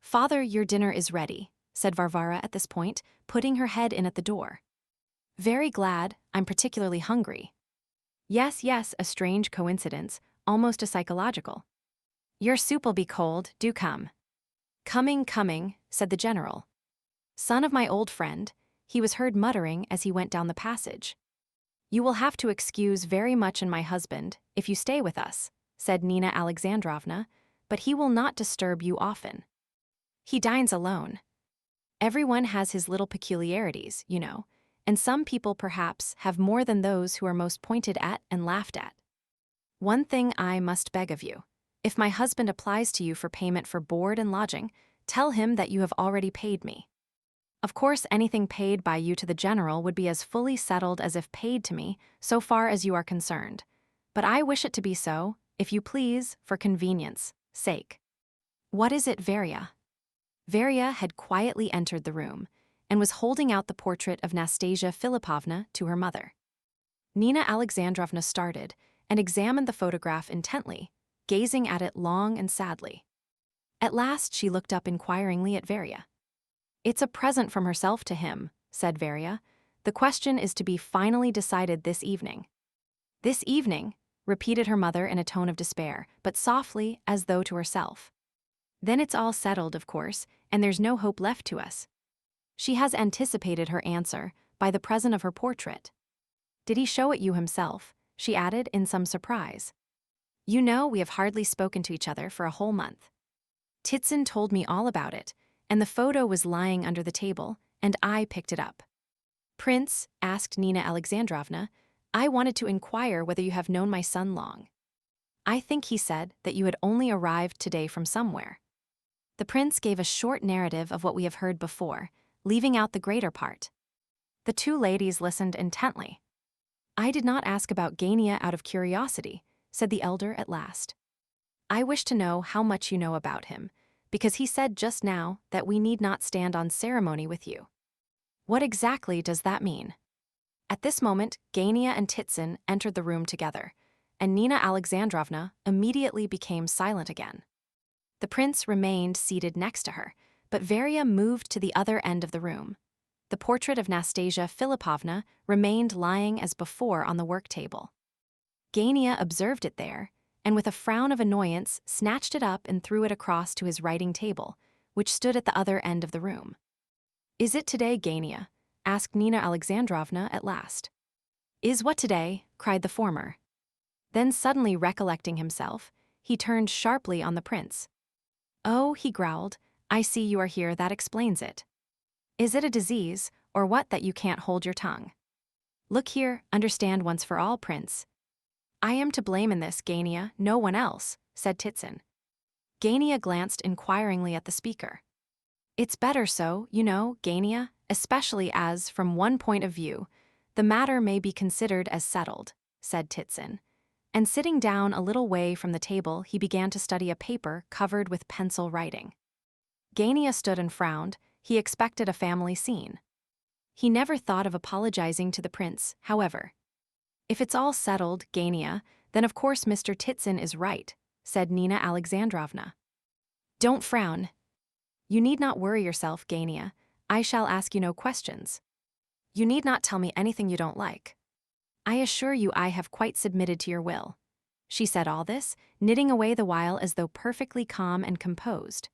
Father, your dinner is ready, said Varvara at this point, putting her head in at the door. Very glad, I'm particularly hungry. Yes, yes, a strange coincidence, almost a psychological. Your soup'll be cold, do come. Coming, coming, said the general. Son of my old friend, he was heard muttering as he went down the passage. You will have to excuse very much in my husband, if you stay with us, said Nina Alexandrovna, but he will not disturb you often. He dines alone. Everyone has his little peculiarities, you know, and some people perhaps have more than those who are most pointed at and laughed at. One thing I must beg of you. If my husband applies to you for payment for board and lodging, tell him that you have already paid me. Of course, anything paid by you to the general would be as fully settled as if paid to me, so far as you are concerned. But I wish it to be so, if you please, for convenience sake. What is it, Varya? Varya had quietly entered the room and was holding out the portrait of Nastasia Philipovna to her mother. Nina Alexandrovna started and examined the photograph intently, gazing at it long and sadly. At last she looked up inquiringly at Varya. It's a present from herself to him, said Varya. The question is to be finally decided this evening. This evening, repeated her mother in a tone of despair, but softly, as though to herself. Then it's all settled, of course, and there's no hope left to us. She has anticipated her answer by the present of her portrait. Did he show it you himself? She added in some surprise. You know, we have hardly spoken to each other for a whole month. Titsin told me all about it, and the photo was lying under the table, and I picked it up. Prince, asked Nina Alexandrovna, I wanted to inquire whether you have known my son long. I think he said that you had only arrived today from somewhere. The prince gave a short narrative of what we have heard before, leaving out the greater part. The two ladies listened intently. I did not ask about Gania out of curiosity, said the elder at last. I wish to know how much you know about him, because he said just now that we need not stand on ceremony with you. What exactly does that mean? At this moment, Gania and Titsin entered the room together, and Nina Alexandrovna immediately became silent again. The prince remained seated next to her, but Varya moved to the other end of the room. The portrait of Nastasia Philipovna remained lying as before on the work table. Gania observed it there, and with a frown of annoyance snatched it up and threw it across to his writing table, which stood at the other end of the room. Is it today, Gania? Asked Nina Alexandrovna at last. Is what today? Cried the former. Then suddenly recollecting himself, he turned sharply on the prince. Oh, he growled, I see you are here, that explains it. Is it a disease, or what, that you can't hold your tongue? Look here, understand once for all, prince. I am to blame in this, Gania, no one else, said Titsin. Gania glanced inquiringly at the speaker. It's better so, you know, Gania, especially as, from one point of view, the matter may be considered as settled, said Titsin. And sitting down a little way from the table, he began to study a paper covered with pencil writing. Gania stood and frowned. He expected a family scene. He never thought of apologizing to the prince, however. If it's all settled, Gania, then of course Mr. Titsin is right, said Nina Alexandrovna. Don't frown. You need not worry yourself, Gania. I shall ask you no questions. You need not tell me anything you don't like. I assure you I have quite submitted to your will. She said all this, knitting away the while as though perfectly calm and composed.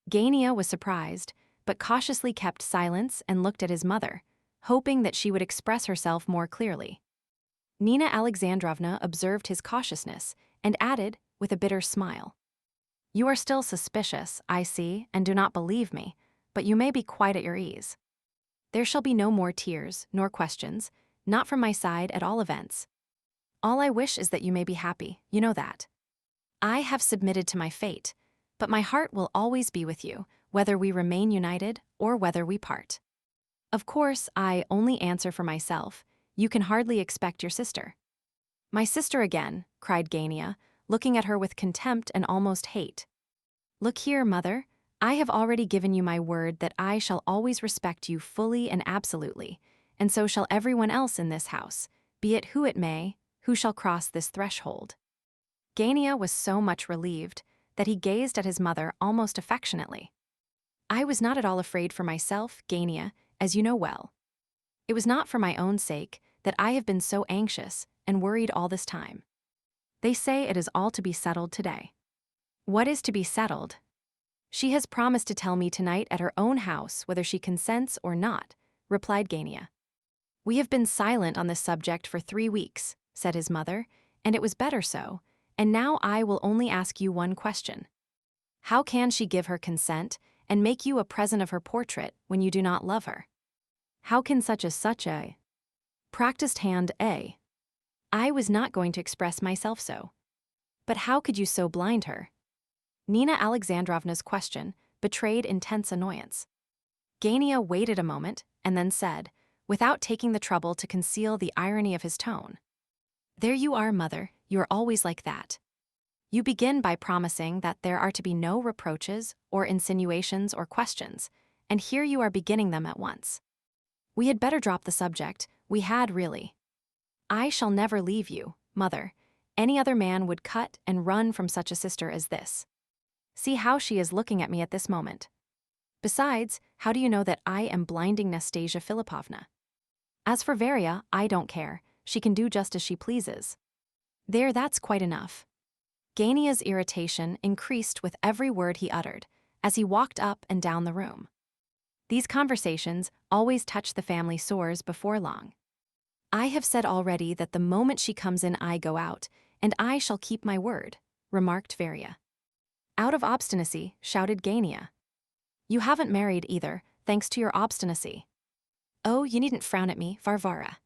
Gania was surprised, but cautiously kept silence and looked at his mother, hoping that she would express herself more clearly. Nina Alexandrovna observed his cautiousness and added, with a bitter smile, You are still suspicious, I see, and do not believe me, but you may be quite at your ease. There shall be no more tears, nor questions, not from my side at all events. All I wish is that you may be happy, you know that. I have submitted to my fate, but my heart will always be with you, whether we remain united or whether we part. Of course, I only answer for myself. You can hardly expect your sister. My sister again, cried Gania, looking at her with contempt and almost hate. Look here, mother, I have already given you my word that I shall always respect you fully and absolutely, and so shall everyone else in this house, be it who it may, who shall cross this threshold. Gania was so much relieved that he gazed at his mother almost affectionately. I was not at all afraid for myself, Gania, as you know well. It was not for my own sake that I have been so anxious and worried all this time. They say it is all to be settled today. What is to be settled? She has promised to tell me tonight at her own house whether she consents or not, replied Gania. We have been silent on this subject for 3 weeks, said his mother, and it was better so, and now I will only ask you one question. How can she give her consent and make you a present of her portrait when you do not love her? How can such a practiced hand a? I was not going to express myself so. But how could you so blind her? Nina Alexandrovna's question betrayed intense annoyance. Gania waited a moment and then said, without taking the trouble to conceal the irony of his tone, "There you are, mother, you are always like that. You begin by promising that there are to be no reproaches or insinuations or questions, and here you are beginning them at once. We had better drop the subject, we had really. I shall never leave you, mother. Any other man would cut and run from such a sister as this. See how she is looking at me at this moment. Besides, how do you know that I am blinding Nastasia Philipovna? As for Varia, I don't care, she can do just as she pleases. There, that's quite enough." Gania's irritation increased with every word he uttered, as he walked up and down the room. These conversations always touch the family sores before long. "I have said already that the moment she comes in I go out, and I shall keep my word," remarked Varia. "Out of obstinacy," shouted Gania. "You haven't married either, thanks to your obstinacy. Oh, you needn't frown at me, Varvara.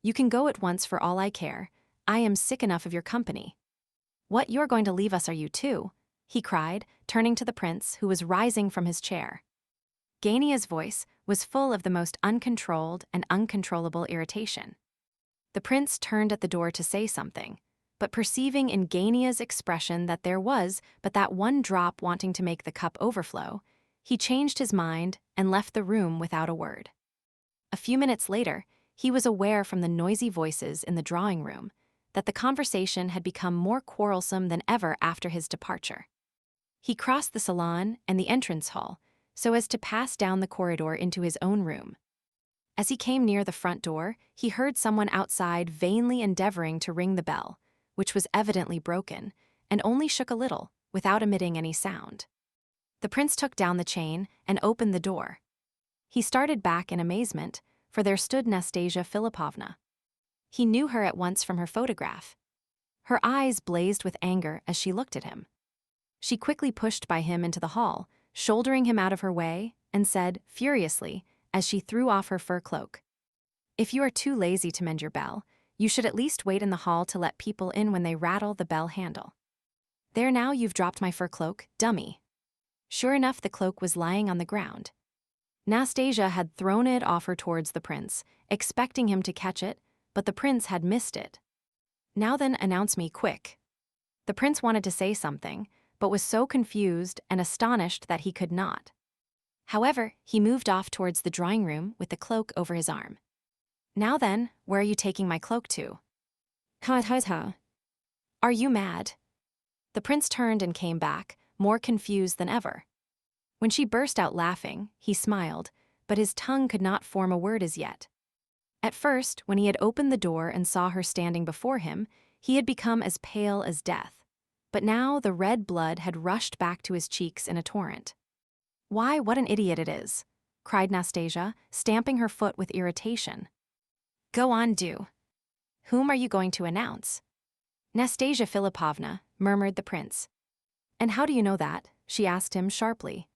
You can go at once for all I care. I am sick enough of your company. What, you're going to leave us, are you too?" he cried, turning to the prince, who was rising from his chair. Gania's voice was full of the most uncontrolled and uncontrollable irritation. The prince turned at the door to say something, but perceiving in Gania's expression that there was but that one drop wanting to make the cup overflow, he changed his mind and left the room without a word. A few minutes later, he was aware from the noisy voices in the drawing room that the conversation had become more quarrelsome than ever after his departure. He crossed the salon and the entrance hall so as to pass down the corridor into his own room. As he came near the front door, he heard someone outside vainly endeavoring to ring the bell, which was evidently broken, and only shook a little, without emitting any sound. The prince took down the chain and opened the door. He started back in amazement, for there stood Nastasia Philipovna. He knew her at once from her photograph. Her eyes blazed with anger as she looked at him. She quickly pushed by him into the hall, shouldering him out of her way, and said, furiously, as she threw off her fur cloak, "If you are too lazy to mend your bell, you should at least wait in the hall to let people in when they rattle the bell handle. There now, you've dropped my fur cloak, dummy." Sure enough, the cloak was lying on the ground. Nastasia had thrown it off her towards the prince, expecting him to catch it, but the prince had missed it. "Now then, announce me, quick." The prince wanted to say something, but was so confused and astonished that he could not. However, he moved off towards the drawing room with the cloak over his arm. "Now then, where are you taking my cloak to?" "Ha. Are you mad?" The prince turned and came back, more confused than ever. When she burst out laughing, he smiled, but his tongue could not form a word as yet. At first, when he had opened the door and saw her standing before him, he had become as pale as death. But now the red blood had rushed back to his cheeks in a torrent. "Why, what an idiot it is!" cried Nastasia, stamping her foot with irritation. "Go on, do. Whom are you going to announce?" "Nastasia Philipovna," murmured the prince. "And how do you know that?" she asked him sharply.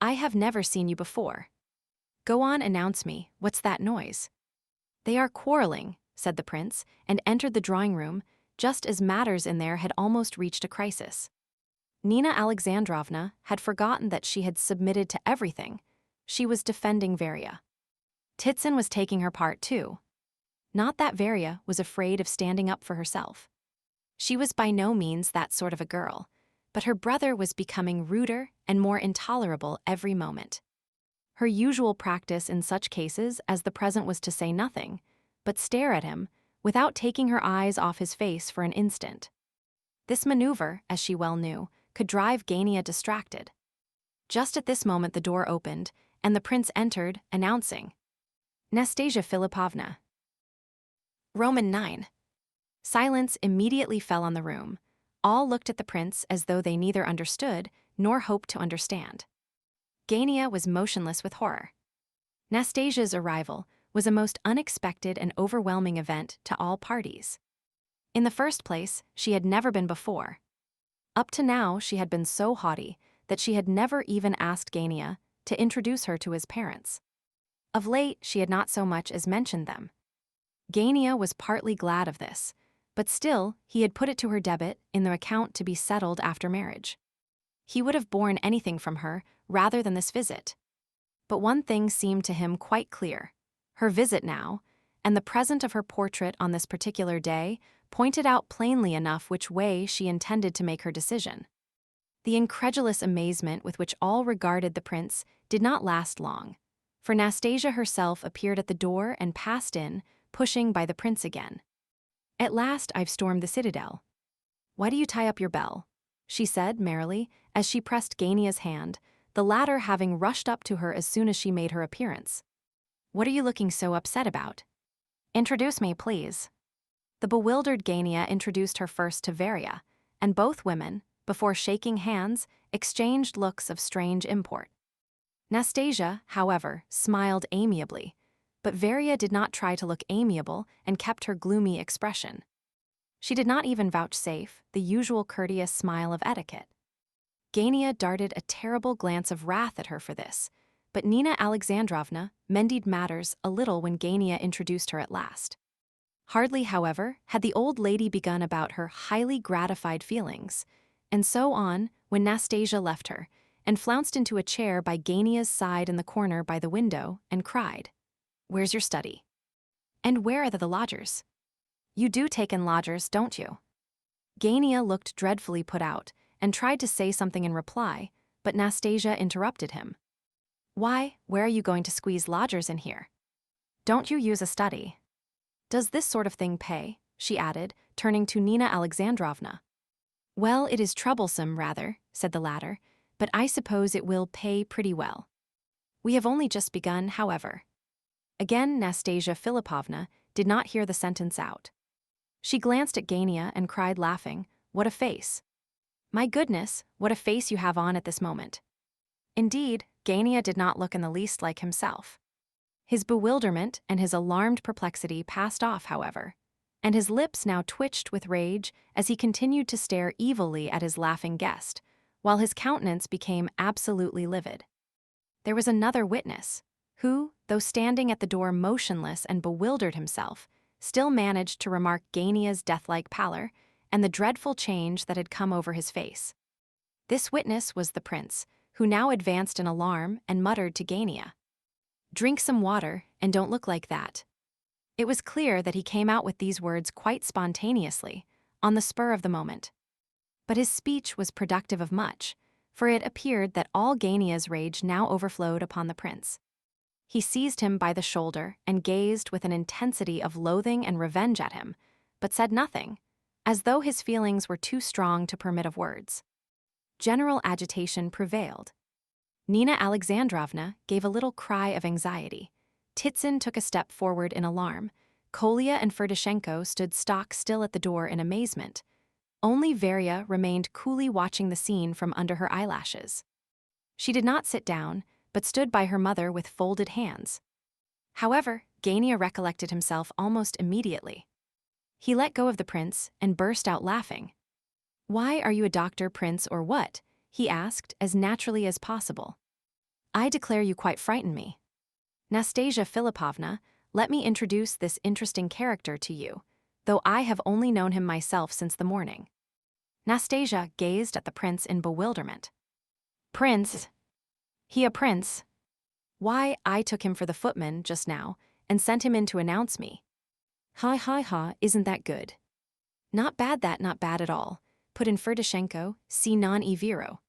"I have never seen you before. Go on, announce me. What's that noise?" "They are quarreling," said the prince, and entered the drawing room, just as matters in there had almost reached a crisis. Nina Alexandrovna had forgotten that she had submitted to everything. She was defending Varia. Titsyn was taking her part too. Not that Varia was afraid of standing up for herself. She was by no means that sort of a girl, but her brother was becoming ruder and more intolerable every moment. Her usual practice in such cases as the present was to say nothing, but stare at him, without taking her eyes off his face for an instant. This maneuver, as she well knew, could drive Gania distracted. Just at this moment the door opened, and the prince entered, announcing, Nastasia Philipovna. Roman 9. Silence immediately fell on the room. All looked at the prince as though they neither understood nor hoped to understand. Gania was motionless with horror. Nastasia's arrival was a most unexpected and overwhelming event to all parties. In the first place, she had never been before. Up to now, she had been so haughty that she had never even asked Gania to introduce her to his parents. Of late, she had not so much as mentioned them. Gania was partly glad of this, but still, he had put it to her debit in the account to be settled after marriage. He would have borne anything from her rather than this visit. But one thing seemed to him quite clear. Her visit now, and the present of her portrait on this particular day, pointed out plainly enough which way she intended to make her decision. The incredulous amazement with which all regarded the prince did not last long, for Nastasia herself appeared at the door and passed in, pushing by the prince again. At last I've stormed the citadel. Why do you tie up your bell? She said merrily, as she pressed Gania's hand, the latter having rushed up to her as soon as she made her appearance. What are you looking so upset about? Introduce me, please. The bewildered Gania introduced her first to Varia, and both women, before shaking hands, exchanged looks of strange import. Nastasia, however, smiled amiably, but Varia did not try to look amiable and kept her gloomy expression. She did not even vouchsafe the usual courteous smile of etiquette. Gania darted a terrible glance of wrath at her for this, but Nina Alexandrovna mended matters a little when Gania introduced her at last. Hardly, however, had the old lady begun about her highly gratified feelings, and so on when Nastasia left her, and flounced into a chair by Gania's side in the corner by the window, and cried, Where's your study? And where are the lodgers? You do take in lodgers, don't you? Gania looked dreadfully put out, and tried to say something in reply, but Nastasia interrupted him. Why, where are you going to squeeze lodgers in here? Don't you use a study? Does this sort of thing pay? She added, turning to Nina Alexandrovna. Well, it is troublesome, rather, said the latter, but I suppose it will pay pretty well. We have only just begun, however. Again, Nastasia Philipovna did not hear the sentence out. She glanced at Gania and cried, laughing, What a face! My goodness, what a face you have on at this moment. Indeed, Gania did not look in the least like himself. His bewilderment and his alarmed perplexity passed off, however, and his lips now twitched with rage as he continued to stare evilly at his laughing guest, while his countenance became absolutely livid. There was another witness, who, though standing at the door motionless and bewildered himself, still managed to remark Gania's death-like pallor and the dreadful change that had come over his face. This witness was the prince, who now advanced in alarm and muttered to Gania, Drink some water, and don't look like that. It was clear that he came out with these words quite spontaneously, on the spur of the moment. But his speech was productive of much, for it appeared that all Gania's rage now overflowed upon the prince. He seized him by the shoulder and gazed with an intensity of loathing and revenge at him, but said nothing, as though his feelings were too strong to permit of words. General agitation prevailed. Nina Alexandrovna gave a little cry of anxiety. Titsyn took a step forward in alarm. Kolya and Ferdishenko stood stock still at the door in amazement. Only Varia remained coolly watching the scene from under her eyelashes. She did not sit down, but stood by her mother with folded hands. However, Gania recollected himself almost immediately. He let go of the prince and burst out laughing. Why are you a doctor, prince, or what? He asked, as naturally as possible. I declare you quite frighten me. Nastasia Philipovna, let me introduce this interesting character to you, though I have only known him myself since the morning. Nastasia gazed at the prince in bewilderment. Prince? He a prince? Why, I took him for the footman just now and sent him in to announce me. Ha, isn't that good? Not bad that, not bad at all, put in Ferdishenko, si non e vero.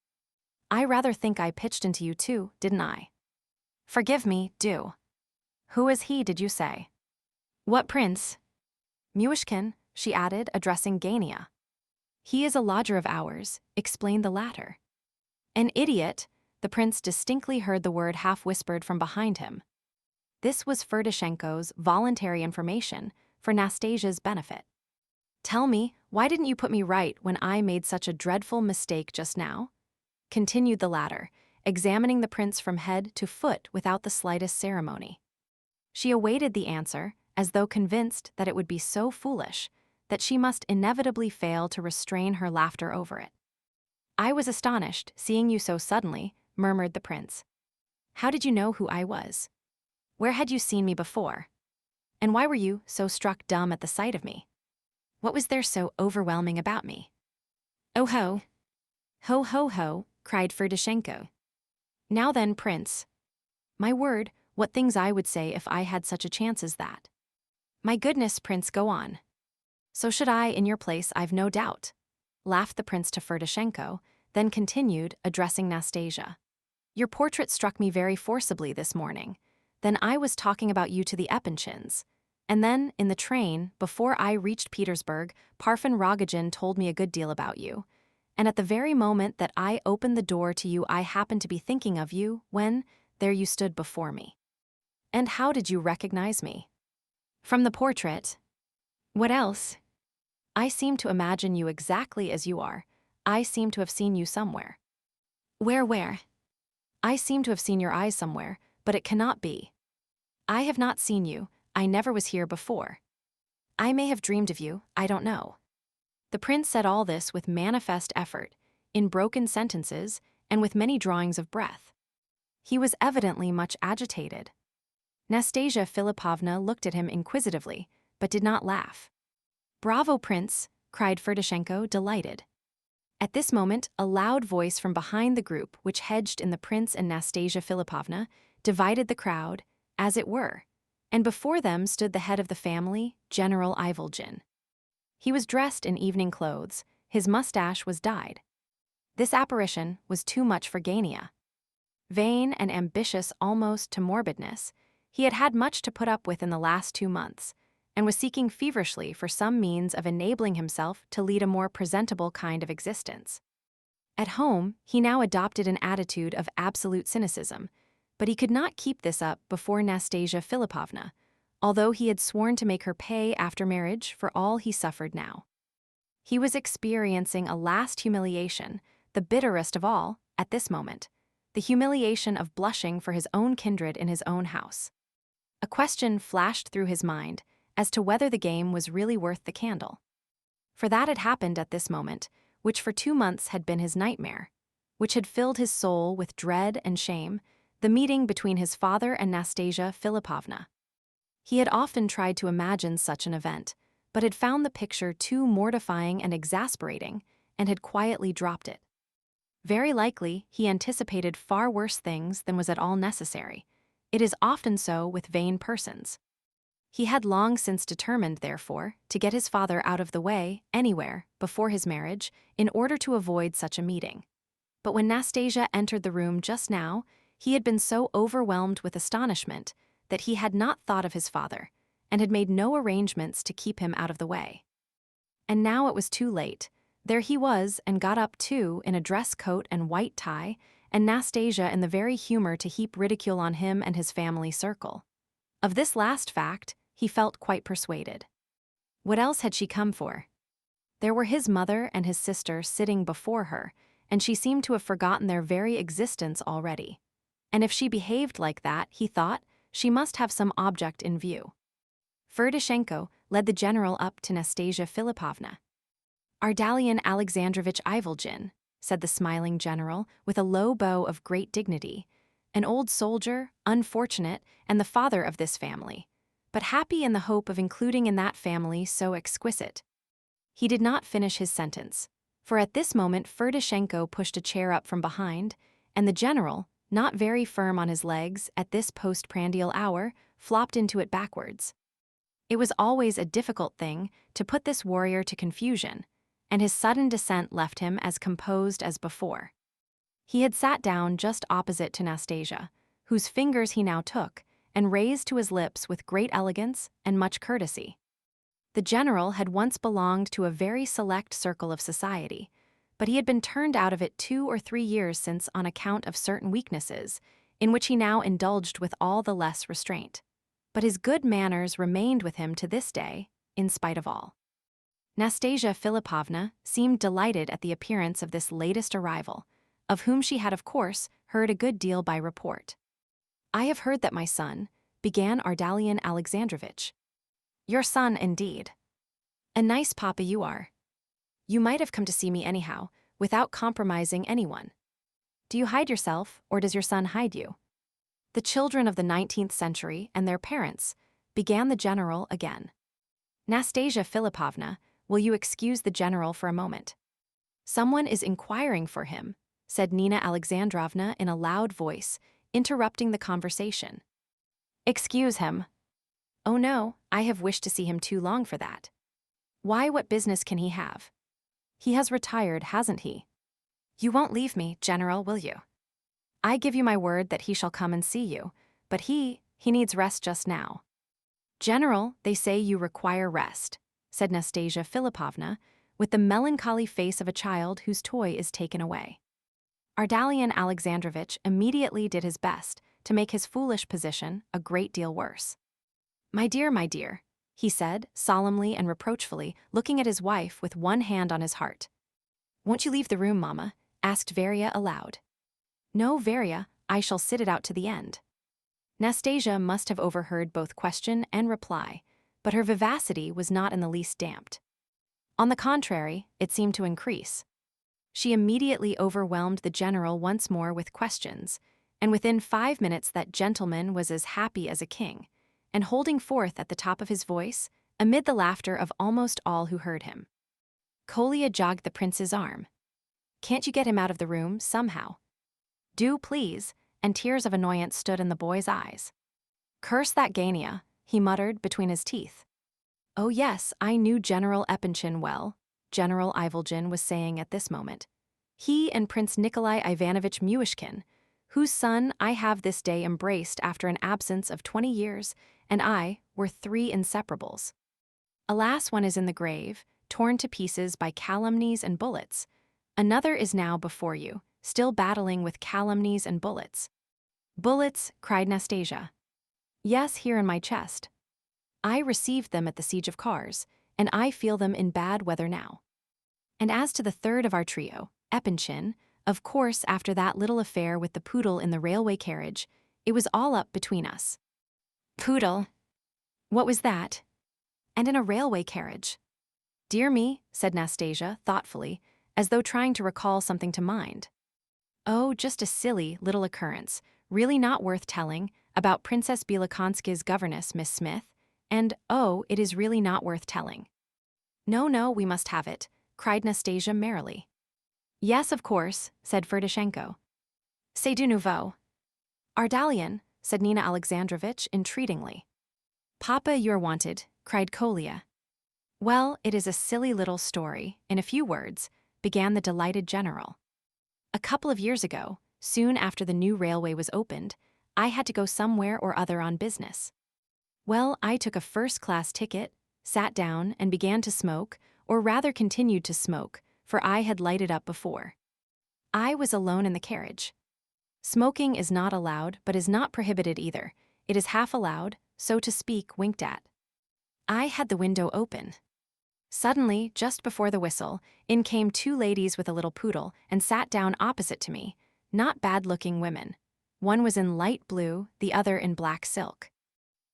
I rather think I pitched into you too, didn't I? Forgive me, do. Who is he, did you say? What prince? Muishkin, she added, addressing Gania. He is a lodger of ours, explained the latter. An idiot, the prince distinctly heard the word half-whispered from behind him. This was Ferdishenko's voluntary information for Nastasia's benefit. "Tell me, why didn't you put me right when I made such a dreadful mistake just now?" continued the latter, examining the prince from head to foot without the slightest ceremony. She awaited the answer, as though convinced that it would be so foolish that she must inevitably fail to restrain her laughter over it. "I was astonished, seeing you so suddenly," murmured the prince. "How did you know who I was? Where had you seen me before? And why were you so struck dumb at the sight of me? What was there so overwhelming about me?" "Oh ho! Ho ho ho!" cried Ferdishenko. "Now then, prince. My word, what things I would say if I had such a chance as that." "My goodness, prince, go on." "So should I in your place, I've no doubt," laughed the prince to Ferdishenko, then continued, addressing Nastasia. "Your portrait struck me very forcibly this morning. Then I was talking about you to the Epinchins. And then, in the train, before I reached Petersburg, Parfen Rogojin told me a good deal about you. And at the very moment that I opened the door to you, I happened to be thinking of you when, there you stood before me." "And how did you recognize me?" "From the portrait." "What else?" "I seem to imagine you exactly as you are. I seem to have seen you somewhere." Where?" "I seem to have seen your eyes somewhere, but it cannot be." "I have not seen you. I never was here before." "I may have dreamed of you, I don't know." The prince said all this with manifest effort, in broken sentences, and with many drawings of breath. He was evidently much agitated. Nastasia Philipovna looked at him inquisitively, but did not laugh. "Bravo, prince!" cried Ferdishenko, delighted. At this moment, a loud voice from behind the group, which hedged in the prince and Nastasia Philipovna, divided the crowd, as it were, and before them stood the head of the family, General Ivolgin. He was dressed in evening clothes, his mustache was dyed. This apparition was too much for Gania. Vain and ambitious almost to morbidness, he had had much to put up with in the last 2 months, and was seeking feverishly for some means of enabling himself to lead a more presentable kind of existence. At home, he now adopted an attitude of absolute cynicism, but he could not keep this up before Nastasia Philipovna, although he had sworn to make her pay after marriage for all he suffered now. He was experiencing a last humiliation, the bitterest of all, at this moment, the humiliation of blushing for his own kindred in his own house. A question flashed through his mind as to whether the game was really worth the candle. For that had happened at this moment, which for 2 months had been his nightmare, which had filled his soul with dread and shame, the meeting between his father and Nastasia Philipovna. He had often tried to imagine such an event, but had found the picture too mortifying and exasperating, and had quietly dropped it. Very likely, he anticipated far worse things than was at all necessary. It is often so with vain persons. He had long since determined, therefore, to get his father out of the way, anywhere, before his marriage, in order to avoid such a meeting. But when Nastasia entered the room just now, he had been so overwhelmed with astonishment that he had not thought of his father, and had made no arrangements to keep him out of the way. And now it was too late. There he was, and got up too, in a dress coat and white tie, and Nastasia in the very humor to heap ridicule on him and his family circle. Of this last fact, he felt quite persuaded. What else had she come for? There were his mother and his sister sitting before her, and she seemed to have forgotten their very existence already. And if she behaved like that, he thought, she must have some object in view. Ferdishenko led the general up to Nastasia Philipovna. "Ardalion Alexandrovitch Ivolgin," said the smiling general, with a low bow of great dignity, "an old soldier, unfortunate, and the father of this family, but happy in the hope of including in that family so exquisite." He did not finish his sentence, for at this moment Ferdishenko pushed a chair up from behind, and the general, not very firm on his legs at this postprandial hour, flopped into it backwards. It was always a difficult thing to put this warrior to confusion, and his sudden descent left him as composed as before. He had sat down just opposite to Nastasia, whose fingers he now took, and raised to his lips with great elegance and much courtesy. The general had once belonged to a very select circle of society, but he had been turned out of it 2 or 3 years since on account of certain weaknesses, in which he now indulged with all the less restraint. But his good manners remained with him to this day, in spite of all. Nastasia Philipovna seemed delighted at the appearance of this latest arrival, of whom she had, of course, heard a good deal by report. "I have heard that my son," began Ardalian Alexandrovitch. "Your son, indeed. A nice papa you are. You might have come to see me anyhow, without compromising anyone. Do you hide yourself, or does your son hide you?" "The children of the 19th century and their parents," began the general again. "Nastasia Philipovna, will you excuse the general for a moment? Someone is inquiring for him," said Nina Alexandrovna in a loud voice, interrupting the conversation. "Excuse him." "Oh no, I have wished to see him too long for that." "Why, what business can he have?" "He has retired, hasn't he?" "You won't leave me, General, will you?" "I give you my word that he shall come and see you, but he needs rest just now." "General, they say you require rest," said Nastasia Philipovna, with the melancholy face of a child whose toy is taken away. Ardalian Alexandrovitch immediately did his best to make his foolish position a great deal worse. My dear," he said, solemnly and reproachfully, looking at his wife with one hand on his heart. "Won't you leave the room, Mamma?" asked Varya aloud. "No, Varya, I shall sit it out to the end." Nastasia must have overheard both question and reply, but her vivacity was not in the least damped. On the contrary, it seemed to increase. She immediately overwhelmed the general once more with questions, and within 5 minutes that gentleman was as happy as a king, and holding forth at the top of his voice, amid the laughter of almost all who heard him. Kolya jogged the prince's arm. "Can't you get him out of the room, somehow?" "Do, please," and tears of annoyance stood in the boy's eyes. "Curse that Gania," he muttered between his teeth. "Oh yes, I knew General Epanchin well," General Ivolgin was saying at this moment. "He and Prince Nikolai Ivanovich Muishkin, whose son I have this day embraced after an absence of 20 years, and I were 3 inseparables. Alas, one is in the grave, torn to pieces by calumnies and bullets. Another is now before you, still battling with calumnies and bullets." "Bullets," cried Nastasia. "Yes, here in my chest. I received them at the siege of Kars, and I feel them in bad weather now. And as to the third of our trio, Epanchin, of course after that little affair with the poodle in the railway carriage, it was all up between us." "Poodle? What was that?" "And in a railway carriage." "Dear me," said Nastasia, thoughtfully, as though trying to recall something to mind. "Oh, just a silly little occurrence, really not worth telling, about Princess Bielokonsky's governess, Miss Smith, and, oh, it is really not worth telling." No, we must have it," cried Nastasia merrily. "Yes, of course," said Ferdishenko. "C'est du nouveau." "Ardalian," said Nina Alexandrovitch entreatingly. "Papa, you're wanted," cried Kolya. "Well, it is a silly little story, in a few words," began the delighted general. "A couple of years ago, soon after the new railway was opened, I had to go somewhere or other on business. Well, I took a first-class ticket, sat down, and began to smoke, or rather continued to smoke, for I had lighted up before. I was alone in the carriage. Smoking is not allowed, but is not prohibited either. It is half allowed, so to speak, winked at. I had the window open. Suddenly, just before the whistle, in came 2 ladies with a little poodle and sat down opposite to me, not bad-looking women. One was in light blue, the other in black silk.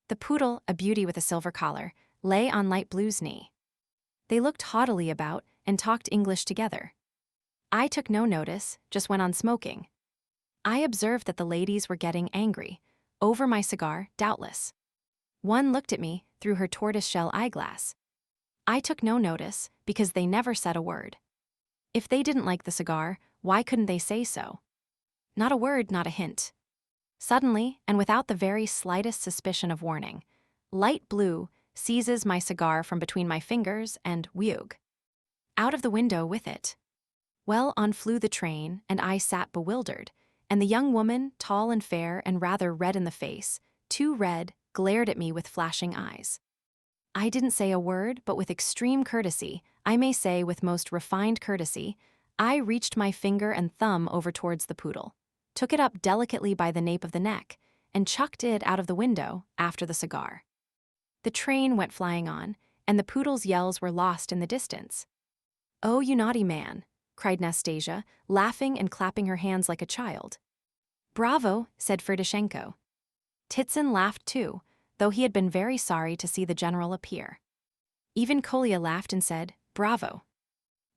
The poodle, a beauty with a silver collar, lay on light blue's knee. They looked haughtily about and talked English together. I took no notice, just went on smoking. I observed that the ladies were getting angry, over my cigar, doubtless. One looked at me through her tortoise-shell eyeglass. I took no notice, because they never said a word. If they didn't like the cigar, why couldn't they say so? Not a word, not a hint. Suddenly, and without the very slightest suspicion of warning, light blue seizes my cigar from between my fingers and wheug. Out of the window with it. Well, on flew the train, and I sat bewildered, and the young woman, tall and fair and rather red in the face, too red, glared at me with flashing eyes. I didn't say a word, but with extreme courtesy, I may say with most refined courtesy, I reached my finger and thumb over towards the poodle, took it up delicately by the nape of the neck, and chucked it out of the window after the cigar. The train went flying on, and the poodle's yells were lost in the distance. "Oh, you naughty man," cried Nastasia, laughing and clapping her hands like a child. "Bravo," said Ferdishenko. Titsyn laughed too, though he had been very sorry to see the general appear. Even Kolya laughed and said, "Bravo."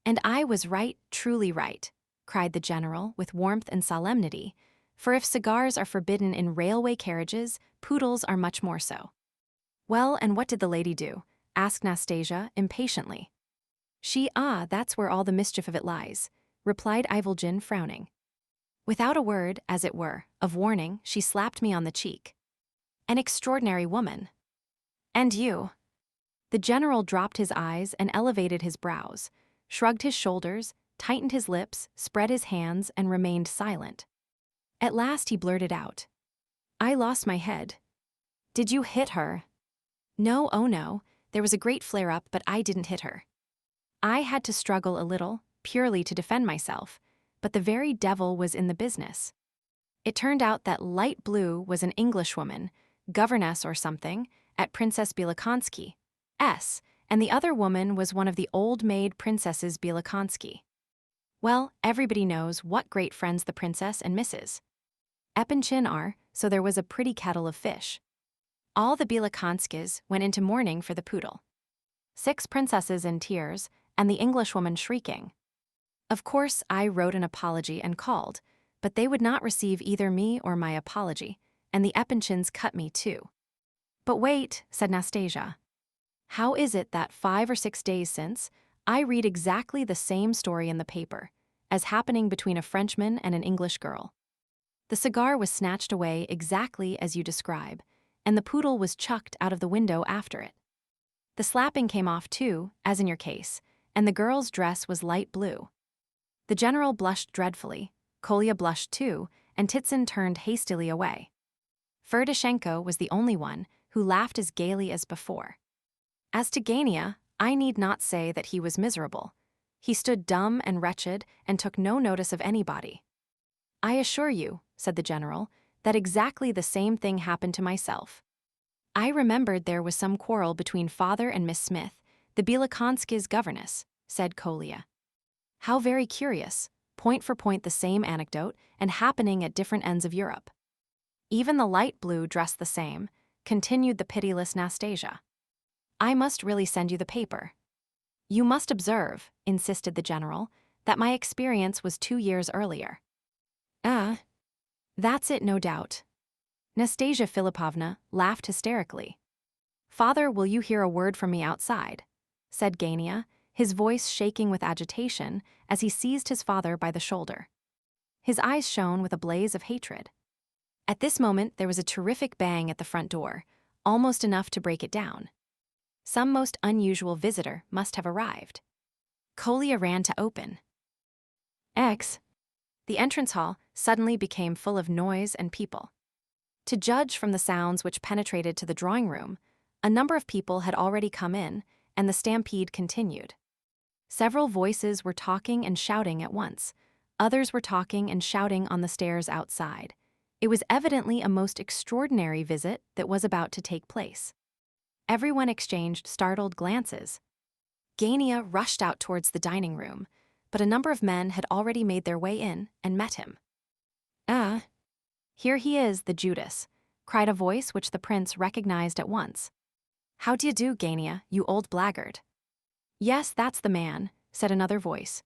"And I was right, truly right," cried the general with warmth and solemnity, "for if cigars are forbidden in railway carriages, poodles are much more so." "Well, and what did the lady do?" asked Nastasia impatiently. That's where all the mischief of it lies," replied Ivolgin, frowning. Without a word, as it were, of warning, she slapped me on the cheek. "An extraordinary woman." "And you?" The general dropped his eyes and elevated his brows, shrugged his shoulders, tightened his lips, spread his hands, and remained silent. At last he blurted out, "I lost my head." "Did you hit her?" "No, oh no, there was a great flare-up, but I didn't hit her. I had to struggle a little, purely to defend myself, but the very devil was in the business. It turned out that light blue was an Englishwoman, governess or something, at Princess Bielokonsky, S, and the other woman was one of the old maid princesses Bielokonsky. Well, everybody knows what great friends the princess and Mrs. Epanchin are, so there was a pretty kettle of fish. All the Bielokonsky's went into mourning for the poodle. 6 princesses in tears, and the Englishwoman shrieking. Of course, I wrote an apology and called, but they would not receive either me or my apology, and the Epanchins cut me too. "But wait," said Nastasia. "How is it that 5 or 6 days since, I read exactly the same story in the paper, as happening between a Frenchman and an English girl? The cigar was snatched away exactly as you describe, and the poodle was chucked out of the window after it. The slapping came off too, as in your case, and the girl's dress was light blue." The general blushed dreadfully, Kolya blushed too, and Titsyn turned hastily away. Ferdishenko was the only one who laughed as gaily as before. As to Gania, I need not say that he was miserable. He stood dumb and wretched and took no notice of anybody. "I assure you," said the general, "that exactly the same thing happened to myself. I remembered there was some quarrel between father and Miss Smith, the Bielokonsky's governess," said Kolya. "How very curious, point for point the same anecdote, and happening at different ends of Europe. Even the light blue dressed the same," continued the pitiless Nastasia. "I must really send you the paper." "You must observe," insisted the general, "that my experience was 2 years earlier." That's it, no doubt." Nastasia Philipovna laughed hysterically. "Father, will you hear a word from me outside?" said Gania, his voice shaking with agitation as he seized his father by the shoulder. His eyes shone with a blaze of hatred. At this moment there was a terrific bang at the front door, almost enough to break it down. Some most unusual visitor must have arrived. Kolya ran to open. The entrance hall suddenly became full of noise and people. To judge from the sounds which penetrated to the drawing room, a number of people had already come in, and the stampede continued. Several voices were talking and shouting at once. Others were talking and shouting on the stairs outside. It was evidently a most extraordinary visit that was about to take place. Everyone exchanged startled glances. Gania rushed out towards the dining room, but a number of men had already made their way in and met him. "Here he is, the Judas," cried a voice which the prince recognized at once. "How d'ye do, Gania, you old blackguard?" "Yes, that's the man," said another voice.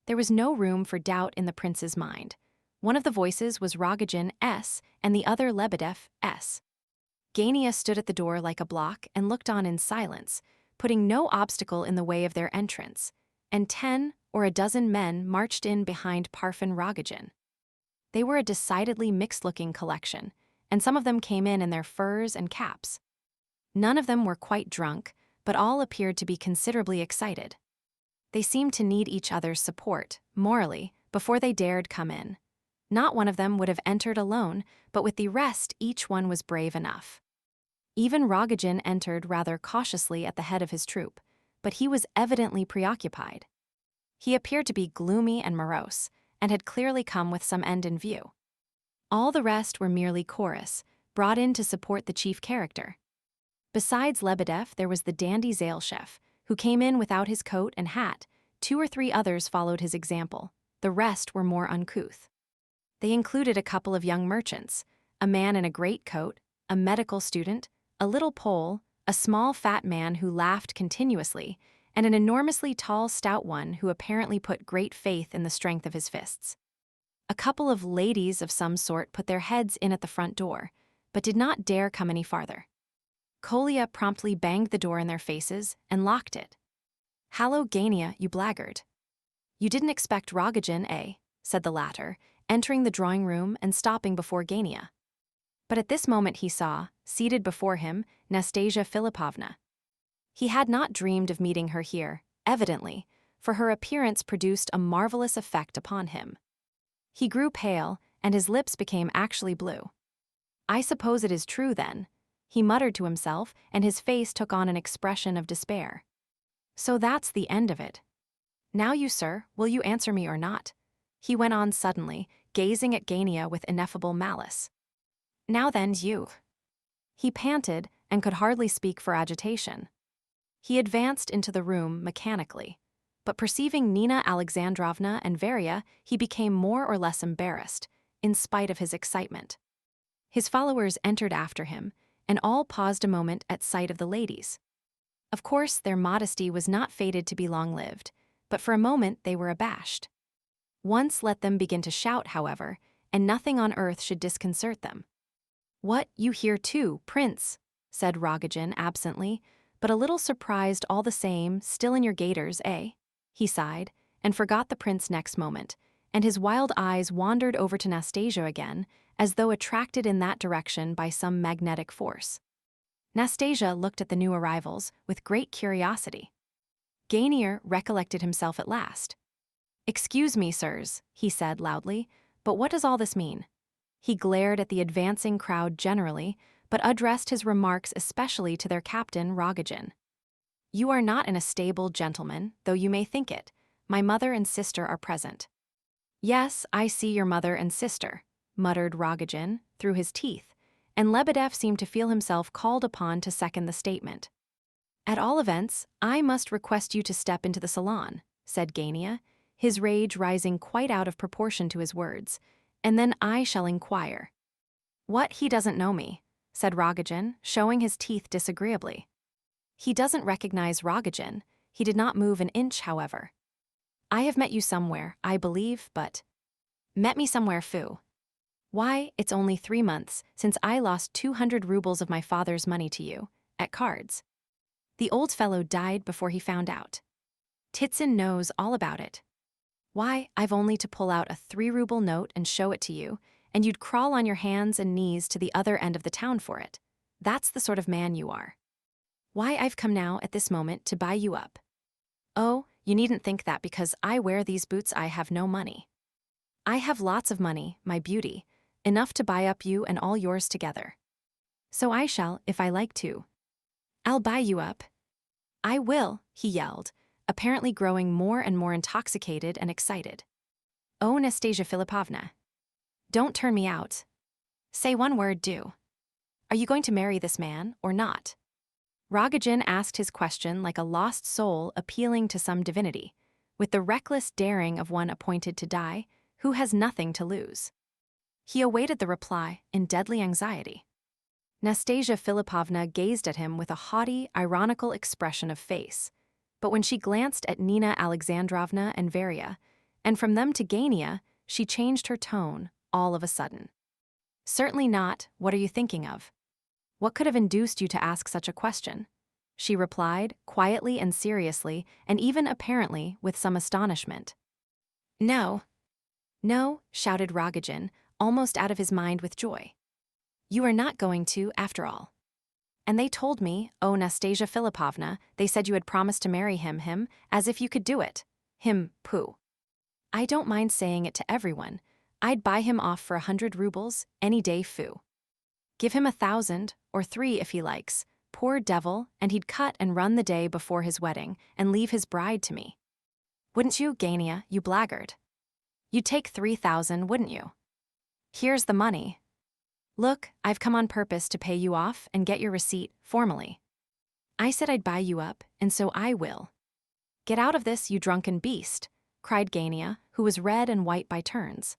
There was no room for doubt in the prince's mind. One of the voices was Rogojin S, and the other Lebedev S. Gania stood at the door like a block and looked on in silence, putting no obstacle in the way of their entrance, and 10 or a dozen men marched in behind Parfen Rogojin. They were a decidedly mixed-looking collection, and some of them came in their furs and caps. None of them were quite drunk, but all appeared to be considerably excited. They seemed to need each other's support, morally, before they dared come in. Not one of them would have entered alone, but with the rest each one was brave enough. Even Rogojin entered rather cautiously at the head of his troop, but he was evidently preoccupied. He appeared to be gloomy and morose, and had clearly come with some end in view. All the rest were merely chorus, brought in to support the chief character. Besides Lebedev, there was the dandy Zailshev, who came in without his coat and hat. 2 or 3 others followed his example. The rest were more uncouth. They included a couple of young merchants, a man in a greatcoat, a medical student, a little Pole, a small fat man who laughed continuously, and an enormously tall stout one who apparently put great faith in the strength of his fists. A couple of ladies of some sort put their heads in at the front door, but did not dare come any farther. Kolya promptly banged the door in their faces and locked it. "Hallo, Gania, you blackguard. You didn't expect Rogojin, eh?" said the latter, entering the drawing room and stopping before Gania. But at this moment he saw, seated before him, Nastasia Philipovna. He had not dreamed of meeting her here, evidently, for her appearance produced a marvelous effect upon him. He grew pale, and his lips became actually blue. "I suppose it is true, then," he muttered to himself, and his face took on an expression of despair. "So that's the end of it. Now you, sir, will you answer me or not?" he went on suddenly, gazing at Gania with ineffable malice. "Now then, you." He panted and could hardly speak for agitation. He advanced into the room mechanically, but perceiving Nina Alexandrovna and Varya, he became more or less embarrassed, in spite of his excitement. His followers entered after him, and all paused a moment at sight of the ladies. Of course, their modesty was not fated to be long-lived, but for a moment they were abashed. Once let them begin to shout, however, and nothing on earth should disconcert them. "What, you here too, Prince?" said Rogojin absently, but a little surprised all the same, "still in your gaiters, eh?" He sighed, and forgot the prince next moment, and his wild eyes wandered over to Nastasia again, as though attracted in that direction by some magnetic force. Nastasia looked at the new arrivals with great curiosity. Gania recollected himself at last. "Excuse me, sirs," he said loudly, "but what does all this mean?" He glared at the advancing crowd generally, but addressed his remarks especially to their captain, Rogojin. "You are not in a stable, gentlemen, though you may think it. My mother and sister are present." "Yes, I see your mother and sister," muttered Rogojin through his teeth, and Lebedev seemed to feel himself called upon to second the statement. "At all events, I must request you to step into the salon," said Gania, his rage rising quite out of proportion to his words, "and then I shall inquire." "What, he doesn't know me," said Rogojin, showing his teeth disagreeably. "He doesn't recognize Rogojin. He did not move an inch, however. I have met you somewhere, I believe, but—" "Met me somewhere, foo. Why, it's only 3 months since I lost 200 rubles of my father's money to you, at cards. The old fellow died before he found out. Titsin knows all about it. Why, I've only to pull out a 3-ruble note and show it to you, and you'd crawl on your hands and knees to the other end of the town for it. That's the sort of man you are. Why, I've come now at this moment to buy you up. Oh, you needn't think that because I wear these boots I have no money. I have lots of money, my beauty, enough to buy up you and all yours together. So I shall, if I like to. I'll buy you up. I will," he yelled, apparently growing more and more intoxicated and excited. "Oh, Nastasia Philipovna. Don't turn me out. Say one word, do. Are you going to marry this man, or not?" Rogojin asked his question like a lost soul appealing to some divinity, with the reckless daring of one appointed to die, who has nothing to lose. He awaited the reply in deadly anxiety. Nastasia Philipovna gazed at him with a haughty, ironical expression of face, but when she glanced at Nina Alexandrovna and Varya, and from them to Gania, she changed her tone all of a sudden. "Certainly not. What are you thinking of? What could have induced you to ask such a question?" she replied, quietly and seriously, and even apparently with some astonishment. "No. No," shouted Rogojin, almost out of his mind with joy. "You are not going to, after all. And they told me, oh, Nastasia Philipovna, they said you had promised to marry him, as if you could do it. Him, pooh. I don't mind saying it to everyone. I'd buy him off for 100 rubles, any day, foo. Give him 1,000, or 3 if he likes, poor devil, and he'd cut and run the day before his wedding, and leave his bride to me. Wouldn't you, Gania, you blackguard? You'd take 3,000, wouldn't you? Here's the money. Look, I've come on purpose to pay you off and get your receipt, formally. I said I'd buy you up, and so I will. Get out of this, you drunken beast, cried Gania, who was red and white by turns.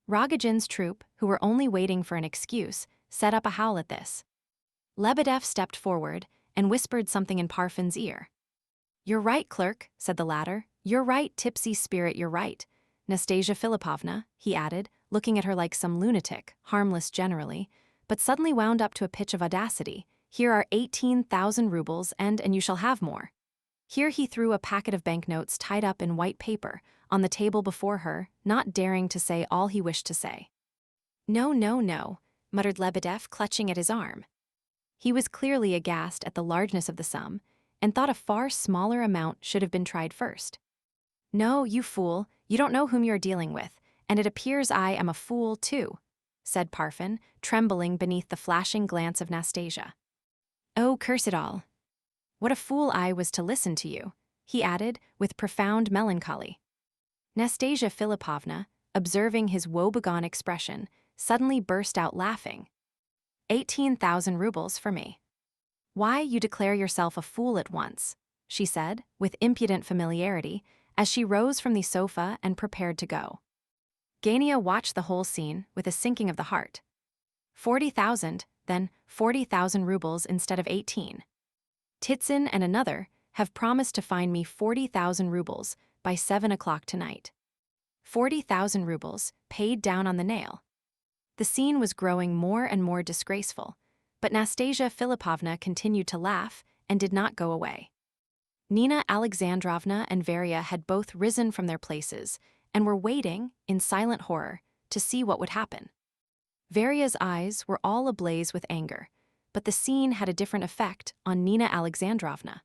Rogojin's troop, who were only waiting for an excuse, set up a howl at this. Lebedev stepped forward and whispered something in Parfin's ear. You're right, clerk, said the latter. You're right, tipsy spirit, you're right. Nastasia Philipovna, he added, looking at her like some lunatic, harmless generally, but suddenly wound up to a pitch of audacity. Here are 18,000 rubles, and you shall have more. Here he threw a packet of banknotes tied up in white paper on the table before her, not daring to say all he wished to say. No, no, no, muttered Lebedev, clutching at his arm. He was clearly aghast at the largeness of the sum, and thought a far smaller amount should have been tried first. No, you fool, you don't know whom you are dealing with, and it appears I am a fool too, said Parfin, trembling beneath the flashing glance of Nastasia. Oh, curse it all. What a fool I was to listen to you, he added, with profound melancholy. Nastasia Philipovna, observing his woebegone expression, suddenly burst out laughing. 18,000 rubles for me. Why, you declare yourself a fool at once, she said, with impudent familiarity, as she rose from the sofa and prepared to go. Gania watched the whole scene with a sinking of the heart. 40,000, then 40,000 rubles instead of 18. Titsin and another have promised to find me 40,000 rubles by 7 o'clock tonight. 40,000 rubles, paid down on the nail. The scene was growing more and more disgraceful, but Nastasia Philipovna continued to laugh and did not go away. Nina Alexandrovna and Varya had both risen from their places and were waiting, in silent horror, to see what would happen. Varya's eyes were all ablaze with anger, but the scene had a different effect on Nina Alexandrovna.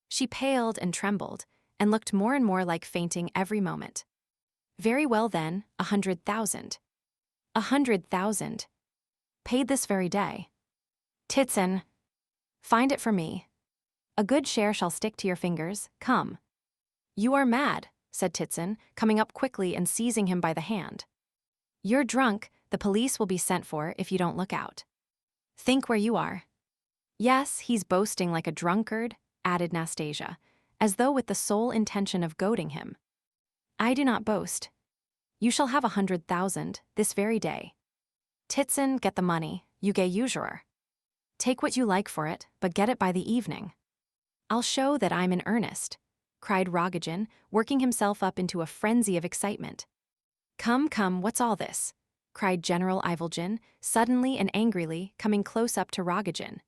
She paled and trembled, and looked more and more like fainting every moment. Very well then, 100,000. 100,000. Paid this very day. Titsin, find it for me. A good share shall stick to your fingers, come. You are mad, said Titsin, coming up quickly and seizing him by the hand. You're drunk, the police will be sent for if you don't look out. Think where you are. Yes, he's boasting like a drunkard, added Nastasia, as though with the sole intention of goading him. I do not boast. You shall have 100,000 this very day. Titsin, get the money, you gay usurer. Take what you like for it, but get it by the evening. I'll show that I'm in earnest, cried Rogojin, working himself up into a frenzy of excitement. Come, come, what's all this? Cried General Ivolgin, suddenly and angrily, coming close up to Rogojin.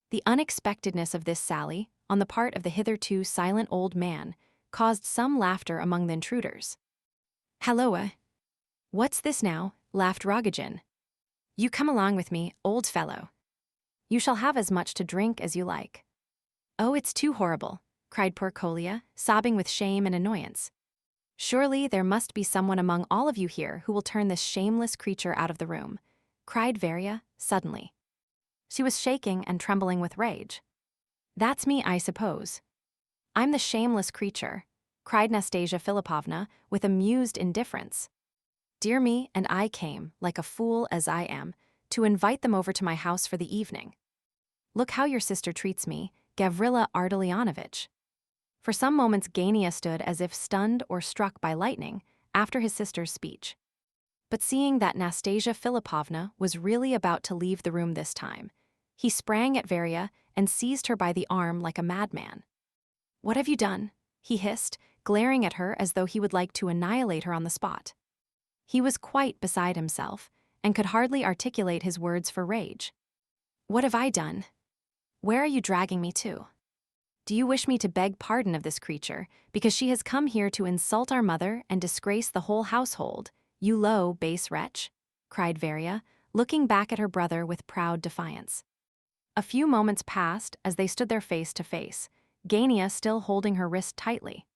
The unexpectedness of this sally, on the part of the hitherto silent old man, caused some laughter among the intruders. Halloa! What's this now? Laughed Rogojin. You come along with me, old fellow. You shall have as much to drink as you like. Oh, it's too horrible, cried poor Kolya, sobbing with shame and annoyance. Surely there must be someone among all of you here who will turn this shameless creature out of the room, cried Varya, suddenly. She was shaking and trembling with rage. That's me, I suppose. I'm the shameless creature, cried Nastasia Philipovna with amused indifference. Dear me, and I came, like a fool as I am, to invite them over to my house for the evening. Look how your sister treats me, Gavrila Ardalionovitch. For some moments Gania stood as if stunned or struck by lightning after his sister's speech. But seeing that Nastasia Philipovna was really about to leave the room this time, he sprang at Varya and seized her by the arm like a madman. What have you done? He hissed, glaring at her as though he would like to annihilate her on the spot. He was quite beside himself and could hardly articulate his words for rage. What have I done? Where are you dragging me to? Do you wish me to beg pardon of this creature because she has come here to insult our mother and disgrace the whole household, you low, base wretch? Cried Varya, looking back at her brother with proud defiance. A few moments passed as they stood there face to face, Gania still holding her wrist tightly.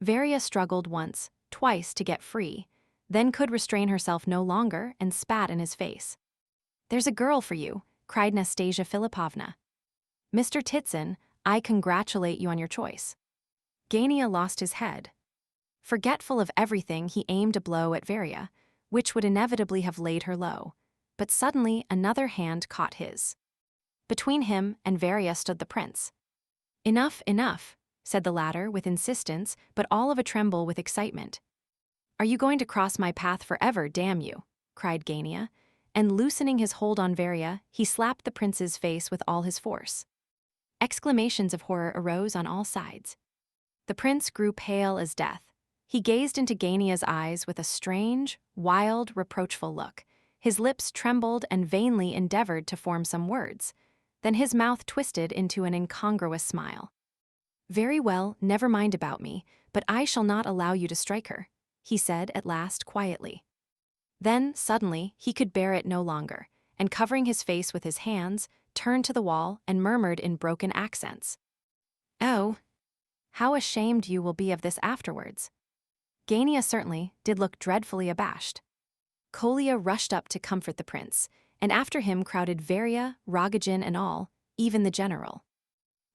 Varya struggled once, twice to get free, then could restrain herself no longer and spat in his face. There's a girl for you, cried Nastasia Philipovna. Mr. Titsin, I congratulate you on your choice. Gania lost his head, Forgetful of everything, he aimed a blow at Varia, which would inevitably have laid her low. But suddenly another hand caught his. Between him and Varia stood the prince. "Enough, enough," said the latter with insistence, but all of a tremble with excitement. "Are you going to cross my path forever, damn you?" cried Gania, and loosening his hold on Varia, he slapped the prince's face with all his force. Exclamations of horror arose on all sides. The prince grew pale as death. He gazed into Gania's eyes with a strange, wild, reproachful look. His lips trembled and vainly endeavored to form some words. Then his mouth twisted into an incongruous smile. "Very well, never mind about me, but I shall not allow you to strike her," he said at last quietly. Then, suddenly, he could bear it no longer, and covering his face with his hands, turned to the wall and murmured in broken accents, "Oh, how ashamed you will be of this afterwards." Gania certainly did look dreadfully abashed. Kolya rushed up to comfort the prince, and after him crowded Varia, Rogojin and all, even the general.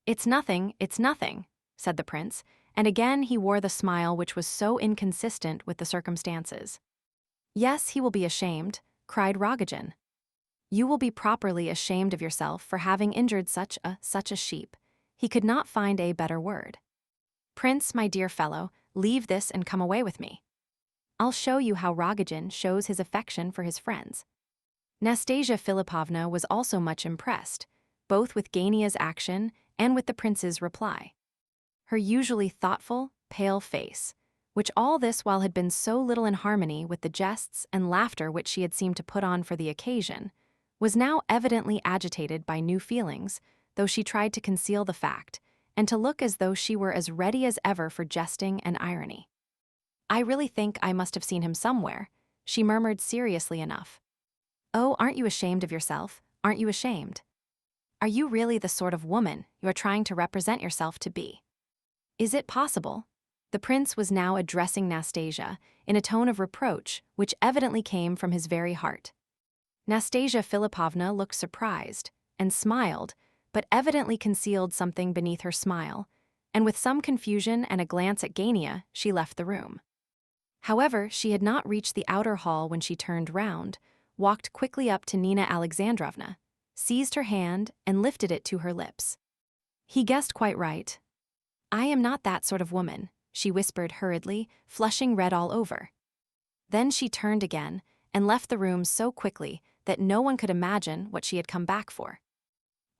It's nothing," said the prince, and again he wore the smile which was so inconsistent with the circumstances. "Yes, he will be ashamed," cried Rogojin. "You will be properly ashamed of yourself for having injured such a sheep." He could not find a better word. "Prince, my dear fellow, leave this and come away with me. I'll show you how Rogojin shows his affection for his friends." Nastasia Philipovna was also much impressed, both with Gania's action and with the prince's reply. Her usually thoughtful, pale face, which all this while had been so little in harmony with the jests and laughter which she had seemed to put on for the occasion, was now evidently agitated by new feelings, though she tried to conceal the fact, and to look as though she were as ready as ever for jesting and irony. "I really think I must have seen him somewhere," she murmured seriously enough. "Oh, aren't you ashamed of yourself? Aren't you ashamed? Are you really the sort of woman you are trying to represent yourself to be? Is it possible?" The prince was now addressing Nastasia in a tone of reproach which evidently came from his very heart. Nastasia Philipovna looked surprised and smiled, but evidently concealed something beneath her smile, and with some confusion and a glance at Gania, she left the room. However, she had not reached the outer hall when she turned round, walked quickly up to Nina Alexandrovna, seized her hand, and lifted it to her lips. He guessed quite right. "I am not that sort of woman," she whispered hurriedly, flushing red all over. Then she turned again and left the room so quickly that no one could imagine what she had come back for.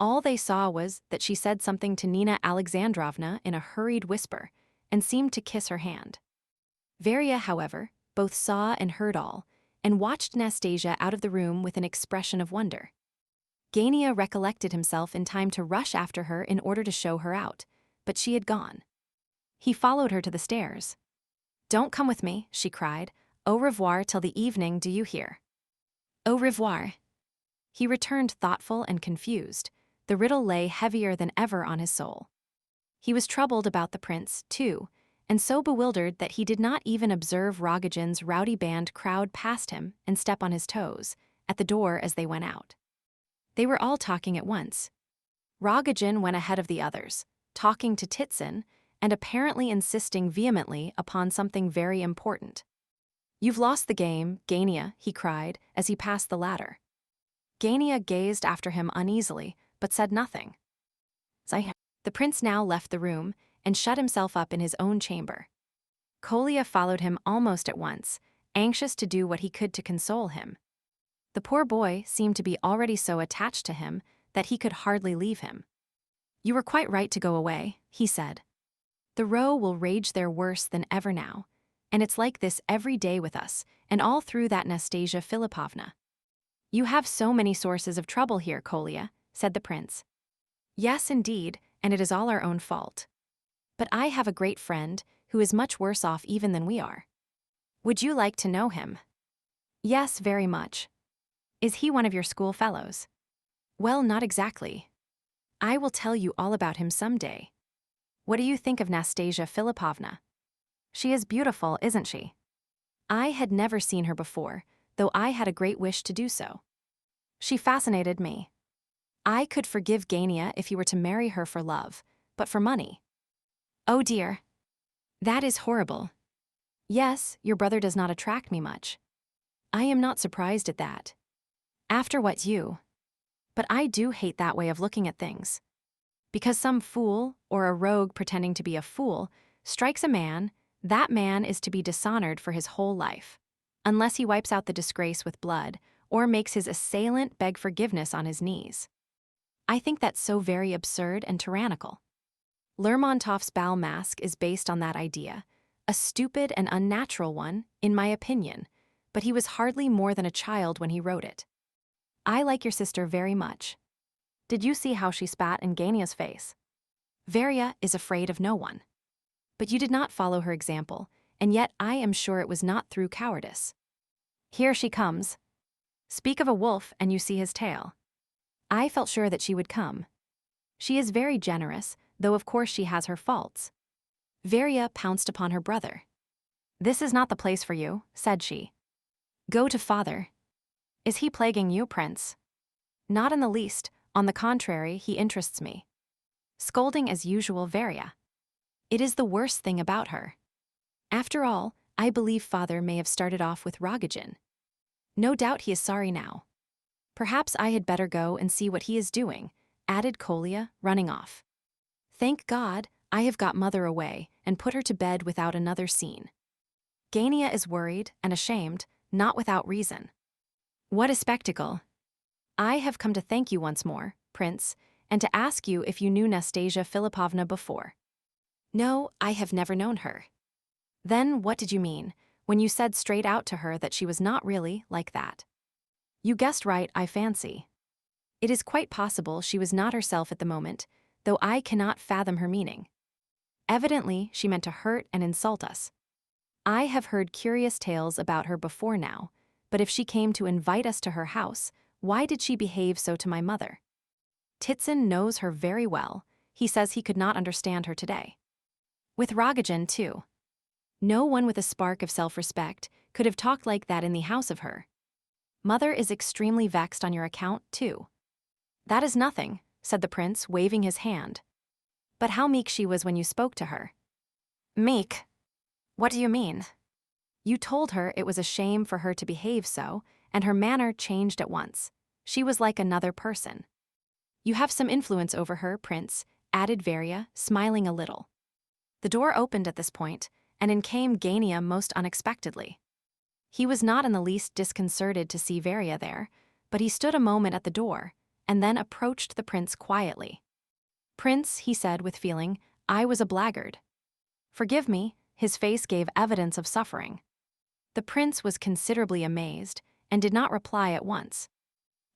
All they saw was that she said something to Nina Alexandrovna in a hurried whisper and seemed to kiss her hand. Varia, however, both saw and heard all, and watched Nastasia out of the room with an expression of wonder. Gania recollected himself in time to rush after her in order to show her out, but she had gone. He followed her to the stairs. "Don't come with me," she cried. "Au revoir till the evening, do you hear?" "Au revoir." He returned thoughtful and confused. The riddle lay heavier than ever on his soul. He was troubled about the prince, too, and so bewildered that he did not even observe Rogojin's rowdy band crowd past him and step on his toes, at the door as they went out. They were all talking at once. Rogojin went ahead of the others, talking to Titsin, and apparently insisting vehemently upon something very important. "You've lost the game, Gania," he cried as he passed the ladder. Gania gazed after him uneasily, but said nothing. The prince now left the room and shut himself up in his own chamber. Kolya followed him almost at once, anxious to do what he could to console him. The poor boy seemed to be already so attached to him that he could hardly leave him. "You were quite right to go away," he said. "The row will rage there worse than ever now, and it's like this every day with us, and all through that Nastasia Philipovna." "You have so many sources of trouble here, Kolya," said the prince. "Yes, indeed, and it is all our own fault. But I have a great friend who is much worse off even than we are. Would you like to know him?" "Yes, very much." "Is he one of your school fellows?" "Well, not exactly. I will tell you all about him some day. What do you think of Nastasia Philipovna? She is beautiful, isn't she?" I had never seen her before, though I had a great wish to do so. She fascinated me. I could forgive Gania if he were to marry her for love, but for money. Oh dear. That is horrible. Yes, your brother does not attract me much. I am not surprised at that. After what you. But I do hate that way of looking at things. Because some fool, or a rogue pretending to be a fool, strikes a man, that man is to be dishonored for his whole life, unless he wipes out the disgrace with blood, or makes his assailant beg forgiveness on his knees. I think that's so very absurd and tyrannical. Lermontov's Bal Masque is based on that idea, a stupid and unnatural one, in my opinion, but he was hardly more than a child when he wrote it. I like your sister very much. Did you see how she spat in Gania's face? Varia is afraid of no one. But you did not follow her example, and yet I am sure it was not through cowardice. Here she comes. Speak of a wolf and you see his tail. I felt sure that she would come. She is very generous, though of course she has her faults. Varia pounced upon her brother. This is not the place for you, said she. Go to father. Is he plaguing you, Prince? Not in the least, on the contrary, he interests me. Scolding as usual Varia. It is the worst thing about her. After all, I believe father may have started off with Rogojin. No doubt he is sorry now. Perhaps I had better go and see what he is doing, added Kolya, running off. Thank God, I have got mother away and put her to bed without another scene. Gania is worried and ashamed, not without reason. What a spectacle! I have come to thank you once more, Prince, and to ask you if you knew Nastasia Philipovna before. No, I have never known her. Then what did you mean, when you said straight out to her that she was not really like that? You guessed right, I fancy. It is quite possible she was not herself at the moment, though I cannot fathom her meaning. Evidently, she meant to hurt and insult us. I have heard curious tales about her before now, but if she came to invite us to her house, why did she behave so to my mother? Titson knows her very well. He says he could not understand her today. With Rogojin, too. No one with a spark of self-respect could have talked like that in the house of her. Mother is extremely vexed on your account, too. That is nothing, said the prince, waving his hand. But how meek she was when you spoke to her. Meek? What do you mean? You told her it was a shame for her to behave so, and her manner changed at once. She was like another person. You have some influence over her, Prince, added Varia, smiling a little. The door opened at this point, and in came Gania most unexpectedly. He was not in the least disconcerted to see Varia there, but he stood a moment at the door, and then approached the prince quietly. Prince, he said with feeling, I was a blackguard. Forgive me, his face gave evidence of suffering. The prince was considerably amazed, and did not reply at once.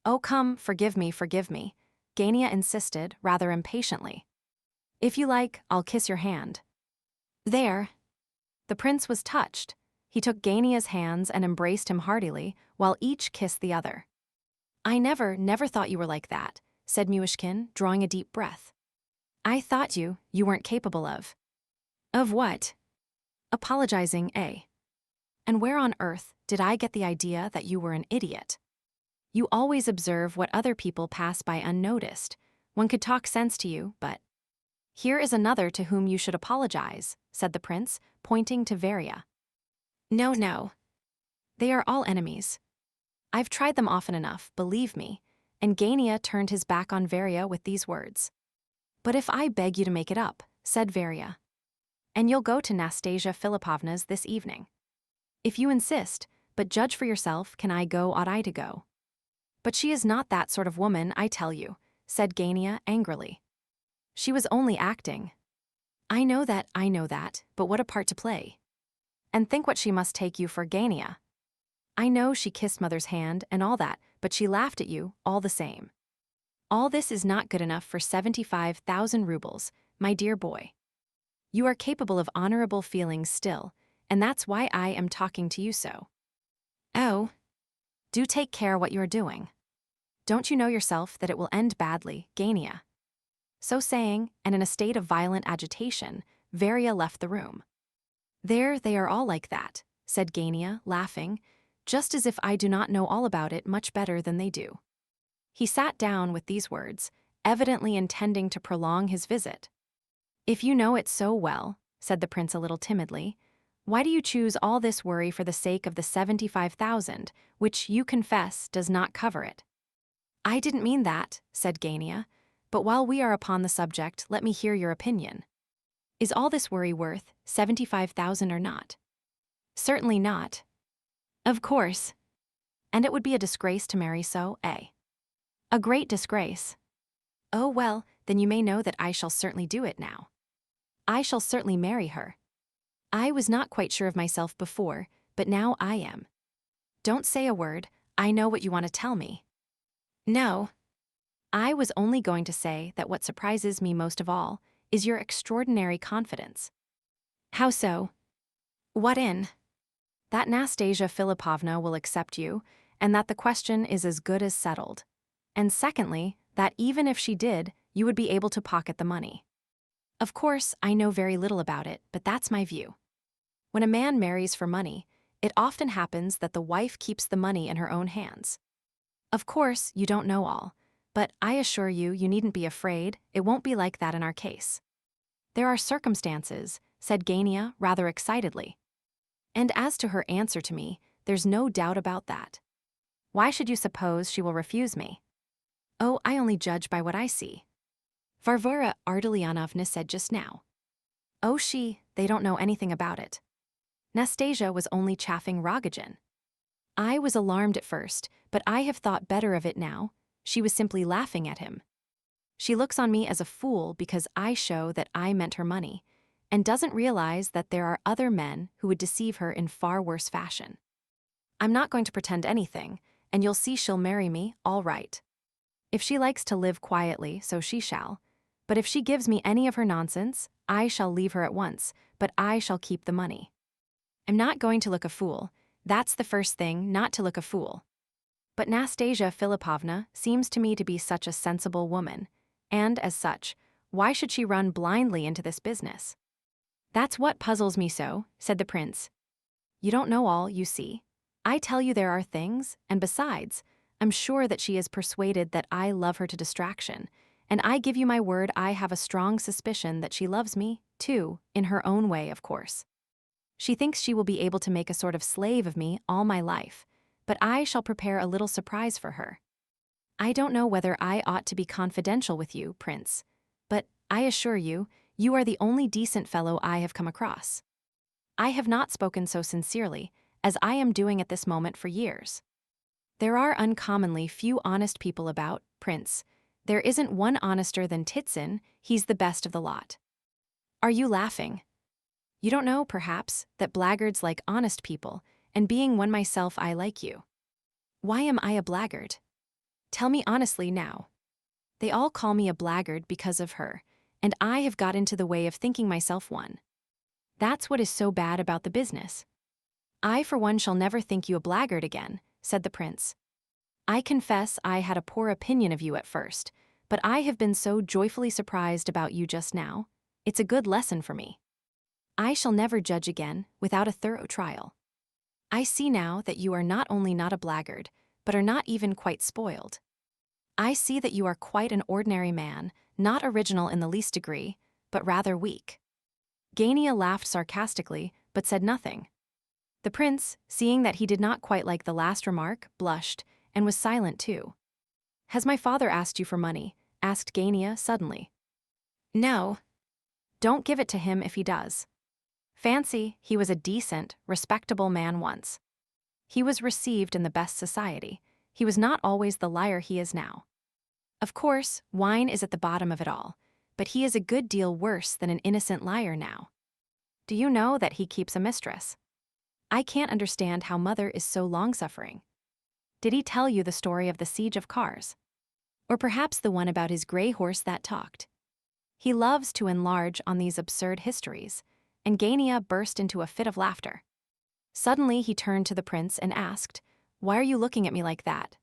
Oh come, forgive me, Gania insisted, rather impatiently. If you like, I'll kiss your hand. There. The prince was touched. He took Gania's hands and embraced him heartily, while each kissed the other. I never thought you were like that, said Muishkin, drawing a deep breath. I thought you weren't capable of. Of what? Apologizing, eh? And where on earth did I get the idea that you were an idiot? You always observe what other people pass by unnoticed. One could talk sense to you, but... Here is another to whom you should apologize, said the prince, pointing to Varia. No. They are all enemies. I've tried them often enough, believe me, and Gania turned his back on Varia with these words. But if I beg you to make it up, said Varia. And you'll go to Nastasia Philipovna's this evening. If you insist, but judge for yourself, can I go, ought I to go? But she is not that sort of woman, I tell you, said Gania angrily. She was only acting. I know that, but what a part to play. And think what she must take you for, Gania. I know she kissed mother's hand and all that, but she laughed at you, all the same. All this is not good enough for 75,000 rubles, my dear boy. You are capable of honorable feelings still, and that's why I am talking to you so. Oh. Do take care what you are doing. Don't you know yourself that it will end badly, Gania? So saying, and in a state of violent agitation, Varia left the room. There they are all like that, said Gania, laughing, just as if I do not know all about it much better than they do. He sat down with these words, evidently intending to prolong his visit. If you know it so well, said the prince a little timidly, Why do you choose all this worry for the sake of the 75,000, which you confess does not cover it? I didn't mean that, said Gania, but while we are upon the subject, let me hear your opinion. Is all this worry worth 75,000 or not? Certainly not. Of course. And it would be a disgrace to marry so, eh? A great disgrace. Oh well, then you may know that I shall certainly do it now. I shall certainly marry her. I was not quite sure of myself before, but now I am. Don't say a word, I know what you want to tell me. No. I was only going to say that what surprises me most of all is your extraordinary confidence. How so? What in? That Nastasia Philipovna will accept you, and that the question is as good as settled. And secondly, that even if she did, you would be able to pocket the money. Of course, I know very little about it, but that's my view. When a man marries for money, it often happens that the wife keeps the money in her own hands. Of course, you don't know all, but I assure you, you needn't be afraid, it won't be like that in our case. There are circumstances, said Gania rather excitedly. And as to her answer to me, there's no doubt about that. Why should you suppose she will refuse me? Oh, I only judge by what I see. Varvara Ardalionovna said just now. Oh, they don't know anything about it. Nastasia was only chaffing Rogojin. I was alarmed at first, but I have thought better of it now. She was simply laughing at him. She looks on me as a fool because I show that I meant her money, and doesn't realize that there are other men who would deceive her in far worse fashion. I'm not going to pretend anything, and you'll see she'll marry me, all right. If she likes to live quietly, so she shall. But if she gives me any of her nonsense, I shall leave her at once, but I shall keep the money. I'm not going to look a fool. That's the first thing, not to look a fool. But Nastasia Philipovna seems to me to be such a sensible woman, and as such, why should she run blindly into this business? That's what puzzles me so, said the prince. You don't know all, you see. I tell you there are things, and besides, I'm sure that she is persuaded that I love her to distraction, and I give you my word I have a strong suspicion that she loves me, too, in her own way, of course. She thinks she will be able to make a sort of slave of me all my life, but I shall prepare a little surprise for her. I don't know whether I ought to be confidential with you, Prince, but I assure you, you are the only decent fellow I have come across. I have not spoken so sincerely, as I am doing at this moment for years. There are uncommonly few honest people about, Prince. There isn't one honester than Titsin, he's the best of the lot. Are you laughing? You don't know, perhaps, that blackguards like honest people, and being one myself I like you. Why am I a blackguard? Tell me honestly now. They all call me a blackguard because of her, and I have got into the way of thinking myself one. That's what is so bad about the business. I for one shall never think you a blackguard again, said the prince. I confess I had a poor opinion of you at first, but I have been so joyfully surprised about you just now, it's a good lesson for me. I shall never judge again without a thorough trial. I see now that you are not only not a blackguard, but are not even quite spoiled. I see that you are quite an ordinary man, not original in the least degree, but rather weak. Gania laughed sarcastically, but said nothing. The prince, seeing that he did not quite like the last remark, blushed, and was silent too. Has my father asked you for money? Asked Gania suddenly. No. Don't give it to him if he does. Fancy, he was a decent, respectable man once. He was received in the best society. He was not always the liar he is now. Of course, wine is at the bottom of it all, but he is a good deal worse than an innocent liar now. Do you know that he keeps a mistress? I can't understand how mother is so long-suffering. Did he tell you the story of the siege of Kars? Or perhaps the one about his gray horse that talked? He loves to enlarge on these absurd histories, and Gania burst into a fit of laughter. Suddenly he turned to the prince and asked, "Why are you looking at me like that?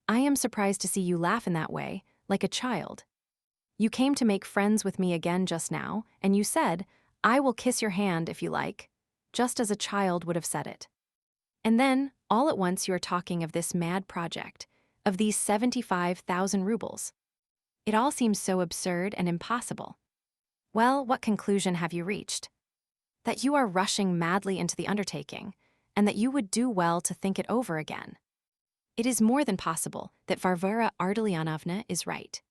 I am surprised to see you laugh in that way, like a child. You came to make friends with me again just now, and you said, 'I will kiss your hand if you like,' just as a child would have said it. And then, all at once you are talking of this mad project, of these 75,000 rubles. It all seems so absurd and impossible. Well, what conclusion have you reached?" that you are rushing madly into the undertaking, and that you would do well to think it over again. It is more than possible that Varvara Ardalionovna is right.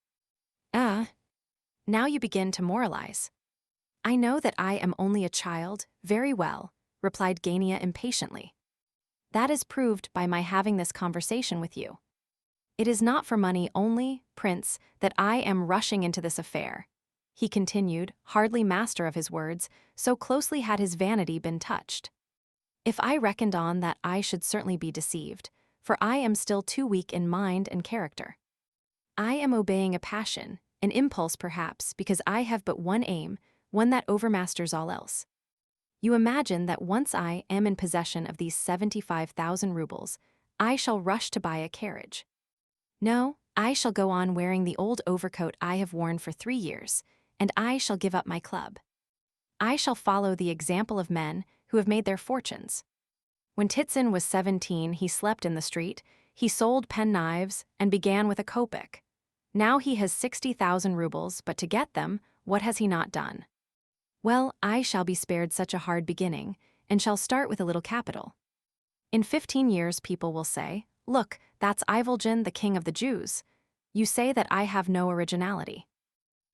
Now you begin to moralize. I know that I am only a child, very well, replied Gania impatiently. That is proved by my having this conversation with you. It is not for money only, Prince, that I am rushing into this affair, he continued, hardly master of his words, so closely had his vanity been touched. If I reckoned on that, I should certainly be deceived, for I am still too weak in mind and character. I am obeying a passion, an impulse perhaps, because I have but one aim, one that overmasters all else. You imagine that once I am in possession of these 75,000 rubles, I shall rush to buy a carriage. No, I shall go on wearing the old overcoat I have worn for 3 years, and I shall give up my club. I shall follow the example of men who have made their fortunes. When Titsin was 17, he slept in the street, he sold penknives, and began with a kopeck. Now he has 60,000 rubles, but to get them, what has he not done? Well, I shall be spared such a hard beginning, and shall start with a little capital. In 15 years people will say, look, that's Ivolgin, the king of the Jews. You say that I have no originality.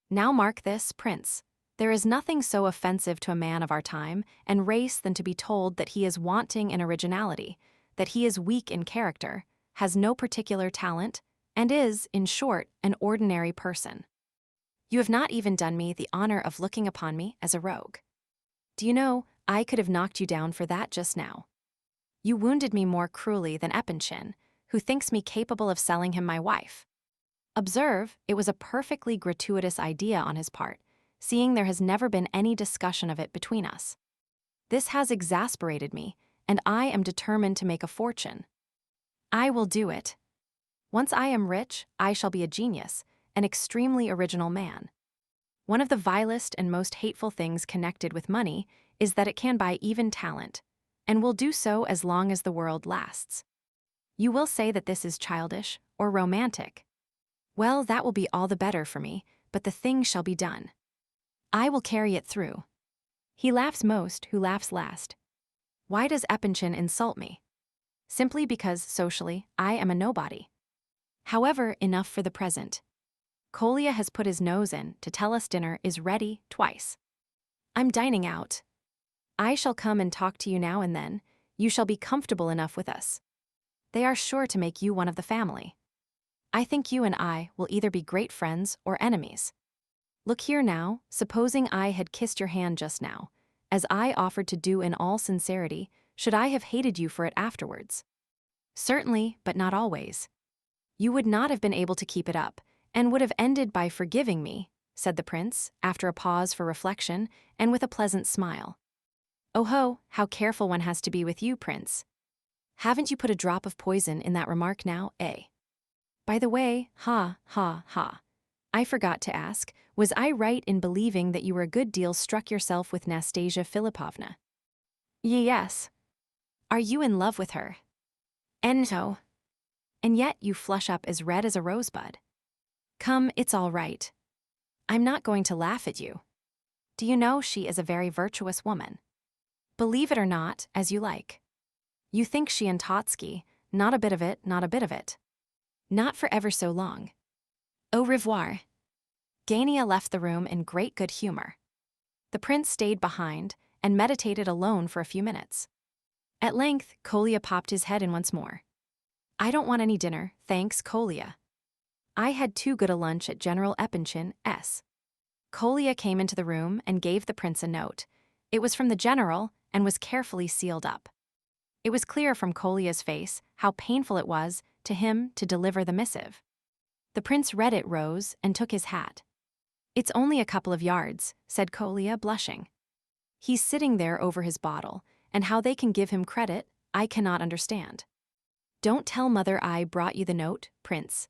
Now mark this, Prince. There is nothing so offensive to a man of our time and race than to be told that he is wanting in originality, that he is weak in character, has no particular talent, and is, in short, an ordinary person. You have not even done me the honor of looking upon me as a rogue. Do you know, I could have knocked you down for that just now. You wounded me more cruelly than Epinchin, who thinks me capable of selling him my wife. Observe, it was a perfectly gratuitous idea on his part, seeing there has never been any discussion of it between us. This has exasperated me, and I am determined to make a fortune. I will do it. Once I am rich, I shall be a genius, an extremely original man. One of the vilest and most hateful things connected with money is that it can buy even talent, and will do so as long as the world lasts. You will say that this is childish or romantic. Well, that will be all the better for me, but the thing shall be done. I will carry it through. He laughs most who laughs last. Why does Epinchin insult me? Simply because, socially, I am a nobody. However, enough for the present. Kolya has put his nose in to tell us dinner is ready twice. I'm dining out. I shall come and talk to you now and then. You shall be comfortable enough with us. They are sure to make you one of the family. I think you and I will either be great friends or enemies. Look here now, supposing I had kissed your hand just now, as I offered to do in all sincerity, should I have hated you for it afterwards? Certainly, but not always. You would not have been able to keep it up, and would have ended by forgiving me, said the prince, after a pause for reflection, and with a pleasant smile. Oh ho, how careful one has to be with you, Prince. Haven't you put a drop of poison in that remark now, eh? By the way, ha, ha, ha. I forgot to ask, was I right in believing that you were a good deal struck yourself with Nastasia Philipovna? Yes. Are you in love with her? No. And yet you flush up as red as a rosebud. Come, it's all right. I'm not going to laugh at you. Do you know she is a very virtuous woman? Believe it or not, as you like. You think she and Totsky, not a bit of it, not a bit of it. Not for ever so long. Au revoir. Gania left the room in great good humor. The prince stayed behind and meditated alone for a few minutes. At length, Kolya popped his head in once more. I don't want any dinner, thanks, Kolya. I had too good a lunch at General Epinchin's. Kolya came into the room and gave the prince a note. It was from the general and was carefully sealed up. It was clear from Kolya's face how painful it was to him to deliver the missive. The prince read it, rose, and took his hat. It's only a couple of yards, said Kolya, blushing. He's sitting there over his bottle, and how they can give him credit, I cannot understand. Don't tell mother I brought you the note, Prince.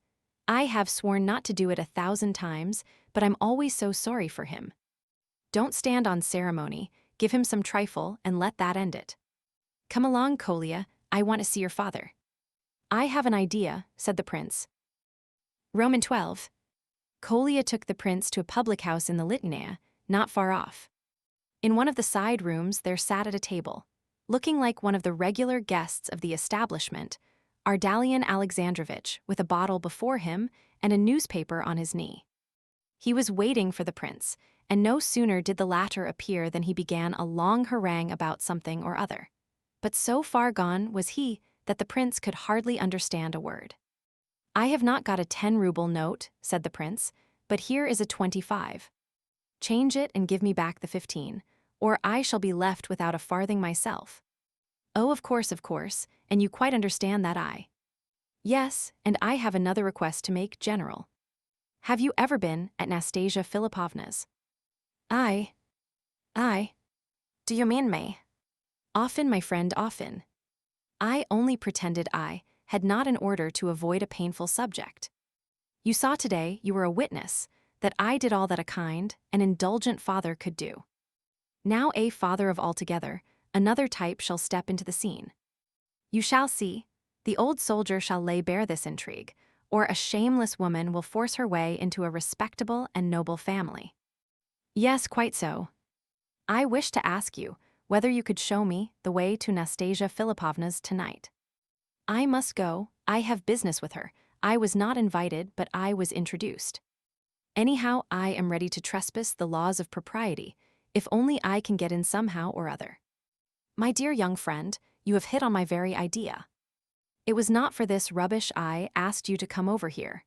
I have sworn not to do it 1,000 times, but I'm always so sorry for him. Don't stand on ceremony, give him some trifle and let that end it. Come along, Kolya, I want to see your father. I have an idea, said the prince. Roman 12. Kolya took the prince to a public house in the Litania, not far off. In one of the side rooms, there sat at a table, looking like one of the regular guests of the establishment, Ardalian Alexandrovitch, with a bottle before him and a newspaper on his knee. He was waiting for the prince, and no sooner did the latter appear than he began a long harangue about something or other. But so far gone was he that the prince could hardly understand a word. "I have not got a 10-ruble note," said the prince, "but here is a 25. Change it and give me back the 15, or I shall be left without a farthing myself." "Oh, of course, and you quite understand that I—" "Yes, and I have another request to make, General. Have you ever been at Nastasia Philipovna's?" "I. Do you mean me?" "Often, my friend, often. I only pretended I had not in order to avoid a painful subject. You saw today, you were a witness, that I did all that a kind and indulgent father could do. Now a father of altogether, another type shall step into the scene. You shall see, the old soldier shall lay bare this intrigue, or a shameless woman will force her way into a respectable and noble family. Yes, quite so. I wish to ask you whether you could show me the way to Nastasia Philipovna's tonight. I must go, I have business with her. I was not invited, but I was introduced. Anyhow, I am ready to trespass the laws of propriety, if only I can get in somehow or other. My dear young friend, you have hit on my very idea. It was not for this rubbish I asked you to come over here."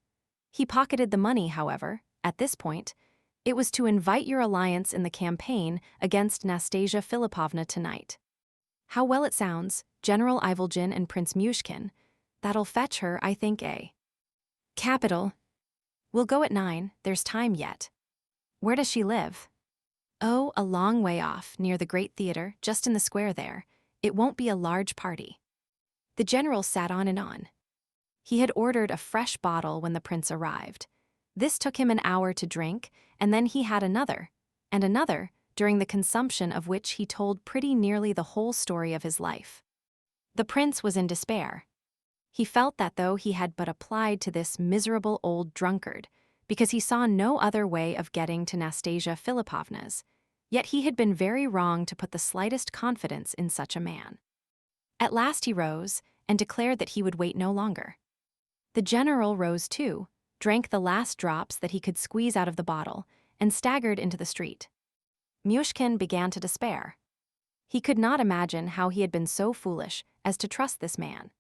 He pocketed the money, however, at this point. "It was to invite your alliance in the campaign against Nastasia Philipovna tonight. How well it sounds, General Ivolgin and Prince Muishkin. That'll fetch her, I think, eh?" "Capital. We'll go at 9, there's time yet." "Where does she live?" "Oh, a long way off, near the great theater, just in the square there. It won't be a large party." The general sat on and on. He had ordered a fresh bottle when the prince arrived. This took him an hour to drink, and then he had another, and another, during the consumption of which he told pretty nearly the whole story of his life. The prince was in despair. He felt that though he had but applied to this miserable old drunkard, because he saw no other way of getting to Nastasia Philipovna's, yet he had been very wrong to put the slightest confidence in such a man. At last he rose and declared that he would wait no longer. The general rose too, drank the last drops that he could squeeze out of the bottle, and staggered into the street. Muishkin began to despair. He could not imagine how he had been so foolish as to trust this man.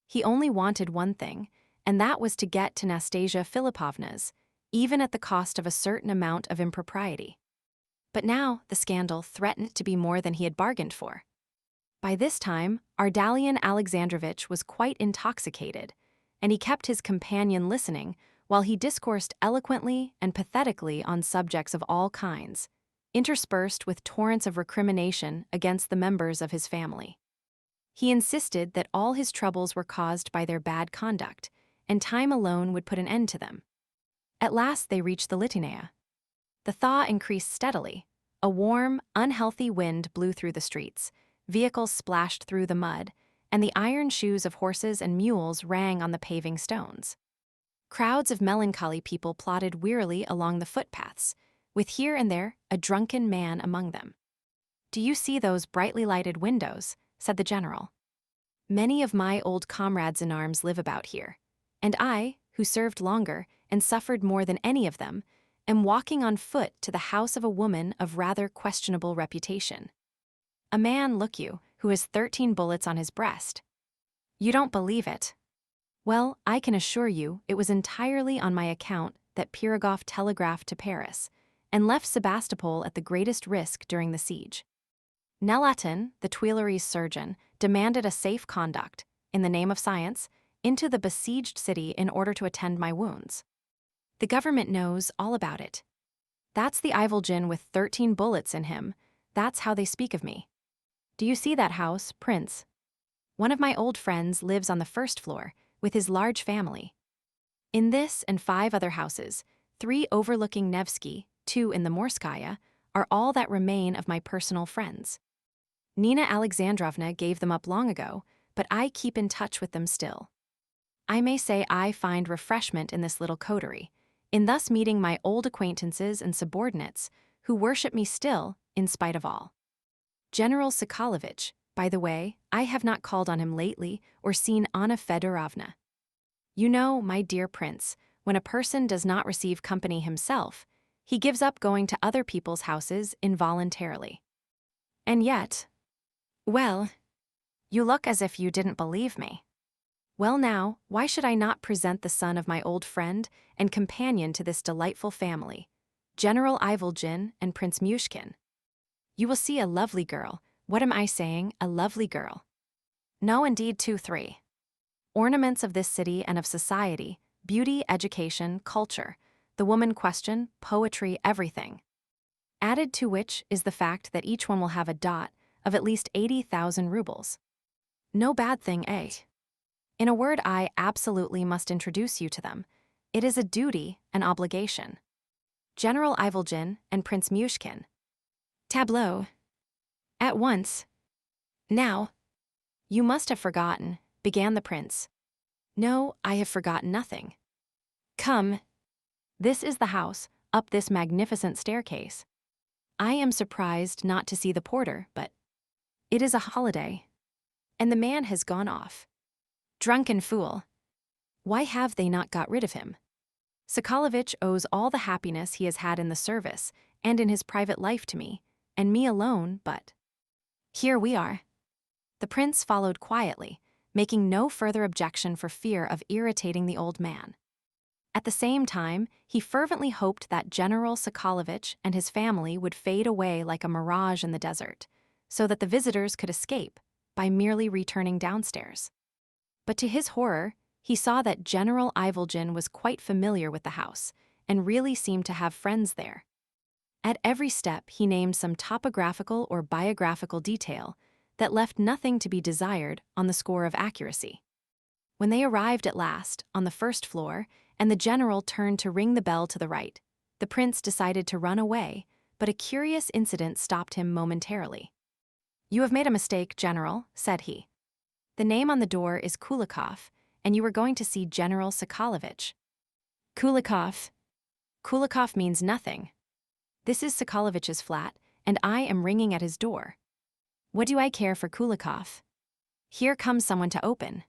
He only wanted one thing, and that was to get to Nastasia Philipovna's, even at the cost of a certain amount of impropriety. But now the scandal threatened to be more than he had bargained for. By this time, Ardalian Alexandrovitch was quite intoxicated, and he kept his companion listening while he discoursed eloquently and pathetically on subjects of all kinds, interspersed with torrents of recrimination against the members of his family. He insisted that all his troubles were caused by their bad conduct, and time alone would put an end to them. At last they reached the Liteinea. The thaw increased steadily. A warm, unhealthy wind blew through the streets, vehicles splashed through the mud, and the iron shoes of horses and mules rang on the paving stones. Crowds of melancholy people plodded wearily along the footpaths, with here and there a drunken man among them. "Do you see those brightly lighted windows?" said the general. "Many of my old comrades in arms live about here, and I, who served longer and suffered more than any of them, am walking on foot to the house of a woman of rather questionable reputation. A man, look you, who has 13 bullets on his breast. You don't believe it? Well, I can assure you it was entirely on my account that Pirogov telegraphed to Paris and left Sebastopol at the greatest risk during the siege. Nelatin, the Tuileries surgeon, demanded a safe conduct, in the name of science, into the besieged city in order to attend my wounds. The government knows all about it. That's the Ivolgin with 13 bullets in him. That's how they speak of me. Do you see that house, Prince? One of my old friends lives on the first floor, with his large family. In this and 5 other houses, 3 overlooking Nevsky, 2 in the Morskaya, are all that remain of my personal friends. Nina Alexandrovna gave them up long ago, but I keep in touch with them still. I may say I find refreshment in this little coterie, in thus meeting my old acquaintances and subordinates, who worship me still in spite of all. General Sokolovitch, by the way, I have not called on him lately or seen Anna Fedorovna. You know, my dear prince, when a person does not receive company himself, he gives up going to other people's houses involuntarily. And yet, well, you look as if you didn't believe me. Well now, why should I not present the son of my old friend and companion to this delightful family, General Ivolgin and Prince Muishkin? You will see a lovely girl. What am I saying, a lovely girl? No, indeed, 2-3. Ornaments of this city and of society, beauty, education, culture, the woman question, poetry, everything. Added to which is the fact that each one will have a dot of at least 80,000 rubles. No bad thing, eh? In a word, I absolutely must introduce you to them. It is a duty, an obligation. General Ivolgin and Prince Muishkin. Tableau. At once. Now. You must have forgotten, began the prince. No, I have forgotten nothing. Come. This is the house, up this magnificent staircase. I am surprised not to see the porter, but it is a holiday. And the man has gone off. Drunken fool. Why have they not got rid of him? Sokolovitch owes all the happiness he has had in the service and in his private life to me, and me alone, but here we are. The prince followed quietly, making no further objection for fear of irritating the old man. At the same time, he fervently hoped that General Sokolovitch and his family would fade away like a mirage in the desert, so that the visitors could escape by merely returning downstairs. But to his horror, he saw that General Ivolgin was quite familiar with the house and really seemed to have friends there. At every step, he named some topographical or biographical detail that left nothing to be desired on the score of accuracy. When they arrived at last on the first floor and the general turned to ring the bell to the right, the prince decided to run away, but a curious incident stopped him momentarily. You have made a mistake, General, said he. The name on the door is Kulikov, and you were going to see General Sokolovitch. Kulikov. Kulikov means nothing. This is Sokolovitch's flat, and I am ringing at his door. What do I care for Kulikov? Here comes someone to open.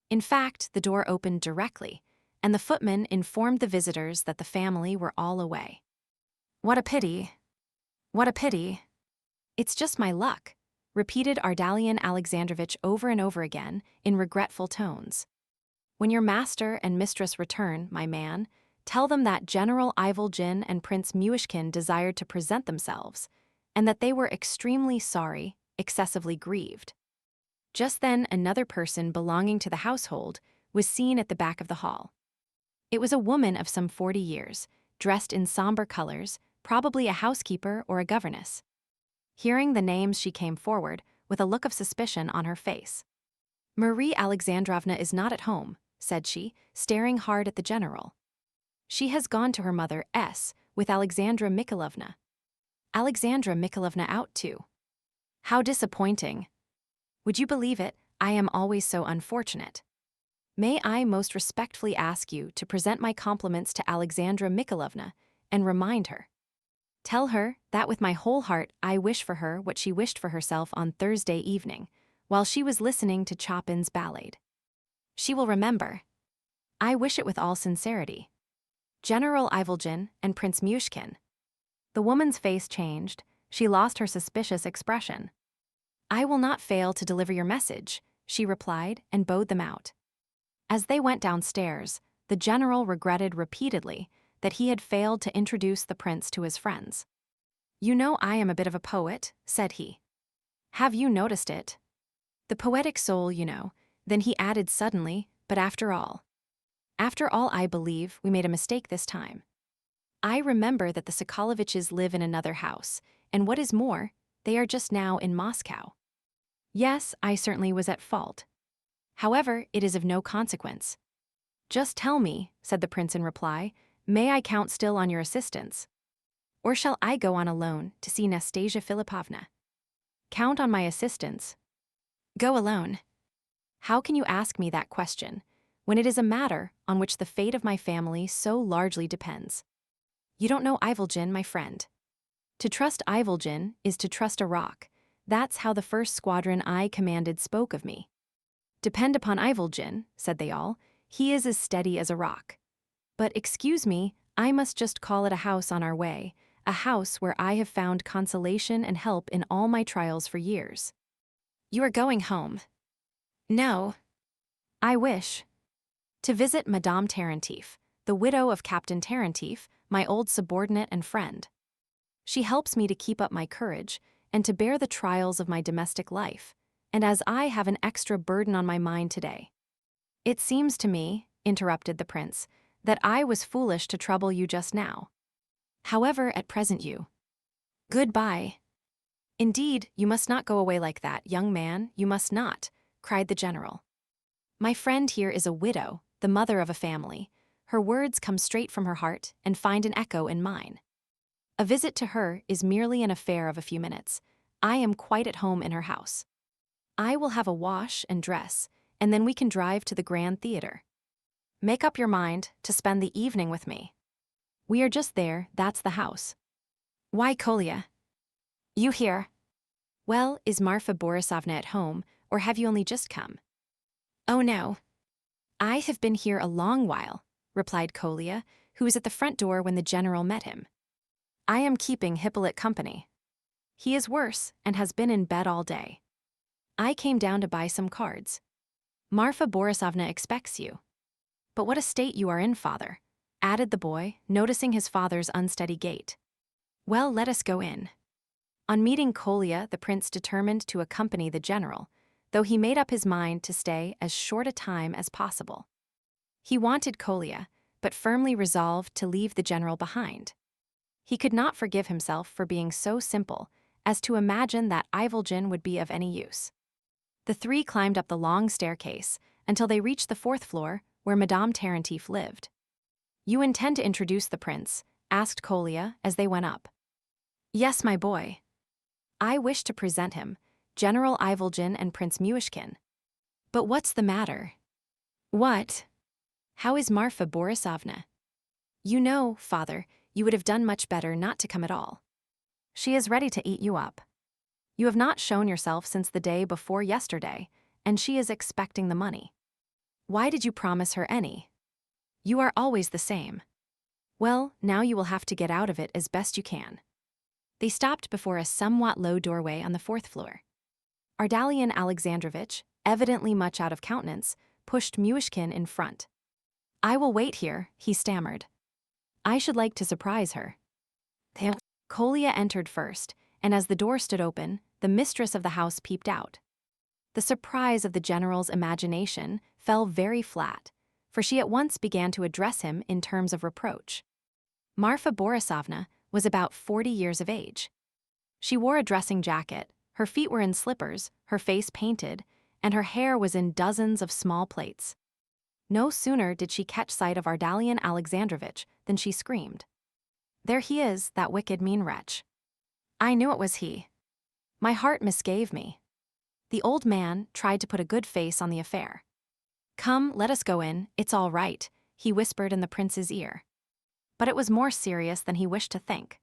In fact, the door opened directly, and the footman informed the visitors that the family were all away. What a pity. What a pity. It's just my luck, repeated Ardalion Alexandrovitch over and over again in regretful tones. When your master and mistress return, my man, tell them that General Ivolgin and Prince Muishkin desired to present themselves, and that they were extremely sorry, excessively grieved. Just then, another person belonging to the household was seen at the back of the hall. It was a woman of some 40 years, dressed in somber colors, probably a housekeeper or a governess. Hearing the names, she came forward, with a look of suspicion on her face. Marie Alexandrovna is not at home, said she, staring hard at the general. She has gone to her mother S. with Alexandra Mikhailovna. Alexandra Mikhailovna out too. How disappointing. Would you believe it, I am always so unfortunate. May I most respectfully ask you to present my compliments to Alexandra Mikhailovna and remind her. Tell her that with my whole heart I wish for her what she wished for herself on Thursday evening, while she was listening to Chopin's ballade. She will remember. I wish it with all sincerity. General Ivolgin and Prince Muishkin. The woman's face changed. She lost her suspicious expression. I will not fail to deliver your message, she replied and bowed them out. As they went downstairs, the general regretted repeatedly that he had failed to introduce the prince to his friends. You know I am a bit of a poet, said he. Have you noticed it? The poetic soul, you know. Then he added suddenly, but after all, I believe we made a mistake this time. I remember that the Sokolovitches live in another house, and what is more, they are just now in Moscow. Yes, I certainly was at fault. However, it is of no consequence. Just tell me, said the prince in reply, may I count still on your assistance? Or shall I go on alone to see Nastasia Philipovna? Count on my assistance. Go alone. How can you ask me that question, when it is a matter on which the fate of my family so largely depends? You don't know Ivolgin, my friend. To trust Ivolgin is to trust a rock. That's how the first squadron I commanded spoke of me. Depend upon Ivolgin, said they all. He is as steady as a rock. But excuse me, I must just call it a house on our way, a house where I have found consolation and help in all my trials for years. You are going home. No. I wish. To visit Madame Tarantief, the widow of Captain Tarantief, my old subordinate and friend. She helps me to keep up my courage and to bear the trials of my domestic life, and as I have an extra burden on my mind today. It seems to me, interrupted the prince, that I was foolish to trouble you just now. However, at present you. Goodbye. Indeed, you must not go away like that, young man, you must not, cried the general. My friend here is a widow, the mother of a family. Her words come straight from her heart and find an echo in mine. A visit to her is merely an affair of a few minutes. I am quite at home in her house. I will have a wash and dress, and then we can drive to the Grand Theater. Make up your mind to spend the evening with me. We are just there, that's the house. Why, Kolya? You here? Well, is Marfa Borisovna at home, or have you only just come? Oh no. I have been here a long while, replied Kolya, who was at the front door when the general met him. I am keeping Hippolyte company. He is worse and has been in bed all day. I came down to buy some cards. Marfa Borisovna expects you. But what a state you are in, father, added the boy, noticing his father's unsteady gait. Well, let us go in. On meeting Kolya, the prince determined to accompany the general, though he made up his mind to stay as short a time as possible. He wanted Kolya, but firmly resolved to leave the general behind. He could not forgive himself for being so simple as to imagine that Ivolgin would be of any use. The three climbed up the long staircase until they reached the 4th floor, where Madame Tarantief lived. You intend to introduce the prince? Asked Kolya as they went up. Yes, my boy. I wish to present him, General Ivolgin and Prince Muishkin. But what's the matter? What? How is Marfa Borisovna? You know, father, you would have done much better not to come at all. She is ready to eat you up. You have not shown yourself since the day before yesterday, and she is expecting the money. Why did you promise her any? You are always the same. Well, now you will have to get out of it as best you can. They stopped before a somewhat low doorway on the 4th floor. Ardalian Alexandrovitch, evidently much out of countenance, pushed Muishkin in front. I will wait here, he stammered. I should like to surprise her. Kolya entered first, and as the door stood open, the mistress of the house peeped out. The surprise of the general's imagination fell very flat, for she at once began to address him in terms of reproach. Marfa Borisovna was about 40 years of age. She wore a dressing jacket, her feet were in slippers, her face painted, and her hair was in dozens of small plaits. No sooner did she catch sight of Ardalian Alexandrovitch than she screamed. There he is, that wicked mean wretch. I knew it was he. My heart misgave me. The old man tried to put a good face on the affair. Come, let us go in, it's all right, he whispered in the prince's ear. But it was more serious than he wished to think.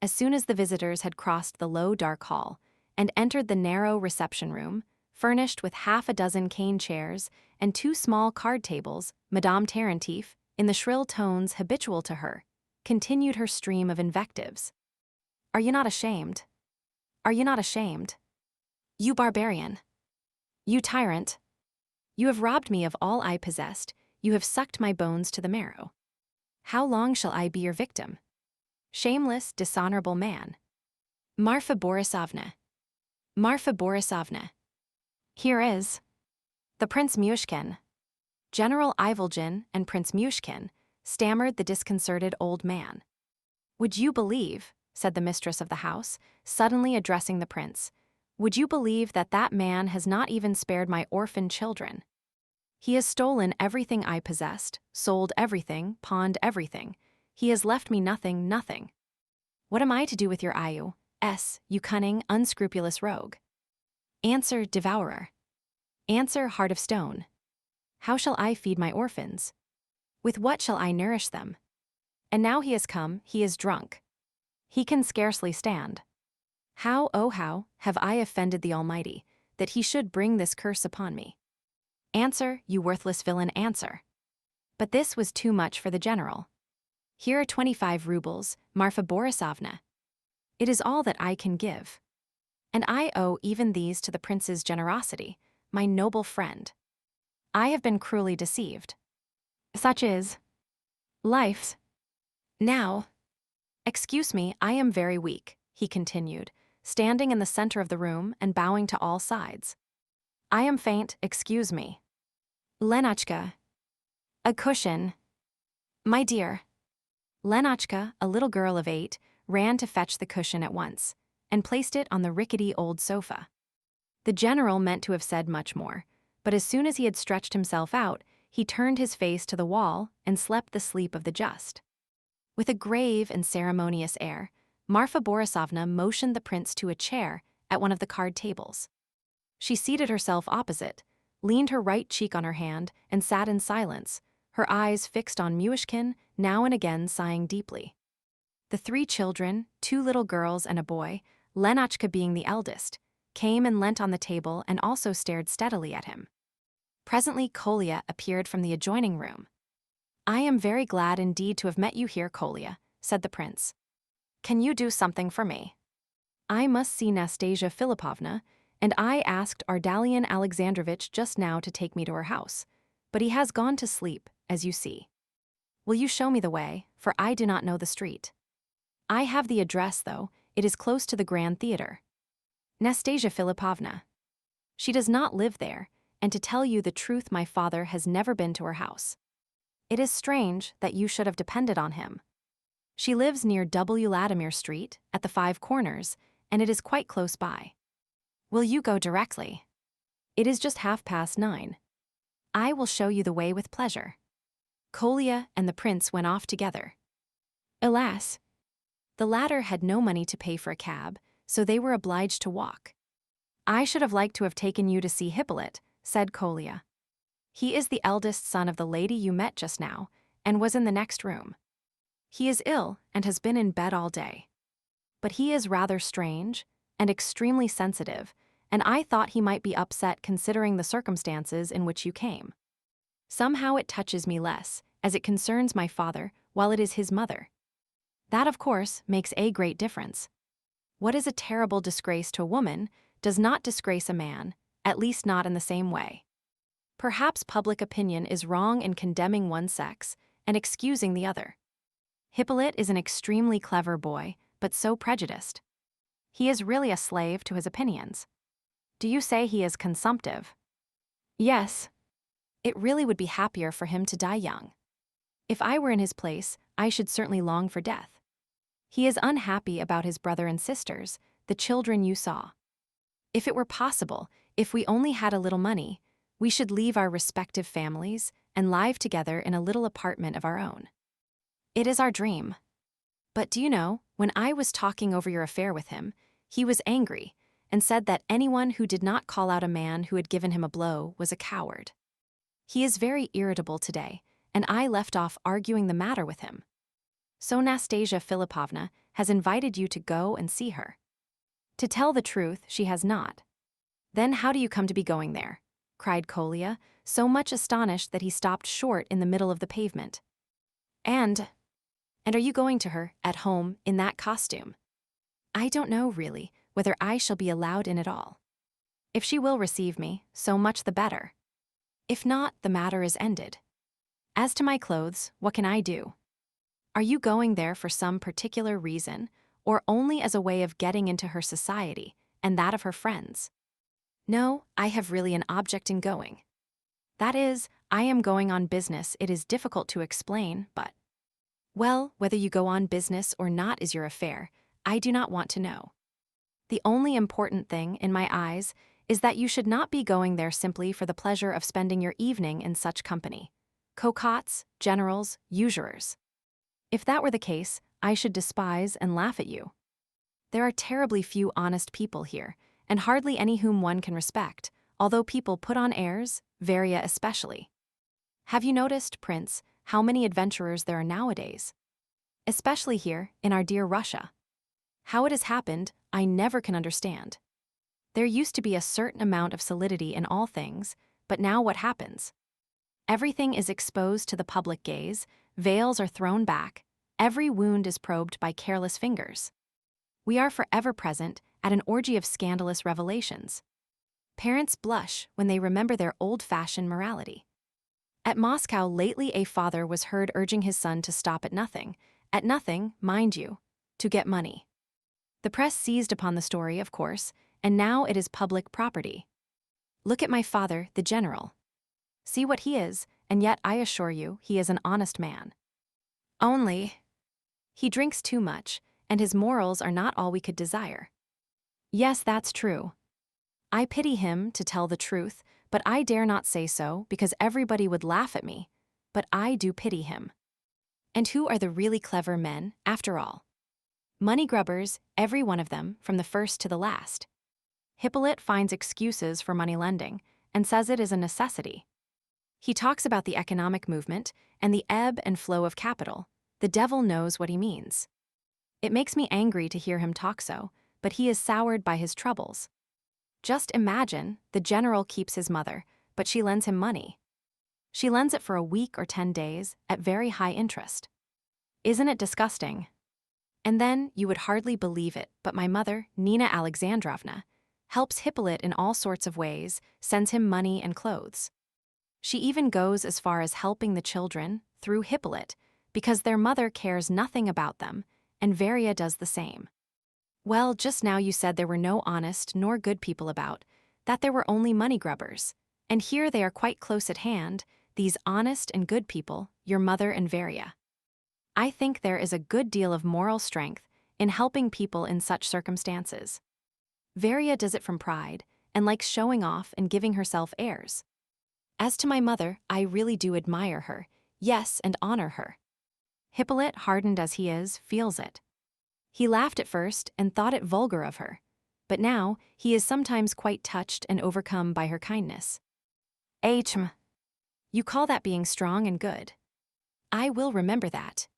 As soon as the visitors had crossed the low dark hall and entered the narrow reception room, furnished with half a dozen cane chairs and 2 small card tables, Madame Tarantief, in the shrill tones habitual to her, continued her stream of invectives. Are you not ashamed? Are you not ashamed? You barbarian! You tyrant! You have robbed me of all I possessed, you have sucked my bones to the marrow. How long shall I be your victim? Shameless, dishonorable man. Marfa Borisovna. Marfa Borisovna. Here is the Prince Muishkin. General Ivolgin and Prince Muishkin, stammered the disconcerted old man. Would you believe, said the mistress of the house, suddenly addressing the prince, would you believe that that man has not even spared my orphan children? He has stolen everything I possessed, sold everything, pawned everything. He has left me nothing, nothing. What am I to do with your you cunning, unscrupulous rogue? Answer, devourer. Answer, heart of stone. How shall I feed my orphans? With what shall I nourish them? And now he has come, he is drunk. He can scarcely stand. How, oh how, have I offended the Almighty, that he should bring this curse upon me? Answer, you worthless villain, answer. But this was too much for the general. Here are 25 rubles, Marfa Borisovna. It is all that I can give. And I owe even these to the prince's generosity, my noble friend. I have been cruelly deceived. Such is life. Now, excuse me, I am very weak, he continued, standing in the center of the room and bowing to all sides. I am faint, excuse me. Lenachka. A cushion. My dear. Lenachka, a little girl of 8, ran to fetch the cushion at once, and placed it on the rickety old sofa. The general meant to have said much more, but as soon as he had stretched himself out, he turned his face to the wall and slept the sleep of the just. With a grave and ceremonious air, Marfa Borisovna motioned the prince to a chair at one of the card tables. She seated herself opposite, leaned her right cheek on her hand, and sat in silence, her eyes fixed on Muishkin, now and again sighing deeply. The 3 children, 2 little girls and a boy, Lenachka being the eldest, came and leant on the table and also stared steadily at him. Presently Kolya appeared from the adjoining room. I am very glad indeed to have met you here, Kolya, said the prince. Can you do something for me? I must see Nastasia Philipovna, and I asked Ardalion Alexandrovitch just now to take me to her house, but he has gone to sleep, as you see. Will you show me the way, for I do not know the street? I have the address, though, it is close to the Grand Theater. Nastasia Philipovna. She does not live there, and to tell you the truth, my father has never been to her house. It is strange that you should have depended on him. She lives near W. Latimer Street, at the 5 Corners, and it is quite close by. Will you go directly? It is just 9:30. I will show you the way with pleasure. Kolya and the prince went off together. Alas! The latter had no money to pay for a cab, so they were obliged to walk. I should have liked to have taken you to see Hippolyte, said Kolya. He is the eldest son of the lady you met just now, and was in the next room. He is ill and has been in bed all day. But he is rather strange and extremely sensitive, and I thought he might be upset considering the circumstances in which you came. Somehow it touches me less, as it concerns my father, while it is his mother. That, of course, makes a great difference. What is a terrible disgrace to a woman does not disgrace a man, at least not in the same way. Perhaps public opinion is wrong in condemning one sex and excusing the other. Hippolyte is an extremely clever boy, but so prejudiced. He is really a slave to his opinions. Do you say he is consumptive? Yes. It really would be happier for him to die young. If I were in his place, I should certainly long for death. He is unhappy about his brother and sisters, the children you saw. If it were possible, if we only had a little money, we should leave our respective families and live together in a little apartment of our own. It is our dream. But do you know, when I was talking over your affair with him, he was angry and said that anyone who did not call out a man who had given him a blow was a coward. He is very irritable today, and I left off arguing the matter with him. So Nastasia Philipovna has invited you to go and see her. To tell the truth, she has not. Then how do you come to be going there? Cried Kolya, so much astonished that he stopped short in the middle of the pavement. And are you going to her, at home, in that costume? I don't know, really, whether I shall be allowed in at all. If she will receive me, so much the better. If not, the matter is ended. As to my clothes, what can I do? Are you going there for some particular reason, or only as a way of getting into her society, and that of her friends? No, I have really an object in going. That is, I am going on business. It is difficult to explain, but... Well, whether you go on business or not is your affair. I do not want to know. The only important thing, in my eyes, is that you should not be going there simply for the pleasure of spending your evening in such company. Cocottes, generals, usurers. If that were the case, I should despise and laugh at you. There are terribly few honest people here, and hardly any whom one can respect, although people put on airs, Varia especially. Have you noticed, Prince, how many adventurers there are nowadays? Especially here, in our dear Russia. How it has happened, I never can understand. There used to be a certain amount of solidity in all things, but now what happens? Everything is exposed to the public gaze, veils are thrown back, every wound is probed by careless fingers. We are forever present at an orgy of scandalous revelations. Parents blush when they remember their old-fashioned morality. At Moscow lately a father was heard urging his son to stop at nothing, mind you, to get money. The press seized upon the story, of course, and now it is public property. Look at my father, the general. See what he is, and yet I assure you he is an honest man. Only, he drinks too much, and his morals are not all we could desire. Yes, that's true. I pity him, to tell the truth, but I dare not say so because everybody would laugh at me, but I do pity him. And who are the really clever men, after all? Money grubbers, every one of them, from the first to the last. Hippolyte finds excuses for money lending and says it is a necessity. He talks about the economic movement and the ebb and flow of capital. The devil knows what he means. It makes me angry to hear him talk so, but he is soured by his troubles. Just imagine, the general keeps his mother, but she lends him money. She lends it for a week or 10 days at very high interest. Isn't it disgusting? And then, you would hardly believe it, but my mother, Nina Alexandrovna, helps Hippolyte in all sorts of ways, sends him money and clothes. She even goes as far as helping the children, through Hippolyte, because their mother cares nothing about them, and Varia does the same. Well, just now you said there were no honest nor good people about, that there were only money grubbers, and here they are quite close at hand, these honest and good people, your mother and Varia. I think there is a good deal of moral strength in helping people in such circumstances. Varia does it from pride, and likes showing off and giving herself airs. As to my mother, I really do admire her, yes, and honor her. Hippolyte, hardened as he is, feels it. He laughed at first and thought it vulgar of her, but now he is sometimes quite touched and overcome by her kindness. You call that being strong and good. I will remember that.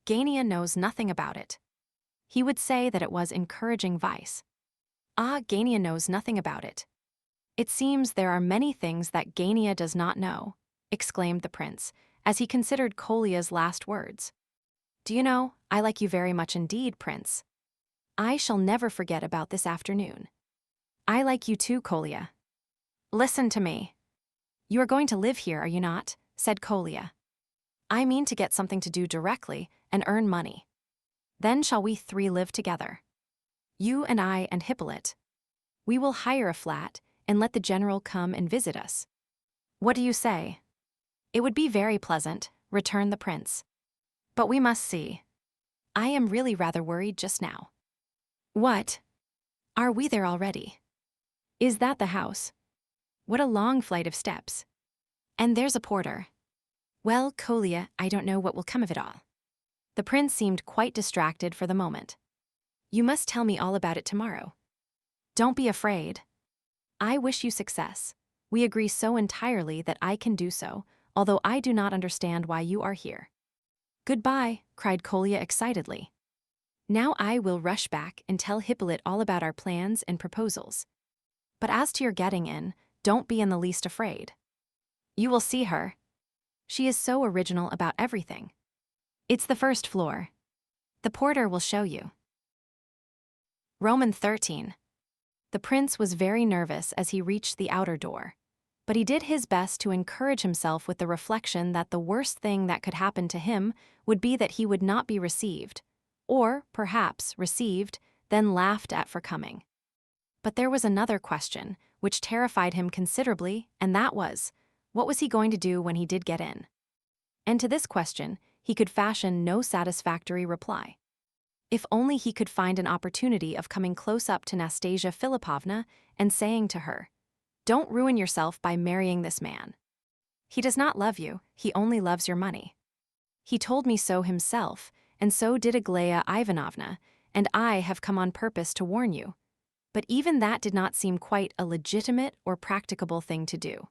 Gania knows nothing about it. He would say that it was encouraging vice. Ah, Gania knows nothing about it. It seems there are many things that Gania does not know, exclaimed the prince, as he considered Kolya's last words. Do you know, I like you very much indeed, Prince. I shall never forget about this afternoon. I like you too, Kolya. Listen to me. You are going to live here, are you not? Said Kolya. I mean to get something to do directly and earn money. Then shall we 3 live together. You and I and Hippolyte. We will hire a flat and let the general come and visit us. What do you say? It would be very pleasant, returned the prince. But we must see. I am really rather worried just now. What? Are we there already? Is that the house? What a long flight of steps. And there's a porter. Well, Kolya, I don't know what will come of it all. The prince seemed quite distracted for the moment. You must tell me all about it tomorrow. Don't be afraid. I wish you success. We agree so entirely that I can do so, although I do not understand why you are here. Goodbye, cried Kolya excitedly. Now I will rush back and tell Hippolyte all about our plans and proposals. But as to your getting in, don't be in the least afraid. You will see her. She is so original about everything. It's the first floor. The porter will show you. Roman 13. The prince was very nervous as he reached the outer door, but he did his best to encourage himself with the reflection that the worst thing that could happen to him would be that he would not be received, or, perhaps, received, then laughed at for coming. But there was another question, which terrified him considerably, and that was, what was he going to do when he did get in? And to this question, he could fashion no satisfactory reply. If only he could find an opportunity of coming close up to Nastasia Philipovna and saying to her, "Don't ruin yourself by marrying this man. He does not love you, he only loves your money. He told me so himself, and so did Aglaya Ivanovna, and I have come on purpose to warn you." But even that did not seem quite a legitimate or practicable thing to do.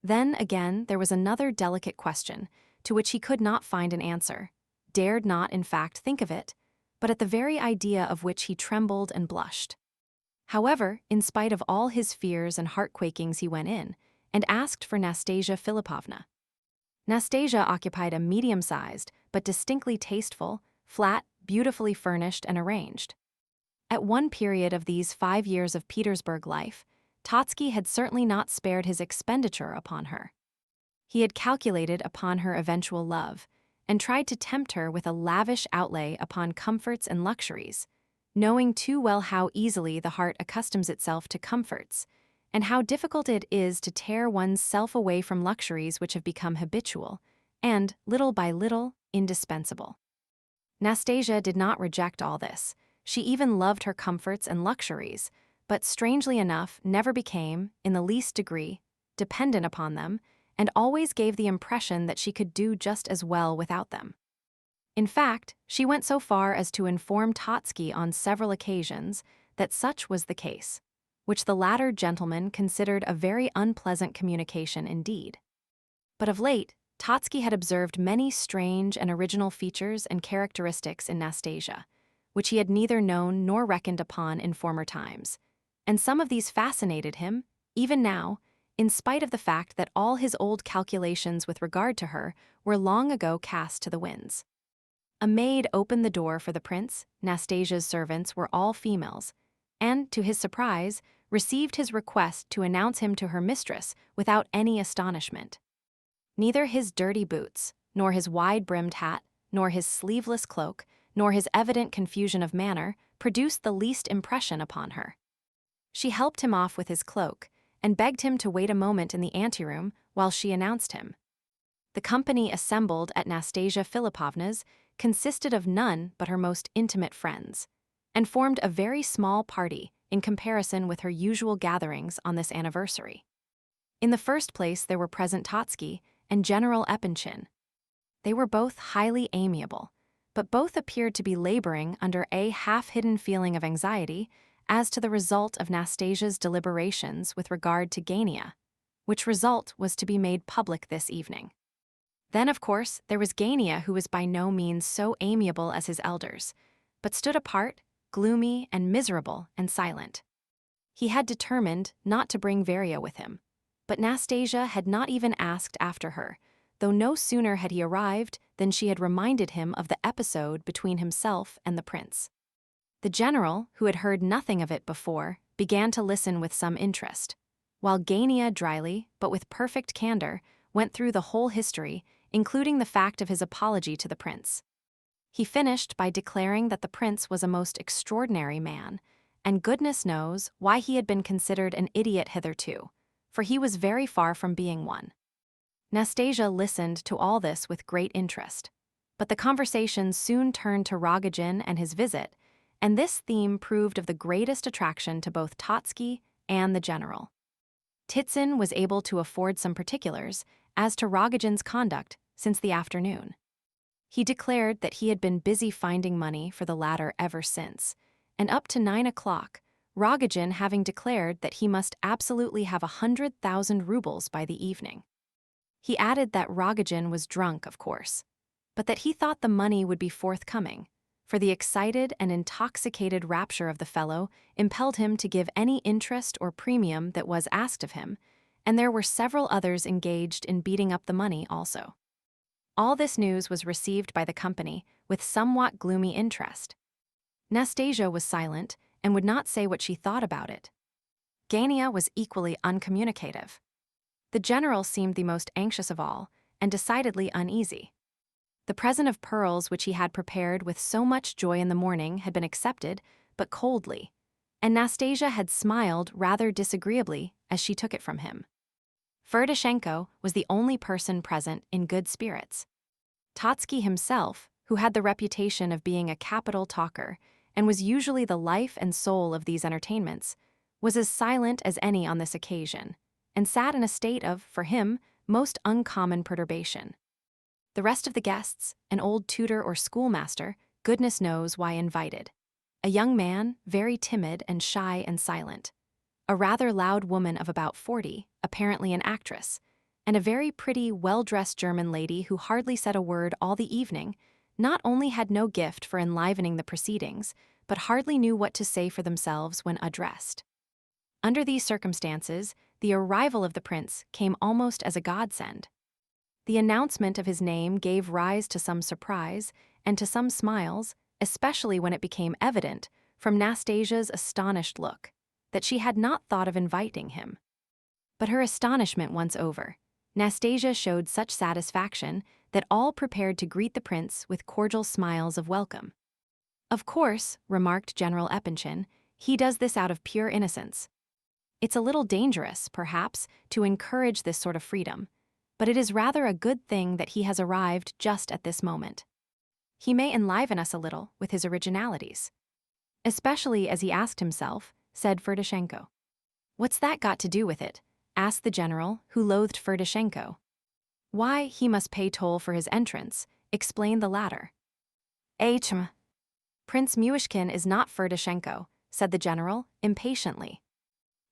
Then, again, there was another delicate question, to which he could not find an answer, dared not, in fact, think of it, but at the very idea of which he trembled and blushed. However, in spite of all his fears and heart-quakings, he went in and asked for Nastasia Philipovna. Nastasia occupied a medium-sized, but distinctly tasteful, flat, beautifully furnished and arranged. At one period of these 5 years of Petersburg life, Totsky had certainly not spared his expenditure upon her. He had calculated upon her eventual love, and tried to tempt her with a lavish outlay upon comforts and luxuries, knowing too well how easily the heart accustoms itself to comforts, and how difficult it is to tear one's self away from luxuries which have become habitual, and, little by little, indispensable. Nastasia did not reject all this. She even loved her comforts and luxuries, but strangely enough never became, in the least degree, dependent upon them, and always gave the impression that she could do just as well without them. In fact, she went so far as to inform Totsky on several occasions that such was the case, which the latter gentleman considered a very unpleasant communication indeed. But of late, Totsky had observed many strange and original features and characteristics in Nastasia, which he had neither known nor reckoned upon in former times, and some of these fascinated him, even now, in spite of the fact that all his old calculations with regard to her were long ago cast to the winds. A maid opened the door for the prince. Nastasia's servants were all females, and, to his surprise, received his request to announce him to her mistress without any astonishment. Neither his dirty boots, nor his wide-brimmed hat, nor his sleeveless cloak, nor his evident confusion of manner produced the least impression upon her. She helped him off with his cloak, and begged him to wait a moment in the anteroom while she announced him. The company assembled at Nastasia Philipovna's consisted of none but her most intimate friends, and formed a very small party in comparison with her usual gatherings on this anniversary. In the first place there were present Totsky and General Epanchin. They were both highly amiable, but both appeared to be laboring under a half-hidden feeling of anxiety as to the result of Nastasia's deliberations with regard to Gania, which result was to be made public this evening. Then, of course, there was Gania, who was by no means so amiable as his elders, but stood apart, gloomy and miserable and silent. He had determined not to bring Varia with him, but Nastasia had not even asked after her, though no sooner had he arrived than she had reminded him of the episode between himself and the prince. The general, who had heard nothing of it before, began to listen with some interest, while Gania dryly, but with perfect candor, went through the whole history, including the fact of his apology to the prince. He finished by declaring that the prince was a most extraordinary man, and goodness knows why he had been considered an idiot hitherto, for he was very far from being one. Nastasia listened to all this with great interest, but the conversation soon turned to Rogojin and his visit, and this theme proved of the greatest attraction to both Totsky and the general. Titsyn was able to afford some particulars as to Rogojin's conduct since the afternoon. He declared that he had been busy finding money for the latter ever since, and up to 9 o'clock, Rogojin having declared that he must absolutely have 100,000 rubles by the evening. He added that Rogojin was drunk, of course, but that he thought the money would be forthcoming, for the excited and intoxicated rapture of the fellow impelled him to give any interest or premium that was asked of him, and there were several others engaged in beating up the money also. All this news was received by the company with somewhat gloomy interest. Nastasia was silent and would not say what she thought about it. Gania was equally uncommunicative. The general seemed the most anxious of all, and decidedly uneasy. The present of pearls which he had prepared with so much joy in the morning had been accepted, but coldly, and Nastasia had smiled rather disagreeably as she took it from him. Ferdishenko was the only person present in good spirits. Totsky himself, who had the reputation of being a capital talker and was usually the life and soul of these entertainments, was as silent as any on this occasion, and sat in a state of, for him, most uncommon perturbation. The rest of the guests, an old tutor or schoolmaster, goodness knows why invited, a young man, very timid and shy and silent, a rather loud woman of about 40, apparently an actress, and a very pretty, well-dressed German lady who hardly said a word all the evening, not only had no gift for enlivening the proceedings, but hardly knew what to say for themselves when addressed. Under these circumstances, the arrival of the prince came almost as a godsend. The announcement of his name gave rise to some surprise and to some smiles, especially when it became evident, from Nastasia's astonished look, that she had not thought of inviting him. But her astonishment once over, Nastasia showed such satisfaction that all prepared to greet the prince with cordial smiles of welcome. "Of course," remarked General Epanchin, "he does this out of pure innocence. It's a little dangerous, perhaps, to encourage this sort of freedom, but it is rather a good thing that he has arrived just at this moment. He may enliven us a little with his originalities." "Especially as he asked himself," said Ferdishenko. "What's that got to do with it?" asked the general, who loathed Ferdishenko. "Why, he must pay toll for his entrance," explained the latter. "Prince Muishkin is not Ferdishenko," said the general, impatiently.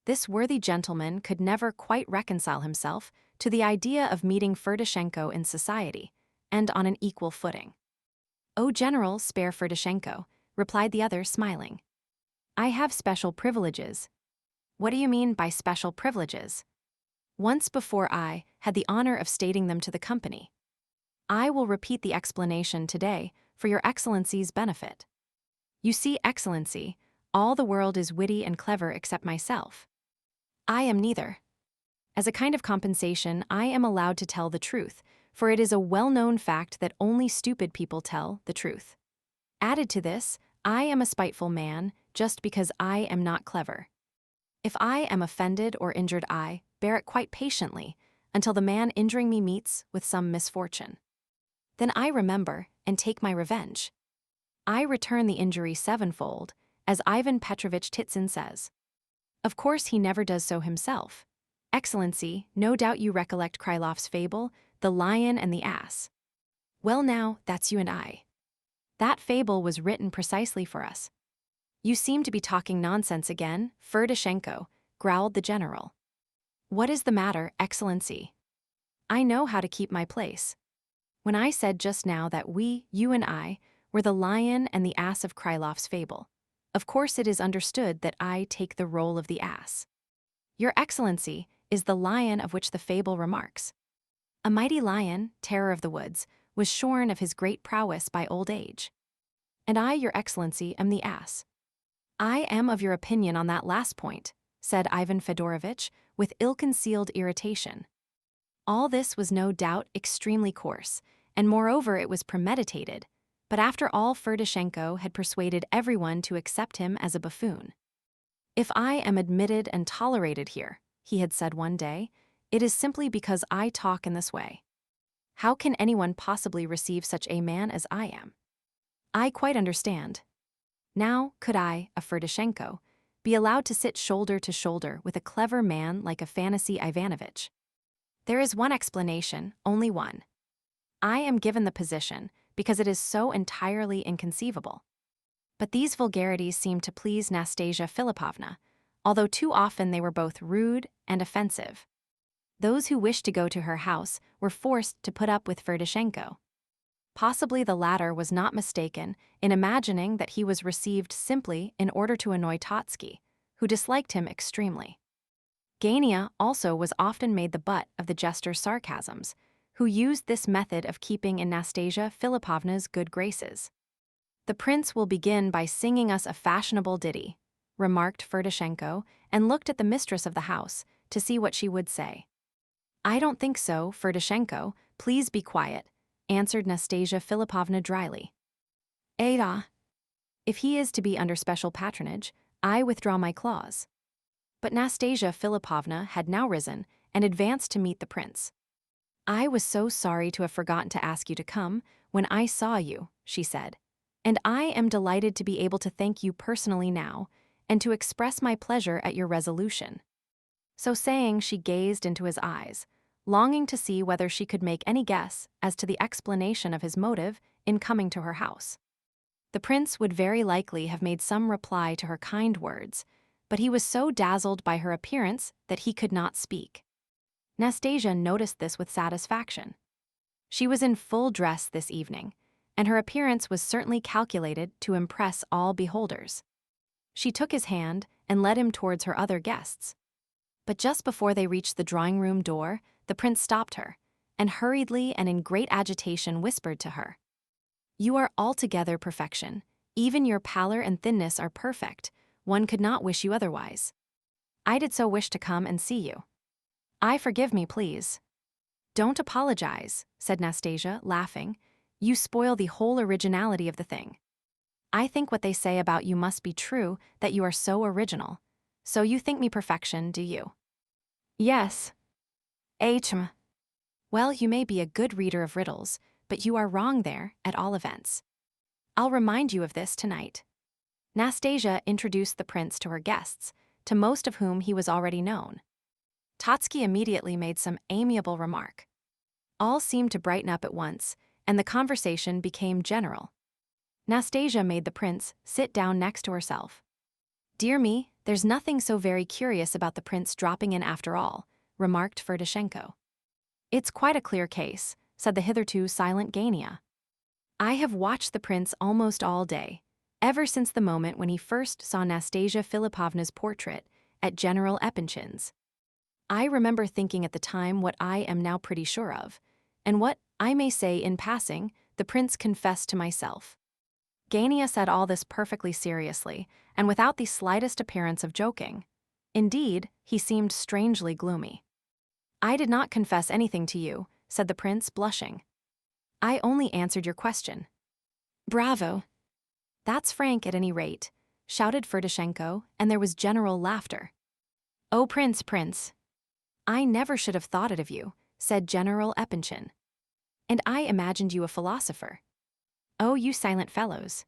This worthy gentleman could never quite reconcile himself to the idea of meeting Ferdishenko in society, and on an equal footing. "Oh, General, spare Ferdishenko," replied the other, smiling. "I have special privileges." "What do you mean by special privileges?" "Once before I had the honor of stating them to the company. I will repeat the explanation today for your Excellency's benefit. You see, Excellency, all the world is witty and clever except myself. I am neither. As a kind of compensation, I am allowed to tell the truth, for it is a well-known fact that only stupid people tell the truth. Added to this, I am a spiteful man just because I am not clever. If I am offended or injured, I bear it quite patiently until the man injuring me meets with some misfortune. Then I remember and take my revenge. I return the injury sevenfold, as Ivan Petrovich Titsin says. Of course he never does so himself. Excellency, no doubt you recollect Krylov's fable, The Lion and the Ass. Well now, that's you and I. That fable was written precisely for us." "You seem to be talking nonsense again, Ferdishenko," growled the general. "What is the matter, Excellency? I know how to keep my place. When I said just now that you and I, were the lion and the ass of Krylov's fable, of course it is understood that I take the role of the ass. Your Excellency is the lion of which the fable remarks. A mighty lion, terror of the woods, was shorn of his great prowess by old age. And I, your Excellency, am the ass." "I am of your opinion on that last point," said Ivan Fedorovitch, with ill-concealed irritation. All this was no doubt extremely coarse, and moreover it was premeditated, but after all Ferdishenko had persuaded everyone to accept him as a buffoon. "If I am admitted and tolerated here," he had said one day, "it is simply because I talk in this way. How can anyone possibly receive such a man as I am? I quite understand. Now, could I, a Ferdishenko, be allowed to sit shoulder to shoulder with a clever man like Afanasy Ivanovitch? There is one explanation, only one. I am given the position because it is so entirely inconceivable." But these vulgarities seemed to please Nastasia Philipovna, although too often they were both rude and offensive. Those who wished to go to her house were forced to put up with Ferdishenko. Possibly the latter was not mistaken in imagining that he was received simply in order to annoy Totsky, who disliked him extremely. Gania also was often made the butt of the jester's sarcasms, who used this method of keeping in Nastasia Philipovna's good graces. "The prince will begin by singing us a fashionable ditty," remarked Ferdishenko, and looked at the mistress of the house to see what she would say. "I don't think so, Ferdishenko, please be quiet," answered Nastasia Philipovna dryly. "Ada. If he is to be under special patronage, I withdraw my clause." But Nastasia Philipovna had now risen and advanced to meet the prince. "I was so sorry to have forgotten to ask you to come when I saw you," she said, "and I am delighted to be able to thank you personally now and to express my pleasure at your resolution." So saying, she gazed into his eyes, longing to see whether she could make any guess as to the explanation of his motive in coming to her house. The prince would very likely have made some reply to her kind words, but he was so dazzled by her appearance that he could not speak. Nastasia noticed this with satisfaction. She was in full dress this evening, and her appearance was certainly calculated to impress all beholders. She took his hand and led him towards her other guests. But just before they reached the drawing-room door, the prince stopped her, and hurriedly and in great agitation whispered to her, "You are altogether perfection. Even your pallor and thinness are perfect. One could not wish you otherwise. I did so wish to come and see you." "I forgive me, please." "Don't apologize," said Nastasia, laughing. "You spoil the whole originality of the thing. I think what they say about you must be true, that you are so original. So you think me perfection, do you?" "Yes." "Hm. Well, you may be a good reader of riddles, but you are wrong there, at all events. I'll remind you of this tonight." Nastasia introduced the prince to her guests, to most of whom he was already known. Totsky immediately made some amiable remark. All seemed to brighten up at once, and the conversation became general. Nastasia made the prince sit down next to herself. "Dear me, there's nothing so very curious about the prince dropping in after all," remarked Ferdishenko. "It's quite a clear case," said the hitherto silent Gania. "I have watched the prince almost all day, ever since the moment when he first saw Nastasia Philipovna's portrait at General Epanchin's. I remember thinking at the time what I am now pretty sure of, and what, I may say in passing, the prince confessed to myself." Gania said all this perfectly seriously, and without the slightest appearance of joking. Indeed, he seemed strangely gloomy. "I did not confess anything to you," said the prince, blushing. "I only answered your question." "Bravo! That's frank at any rate," shouted Ferdishenko, and there was general laughter. "Oh, Prince! I never should have thought it of you," said General Epanchin. "And I imagined you a philosopher. Oh, you silent fellows."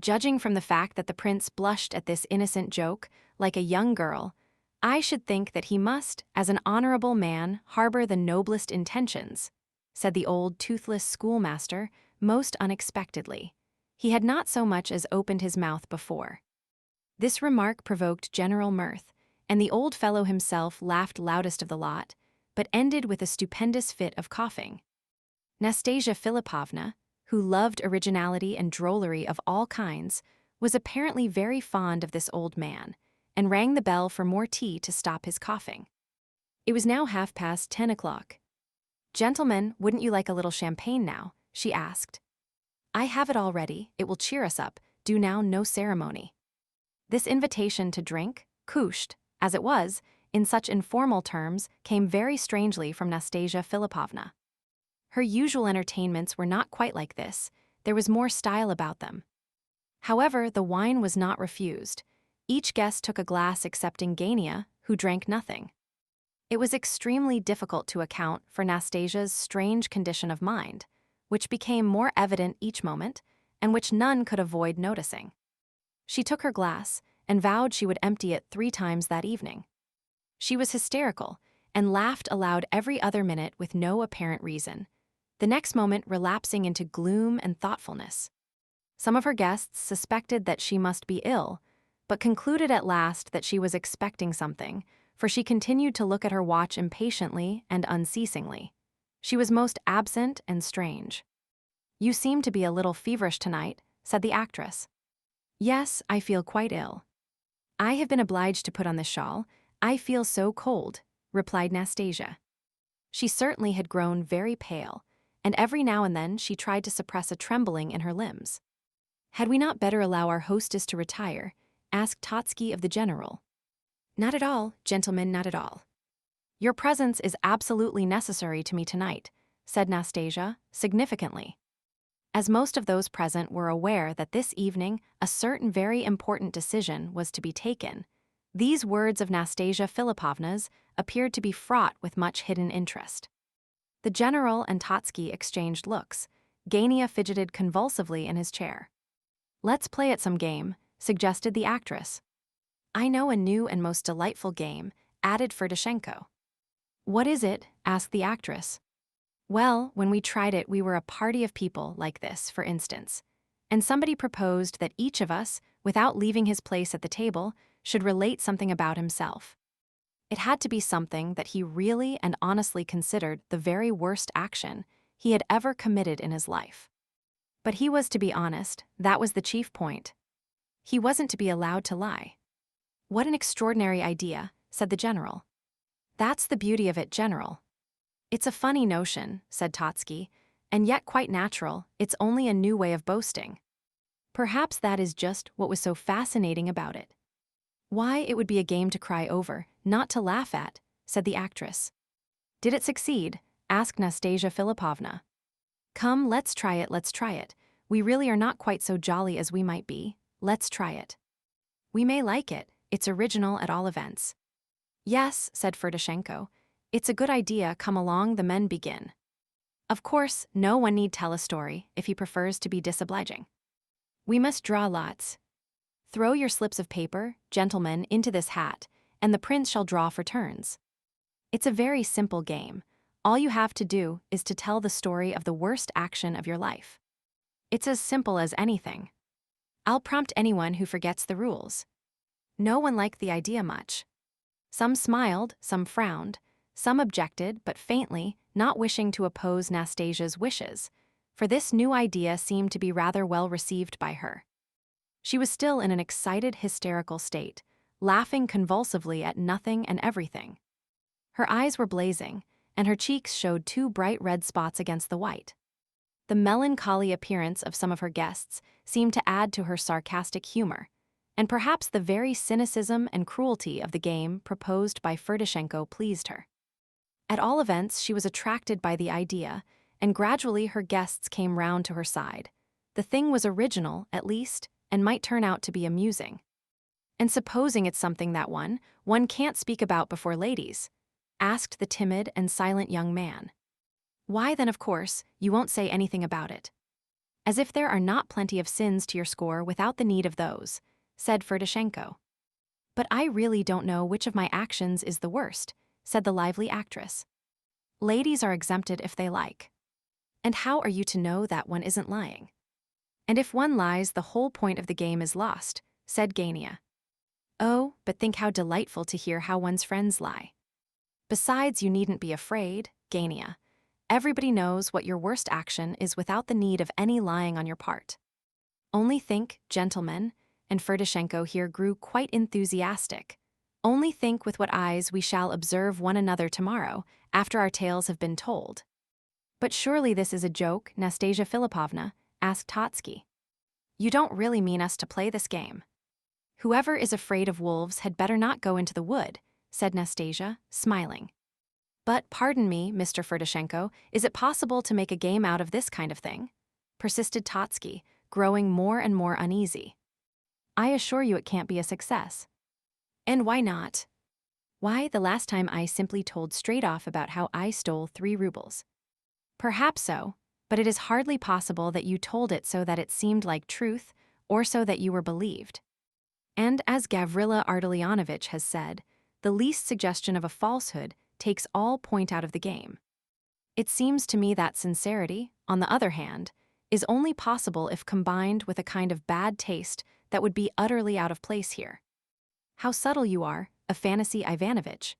Judging from the fact that the prince blushed at this innocent joke, like a young girl, I should think that he must, as an honorable man, harbor the noblest intentions, said the old toothless schoolmaster, most unexpectedly. He had not so much as opened his mouth before. This remark provoked general mirth, and the old fellow himself laughed loudest of the lot, but ended with a stupendous fit of coughing. Nastasia Philipovna, who loved originality and drollery of all kinds, was apparently very fond of this old man, and rang the bell for more tea to stop his coughing. It was now 10:30. "Gentlemen, wouldn't you like a little champagne now?" she asked. "I have it all ready, it will cheer us up, do now no ceremony." This invitation to drink, couched, as it was, in such informal terms, came very strangely from Nastasia Philipovna. Her usual entertainments were not quite like this, there was more style about them. However, the wine was not refused. Each guest took a glass excepting Gania, who drank nothing. It was extremely difficult to account for Nastasia's strange condition of mind, which became more evident each moment, and which none could avoid noticing. She took her glass, and vowed she would empty it 3 times that evening. She was hysterical, and laughed aloud every other minute with no apparent reason, the next moment relapsing into gloom and thoughtfulness. Some of her guests suspected that she must be ill, but concluded at last that she was expecting something, for she continued to look at her watch impatiently and unceasingly. She was most absent and strange. "You seem to be a little feverish tonight," said the actress. "Yes, I feel quite ill. I have been obliged to put on this shawl, I feel so cold," replied Nastasia. She certainly had grown very pale, and every now and then she tried to suppress a trembling in her limbs. "Had we not better allow our hostess to retire?" asked Totsky of the general. "Not at all, gentlemen, not at all. Your presence is absolutely necessary to me tonight," said Nastasia, significantly. As most of those present were aware that this evening a certain very important decision was to be taken, these words of Nastasia Philipovna's appeared to be fraught with much hidden interest. The general and Totsky exchanged looks. Gania fidgeted convulsively in his chair. "Let's play at some game," suggested the actress. "I know a new and most delightful game," added Ferdishenko. "What is it?" asked the actress. "Well, when we tried it we were a party of people, like this, for instance, and somebody proposed that each of us, without leaving his place at the table, should relate something about himself. It had to be something that he really and honestly considered the very worst action he had ever committed in his life. But he was to be honest, that was the chief point. He wasn't to be allowed to lie. What an extraordinary idea, said the general. That's the beauty of it, General. It's a funny notion, said Totsky, and yet quite natural. It's only a new way of boasting. Perhaps that is just what was so fascinating about it. Why, it would be a game to cry over, not to laugh at, said the actress. Did it succeed? Asked Nastasia Philipovna. Come, let's try it, let's try it. We really are not quite so jolly as we might be. Let's try it. We may like it, it's original at all events. Yes, said Ferdishenko. It's a good idea, come along, the men begin. Of course, no one need tell a story if he prefers to be disobliging. We must draw lots. Throw your slips of paper, gentlemen, into this hat, and the prince shall draw for turns. It's a very simple game. All you have to do is to tell the story of the worst action of your life. It's as simple as anything. I'll prompt anyone who forgets the rules. No one liked the idea much. Some smiled, some frowned, some objected, but faintly, not wishing to oppose Nastasia's wishes, for this new idea seemed to be rather well received by her. She was still in an excited, hysterical state, laughing convulsively at nothing and everything. Her eyes were blazing, and her cheeks showed two bright red spots against the white. The melancholy appearance of some of her guests seemed to add to her sarcastic humor, and perhaps the very cynicism and cruelty of the game proposed by Ferdishenko pleased her. At all events, she was attracted by the idea, and gradually her guests came round to her side. The thing was original, at least, and might turn out to be amusing. And supposing it's something that one can't speak about before ladies, asked the timid and silent young man. Why then, of course, you won't say anything about it. As if there are not plenty of sins to your score without the need of those, said Ferdishenko. But I really don't know which of my actions is the worst, said the lively actress. Ladies are exempted if they like. And how are you to know that one isn't lying? And if one lies, the whole point of the game is lost, said Gania. Oh, but think how delightful to hear how one's friends lie. Besides, you needn't be afraid, Gania. Everybody knows what your worst action is without the need of any lying on your part. Only think, gentlemen, and Ferdishenko here grew quite enthusiastic. Only think with what eyes we shall observe one another tomorrow, after our tales have been told. But surely this is a joke, Nastasia Philipovna, asked Totsky. You don't really mean us to play this game? Whoever is afraid of wolves had better not go into the wood, said Nastasia, smiling. But pardon me, Mr. Ferdishenko, is it possible to make a game out of this kind of thing? Persisted Totsky, growing more and more uneasy. I assure you it can't be a success. And why not? Why, the last time I simply told straight off about how I stole 3 rubles. Perhaps so, but it is hardly possible that you told it so that it seemed like truth, or so that you were believed. And as Gavrila Ardalionovitch has said, the least suggestion of a falsehood takes all point out of the game. It seems to me that sincerity, on the other hand, is only possible if combined with a kind of bad taste that would be utterly out of place here. How subtle you are, Afanasy Ivanovitch.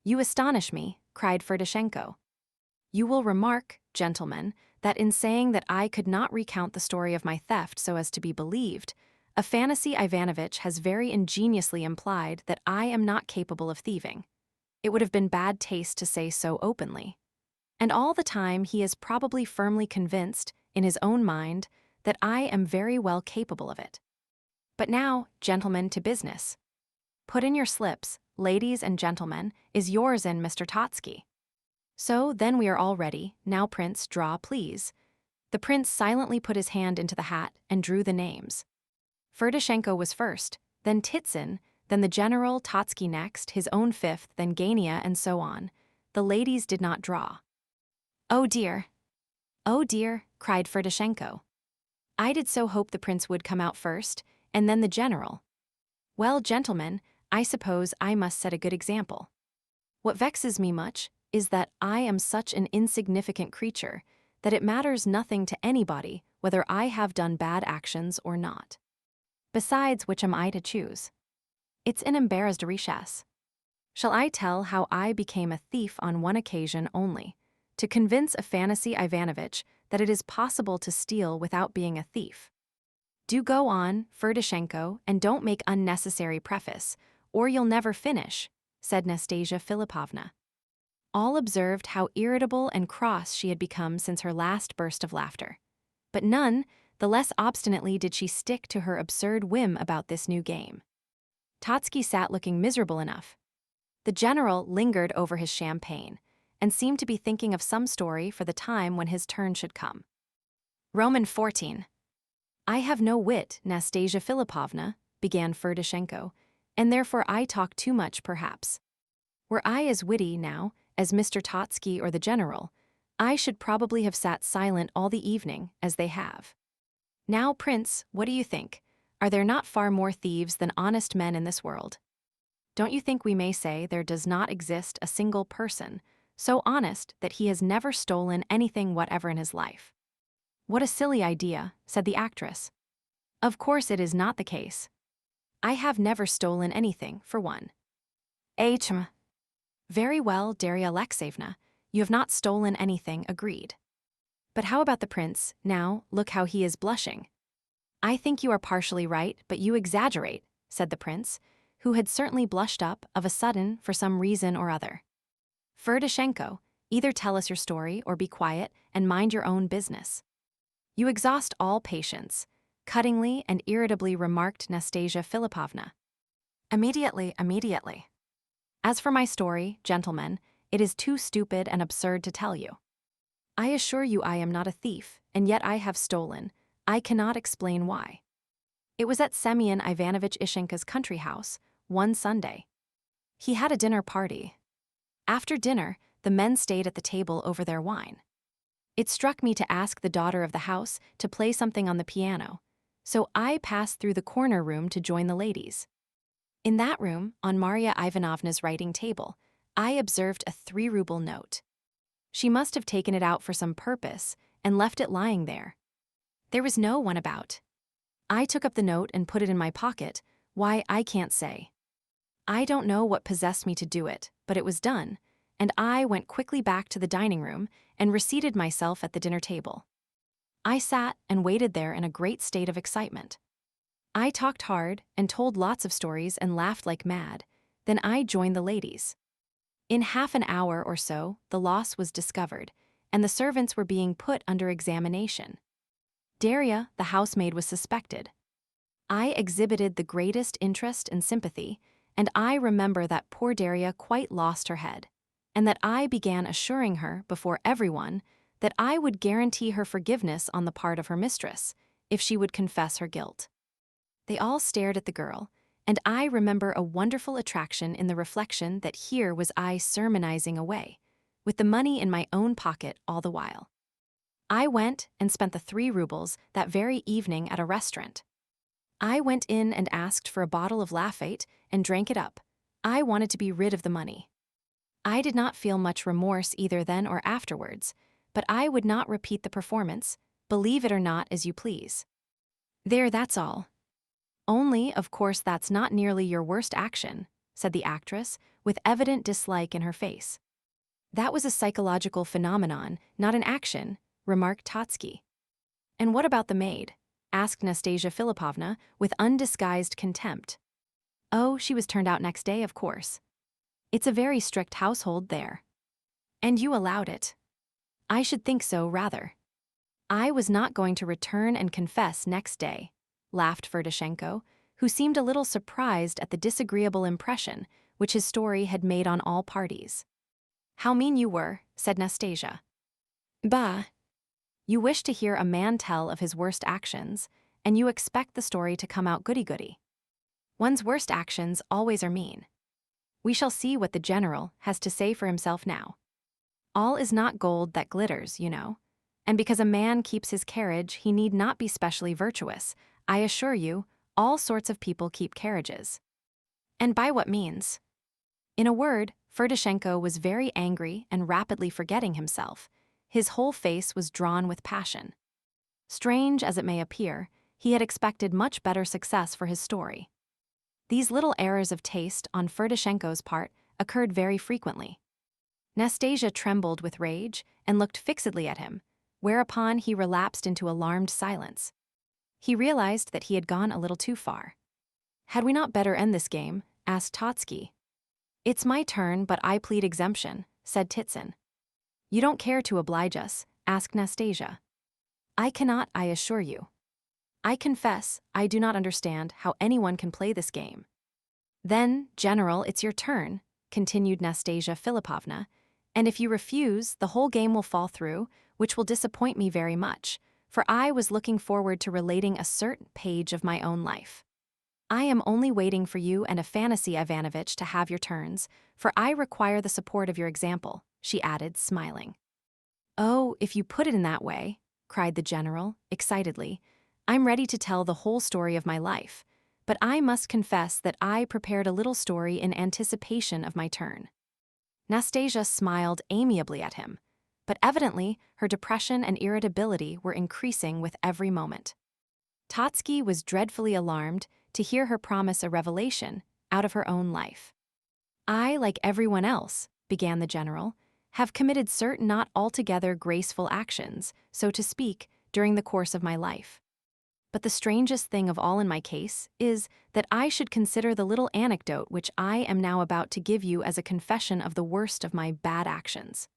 You astonish me, cried Ferdishenko. You will remark, gentlemen, that in saying that I could not recount the story of my theft so as to be believed, Afanasy Ivanovitch has very ingeniously implied that I am not capable of thieving. It would have been bad taste to say so openly. And all the time he is probably firmly convinced, in his own mind, that I am very well capable of it. But now, gentlemen, to business. Put in your slips, ladies and gentlemen, is yours in, Mr. Totsky. So, then we are all ready. Now, Prince, draw, please. The prince silently put his hand into the hat and drew the names. Ferdishenko was first, then Titsin, then the general, Totsky next, his own fifth, then Gania, and so on. The ladies did not draw. Oh dear, cried Ferdishenko. I did so hope the prince would come out first, and then the general. Well, gentlemen, I suppose I must set a good example. What vexes me much is that I am such an insignificant creature that it matters nothing to anybody whether I have done bad actions or not. Besides which am I to choose? It's an embarrassed richesse. Shall I tell how I became a thief on one occasion only, to convince Afanasy Ivanovitch that it is possible to steal without being a thief. Do go on, Ferdishenko, and don't make unnecessary preface, or you'll never finish, said Nastasia Philipovna. All observed how irritable and cross she had become since her last burst of laughter. But none the less obstinately did she stick to her absurd whim about this new game. Totsky sat looking miserable enough. The general lingered over his champagne and seemed to be thinking of some story for the time when his turn should come. Roman 14. I have no wit, Nastasia Philipovna, began Ferdishenko, and therefore I talk too much, perhaps. Were I as witty, now, as Mr. Totsky or the general, I should probably have sat silent all the evening, as they have. Now, Prince, what do you think? Are there not far more thieves than honest men in this world? Don't you think we may say there does not exist a single person so honest that he has never stolen anything whatever in his life? What a silly idea, said the actress. Of course it is not the case. I have never stolen anything, for one. Hm. Very well, Darya Alexeyevna, you have not stolen anything, agreed. But how about the prince? Now, look how he is blushing. I think you are partially right, but you exaggerate, said the prince, who had certainly blushed up of a sudden for some reason or other. Ferdishenko, either tell us your story or be quiet and mind your own business. You exhaust all patience, cuttingly and irritably remarked Nastasia Philipovna. Immediately. As for my story, gentlemen, it is too stupid and absurd to tell you. I assure you I am not a thief, and yet I have stolen. I cannot explain why. It was at Semyon Ivanovich Ishenka's country house, one Sunday. He had a dinner party. After dinner, the men stayed at the table over their wine. It struck me to ask the daughter of the house to play something on the piano, so I passed through the corner room to join the ladies. In that room, on Marya Ivanovna's writing table, I observed a 3-ruble note. She must have taken it out for some purpose and left it lying there. There was no one about. I took up the note and put it in my pocket. Why, I can't say. I don't know what possessed me to do it, but it was done, and I went quickly back to the dining room and reseated myself at the dinner table. I sat and waited there in a great state of excitement. I talked hard and told lots of stories and laughed like mad. Then I joined the ladies. In half an hour or so, the loss was discovered, and the servants were being put under examination. Darya, the housemaid, was suspected. I exhibited the greatest interest and sympathy, and I remember that poor Darya quite lost her head, and that I began assuring her before everyone that I would guarantee her forgiveness on the part of her mistress, if she would confess her guilt. They all stared at the girl, and I remember a wonderful attraction in the reflection that here was I sermonizing away, with the money in my own pocket all the while. I went and spent the 3 rubles that very evening at a restaurant. I went in and asked for a bottle of Lafayette and drank it up. I wanted to be rid of the money. I did not feel much remorse either then or afterwards, but I would not repeat the performance, believe it or not as you please. There, that's all. Only, of course, that's not nearly your worst action, said the actress, with evident dislike in her face. That was a psychological phenomenon, not an action, remarked Totsky. And what about the maid? Asked Nastasia Philipovna with undisguised contempt. Oh, she was turned out next day, of course. It's a very strict household there. And you allowed it. I should think so, rather. I was not going to return and confess next day, laughed Ferdishenko, who seemed a little surprised at the disagreeable impression which his story had made on all parties. How mean you were, said Nastasia. Bah! You wish to hear a man tell of his worst actions, and you expect the story to come out goody-goody. One's worst actions always are mean. We shall see what the general has to say for himself now. All is not gold that glitters, you know, and because a man keeps his carriage, he need not be specially virtuous. I assure you, all sorts of people keep carriages. And by what means? In a word, Ferdishenko was very angry and rapidly forgetting himself. His whole face was drawn with passion. Strange as it may appear, he had expected much better success for his story. These little errors of taste on Ferdishenko's part occurred very frequently. Nastasia trembled with rage and looked fixedly at him, whereupon he relapsed into alarmed silence. He realized that he had gone a little too far. "Had we not better end this game?" asked Totsky. "It's my turn, but I plead exemption," said Titsin. "You don't care to oblige us?" asked Nastasia. "I cannot, I assure you. I confess, I do not understand how anyone can play this game." "Then, General, it's your turn," continued Nastasia Philipovna, "and if you refuse, the whole game will fall through, which will disappoint me very much, for I was looking forward to relating a certain page of my own life. I am only waiting for you and Afanasy Ivanovitch to have your turns, for I require the support of your example," she added, smiling. "Oh, if you put it in that way," cried the general, excitedly, "I'm ready to tell the whole story of my life, but I must confess that I prepared a little story in anticipation of my turn." Nastasia smiled amiably at him, but evidently her depression and irritability were increasing with every moment. Totsky was dreadfully alarmed to hear her promise a revelation out of her own life. "I, like everyone else," began the general, "have committed certain not altogether graceful actions, so to speak, during the course of my life. But the strangest thing of all in my case is that I should consider the little anecdote which I am now about to give you as a confession of the worst of my bad actions.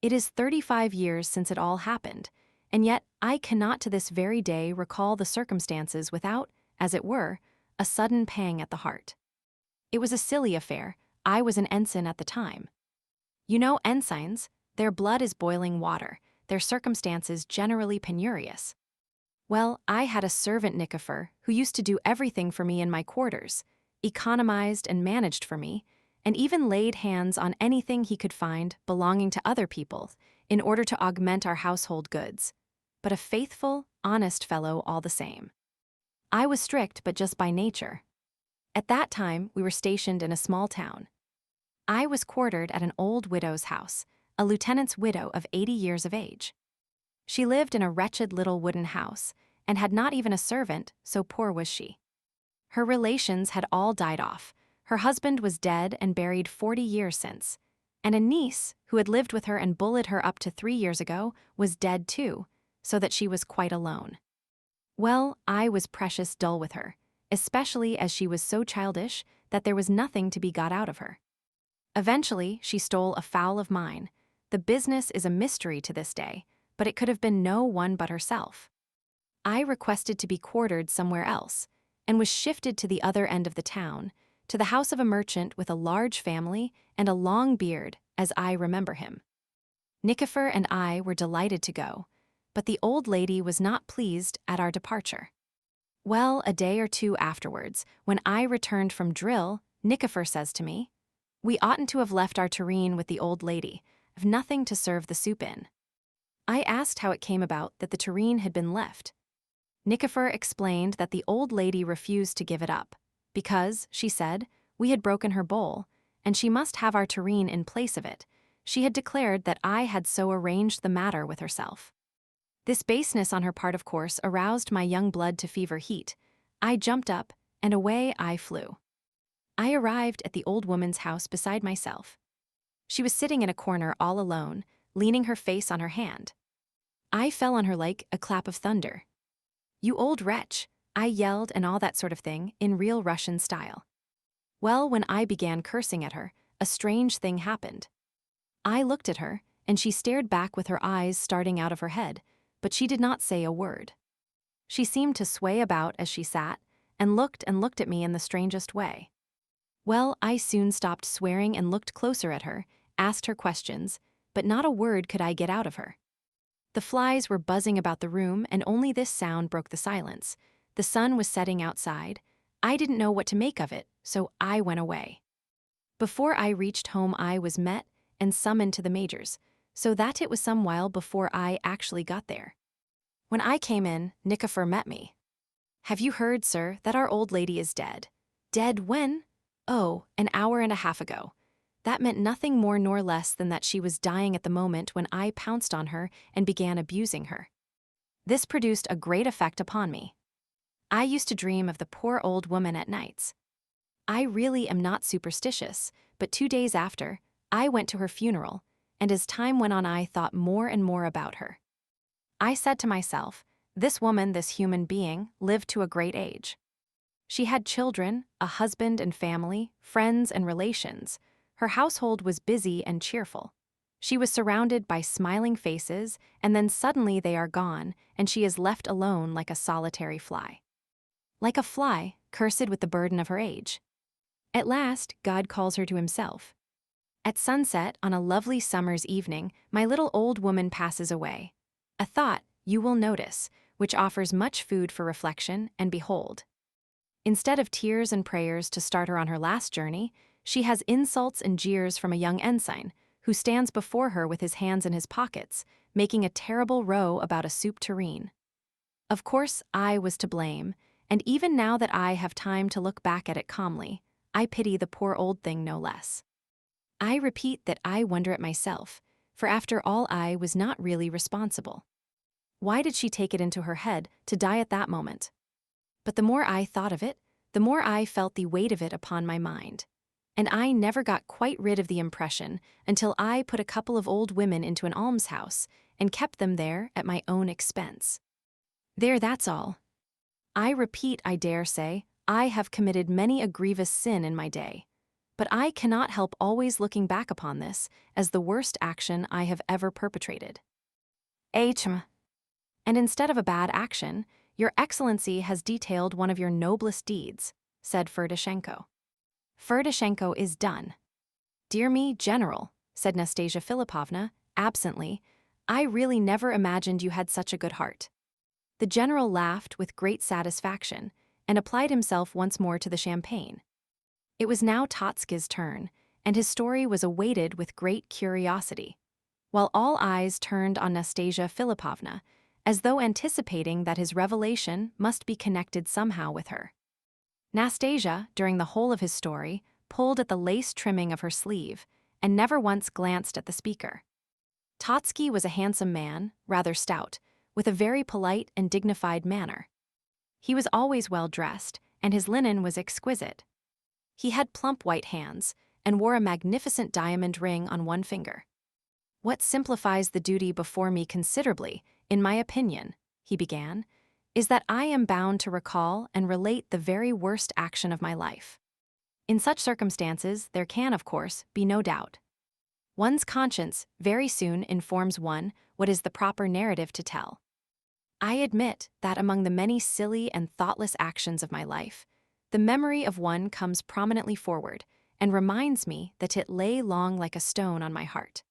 It is 35 years since it all happened, and yet I cannot to this very day recall the circumstances without, as it were, a sudden pang at the heart. It was a silly affair. I was an ensign at the time. You know ensigns, their blood is boiling water, their circumstances generally penurious. Well, I had a servant Nikifor who used to do everything for me in my quarters, economized and managed for me, and even laid hands on anything he could find belonging to other people in order to augment our household goods. But a faithful, honest fellow all the same. I was strict, but just by nature. At that time, we were stationed in a small town. I was quartered at an old widow's house, a lieutenant's widow of 80 years of age. She lived in a wretched little wooden house and had not even a servant, so poor was she. Her relations had all died off. Her husband was dead and buried 40 years since, and a niece, who had lived with her and bullied her up to 3 years ago, was dead too, so that she was quite alone. Well, I was precious dull with her, especially as she was so childish that there was nothing to be got out of her. Eventually, she stole a fowl of mine. The business is a mystery to this day, but it could have been no one but herself. I requested to be quartered somewhere else, and was shifted to the other end of the town, to the house of a merchant with a large family and a long beard, as I remember him. Nikifor and I were delighted to go, but the old lady was not pleased at our departure. Well, a day or two afterwards, when I returned from drill, Nikifor says to me, "We oughtn't to have left our tureen with the old lady, I've nothing to serve the soup in." I asked how it came about that the tureen had been left. Nikifor explained that the old lady refused to give it up, because, she said, we had broken her bowl, and she must have our tureen in place of it. She had declared that I had so arranged the matter with herself. This baseness on her part, of course, aroused my young blood to fever heat. I jumped up, and away I flew. I arrived at the old woman's house beside myself. She was sitting in a corner all alone, leaning her face on her hand. I fell on her like a clap of thunder. "You old wretch," I yelled, and all that sort of thing, in real Russian style. Well, when I began cursing at her, a strange thing happened. I looked at her, and she stared back with her eyes starting out of her head, but she did not say a word. She seemed to sway about as she sat, and looked at me in the strangest way. Well, I soon stopped swearing and looked closer at her, asked her questions, but not a word could I get out of her. The flies were buzzing about the room, and only this sound broke the silence. The sun was setting outside. I didn't know what to make of it, so I went away. Before I reached home, I was met and summoned to the major's, so that it was some while before I actually got there. When I came in, Nikifor met me. "Have you heard, sir, that our old lady is dead?" "Dead when?" "Oh, an hour and a half ago." That meant nothing more nor less than that she was dying at the moment when I pounced on her and began abusing her. This produced a great effect upon me. I used to dream of the poor old woman at nights. I really am not superstitious, but 2 days after, I went to her funeral, and as time went on I thought more and more about her. I said to myself, this woman, this human being, lived to a great age. She had children, a husband and family, friends and relations. Her household was busy and cheerful. She was surrounded by smiling faces, and then suddenly they are gone, and she is left alone like a solitary fly. Like a fly, cursed with the burden of her age. At last, God calls her to himself. At sunset, on a lovely summer's evening, my little old woman passes away. A thought, you will notice, which offers much food for reflection, and behold. Instead of tears and prayers to start her on her last journey, she has insults and jeers from a young ensign, who stands before her with his hands in his pockets, making a terrible row about a soup tureen. Of course, I was to blame, and even now that I have time to look back at it calmly, I pity the poor old thing no less. I repeat that I wonder at myself, for after all I was not really responsible. Why did she take it into her head to die at that moment? But the more I thought of it, the more I felt the weight of it upon my mind. And I never got quite rid of the impression until I put a couple of old women into an almshouse and kept them there at my own expense. There, that's all. I repeat, I dare say, I have committed many a grievous sin in my day. But I cannot help always looking back upon this as the worst action I have ever perpetrated. And instead of a bad action, Your Excellency has detailed one of your noblest deeds, said Ferdishenko. Ferdishenko is done. Dear me, General, said Nastasia Philipovna, absently, I really never imagined you had such a good heart. The general laughed with great satisfaction and applied himself once more to the champagne. It was now Totsky's turn, and his story was awaited with great curiosity, while all eyes turned on Nastasia Philipovna, as though anticipating that his revelation must be connected somehow with her. Nastasia, during the whole of his story, pulled at the lace trimming of her sleeve and never once glanced at the speaker. Totsky was a handsome man, rather stout, with a very polite and dignified manner. He was always well dressed, and his linen was exquisite. He had plump white hands and wore a magnificent diamond ring on one finger. What simplifies the duty before me considerably, in my opinion, he began, is that I am bound to recall and relate the very worst action of my life. In such circumstances, there can, of course, be no doubt. One's conscience very soon informs one what is the proper narrative to tell. I admit that among the many silly and thoughtless actions of my life, the memory of one comes prominently forward and reminds me that it lay long like a stone on my heart.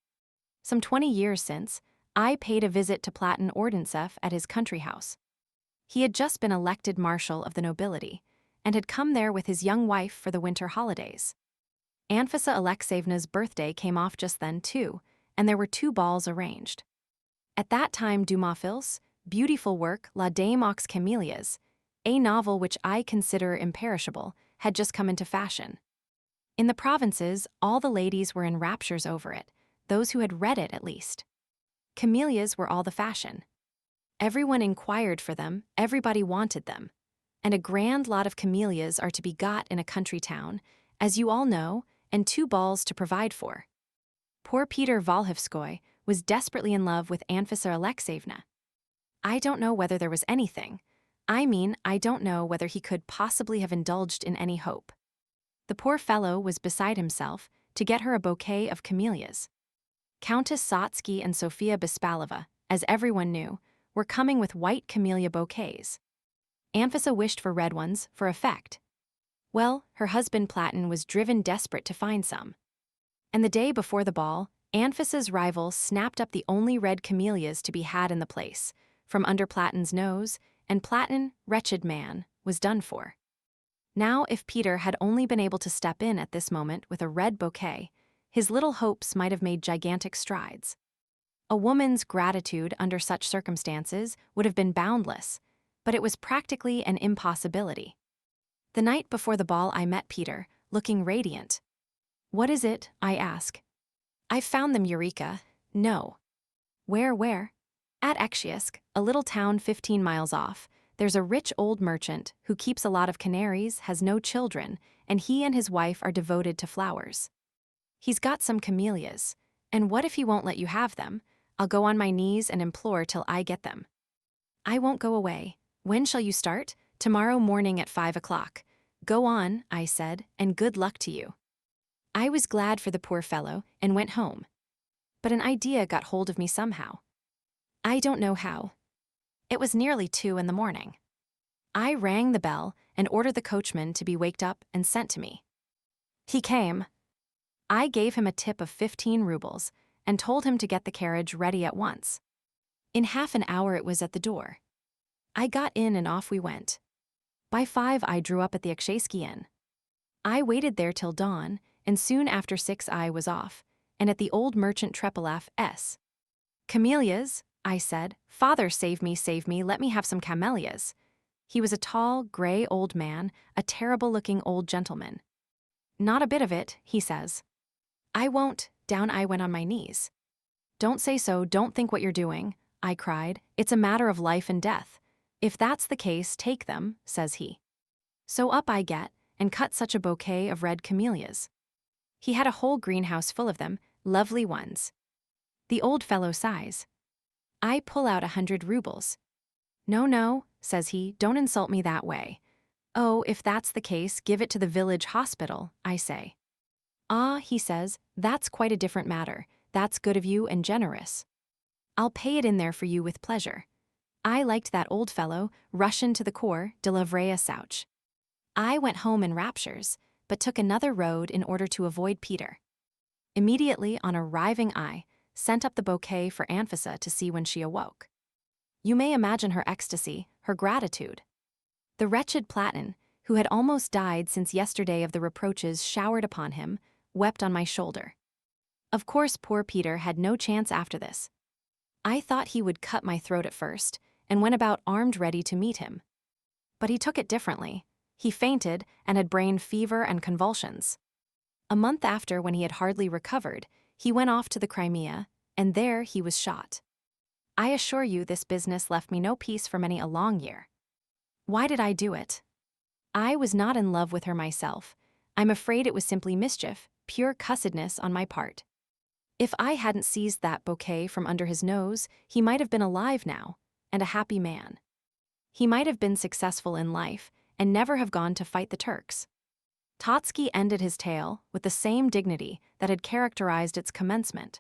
Some 20 years since, I paid a visit to Platon Ordintsev at his country house. He had just been elected marshal of the nobility, and had come there with his young wife for the winter holidays. Anfisa Alexeyevna's birthday came off just then, too, and there were 2 balls arranged. At that time Dumas' beautiful work La Dame aux Camélias, a novel which I consider imperishable, had just come into fashion. In the provinces, all the ladies were in raptures over it, those who had read it at least. Camellias were all the fashion. Everyone inquired for them, everybody wanted them. And a grand lot of camellias are to be got in a country town, as you all know, and 2 balls to provide for. Poor Peter Volhovskoy was desperately in love with Anfisa Alexeyevna. I don't know whether there was anything. I don't know whether he could possibly have indulged in any hope. The poor fellow was beside himself to get her a bouquet of camellias. Countess Satsky and Sofia Bespalova, as everyone knew, were coming with white camellia bouquets. Anfisa wished for red ones, for effect. Well, her husband Platon was driven desperate to find some. And the day before the ball, Anfisa's rival snapped up the only red camellias to be had in the place, from under Platon's nose, and Platon, wretched man, was done for. Now, if Peter had only been able to step in at this moment with a red bouquet, his little hopes might have made gigantic strides. A woman's gratitude under such circumstances would have been boundless, but it was practically an impossibility. The night before the ball I met Peter, looking radiant. What is it, I ask. I've found them, Eureka. No. Where? At XIII, a little town 15 miles off, there's a rich old merchant who keeps a lot of canaries, has no children, and he and his wife are devoted to flowers. He's got some camellias, and what if he won't let you have them? I'll go on my knees and implore till I get them. I won't go away. When shall you start? Tomorrow morning at 5 o'clock. Go on, I said, and good luck to you. I was glad for the poor fellow and went home. But an idea got hold of me somehow. I don't know how. It was nearly 2 in the morning. I rang the bell and ordered the coachman to be waked up and sent to me. He came. I gave him a tip of 15 rubles and told him to get the carriage ready at once. In half an hour it was at the door. I got in and off we went. By 5 I drew up at the XIII Inn. I waited there till dawn, and soon after 6 I was off, and at the old merchant Trepelaf's. Camellias, I said. Father, save me, let me have some camellias. He was a tall, gray old man, a terrible-looking old gentleman. Not a bit of it, he says. I won't. Down I went on my knees. Don't say so, don't think what you're doing, I cried. It's a matter of life and death. If that's the case, take them, says he. So up I get, and cut such a bouquet of red camellias. He had a whole greenhouse full of them, lovely ones. The old fellow sighs. I pull out 100 rubles. No, says he, don't insult me that way. Oh, if that's the case, give it to the village hospital, I say. Ah, he says, that's quite a different matter. That's good of you and generous. I'll pay it in there for you with pleasure. I liked that old fellow, Russian to the core, de la vraie souch. I went home in raptures, but took another road in order to avoid Peter. Immediately, on arriving, I sent up the bouquet for Anfisa to see when she awoke. You may imagine her ecstasy, her gratitude. The wretched Platon, who had almost died since yesterday of the reproaches showered upon him, wept on my shoulder. Of course, poor Peter had no chance after this. I thought he would cut my throat at first, and went about armed ready to meet him. But he took it differently. He fainted and had brain fever and convulsions. A month after, when he had hardly recovered, he went off to the Crimea, and there he was shot. I assure you this business left me no peace for many a long year. Why did I do it? I was not in love with her myself. I'm afraid it was simply mischief, pure cussedness on my part. If I hadn't seized that bouquet from under his nose, he might have been alive now, and a happy man. He might have been successful in life, and never have gone to fight the Turks. Totsky ended his tale with the same dignity that had characterized its commencement.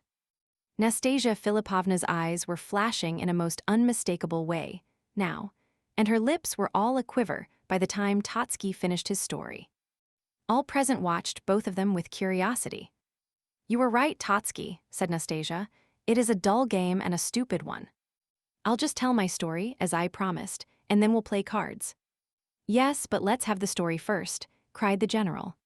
Nastasia Philipovna's eyes were flashing in a most unmistakable way, now, and her lips were all aquiver by the time Totsky finished his story. All present watched both of them with curiosity. You were right, Totsky, said Nastasia. It is a dull game and a stupid one. I'll just tell my story, as I promised, and then we'll play cards. Yes, but let's have the story first, cried the general.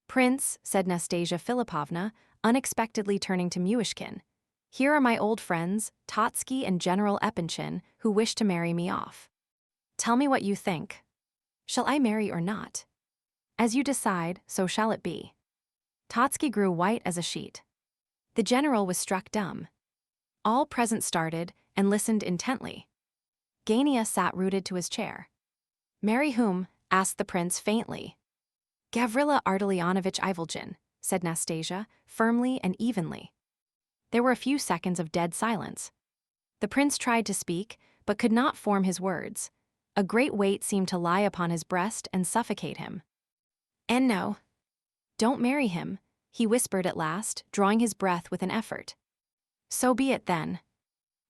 Prince, said Nastasia Philipovna, unexpectedly turning to Muishkin, here are my old friends, Totsky and General Epanchin, who wish to marry me off. Tell me what you think. Shall I marry or not? As you decide, so shall it be. Totsky grew white as a sheet. The general was struck dumb. All present started and listened intently. Gania sat rooted to his chair. Marry whom? Asked the prince faintly. Gavrila Ardalionovich Ivolgin, said Nastasia, firmly and evenly. There were a few seconds of dead silence. The prince tried to speak, but could not form his words. A great weight seemed to lie upon his breast and suffocate him. And no. Don't marry him, he whispered at last, drawing his breath with an effort. So be it then.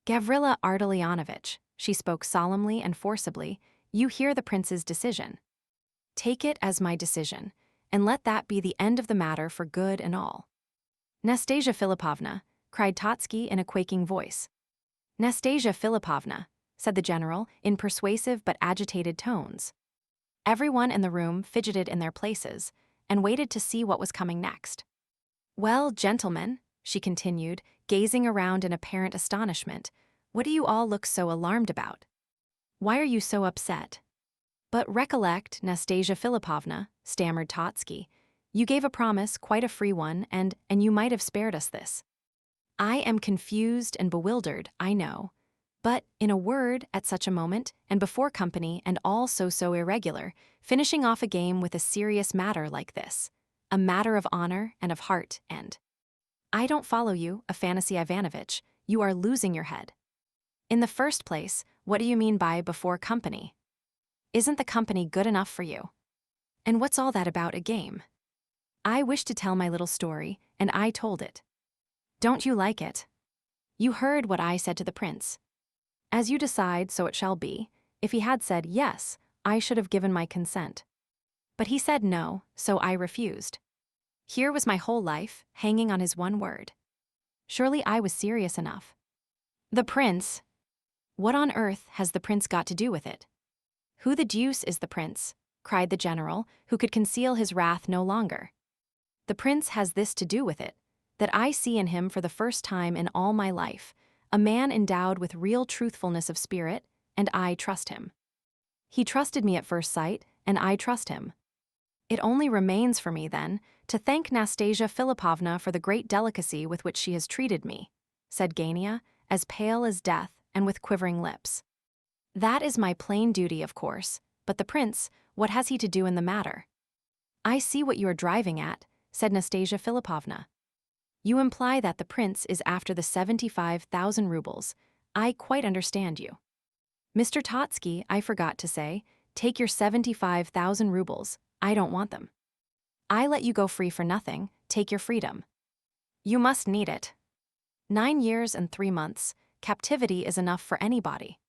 Gavrila Ardalionovich, she spoke solemnly and forcibly, you hear the prince's decision. Take it as my decision, and let that be the end of the matter for good and all. Nastasia Philipovna, cried Totsky in a quaking voice. Nastasia Philipovna, said the general in persuasive but agitated tones. Everyone in the room fidgeted in their places and waited to see what was coming next. Well, gentlemen, she continued, gazing around in apparent astonishment, what do you all look so alarmed about? Why are you so upset? But recollect, Nastasia Philipovna, stammered Totsky, you gave a promise, quite a free one, and you might have spared us this. I am confused and bewildered, I know. But, in a word, at such a moment, and before company, and all so irregular, finishing off a game with a serious matter like this, a matter of honor and of heart, and I don't follow you, Afanasy Ivanovitch. You are losing your head. In the first place, what do you mean by before company? Isn't the company good enough for you? And what's all that about a game? I wish to tell my little story, and I told it. Don't you like it? You heard what I said to the prince. As you decide, so it shall be. If he had said yes, I should have given my consent. But he said no, so I refused. Here was my whole life, hanging on his one word. Surely I was serious enough. The prince? What on earth has the prince got to do with it? Who the deuce is the prince? Cried the general, who could conceal his wrath no longer. The prince has this to do with it, that I see in him for the first time in all my life, a man endowed with real truthfulness of spirit, and I trust him. He trusted me at first sight, and I trust him. It only remains for me, then, to thank Nastasia Philipovna for the great delicacy with which she has treated me, said Gania, as pale as death and with quivering lips. That is my plain duty, of course, but the prince, what has he to do in the matter? I see what you are driving at, said Nastasia Philipovna. You imply that the prince is after the 75,000 rubles. I quite understand you. Mr. Totsky, I forgot to say, take your 75,000 rubles. I don't want them. I let you go free for nothing. Take your freedom. You must need it. 9 years and 3 months, captivity is enough for anybody.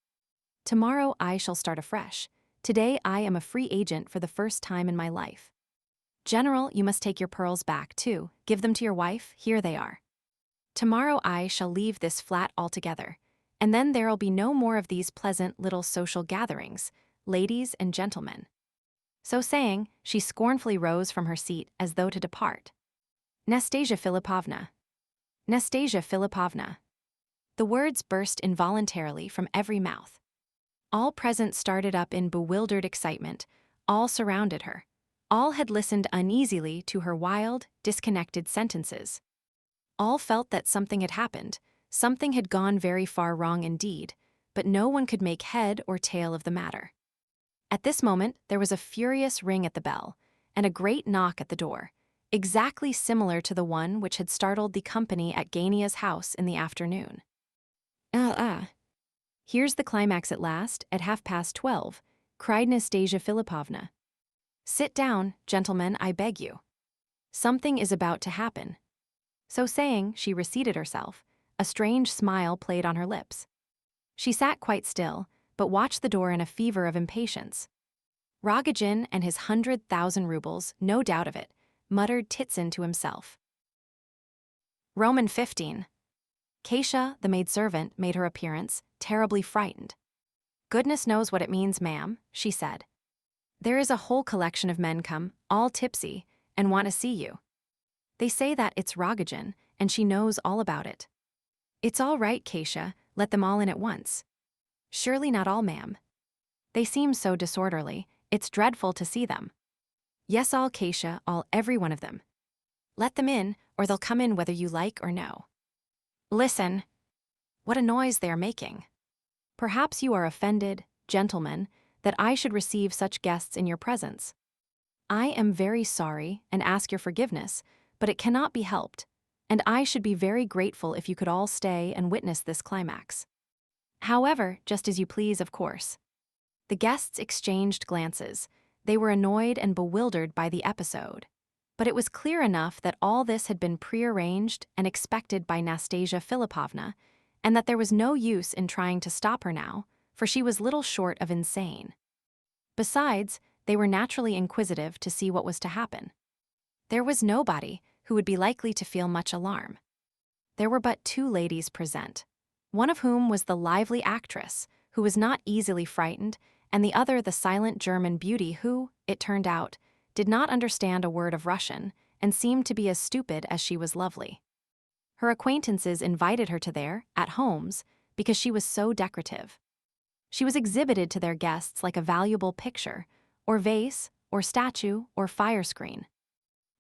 Tomorrow I shall start afresh. Today I am a free agent for the first time in my life. General, you must take your pearls back, too. Give them to your wife. Here they are. Tomorrow I shall leave this flat altogether, and then there'll be no more of these pleasant little social gatherings, ladies and gentlemen. So saying, she scornfully rose from her seat as though to depart. Nastasia Philipovna. Nastasia Philipovna. The words burst involuntarily from every mouth. All present started up in bewildered excitement. All surrounded her. All had listened uneasily to her wild, disconnected sentences. All felt that something had happened, something had gone very far wrong indeed, but no one could make head or tail of the matter. At this moment, there was a furious ring at the bell, and a great knock at the door, exactly similar to the one which had startled the company at Gania's house in the afternoon. Here's the climax at last, at 12:30, cried Nastasia Philipovna. Sit down, gentlemen, I beg you. Something is about to happen. So saying, she reseated herself. A strange smile played on her lips. She sat quite still, but watched the door in a fever of impatience. Rogojin and his 100,000 rubles, no doubt of it, muttered Titsin to himself. Roman 15. Kasia, the maidservant, made her appearance, terribly frightened. Goodness knows what it means, ma'am, she said. There is a whole collection of men come, all tipsy, and want to see you. They say that it's Rogojin, and she knows all about it. It's all right, Kasia, let them all in at once. Surely not all, ma'am. They seem so disorderly, it's dreadful to see them. Yes, all, Kasia, all, every one of them. Let them in, or they'll come in whether you like or no. Listen. What a noise they are making. Perhaps you are offended, gentlemen, that I should receive such guests in your presence. I am very sorry and ask your forgiveness, but it cannot be helped, and I should be very grateful if you could all stay and witness this climax. However, just as you please, of course. The guests exchanged glances. They were annoyed and bewildered by the episode. But it was clear enough that all this had been prearranged and expected by Nastasia Philipovna, and that there was no use in trying to stop her now, for she was little short of insane. Besides, they were naturally inquisitive to see what was to happen. There was nobody who would be likely to feel much alarm. There were but 2 ladies present, one of whom was the lively actress, who was not easily frightened, and the other the silent German beauty who, it turned out, did not understand a word of Russian and seemed to be as stupid as she was lovely. Her acquaintances invited her to their at-homes because she was so decorative. She was exhibited to their guests like a valuable picture, or vase, or statue, or fire screen.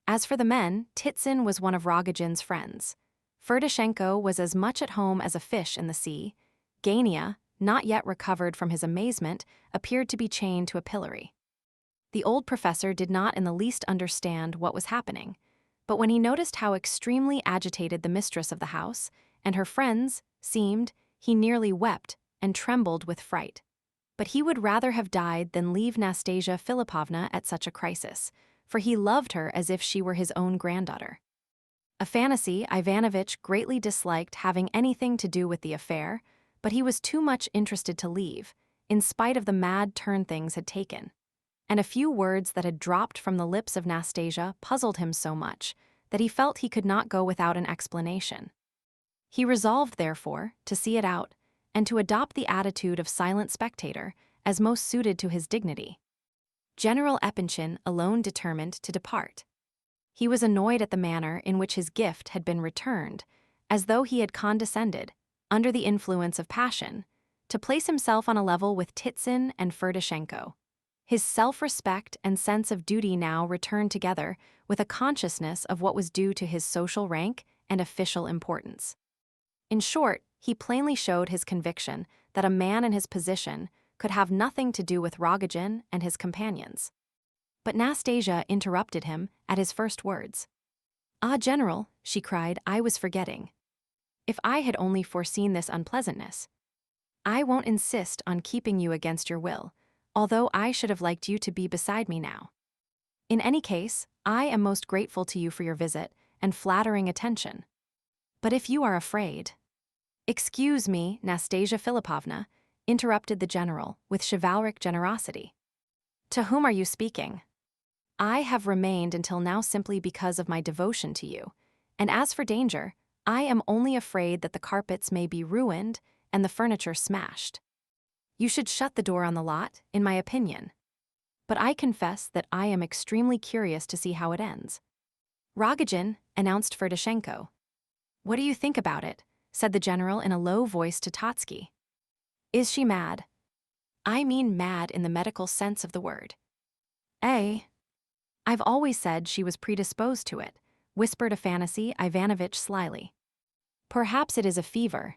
As for the men, Titsin was one of Rogojin's friends. Ferdishenko was as much at home as a fish in the sea. Gania, not yet recovered from his amazement, appeared to be chained to a pillory. The old professor did not in the least understand what was happening, but when he noticed how extremely agitated the mistress of the house, and her friends seemed, he nearly wept and trembled with fright. But he would rather have died than leave Nastasia Philipovna at such a crisis, for he loved her as if she were his own granddaughter. Afanassy Ivanovitch greatly disliked having anything to do with the affair, but he was too much interested to leave, in spite of the mad turn things had taken. And a few words that had dropped from the lips of Nastasia puzzled him so much that he felt he could not go without an explanation. He resolved, therefore, to see it out, and to adopt the attitude of silent spectator as most suited to his dignity. General Epanchin alone determined to depart. He was annoyed at the manner in which his gift had been returned, as though he had condescended, under the influence of passion, to place himself on a level with Titsin and Ferdishenko. His self-respect and sense of duty now returned together with a consciousness of what was due to his social rank and official importance. In short, he plainly showed his conviction that a man in his position could have nothing to do with Rogojin and his companions. But Nastasia interrupted him at his first words. "Ah, General," she cried, "I was forgetting. If I had only foreseen this unpleasantness. I won't insist on keeping you against your will, although I should have liked you to be beside me now. In any case, I am most grateful to you for your visit and flattering attention. But if you are afraid—" "Excuse me, Nastasia Philipovna," interrupted the general with chivalric generosity. "To whom are you speaking? I have remained until now simply because of my devotion to you, and as for danger, I am only afraid that the carpets may be ruined and the furniture smashed. You should shut the door on the lot, in my opinion. But I confess that I am extremely curious to see how it ends." "Rogojin," announced Ferdishenko. "What do you think about it?" said the general in a low voice to Totsky. "Is she mad?" "I mean mad in the medical sense of the word." "Eh? I've always said she was predisposed to it," whispered Afanassy Ivanovitch slyly. "Perhaps it is a fever."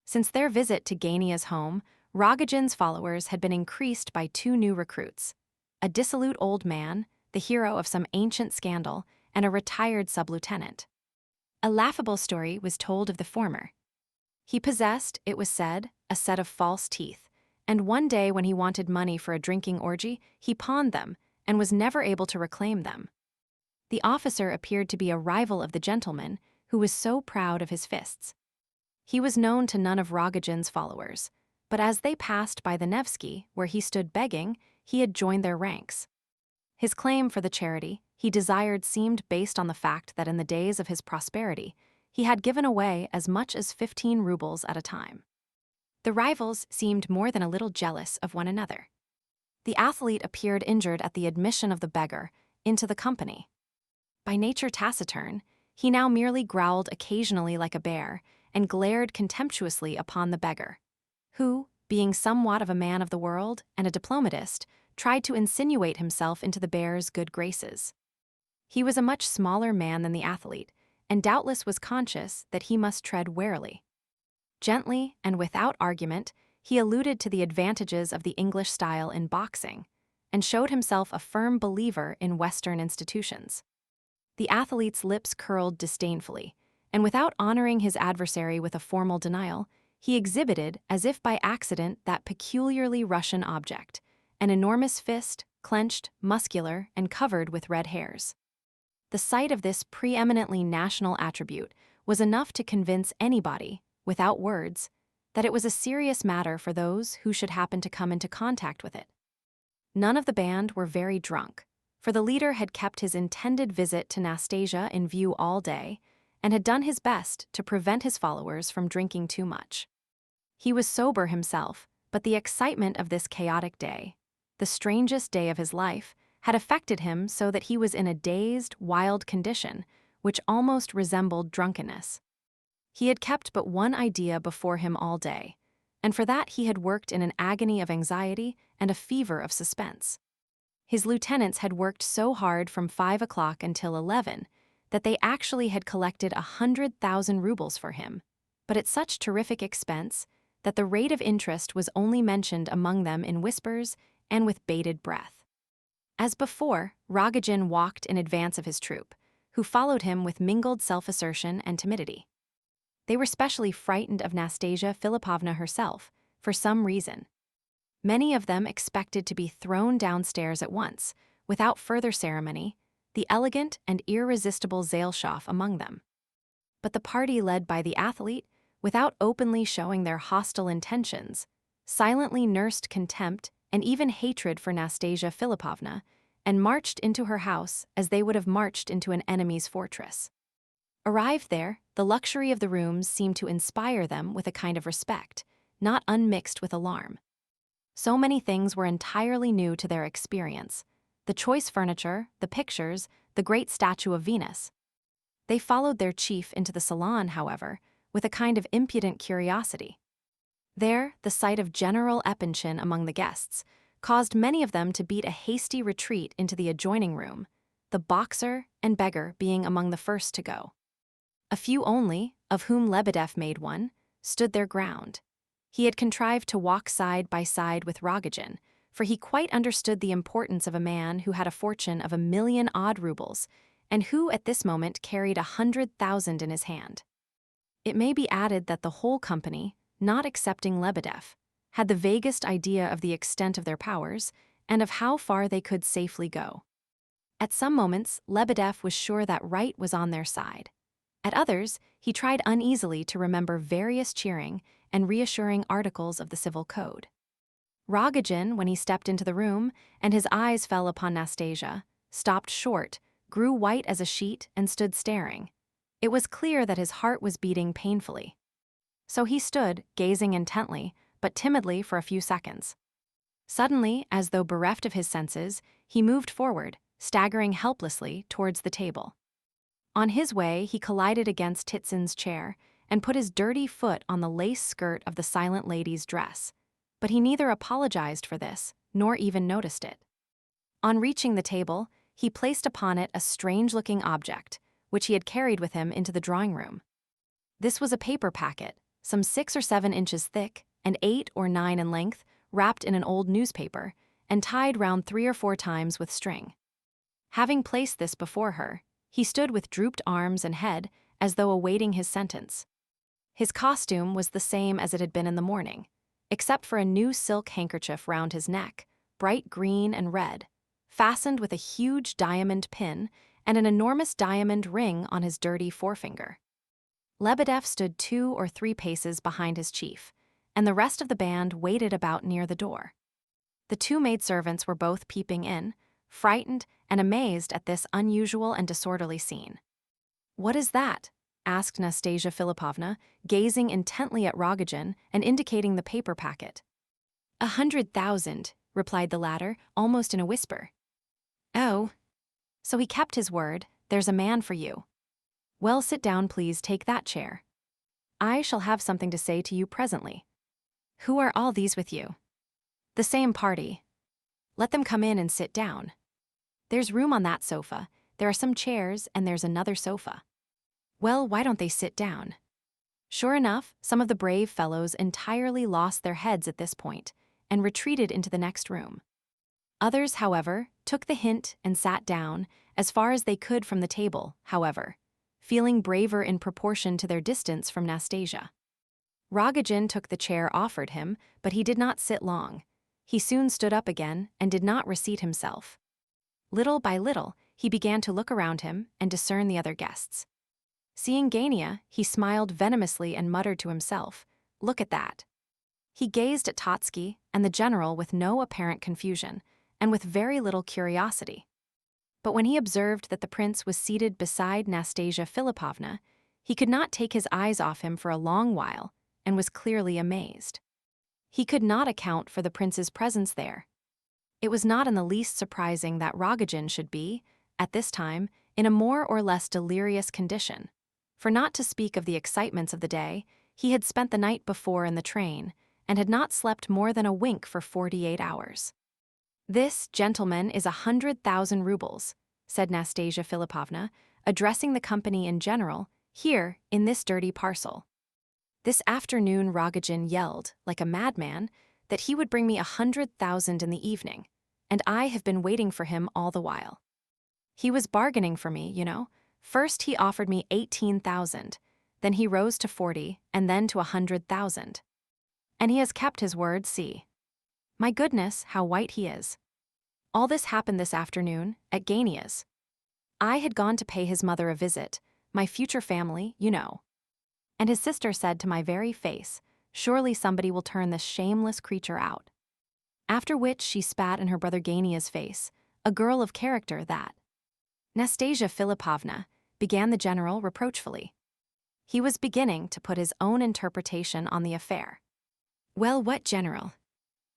Since their visit to Gania's home, Rogojin's followers had been increased by two new recruits: a dissolute old man, the hero of some ancient scandal, and a retired sub-lieutenant. A laughable story was told of the former. He possessed, it was said, a set of false teeth, and one day when he wanted money for a drinking orgy, he pawned them and was never able to reclaim them. The officer appeared to be a rival of the gentleman who was so proud of his fists. He was known to none of Rogojin's followers, but as they passed by the Nevsky, where he stood begging, he had joined their ranks. His claim for the charity he desired seemed based on the fact that in the days of his prosperity, he had given away as much as 15 rubles at a time. The rivals seemed more than a little jealous of one another. The athlete appeared injured at the admission of the beggar into the company. By nature taciturn, he now merely growled occasionally like a bear and glared contemptuously upon the beggar, who, being somewhat of a man of the world and a diplomatist, tried to insinuate himself into the bear's good graces. He was a much smaller man than the athlete, and doubtless was conscious that he must tread warily. Gently and without argument, he alluded to the advantages of the English style in boxing, and showed himself a firm believer in Western institutions. The athlete's lips curled disdainfully, and without honoring his adversary with a formal denial, he exhibited, as if by accident, that peculiarly Russian object, an enormous fist, clenched, muscular, and covered with red hairs. The sight of this preeminently national attribute was enough to convince anybody, without words, that it was a serious matter for those who should happen to come into contact with it. None of the band were very drunk, for the leader had kept his intended visit to Nastasia in view all day and had done his best to prevent his followers from drinking too much. He was sober himself, but the excitement of this chaotic day, the strangest day of his life, had affected him so that he was in a dazed, wild condition which almost resembled drunkenness. He had kept but one idea before him all day, and for that he had worked in an agony of anxiety and a fever of suspense. His lieutenants had worked so hard from 5 o'clock until 11 that they actually had collected 100,000 rubles for him, but at such terrific expense that the rate of interest was only mentioned among them in whispers and with bated breath. As before, Rogojin walked in advance of his troop, who followed him with mingled self-assertion and timidity. They were specially frightened of Nastasia Philipovna herself, for some reason. Many of them expected to be thrown downstairs at once, without further ceremony, the elegant and irresistible Zaleshoff among them. But the party led by the athlete, without openly showing their hostile intentions, silently nursed contempt and even hatred for Nastasia Philipovna, and marched into her house as they would have marched into an enemy's fortress. Arrived there, the luxury of the rooms seemed to inspire them with a kind of respect, not unmixed with alarm. So many things were entirely new to their experience: the choice furniture, the pictures, the great statue of Venus. They followed their chief into the salon, however, with a kind of impudent curiosity. There, the sight of General Epanchin among the guests caused many of them to beat a hasty retreat into the adjoining room, the boxer and beggar being among the first to go. A few only, of whom Lebedev made one, stood their ground. He had contrived to walk side by side with Rogojin, for he quite understood the importance of a man who had a fortune of 1,000,000 odd rubles, and who at this moment carried 100,000 in his hand. It may be added that the whole company, not excepting Lebedev, had the vaguest idea of the extent of their powers and of how far they could safely go. At some moments, Lebedev was sure that right was on their side. At others, he tried uneasily to remember various cheering and reassuring articles of the civil code. Rogojin, when he stepped into the room and his eyes fell upon Nastasia, stopped short, grew white as a sheet, and stood staring. It was clear that his heart was beating painfully. So he stood, gazing intently, but timidly for a few seconds. Suddenly, as though bereft of his senses, he moved forward, staggering helplessly towards the table. On his way, he collided against Titsin's chair and put his dirty foot on the lace skirt of the silent lady's dress, but he neither apologized for this nor even noticed it. On reaching the table, he placed upon it a strange-looking object, which he had carried with him into the drawing-room. This was a paper packet, some 6 or 7 inches thick and 8 or 9 in length, wrapped in an old newspaper, and tied round 3 or 4 times with string. Having placed this before her, he stood with drooped arms and head, as though awaiting his sentence. His costume was the same as it had been in the morning, except for a new silk handkerchief round his neck, bright green and red, fastened with a huge diamond pin and an enormous diamond ring on his dirty forefinger. Lebedev stood 2 or 3 paces behind his chief, and the rest of the band waited about near the door. The 2 maidservants were both peeping in, frightened and amazed at this unusual and disorderly scene. "What is that?" asked Nastasia Philipovna, gazing intently at Rogojin and indicating the paper packet. 100,000, replied the latter, almost in a whisper. "Oh. So he kept his word, there's a man for you. Well, sit down, please, take that chair. I shall have something to say to you presently. Who are all these with you?" "The same party." "Let them come in and sit down. There's room on that sofa, there are some chairs, and there's another sofa." "Well, why don't they sit down?" Sure enough, some of the brave fellows entirely lost their heads at this point and retreated into the next room. Others, however, took the hint and sat down, as far as they could from the table, however, feeling braver in proportion to their distance from Nastasia. Rogojin took the chair offered him, but he did not sit long. He soon stood up again and did not reseat himself. Little by little, he began to look around him and discern the other guests. Seeing Gania, he smiled venomously and muttered to himself, "Look at that." He gazed at Totsky and the general with no apparent confusion, and with very little curiosity. But when he observed that the prince was seated beside Nastasia Philipovna, he could not take his eyes off him for a long while, and was clearly amazed. He could not account for the prince's presence there. It was not in the least surprising that Rogojin should be, at this time, in a more or less delirious condition, for not to speak of the excitements of the day, he had spent the night before in the train, and had not slept more than a wink for 48 hours. "This, gentlemen, is 100,000 rubles, said Nastasia Philipovna, addressing the company in general, "here, in this dirty parcel." This afternoon Rogojin yelled, like a madman, that he would bring me 100,000 in the evening, and I have been waiting for him all the while. He was bargaining for me, you know. First he offered me 18,000, then he rose to 40, and then to 100,000. And he has kept his word, see. My goodness, how white he is. All this happened this afternoon, at Gania's. I had gone to pay his mother a visit, my future family, you know. And his sister said to my very face, surely somebody will turn this shameless creature out. After which she spat in her brother Gania's face, a girl of character that. Nastasia Philipovna, began the general reproachfully. He was beginning to put his own interpretation on the affair. Well, what, general?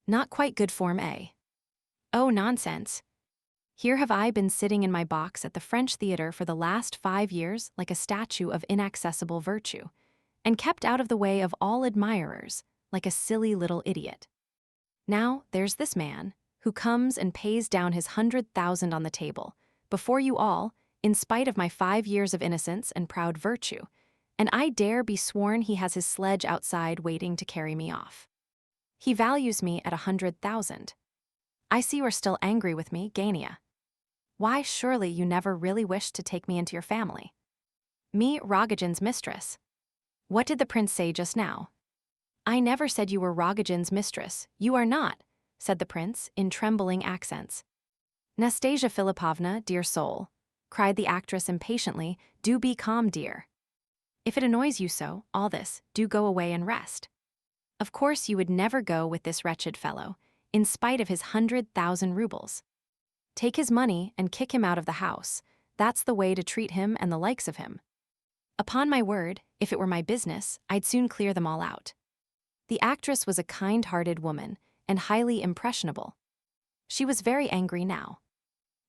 Not quite good form, eh? Oh, nonsense. Here have I been sitting in my box at the French theater for the last 5 years like a statue of inaccessible virtue, and kept out of the way of all admirers, like a silly little idiot. Now, there's this man, who comes and pays down his 100,000 on the table, before you all, in spite of my 5 years of innocence and proud virtue, and I dare be sworn he has his sledge outside waiting to carry me off. He values me at 100,000. I see you are still angry with me, Gania. Why, surely you never really wished to take me into your family. Me, Rogojin's mistress. What did the prince say just now? I never said you were Rogojin's mistress. You are not, said the prince, in trembling accents. Nastasia Philipovna, dear soul, cried the actress impatiently, do be calm, dear. If it annoys you so, all this, do go away and rest. Of course you would never go with this wretched fellow, in spite of his 100,000 rubles. Take his money and kick him out of the house. That's the way to treat him and the likes of him. Upon my word, if it were my business, I'd soon clear them all out. The actress was a kind-hearted woman, and highly impressionable. She was very angry now.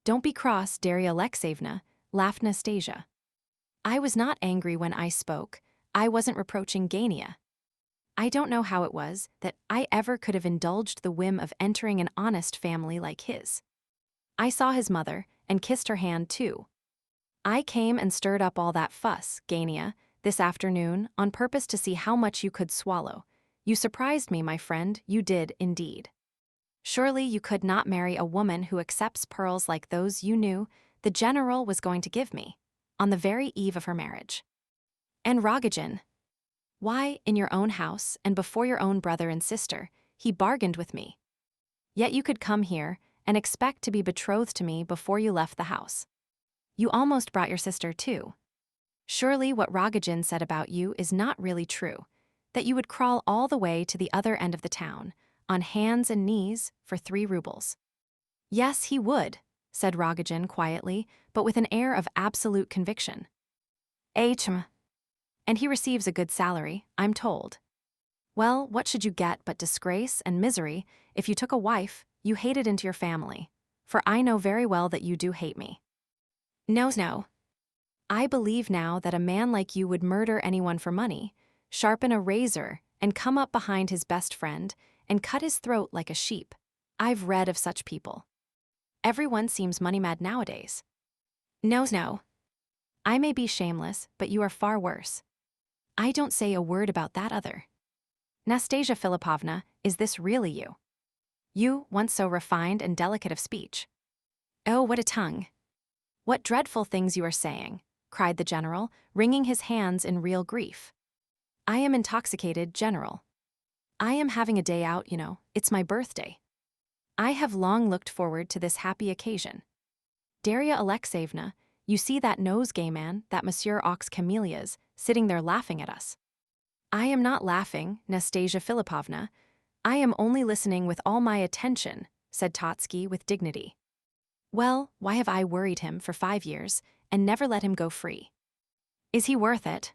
Don't be cross, Darya Alexeyevna, laughed Nastasia. I was not angry when I spoke. I wasn't reproaching Gania. I don't know how it was that I ever could have indulged the whim of entering an honest family like his. I saw his mother, and kissed her hand too. I came and stirred up all that fuss, Gania, this afternoon, on purpose to see how much you could swallow. You surprised me, my friend, you did indeed. Surely you could not marry a woman who accepts pearls like those you knew the general was going to give me, on the very eve of her marriage. And Rogojin. Why, in your own house, and before your own brother and sister, he bargained with me. Yet you could come here, and expect to be betrothed to me before you left the house. You almost brought your sister too. Surely what Rogojin said about you is not really true, that you would crawl all the way to the other end of the town, on hands and knees, for 3 rubles. Yes, he would, said Rogojin quietly, but with an air of absolute conviction. HM. And he receives a good salary, I'm told. Well, what should you get but disgrace and misery if you took a wife you hated into your family, for I know very well that you do hate me. No. I believe now that a man like you would murder anyone for money, sharpen a razor, and come up behind his best friend, and cut his throat like a sheep. I've read of such people. Everyone seems money-mad nowadays. No. I may be shameless, but you are far worse. I don't say a word about that other. Nastasia Philipovna, is this really you? You, once so refined and delicate of speech. Oh, what a tongue. What dreadful things you are saying, cried the general, wringing his hands in real grief. I am intoxicated, general. I am having a day out, you know, it's my birthday. I have long looked forward to this happy occasion. Darya Alexeyevna, you see that nosegay man, that Monsieur aux Camellias, sitting there laughing at us. I am not laughing, Nastasia Philipovna. I am only listening with all my attention, said Totsky with dignity. Well, why have I worried him for 5 years and never let him go free? Is he worth it?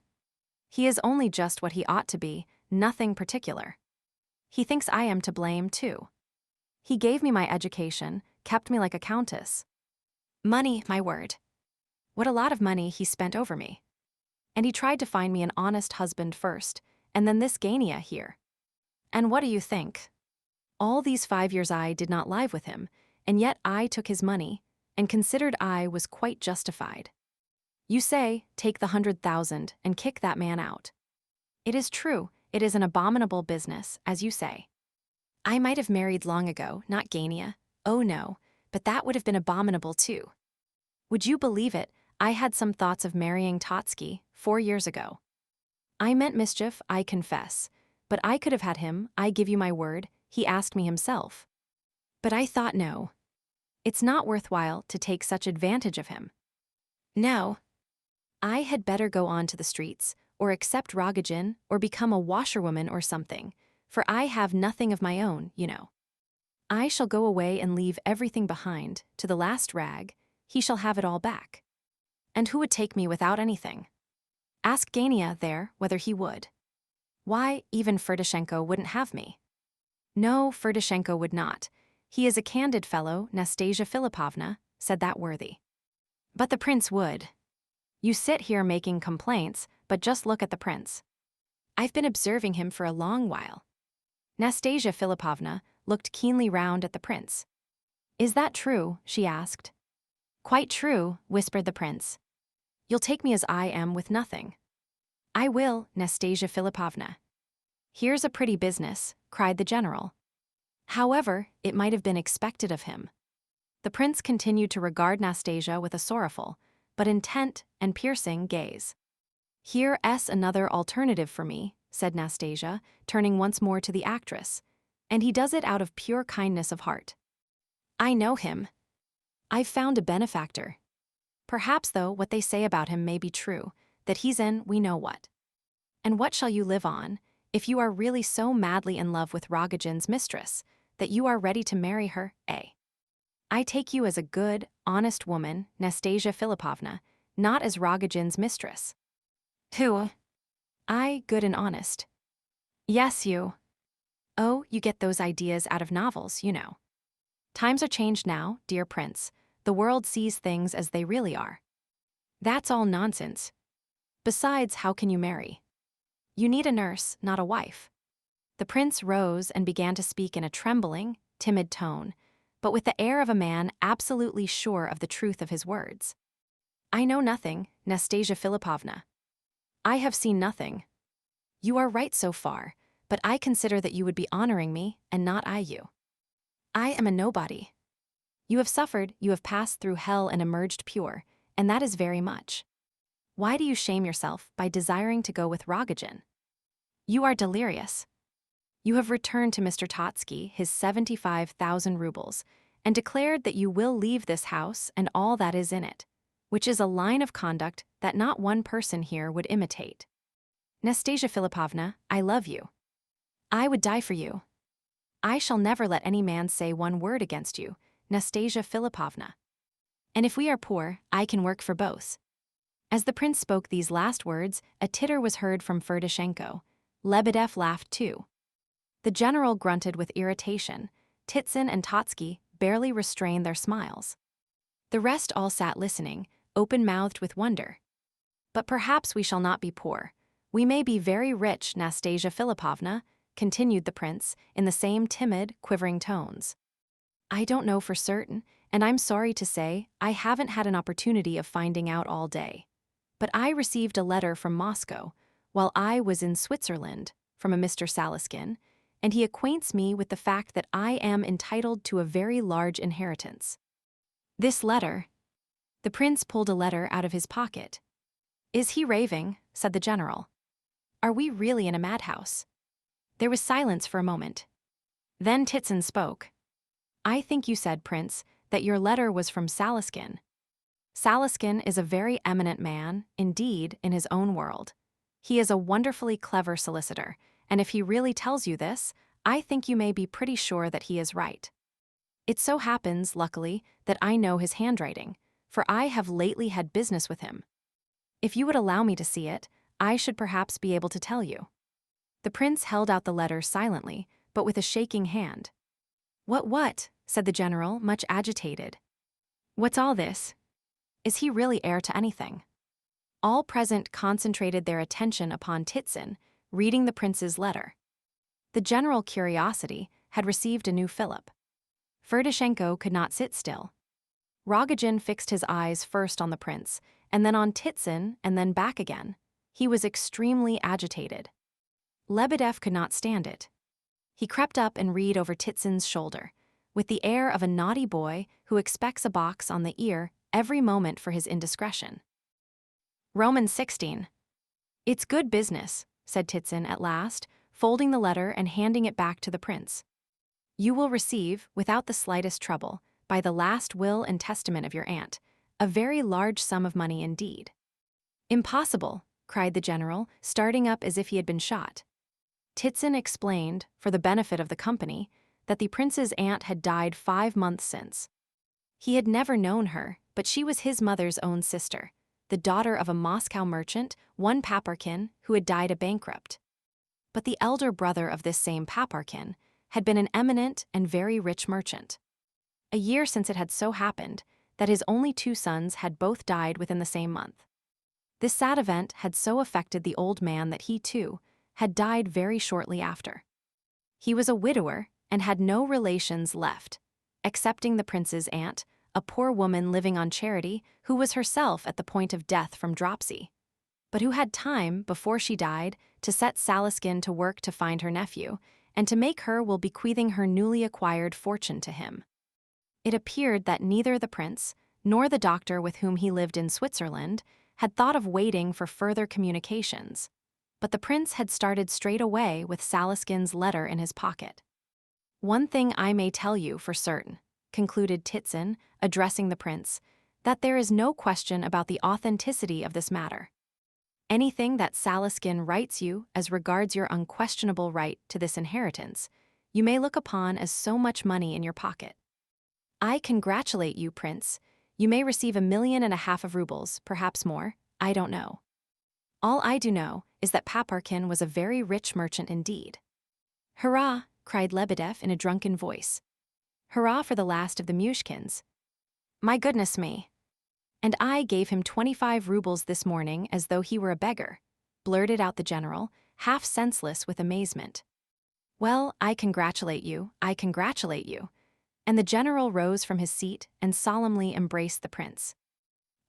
He is only just what he ought to be, nothing particular. He thinks I am to blame, too. He gave me my education, kept me like a countess. Money, my word. What a lot of money he spent over me. And he tried to find me an honest husband first, and then this Gania here. And what do you think? All these 5 years I did not live with him, and yet I took his money, and considered I was quite justified. You say, take the 100,000 and kick that man out. It is true, it is an abominable business, as you say. I might have married long ago, not Gania, oh no, but that would have been abominable too. Would you believe it, I had some thoughts of marrying Totsky 4 years ago. I meant mischief, I confess. But I could have had him, I give you my word, he asked me himself. But I thought no. It's not worthwhile to take such advantage of him. No. I had better go on to the streets, or accept Rogojin, or become a washerwoman or something, for I have nothing of my own, you know. I shall go away and leave everything behind, to the last rag, he shall have it all back. And who would take me without anything? Ask Gania there whether he would. Why, even Ferdishenko wouldn't have me. No, Ferdishenko would not. He is a candid fellow, Nastasia Philipovna, said that worthy. But the prince would. You sit here making complaints, but just look at the prince. I've been observing him for a long while. Nastasia Philipovna looked keenly round at the prince. Is that true? She asked. Quite true, whispered the prince. You'll take me as I am with nothing. I will, Nastasia Philipovna. Here's a pretty business, cried the general. However, it might have been expected of him. The prince continued to regard Nastasia with a sorrowful, but intent and piercing gaze. Here's another alternative for me, said Nastasia, turning once more to the actress, and he does it out of pure kindness of heart. I know him. I've found a benefactor. Perhaps, though, what they say about him may be true, that he's in we know what. And what shall you live on, if you are really so madly in love with Rogojin's mistress, that you are ready to marry her, eh? I take you as a good, honest woman, Nastasia Philipovna, not as Rogojin's mistress. Who? I, good and honest. Yes, you. Oh, you get those ideas out of novels, you know. Times are changed now, dear prince. The world sees things as they really are. That's all nonsense. Besides, how can you marry? You need a nurse, not a wife. The prince rose and began to speak in a trembling, timid tone, but with the air of a man absolutely sure of the truth of his words. I know nothing, Nastasia Philipovna. I have seen nothing. You are right so far, but I consider that you would be honoring me, and not I you. I am a nobody. You have suffered, you have passed through hell and emerged pure, and that is very much. Why do you shame yourself by desiring to go with Rogojin? You are delirious. You have returned to Mr. Totsky his 75,000 rubles, and declared that you will leave this house and all that is in it, which is a line of conduct that not one person here would imitate. Nastasia Philipovna, I love you. I would die for you. I shall never let any man say one word against you, Nastasia Philipovna. And if we are poor, I can work for both. As the prince spoke these last words, a titter was heard from Ferdishenko. Lebedev laughed too. The general grunted with irritation. Titsin and Totsky barely restrained their smiles. The rest all sat listening, open-mouthed with wonder. But perhaps we shall not be poor. We may be very rich, Nastasia Philipovna, continued the prince, in the same timid, quivering tones. I don't know for certain, and I'm sorry to say, I haven't had an opportunity of finding out all day. But I received a letter from Moscow, while I was in Switzerland, from a Mr. Saliskin, and he acquaints me with the fact that I am entitled to a very large inheritance. This letter. The prince pulled a letter out of his pocket. Is he raving? Said the general. Are we really in a madhouse? There was silence for a moment. Then Titsin spoke. I think you said, Prince, that your letter was from Saliskin. Saliskin is a very eminent man, indeed, in his own world. He is a wonderfully clever solicitor, and if he really tells you this, I think you may be pretty sure that he is right. It so happens, luckily, that I know his handwriting, for I have lately had business with him. If you would allow me to see it, I should perhaps be able to tell you. The prince held out the letter silently, but with a shaking hand. What? Said the general, much agitated. What's all this? Is he really heir to anything? All present concentrated their attention upon Titsin, reading the prince's letter. The general curiosity had received a new fillip. Ferdishenko could not sit still. Rogojin fixed his eyes first on the prince, and then on Titsin, and then back again. He was extremely agitated. Lebedev could not stand it. He crept up and read over Titsin's shoulder, with the air of a naughty boy who expects a box on the ear every moment for his indiscretion. Romans 16. "It's good business," said Titsyn at last, folding the letter and handing it back to the prince. "You will receive, without the slightest trouble, by the last will and testament of your aunt, a very large sum of money indeed." "Impossible," cried the general, starting up as if he had been shot. Titsyn explained, for the benefit of the company, that the prince's aunt had died 5 months since. He had never known her, but she was his mother's own sister, the daughter of a Moscow merchant, one Paparkin, who had died a bankrupt. But the elder brother of this same Paparkin had been an eminent and very rich merchant. A year since it had so happened that his only 2 sons had both died within the same month. This sad event had so affected the old man that he, too, had died very shortly after. He was a widower and had no relations left, excepting the prince's aunt, a poor woman living on charity who was herself at the point of death from dropsy, but who had time, before she died, to set Saliskin to work to find her nephew, and to make her will bequeathing her newly acquired fortune to him. It appeared that neither the prince, nor the doctor with whom he lived in Switzerland, had thought of waiting for further communications, but the prince had started straight away with Saliskin's letter in his pocket. "One thing I may tell you for certain," concluded Titsyn, addressing the prince, "that there is no question about the authenticity of this matter. Anything that Saliskin writes you as regards your unquestionable right to this inheritance, you may look upon as so much money in your pocket. I congratulate you, Prince. You may receive 1.5 million of rubles, perhaps more, I don't know. All I do know is that Paparkin was a very rich merchant indeed." "Hurrah!" cried Lebedev in a drunken voice. "Hurrah for the last of the Muishkins. My goodness me! And I gave him 25 rubles this morning as though he were a beggar," blurted out the general, half senseless with amazement. "Well, I congratulate you, I congratulate you." And the general rose from his seat and solemnly embraced the prince.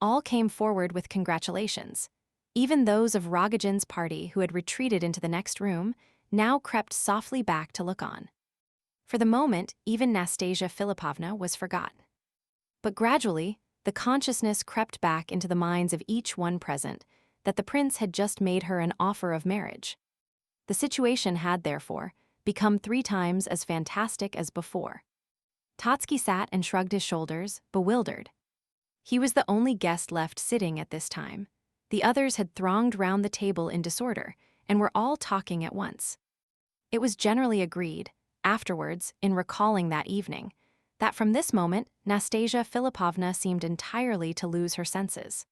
All came forward with congratulations. Even those of Rogojin's party who had retreated into the next room now crept softly back to look on. For the moment, even Nastasia Philipovna was forgotten. But gradually, the consciousness crept back into the minds of each one present that the prince had just made her an offer of marriage. The situation had, therefore, become 3 times as fantastic as before. Totsky sat and shrugged his shoulders, bewildered. He was the only guest left sitting at this time. The others had thronged round the table in disorder, and were all talking at once. It was generally agreed, afterwards, in recalling that evening, that from this moment Nastasia Philipovna seemed entirely to lose her senses.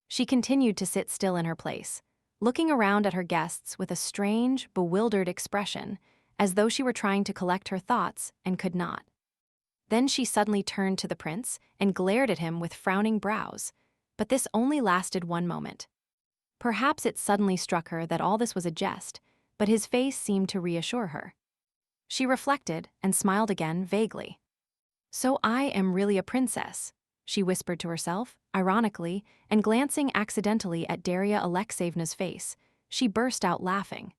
She continued to sit still in her place, looking around at her guests with a strange, bewildered expression, as though she were trying to collect her thoughts and could not. Then she suddenly turned to the prince and glared at him with frowning brows, but this only lasted 1 moment. Perhaps it suddenly struck her that all this was a jest, but his face seemed to reassure her. She reflected and smiled again vaguely. "So I am really a princess," she whispered to herself, ironically, and glancing accidentally at Darya Alexeyevna's face, she burst out laughing.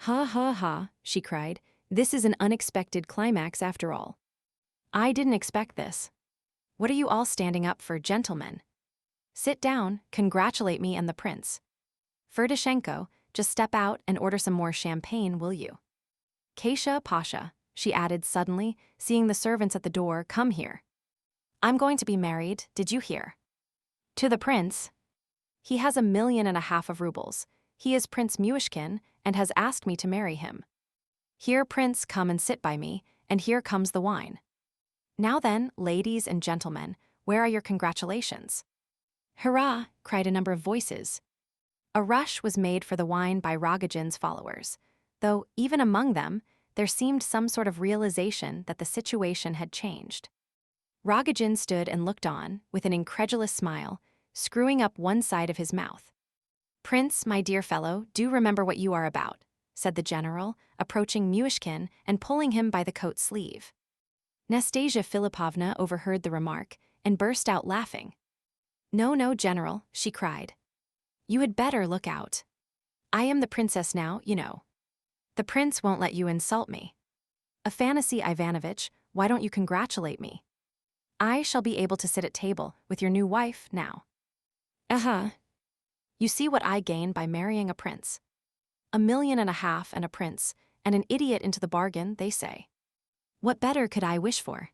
"Ha ha ha," she cried, "this is an unexpected climax after all. I didn't expect this. What are you all standing up for, gentlemen? Sit down, congratulate me and the prince. Ferdishenko, just step out and order some more champagne, will you? Kasia Pasha," she added suddenly, seeing the servants at the door, "come here. I'm going to be married, did you hear? To the prince. He has 1.5 million of rubles. He is Prince Muishkin and has asked me to marry him. Here, prince, come and sit by me, and here comes the wine. Now then, ladies and gentlemen, where are your congratulations?" "Hurrah!" cried a number of voices. A rush was made for the wine by Rogojin's followers, though, even among them, there seemed some sort of realization that the situation had changed. Rogojin stood and looked on, with an incredulous smile, screwing up one side of his mouth. "Prince, my dear fellow, do remember what you are about," said the general, approaching Muishkin and pulling him by the coat sleeve. Nastasia Philipovna overheard the remark and burst out laughing. "No, no, general," she cried. "You had better look out. I am the princess now, you know. The prince won't let you insult me. Afanasy Ivanovitch, why don't you congratulate me? I shall be able to sit at table with your new wife now." "Uh-huh." You see what I gain by marrying a prince. 1.5 million and a prince, and an idiot into the bargain, they say. What better could I wish for?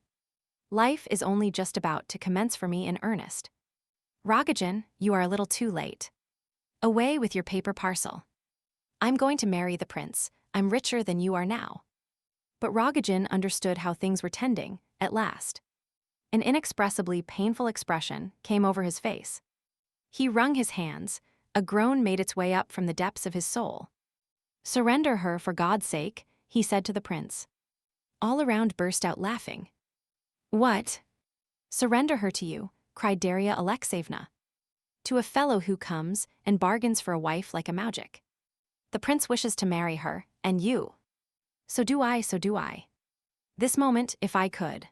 Life is only just about to commence for me in earnest. Rogojin, you are a little too late. Away with your paper parcel. I'm going to marry the prince. I'm richer than you are now. But Rogojin understood how things were tending, at last. An inexpressibly painful expression came over his face. He wrung his hands. A groan made its way up from the depths of his soul. Surrender her for God's sake, he said to the prince. All around burst out laughing. What? Surrender her to you, cried Darya Alexeyevna. To a fellow who comes and bargains for a wife like a magic. The prince wishes to marry her, and you. So do I, so do I. This moment, if I could.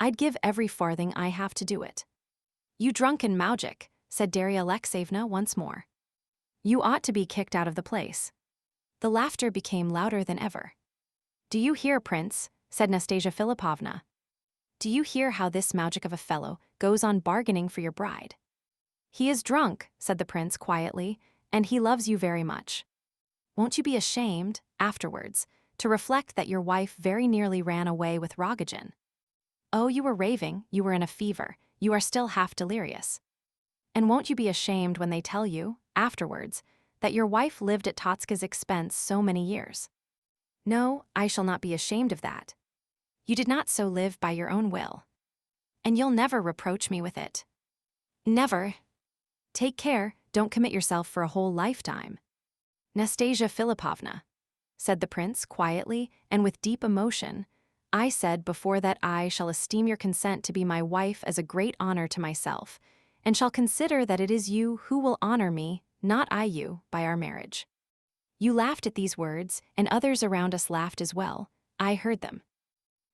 I'd give every farthing I have to do it. You drunken magic, said Darya Alexeyevna once more. You ought to be kicked out of the place. The laughter became louder than ever. Do you hear, Prince? Said Nastasia Philipovna. Do you hear how this magic of a fellow goes on bargaining for your bride? He is drunk, said the prince quietly, and he loves you very much. Won't you be ashamed, afterwards, to reflect that your wife very nearly ran away with Rogojin? Oh, you were raving, you were in a fever, you are still half delirious. And won't you be ashamed when they tell you, afterwards, that your wife lived at Totska's expense so many years? No, I shall not be ashamed of that. You did not so live by your own will. And you'll never reproach me with it. Never. Take care, don't commit yourself for a whole lifetime. Nastasia Philipovna, said the prince quietly and with deep emotion, I said before that I shall esteem your consent to be my wife as a great honor to myself, and shall consider that it is you who will honor me, not I you, by our marriage. You laughed at these words, and others around us laughed as well. I heard them.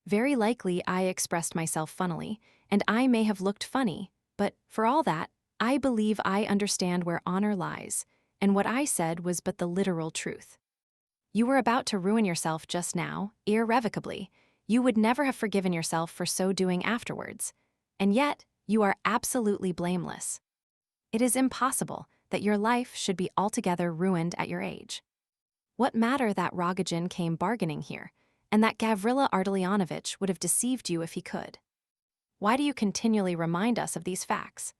Very likely I expressed myself funnily, and I may have looked funny, but, for all that, I believe I understand where honor lies, and what I said was but the literal truth. You were about to ruin yourself just now, irrevocably. You would never have forgiven yourself for so doing afterwards. And yet, you are absolutely blameless. It is impossible that your life should be altogether ruined at your age. What matter that Rogojin came bargaining here, and that Gavrila Ardalionovitch would have deceived you if he could? Why do you continually remind us of these facts?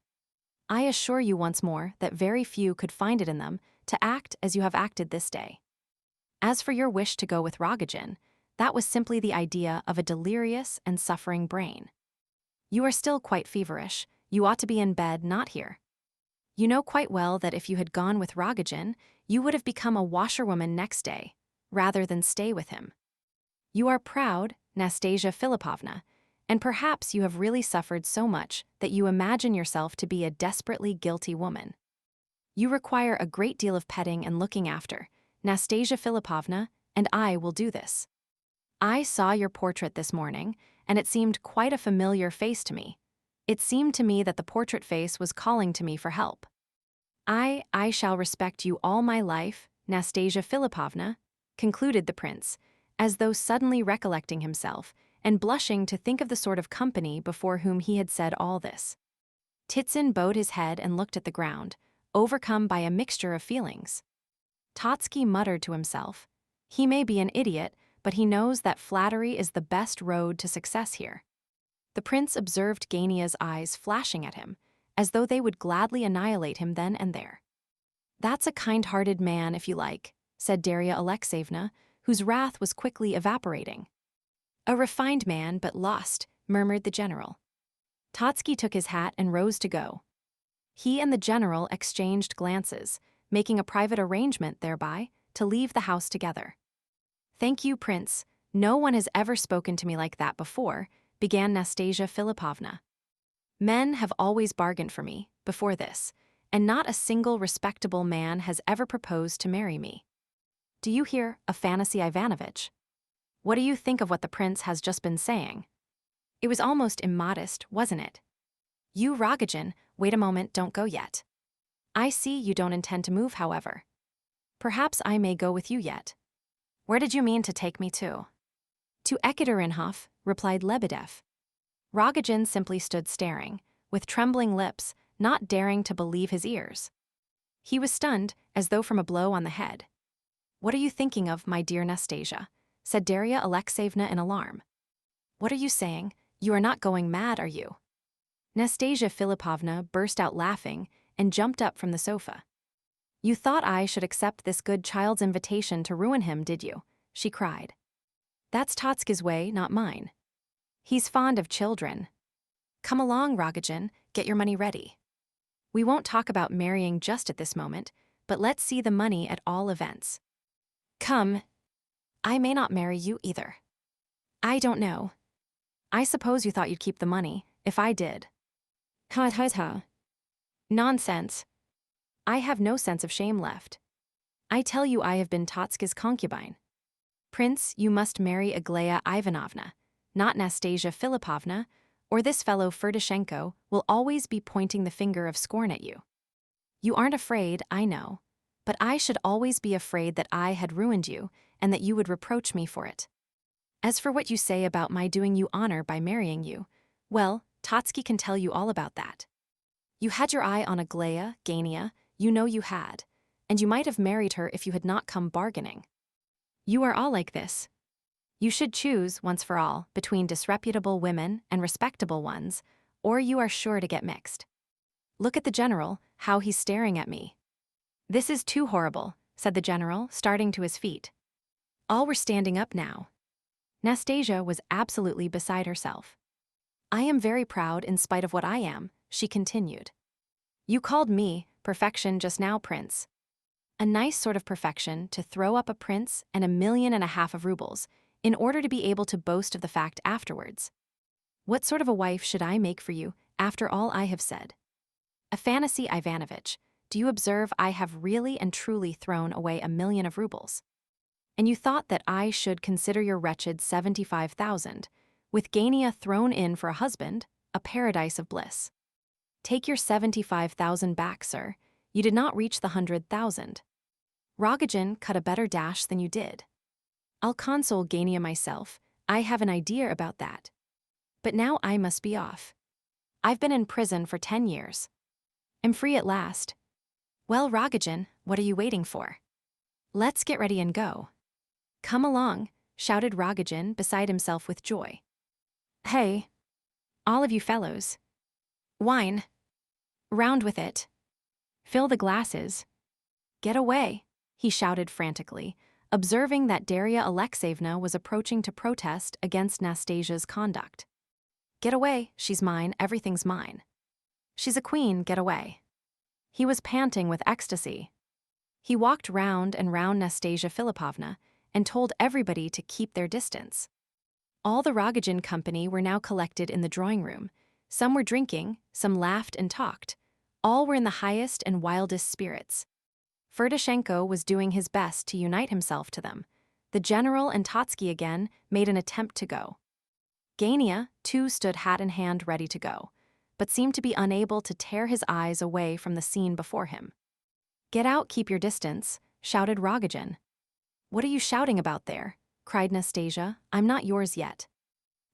I assure you once more that very few could find it in them to act as you have acted this day. As for your wish to go with Rogojin, that was simply the idea of a delirious and suffering brain. You are still quite feverish. You ought to be in bed, not here. You know quite well that if you had gone with Rogojin, you would have become a washerwoman next day, rather than stay with him. You are proud, Nastasia Philipovna, and perhaps you have really suffered so much that you imagine yourself to be a desperately guilty woman. You require a great deal of petting and looking after, Nastasia Philipovna, and I will do this. I saw your portrait this morning, and it seemed quite a familiar face to me. It seemed to me that the portrait face was calling to me for help. I shall respect you all my life, Nastasia Philipovna, concluded the prince, as though suddenly recollecting himself, and blushing to think of the sort of company before whom he had said all this. Titsin bowed his head and looked at the ground, overcome by a mixture of feelings. Totsky muttered to himself, he may be an idiot, but he knows that flattery is the best road to success here. The prince observed Gania's eyes flashing at him, as though they would gladly annihilate him then and there. That's a kind-hearted man, if you like, said Darya Alexeyevna, whose wrath was quickly evaporating. A refined man, but lost, murmured the general. Totsky took his hat and rose to go. He and the general exchanged glances, making a private arrangement thereby to leave the house together. Thank you, Prince. No one has ever spoken to me like that before, began Nastasia Philipovna. Men have always bargained for me, before this, and not a single respectable man has ever proposed to marry me. Do you hear, Afanasy Ivanovitch? What do you think of what the prince has just been saying? It was almost immodest, wasn't it? You, Rogojin, wait a moment, don't go yet. I see you don't intend to move, however. Perhaps I may go with you yet. Where did you mean to take me to? To Ekaterinhof, replied Lebedev. Rogojin simply stood staring, with trembling lips, not daring to believe his ears. He was stunned, as though from a blow on the head. "What are you thinking of, my dear Nastasia?" said Darya Alexeyevna in alarm. "What are you saying? You are not going mad, are you?" Nastasia Philipovna burst out laughing and jumped up from the sofa. "You thought I should accept this good child's invitation to ruin him, did you?" she cried. "That's Totsky's way, not mine. He's fond of children. Come along, Rogojin, get your money ready. We won't talk about marrying just at this moment, but let's see the money at all events. Come. I may not marry you either. I don't know. I suppose you thought you'd keep the money, if I did." Ha ha ha. Nonsense. I have no sense of shame left. I tell you I have been Totsky's concubine. Prince, you must marry Aglaya Ivanovna, not Nastasia Philipovna, or this fellow Ferdishenko will always be pointing the finger of scorn at you. You aren't afraid, I know, but I should always be afraid that I had ruined you and that you would reproach me for it. As for what you say about my doing you honor by marrying you, well, Totsky can tell you all about that. You had your eye on Aglaya, Gania, you know you had, and you might have married her if you had not come bargaining. You are all like this. You should choose, once for all, between disreputable women and respectable ones, or you are sure to get mixed. Look at the general, how he's staring at me. This is too horrible, said the general, starting to his feet. All were standing up now. Nastasia was absolutely beside herself. I am very proud in spite of what I am, she continued. You called me perfection just now, Prince. A nice sort of perfection to throw up a prince and 1.5 million of rubles in order to be able to boast of the fact afterwards. What sort of a wife should I make for you after all I have said? Afanassy Ivanovitch, do you observe I have really and truly thrown away 1 million of rubles? And you thought that I should consider your wretched 75,000, with Gania thrown in for a husband, a paradise of bliss. Take your 75,000 back, sir. You did not reach the 100,000. Rogojin cut a better dash than you did. I'll console Gania myself, I have an idea about that. But now I must be off. I've been in prison for 10 years. I'm free at last. Well, Rogojin, what are you waiting for? Let's get ready and go. Come along, shouted Rogojin, beside himself with joy. Hey, all of you fellows. Wine. Round with it. Fill the glasses. Get away, he shouted frantically, observing that Darya Alexeyevna was approaching to protest against Nastasia's conduct. Get away, she's mine, everything's mine. She's a queen, get away. He was panting with ecstasy. He walked round and round Nastasia Philipovna and told everybody to keep their distance. All the Rogojin company were now collected in the drawing room. Some were drinking, some laughed and talked. All were in the highest and wildest spirits. Ferdishenko was doing his best to unite himself to them. The general and Totsky again made an attempt to go. Gania, too, stood hat in hand ready to go, but seemed to be unable to tear his eyes away from the scene before him. Get out, keep your distance, shouted Rogojin. What are you shouting about there? Cried Nastasia. I'm not yours yet.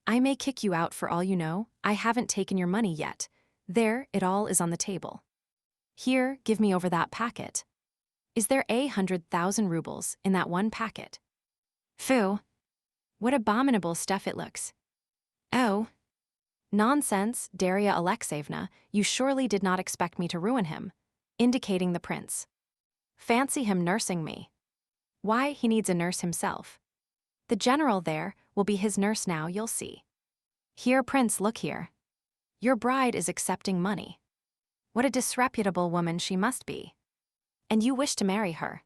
I may kick you out for all you know. I haven't taken your money yet. There, it all is on the table. Here, give me over that packet. Is there 100,000 rubles in that one packet? Phew! What abominable stuff it looks. Oh. Nonsense, Darya Alexeyevna, you surely did not expect me to ruin him, indicating the prince. Fancy him nursing me. Why, he needs a nurse himself. The general there will be his nurse now, you'll see. Here, Prince, look here. Your bride is accepting money. What a disreputable woman she must be. And you wish to marry her.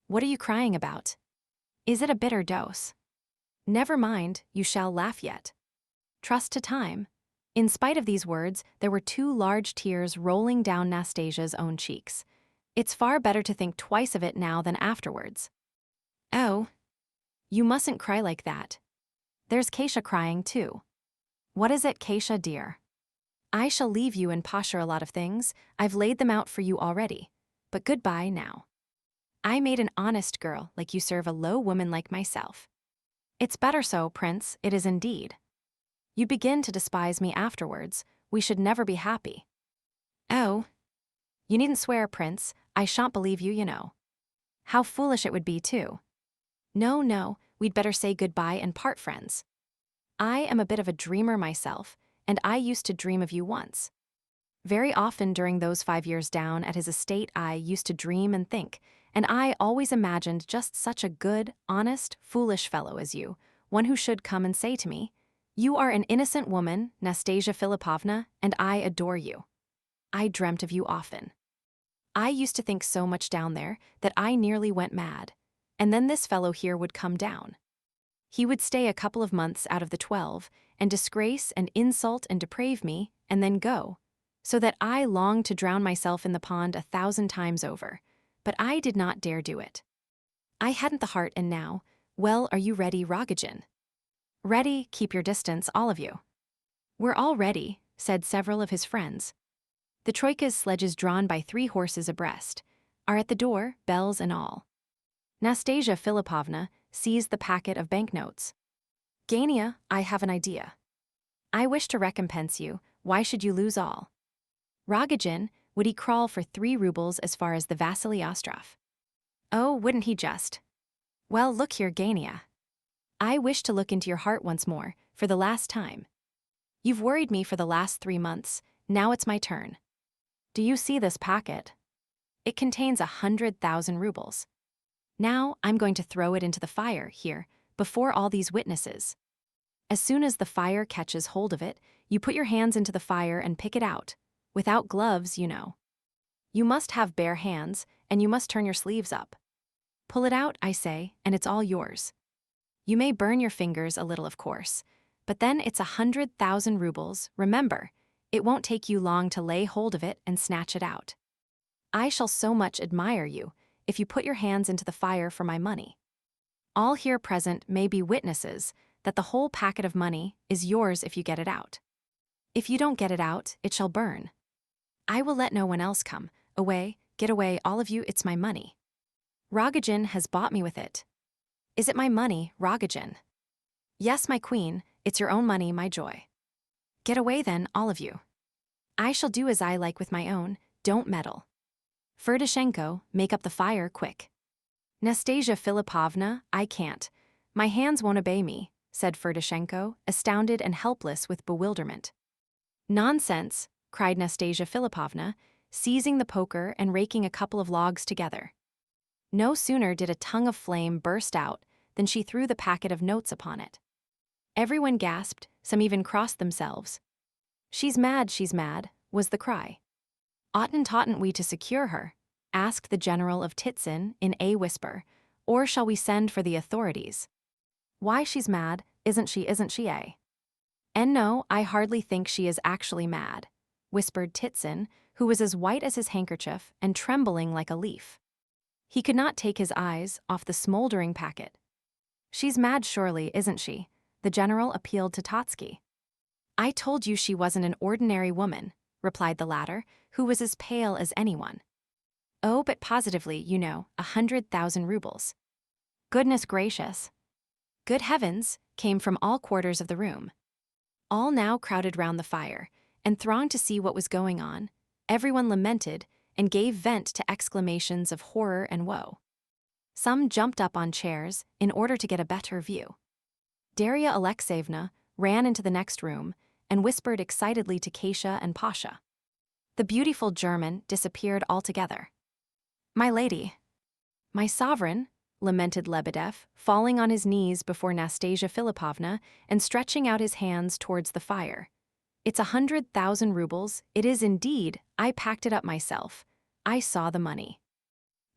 What are you crying about? Is it a bitter dose? Never mind, you shall laugh yet. Trust to time. In spite of these words, there were 2 large tears rolling down Nastasia's own cheeks. It's far better to think twice of it now than afterwards. Oh. You mustn't cry like that. There's Kasia crying too. What is it, Kasia dear? I shall leave you and Pasha a lot of things. I've laid them out for you already. But goodbye now. I made an honest girl like you serve a low woman like myself. It's better so, Prince, it is indeed. You begin to despise me afterwards. We should never be happy. Oh. You needn't swear, Prince. I shan't believe you, you know. How foolish it would be, too. No, no, we'd better say goodbye and part friends. I am a bit of a dreamer myself, and I used to dream of you once. Very often during those 5 years down at his estate I used to dream and think, and I always imagined just such a good, honest, foolish fellow as you, one who should come and say to me, "You are an innocent woman, Nastasia Philipovna, and I adore you." I dreamt of you often. I used to think so much down there that I nearly went mad, and then this fellow here would come down. He would stay a couple of months out of the 12, and disgrace and insult and deprave me, and then go, so that I longed to drown myself in the pond 1,000 times over, but I did not dare do it. I hadn't the heart, and now, well, are you ready, Rogojin? Ready, keep your distance, all of you. We're all ready, said several of his friends. The troika's sledges drawn by 3 horses abreast are at the door, bells and all. Nastasia Philipovna seized the packet of banknotes. Gania, I have an idea. I wish to recompense you, why should you lose all? Rogojin, would he crawl for 3 rubles as far as the Vasily Ostrov? Oh, wouldn't he just? Well, look here, Gania. I wish to look into your heart once more, for the last time. You've worried me for the last 3 months, now it's my turn. Do you see this packet? It contains 100,000 rubles. Now I'm going to throw it into the fire here, before all these witnesses. As soon as the fire catches hold of it, you put your hands into the fire and pick it out, without gloves, you know. You must have bare hands, and you must turn your sleeves up. Pull it out, I say, and it's all yours. You may burn your fingers a little, of course, but then it's 100,000 rubles, remember. It won't take you long to lay hold of it and snatch it out. I shall so much admire you if you put your hands into the fire for my money. All here present may be witnesses that the whole packet of money is yours if you get it out. If you don't get it out, it shall burn. I will let no one else come. Away, get away, all of you, it's my money. Rogojin has bought me with it. Is it my money, Rogojin? Yes, my queen, it's your own money, my joy. Get away then, all of you. I shall do as I like with my own, don't meddle. Ferdishenko, make up the fire, quick. Nastasia Philipovna, I can't. My hands won't obey me, said Ferdishenko, astounded and helpless with bewilderment. Nonsense, cried Nastasia Philipovna, seizing the poker and raking a couple of logs together. No sooner did a tongue of flame burst out than she threw the packet of notes upon it. Everyone gasped, some even crossed themselves. She's mad, was the cry. Oughtn't we to secure her? Asked the general of Titsin in a whisper, or shall we send for the authorities? Why, she's mad, isn't she, eh? And no, I hardly think she is actually mad, whispered Titsin, who was as white as his handkerchief and trembling like a leaf. He could not take his eyes off the smoldering packet. She's mad surely, isn't she? The general appealed to Totsky. I told you she wasn't an ordinary woman, replied the latter, who was as pale as anyone. Oh, but positively, 100,000 rubles. Goodness gracious. Good heavens, came from all quarters of the room. All now crowded round the fire, and thronged to see what was going on. Everyone lamented, and gave vent to exclamations of horror and woe. Some jumped up on chairs in order to get a better view. Darya Alexeyevna ran into the next room and whispered excitedly to Kasia and Pasha. The beautiful German disappeared altogether. My lady. My sovereign, lamented Lebedev, falling on his knees before Nastasia Philipovna and stretching out his hands towards the fire. It's 100,000 rubles, it is indeed, I packed it up myself. I saw the money.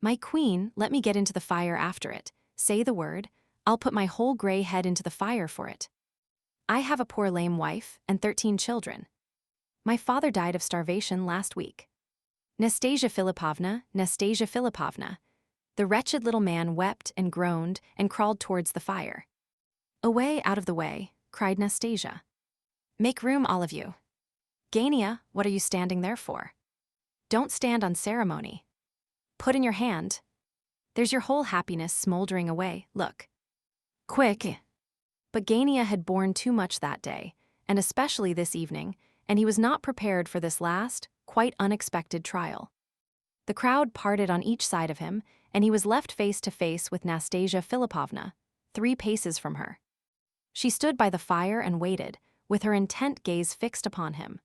My queen, let me get into the fire after it. Say the word, I'll put my whole gray head into the fire for it. I have a poor lame wife and 13 children. My father died of starvation last week. Nastasia Philipovna. The wretched little man wept and groaned and crawled towards the fire. Away, out of the way, cried Nastasia. Make room, all of you. Gania, what are you standing there for? Don't stand on ceremony. Put in your hand. There's your whole happiness smoldering away, look. Quick! But Gania had borne too much that day, and especially this evening, and he was not prepared for this last, quite unexpected trial. The crowd parted on each side of him, and he was left face to face with Nastasia Philipovna, 3 paces from her. She stood by the fire and waited, with her intent gaze fixed upon him.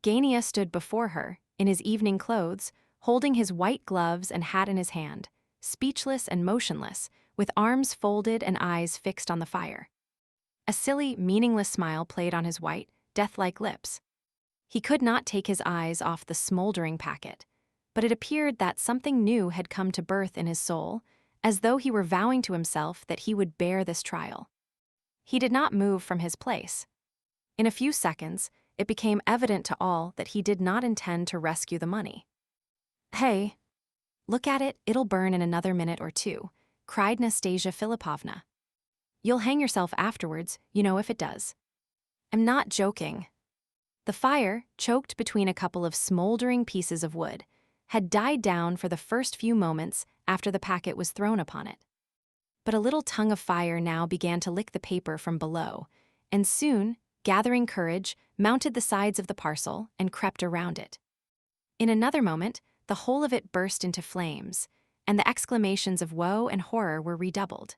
Gania stood before her, in his evening clothes, holding his white gloves and hat in his hand, speechless and motionless, with arms folded and eyes fixed on the fire. A silly, meaningless smile played on his white, death-like lips. He could not take his eyes off the smoldering packet, but it appeared that something new had come to birth in his soul, as though he were vowing to himself that he would bear this trial. He did not move from his place. In a few seconds, it became evident to all that he did not intend to rescue the money. "Hey, look at it, it'll burn in another minute or 2, cried Nastasia Philipovna. "You'll hang yourself afterwards, you know, if it does." "I'm not joking." The fire, choked between a couple of smoldering pieces of wood, had died down for the first few moments after the packet was thrown upon it. But a little tongue of fire now began to lick the paper from below, and soon, gathering courage, mounted the sides of the parcel and crept around it. In another moment, the whole of it burst into flames, and the exclamations of woe and horror were redoubled.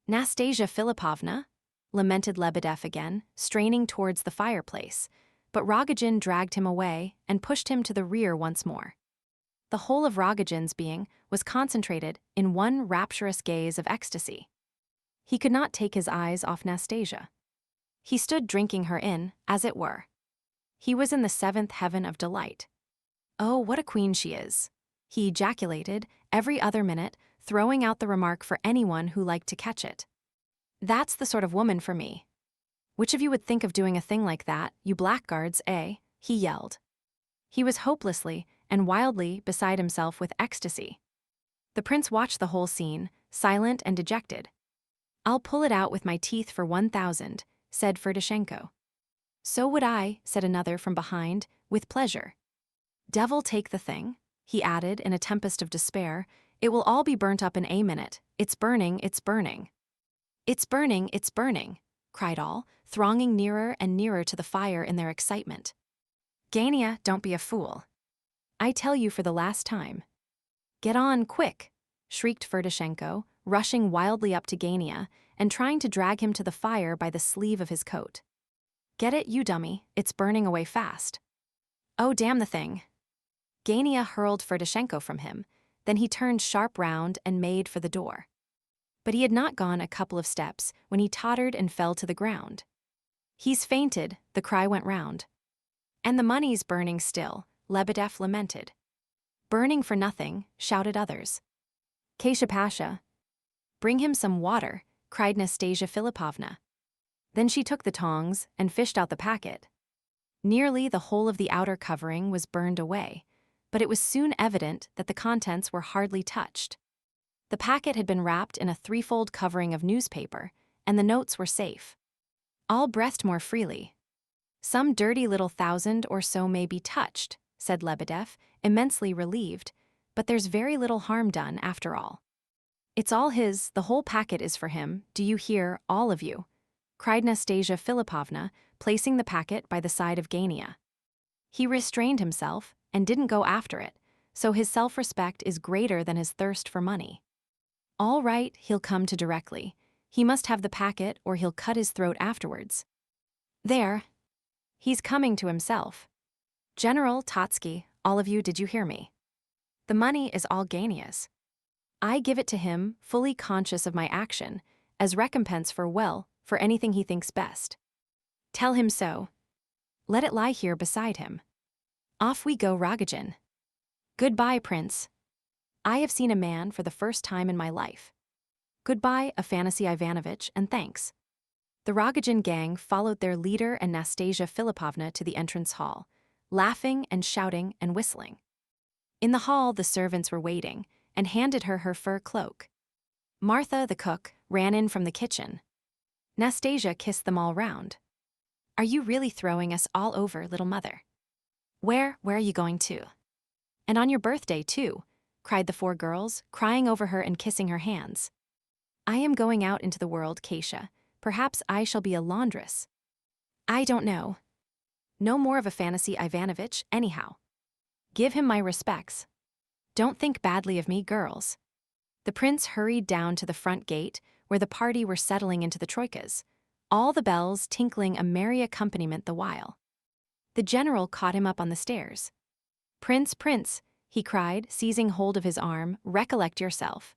"Nastasia Philipovna," lamented Lebedev again, straining towards the fireplace, but Rogojin dragged him away and pushed him to the rear once more. The whole of Rogojin's being was concentrated in one rapturous gaze of ecstasy. He could not take his eyes off Nastasia. He stood drinking her in, as it were. He was in the 7th heaven of delight. "Oh, what a queen she is," he ejaculated every other minute, throwing out the remark for anyone who liked to catch it. "That's the sort of woman for me. Which of you would think of doing a thing like that, you blackguards, eh?" he yelled. He was hopelessly and wildly beside himself with ecstasy. The prince watched the whole scene, silent and dejected. "I'll pull it out with my teeth for 1,000, said Ferdishenko. "So would I," said another from behind, with pleasure. "Devil take the thing," he added in a tempest of despair. "It will all be burnt up in a minute. It's burning, it's burning." "It's burning, it's burning," cried all, thronging nearer and nearer to the fire in their excitement. "Gania, don't be a fool. I tell you for the last time." "Get on, quick," shrieked Ferdishenko, rushing wildly up to Gania and trying to drag him to the fire by the sleeve of his coat. "Get it, you dummy, it's burning away fast." "Oh, damn the thing." Gania hurled Ferdishenko from him, then he turned sharp round and made for the door. But he had not gone a couple of steps when he tottered and fell to the ground. "He's fainted," the cry went round. "And the money's burning still," Lebedev lamented. "Burning for nothing," shouted others. "Kasia Pasha, bring him some water," cried Nastasia Philipovna. Then she took the tongs and fished out the packet. Nearly the whole of the outer covering was burned away, but it was soon evident that the contents were hardly touched. The packet had been wrapped in a 3-fold covering of newspaper, and the notes were safe. All breathed more freely. "Some dirty little 1,000 or so may be touched," said Lebedev, immensely relieved, "but there's very little harm done, after all." "It's all his, the whole packet is for him, do you hear, all of you?" cried Nastasia Philipovna, placing the packet by the side of Gania. "He restrained himself and didn't go after it, so his self-respect is greater than his thirst for money. All right, he'll come to directly. He must have the packet or he'll cut his throat afterwards. There. He's coming to himself. General Totsky, all of you, did you hear me? The money is all Gania's. I give it to him, fully conscious of my action, as recompense for anything he thinks best. Tell him so. Let it lie here beside him. Off we go, Rogojin. Goodbye, Prince. I have seen a man for the first time in my life. Goodbye, Afanasy Ivanovitch, and thanks." The Rogojin gang followed their leader and Nastasia Philipovna to the entrance hall, laughing and shouting and whistling. In the hall, the servants were waiting and handed her her fur cloak. Martha, the cook, ran in from the kitchen. Nastasia kissed them all round. "Are you really throwing us all over, little mother? Where are you going to? And on your birthday, too," cried the 4 girls, crying over her and kissing her hands. "I am going out into the world, Kasia. Perhaps I shall be a laundress. I don't know. No more of Afanasy Ivanovitch, anyhow. Give him my respects." Don't think badly of me, girls." The prince hurried down to the front gate, where the party were settling into the troikas, all the bells tinkling a merry accompaniment the while. The general caught him up on the stairs. "Prince, prince," he cried, seizing hold of his arm, "recollect yourself."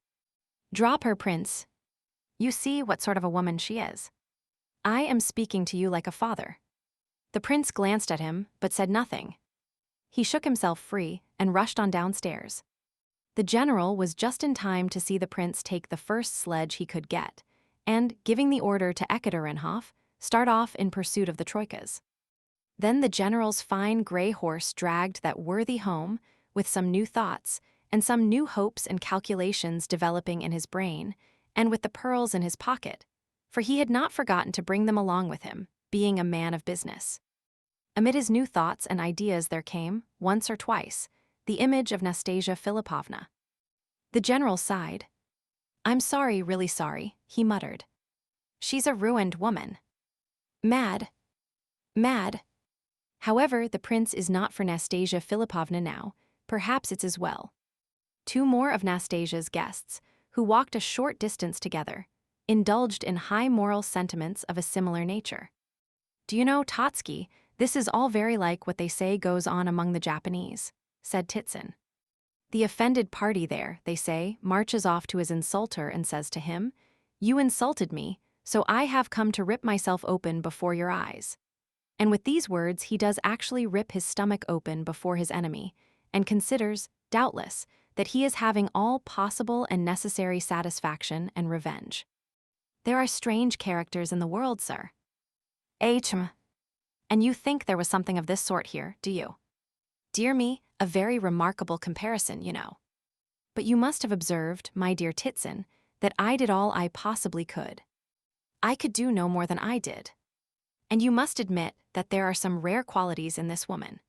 "Drop her, prince. You see what sort of a woman she is. I am speaking to you like a father." The prince glanced at him, but said nothing. He shook himself free and rushed on downstairs. The general was just in time to see the prince take the first sledge he could get, and, giving the order to Ekaterinhof, start off in pursuit of the troikas. Then the general's fine gray horse dragged that worthy home, with some new thoughts, and some new hopes and calculations developing in his brain, and with the pearls in his pocket, for he had not forgotten to bring them along with him, being a man of business. Amid his new thoughts and ideas there came, once or twice, the image of Nastasia Philipovna. The general sighed. "I'm sorry, really sorry," he muttered. "She's a ruined woman. Mad. Mad." However, the prince is not for Nastasia Philipovna now, perhaps it's as well. Two more of Nastasia's guests, who walked a short distance together, indulged in high moral sentiments of a similar nature. "Do you know, Totsky, this is all very like what they say goes on among the Japanese," said Titsin. "The offended party there, they say, marches off to his insulter and says to him, 'You insulted me, so I have come to rip myself open before your eyes.' And with these words he does actually rip his stomach open before his enemy, and considers, doubtless, that he is having all possible and necessary satisfaction and revenge. There are strange characters in the world, sir. H.M. And you think there was something of this sort here, do you? Dear me, a very remarkable comparison, you know. But you must have observed, my dear Titsin, that I did all I possibly could. I could do no more than I did. And you must admit that there are some rare qualities in this woman.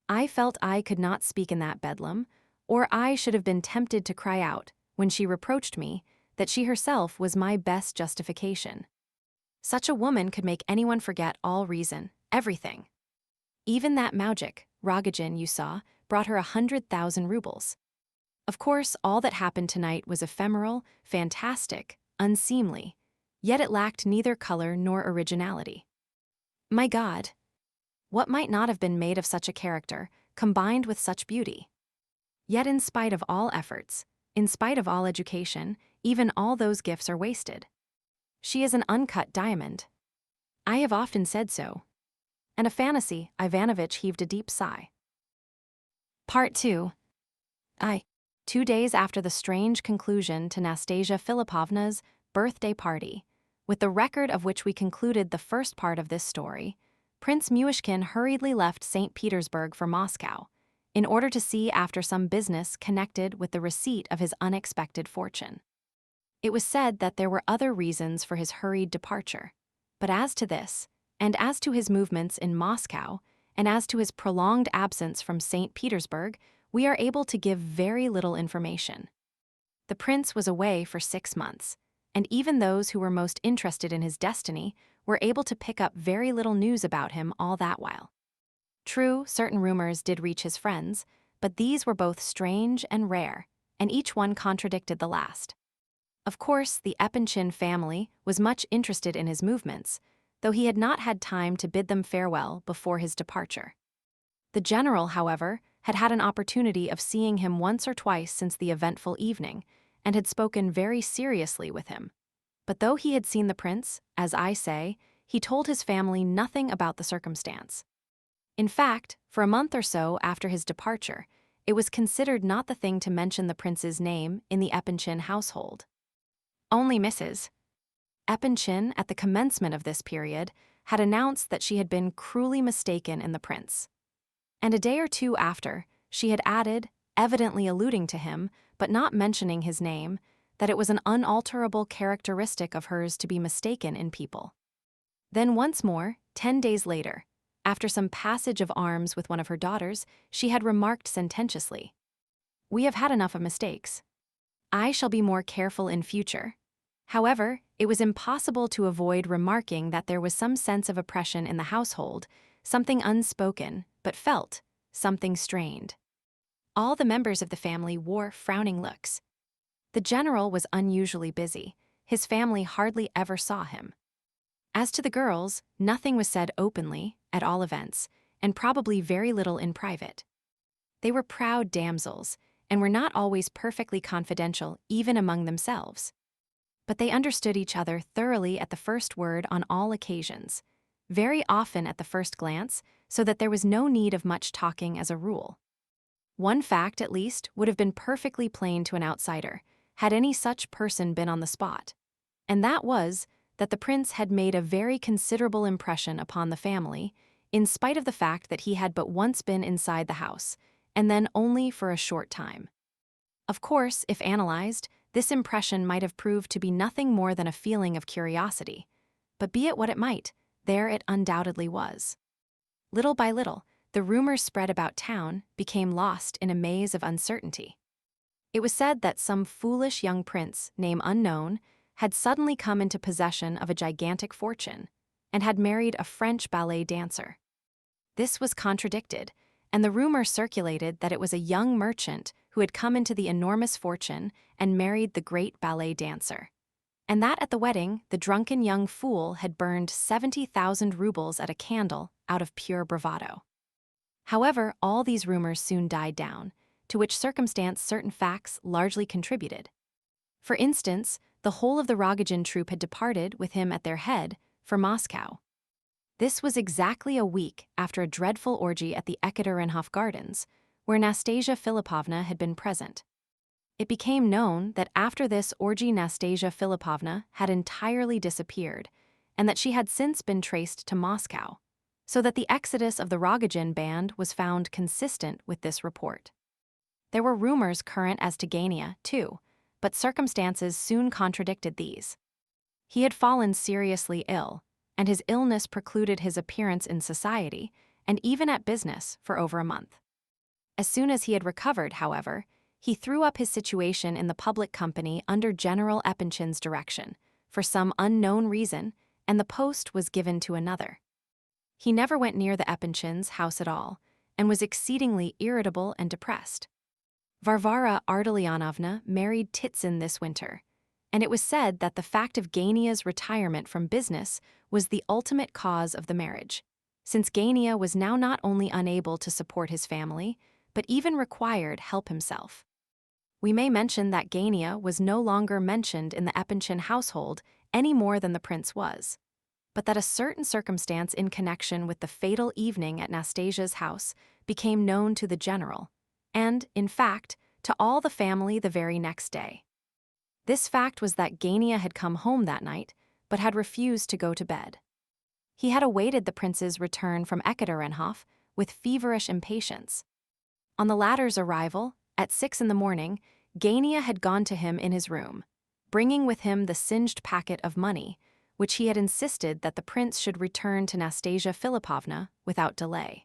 I felt I could not speak in that bedlam, or I should have been tempted to cry out, when she reproached me, that she herself was my best justification. Such a woman could make anyone forget all reason, everything. Even that moujik, Rogojin, you saw, brought her 100,000 rubles. Of course, all that happened tonight was ephemeral, fantastic, unseemly, yet it lacked neither color nor originality. My God! What might not have been made of such a character, combined with such beauty? Yet in spite of all efforts, in spite of all education, even all those gifts are wasted. She is an uncut diamond. I have often said so. And Afanasy Ivanovitch heaved a deep sigh. Part 2. 2 days after the strange conclusion to Nastasia Philipovna's birthday party, with the record of which we concluded the first part of this story, Prince Muishkin hurriedly left St. Petersburg for Moscow, in order to see after some business connected with the receipt of his unexpected fortune. It was said that there were other reasons for his hurried departure, but as to this, and as to his movements in Moscow, and as to his prolonged absence from St. Petersburg, we are able to give very little information. The prince was away for 6 months, and even those who were most interested in his destiny were able to pick up very little news about him all that while. True, certain rumors did reach his friends, but these were both strange and rare, and each one contradicted the last. Of course, the Epinchin family was much interested in his movements, though he had not had time to bid them farewell before his departure. The general, however, had had an opportunity of seeing him once or twice since the eventful evening, and had spoken very seriously with him. But though he had seen the prince, as I say, he told his family nothing about the circumstance. In fact, for a month or so after his departure, it was considered not the thing to mention the prince's name in the Epinchin household. Only Mrs. Epinchin, at the commencement of this period, had announced that she had been cruelly mistaken in the prince. And a day or two after, she had added, evidently alluding to him, but not mentioning his name, that it was an unalterable characteristic of hers to be mistaken in people. Then once more, 10 days later, after some passage of arms with one of her daughters, she had remarked sententiously, "We have had enough of mistakes. I shall be more careful in future." However, it was impossible to avoid remarking that there was some sense of oppression in the household, something unspoken, but felt, something strained. All the members of the family wore frowning looks. The general was unusually busy. His family hardly ever saw him. As to the girls, nothing was said openly, at all events, and probably very little in private. They were proud damsels, and were not always perfectly confidential even among themselves. But they understood each other thoroughly at the first word on all occasions, very often at the first glance, so that there was no need of much talking as a rule. One fact, at least, would have been perfectly plain to an outsider, had any such person been on the spot, and that was that the prince had made a very considerable impression upon the family, in spite of the fact that he had but once been inside the house, and then only for a short time. Of course, if analyzed, this impression might have proved to be nothing more than a feeling of curiosity, but be it what it might, there it undoubtedly was. Little by little, the rumors spread about town became lost in a maze of uncertainty. It was said that some foolish young prince, name unknown, had suddenly come into possession of a gigantic fortune, and had married a French ballet dancer. This was contradicted, and the rumor circulated that it was a young merchant who had come into the enormous fortune and married the great ballet dancer, and that at the wedding the drunken young fool had burned 70,000 rubles at a candle out of pure bravado. However, all these rumors soon died down, to which circumstance certain facts largely contributed. For instance, the whole of the Rogojin troupe had departed, with him at their head, for Moscow. This was exactly a week after a dreadful orgy at the Ekaterinhof Gardens, where Nastasia Philipovna had been present. It became known that after this orgy Nastasia Philipovna had entirely disappeared, and that she had since been traced to Moscow, so that the exodus of the Rogojin band was found consistent with this report. There were rumors current as to Gania, too, but circumstances soon contradicted these. He had fallen seriously ill, and his illness precluded his appearance in society, and even at business, for over a month. As soon as he had recovered, however, he threw up his situation in the public company under General Epanchin's direction, for some unknown reason, and the post was given to another. He never went near the Epinchins' house at all, and was exceedingly irritable and depressed. Varvara Ardalionovna married Titsin this winter, and it was said that the fact of Gania's retirement from business was the ultimate cause of the marriage, since Gania was now not only unable to support his family, but even required help himself. We may mention that Gania was no longer mentioned in the Epanchin household any more than the prince was, but that a certain circumstance in connection with the fatal evening at Nastasia's house became known to the general, and, in fact, to all the family the very next day. This fact was that Gania had come home that night, but had refused to go to bed. He had awaited the prince's return from Ekaterinhof with feverish impatience. On the latter's arrival, at 6 a.m, Gania had gone to him in his room, bringing with him the singed packet of money, which he had insisted that the prince should return to Nastasia Philipovna without delay.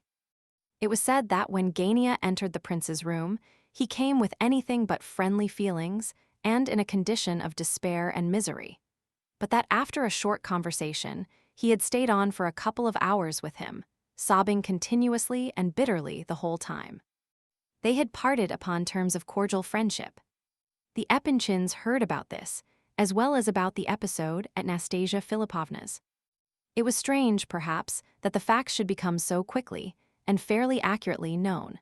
It was said that when Gania entered the prince's room, he came with anything but friendly feelings and in a condition of despair and misery, but that after a short conversation, he had stayed on for a couple of hours with him, sobbing continuously and bitterly the whole time. They had parted upon terms of cordial friendship. The Epinchins heard about this, as well as about the episode at Nastasia Philipovna's. It was strange, perhaps, that the facts should become so quickly and fairly accurately known.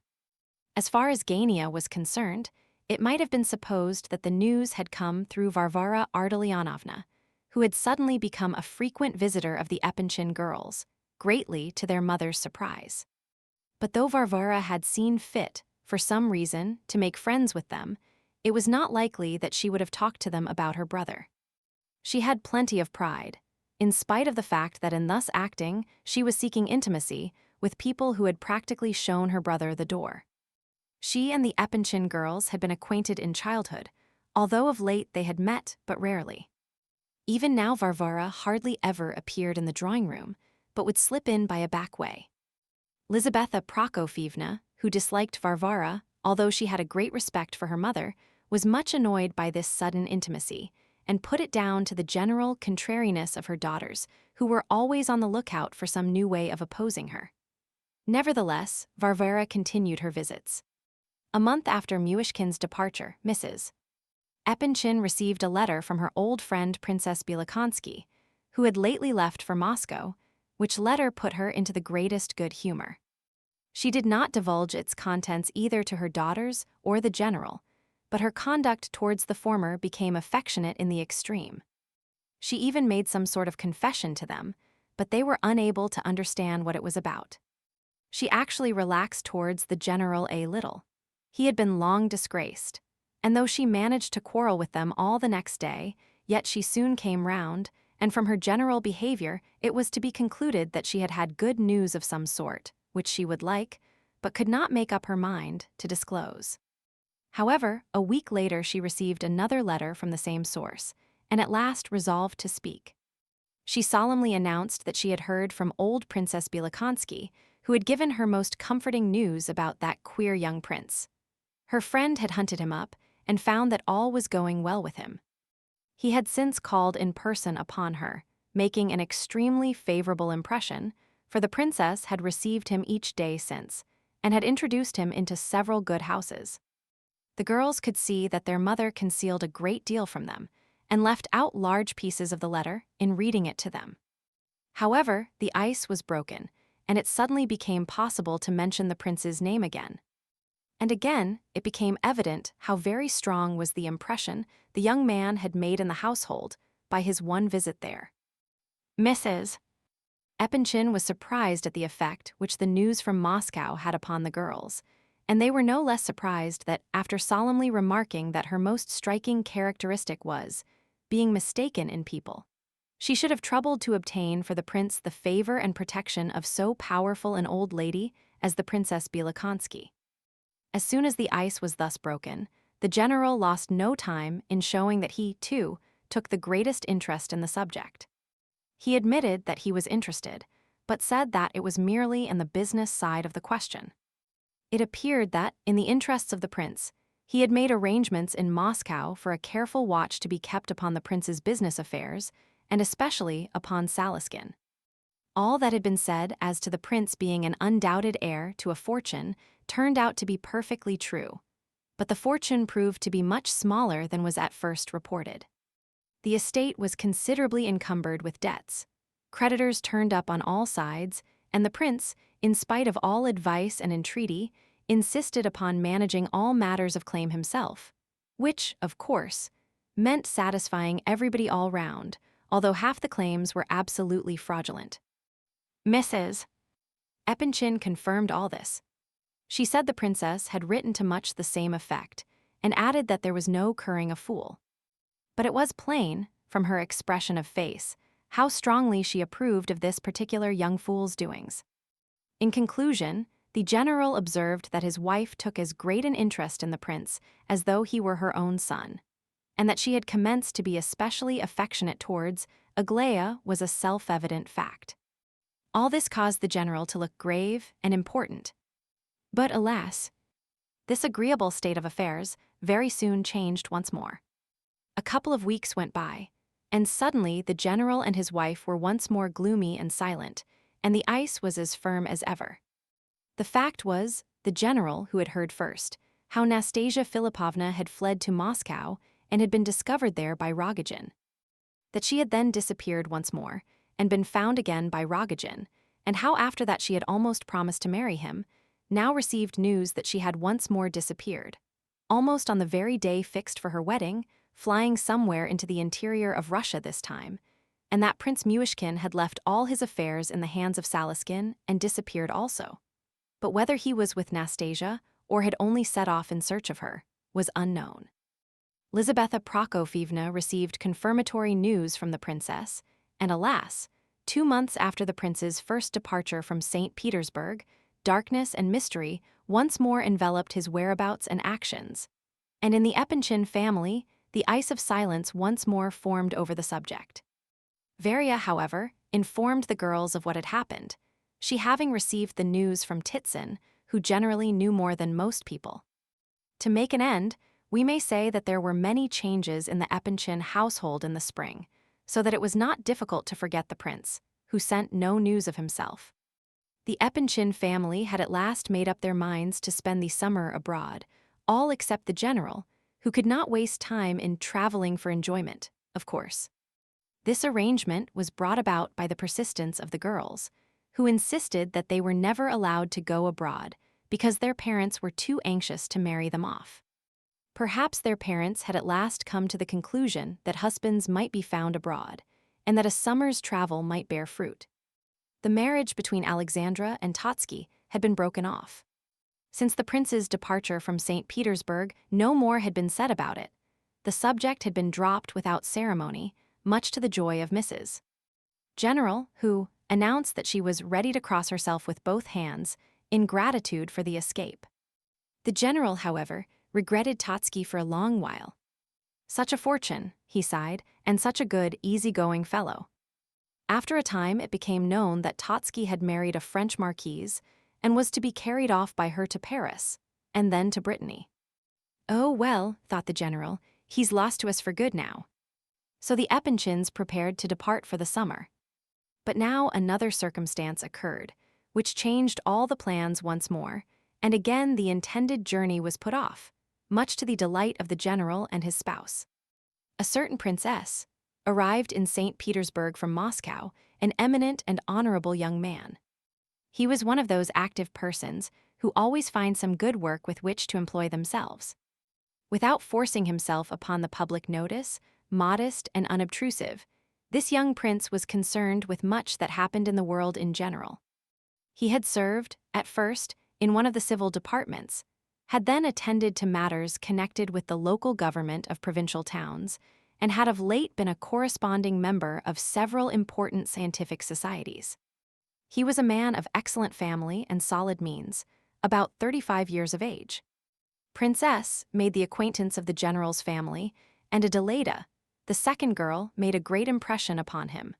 As far as Gania was concerned, it might have been supposed that the news had come through Varvara Ardalionovna, who had suddenly become a frequent visitor of the Epanchin girls, greatly to their mother's surprise. But though Varvara had seen fit, for some reason, to make friends with them, it was not likely that she would have talked to them about her brother. She had plenty of pride, in spite of the fact that in thus acting she was seeking intimacy with people who had practically shown her brother the door. She and the Epanchin girls had been acquainted in childhood, although of late they had met but rarely. Even now Varvara hardly ever appeared in the drawing-room, but would slip in by a back way. Lizaveta Prokofyevna, who disliked Varvara, although she had a great respect for her mother, was much annoyed by this sudden intimacy, and put it down to the general contrariness of her daughters, who were always on the lookout for some new way of opposing her. Nevertheless, Varvara continued her visits. A month after Muishkin's departure, Mrs. Epanchin received a letter from her old friend Princess Bielokonsky, who had lately left for Moscow, which letter put her into the greatest good humor. She did not divulge its contents either to her daughters or the general, but her conduct towards the former became affectionate in the extreme. She even made some sort of confession to them, but they were unable to understand what it was about. She actually relaxed towards the general a little. He had been long disgraced, and though she managed to quarrel with them all the next day, yet she soon came round, and from her general behavior it was to be concluded that she had had good news of some sort, which she would like, but could not make up her mind to disclose. However, a week later she received another letter from the same source, and at last resolved to speak. She solemnly announced that she had heard from old Princess Bielokonsky, who had given her most comforting news about that queer young prince. Her friend had hunted him up and found that all was going well with him. He had since called in person upon her, making an extremely favorable impression, for the princess had received him each day since, and had introduced him into several good houses. The girls could see that their mother concealed a great deal from them, and left out large pieces of the letter in reading it to them. However, the ice was broken, and it suddenly became possible to mention the prince's name again. And again, it became evident how very strong was the impression the young man had made in the household by his one visit there. Mrs. Epanchin was surprised at the effect which the news from Moscow had upon the girls, and they were no less surprised that, after solemnly remarking that her most striking characteristic was being mistaken in people, she should have troubled to obtain for the prince the favor and protection of so powerful an old lady as the Princess Bielokonsky. As soon as the ice was thus broken, the general lost no time in showing that he, too, took the greatest interest in the subject. He admitted that he was interested, but said that it was merely in the business side of the question. It appeared that, in the interests of the prince, he had made arrangements in Moscow for a careful watch to be kept upon the prince's business affairs, and especially upon Saliskin. All that had been said as to the prince being an undoubted heir to a fortune turned out to be perfectly true, but the fortune proved to be much smaller than was at first reported. The estate was considerably encumbered with debts. Creditors turned up on all sides, and the prince, in spite of all advice and entreaty, insisted upon managing all matters of claim himself, which, of course, meant satisfying everybody all round, although half the claims were absolutely fraudulent. Mrs. Epanchin confirmed all this. She said the princess had written to much the same effect, and added that there was no curring a fool. But it was plain, from her expression of face, how strongly she approved of this particular young fool's doings. In conclusion, the general observed that his wife took as great an interest in the prince as though he were her own son, and that she had commenced to be especially affectionate towards Aglaya was a self-evident fact. All this caused the general to look grave and important. But alas, this agreeable state of affairs very soon changed once more. A couple of weeks went by, and suddenly the general and his wife were once more gloomy and silent, and the ice was as firm as ever. The fact was, the general, who had heard first, how Nastasia Philipovna had fled to Moscow and had been discovered there by Rogojin. That she had then disappeared once more, and been found again by Rogojin, and how after that she had almost promised to marry him, now received news that she had once more disappeared, almost on the very day fixed for her wedding, flying somewhere into the interior of Russia this time, and that Prince Muishkin had left all his affairs in the hands of Saliskin and disappeared also. But whether he was with Nastasia or had only set off in search of her was unknown. Lizaveta Prokofyevna received confirmatory news from the princess, and alas, 2 months after the prince's first departure from St. Petersburg, darkness and mystery once more enveloped his whereabouts and actions, and in the Epanchin family, the ice of silence once more formed over the subject. Varia, however, informed the girls of what had happened, she having received the news from Titsin, who generally knew more than most people. To make an end, we may say that there were many changes in the Epanchin household in the spring, so that it was not difficult to forget the prince, who sent no news of himself. The Epanchin family had at last made up their minds to spend the summer abroad, all except the general, who could not waste time in traveling for enjoyment, of course. This arrangement was brought about by the persistence of the girls, who insisted that they were never allowed to go abroad because their parents were too anxious to marry them off. Perhaps their parents had at last come to the conclusion that husbands might be found abroad, and that a summer's travel might bear fruit. The marriage between Alexandra and Totsky had been broken off. Since the prince's departure from St. Petersburg, no more had been said about it. The subject had been dropped without ceremony, much to the joy of Mrs. General, who announced that she was ready to cross herself with both hands in gratitude for the escape. The general, however, regretted Totsky for a long while. Such a fortune, he sighed, and such a good, easy-going fellow. After a time, it became known that Totsky had married a French marquise and was to be carried off by her to Paris, and then to Brittany. Oh, well, thought the general, he's lost to us for good now. So the Epanchins prepared to depart for the summer. But now another circumstance occurred, which changed all the plans once more, and again the intended journey was put off, much to the delight of the general and his spouse. A certain princess arrived in St. Petersburg from Moscow, an eminent and honorable young man. He was one of those active persons who always find some good work with which to employ themselves. Without forcing himself upon the public notice, modest and unobtrusive, this young prince was concerned with much that happened in the world in general. He had served, at first, in one of the civil departments, had then attended to matters connected with the local government of provincial towns, and had of late been a corresponding member of several important scientific societies. He was a man of excellent family and solid means, about 35 years of age. Princess made the acquaintance of the general's family, and Adelaida, the second girl, made a great impression upon him.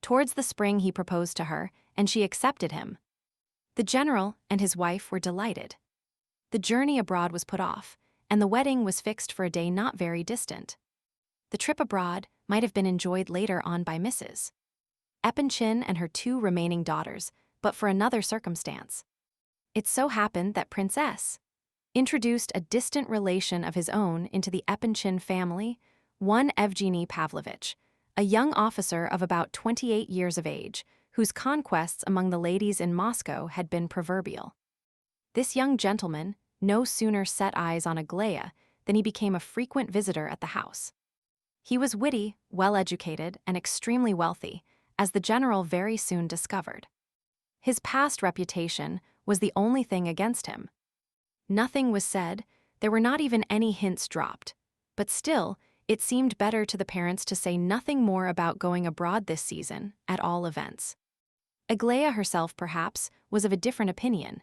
Towards the spring he proposed to her, and she accepted him. The general and his wife were delighted. The journey abroad was put off, and the wedding was fixed for a day not very distant. The trip abroad might have been enjoyed later on by Mrs. Epanchin and her two remaining daughters, but for another circumstance. It so happened that Princess introduced a distant relation of his own into the Epanchin family, one Evgeny Pavlovitch, a young officer of about 28 years of age, whose conquests among the ladies in Moscow had been proverbial. This young gentleman no sooner set eyes on Aglaya than he became a frequent visitor at the house. He was witty, well-educated, and extremely wealthy, as the general very soon discovered. His past reputation was the only thing against him. Nothing was said, there were not even any hints dropped, but still, it seemed better to the parents to say nothing more about going abroad this season, at all events. Aglaya herself, perhaps, was of a different opinion.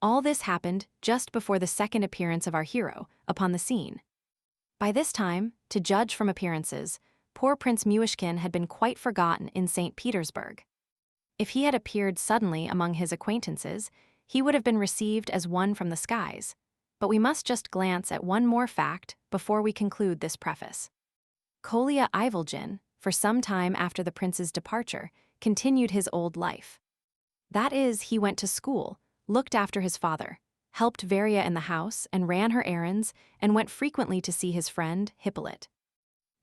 All this happened just before the second appearance of our hero upon the scene. By this time, to judge from appearances, poor Prince Muishkin had been quite forgotten in St. Petersburg. If he had appeared suddenly among his acquaintances, he would have been received as one from the skies. But we must just glance at one more fact before we conclude this preface. Kolya Ivolgin, for some time after the prince's departure, continued his old life. That is, he went to school, looked after his father, helped Varya in the house and ran her errands, and went frequently to see his friend, Hippolyte.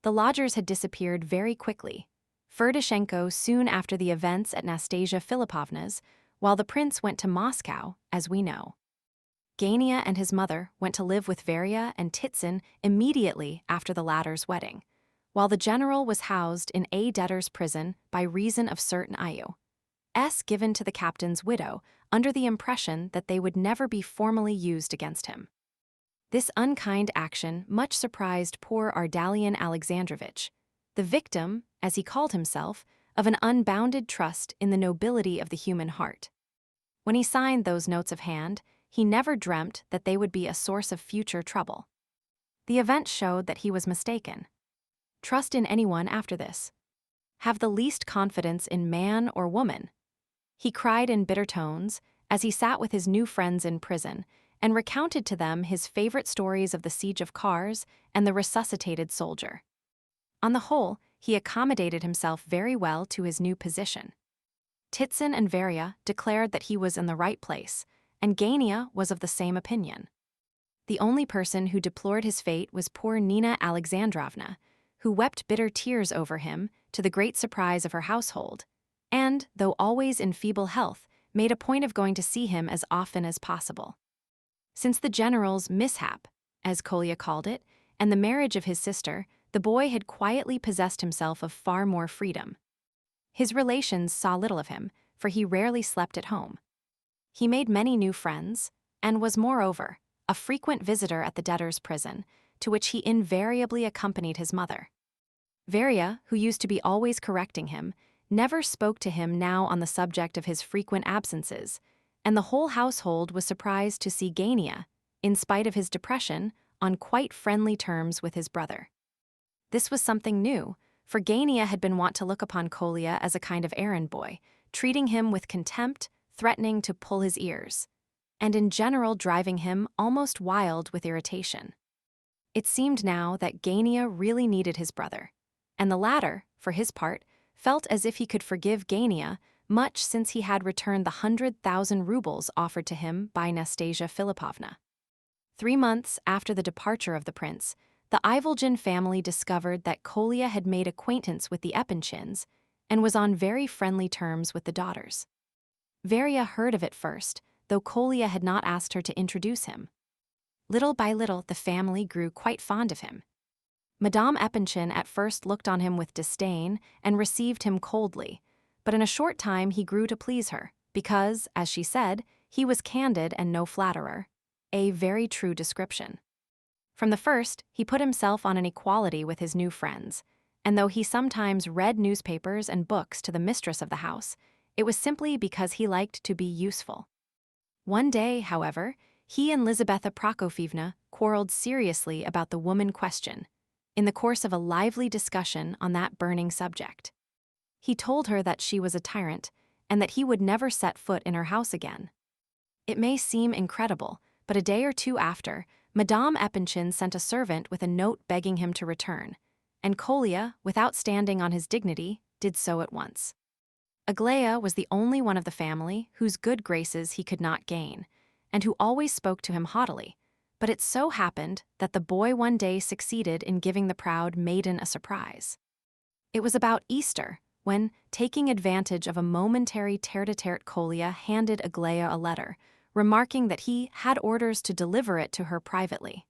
The lodgers had disappeared very quickly. Ferdishenko soon after the events at Nastasia Philipovna's, while the prince went to Moscow, as we know. Gania and his mother went to live with Varya and Titsin immediately after the latter's wedding, while the general was housed in a debtor's prison by reason of certain IOUs given to the captain's widow under the impression that they would never be formally used against him. This unkind action much surprised poor Ardalian Alexandrovitch, the victim, as he called himself, of an unbounded trust in the nobility of the human heart. When he signed those notes of hand, he never dreamt that they would be a source of future trouble. The event showed that he was mistaken. Trust in anyone after this. Have the least confidence in man or woman. He cried in bitter tones as he sat with his new friends in prison and recounted to them his favorite stories of the siege of Kars and the resuscitated soldier. On the whole, he accommodated himself very well to his new position. Titsin and Varya declared that he was in the right place, and Gania was of the same opinion. The only person who deplored his fate was poor Nina Alexandrovna, who wept bitter tears over him to the great surprise of her household, and, though always in feeble health, made a point of going to see him as often as possible. Since the general's mishap, as Kolya called it, and the marriage of his sister, the boy had quietly possessed himself of far more freedom. His relations saw little of him, for he rarely slept at home. He made many new friends, and was, moreover, a frequent visitor at the debtors' prison, to which he invariably accompanied his mother. Varya, who used to be always correcting him, never spoke to him now on the subject of his frequent absences, and the whole household was surprised to see Gania, in spite of his depression, on quite friendly terms with his brother. This was something new, for Gania had been wont to look upon Kolya as a kind of errand boy, treating him with contempt, threatening to pull his ears, and in general driving him almost wild with irritation. It seemed now that Gania really needed his brother, and the latter, for his part, felt as if he could forgive Gania much since he had returned the 100,000 rubles offered to him by Nastasia Philipovna. 3 months after the departure of the prince, the Ivolgin family discovered that Kolya had made acquaintance with the Epinchins and was on very friendly terms with the daughters. Varya heard of it first, though Kolya had not asked her to introduce him. Little by little, the family grew quite fond of him. Madame Epinchin at first looked on him with disdain and received him coldly, but in a short time he grew to please her, because, as she said, he was candid and no flatterer, a very true description. From the first, he put himself on an equality with his new friends, and though he sometimes read newspapers and books to the mistress of the house, it was simply because he liked to be useful. One day, however, he and Lizaveta Prokofyevna quarreled seriously about the woman question, in the course of a lively discussion on that burning subject. He told her that she was a tyrant, and that he would never set foot in her house again. It may seem incredible, but a day or two after, Madame Epinchin sent a servant with a note begging him to return, and Kolya, without standing on his dignity, did so at once. Aglaya was the only one of the family whose good graces he could not gain, and who always spoke to him haughtily, but it so happened that the boy one day succeeded in giving the proud maiden a surprise. It was about Easter, when, taking advantage of a momentary tête-à-tête, Kolya handed Aglaya a letter, remarking that he had orders to deliver it to her privately.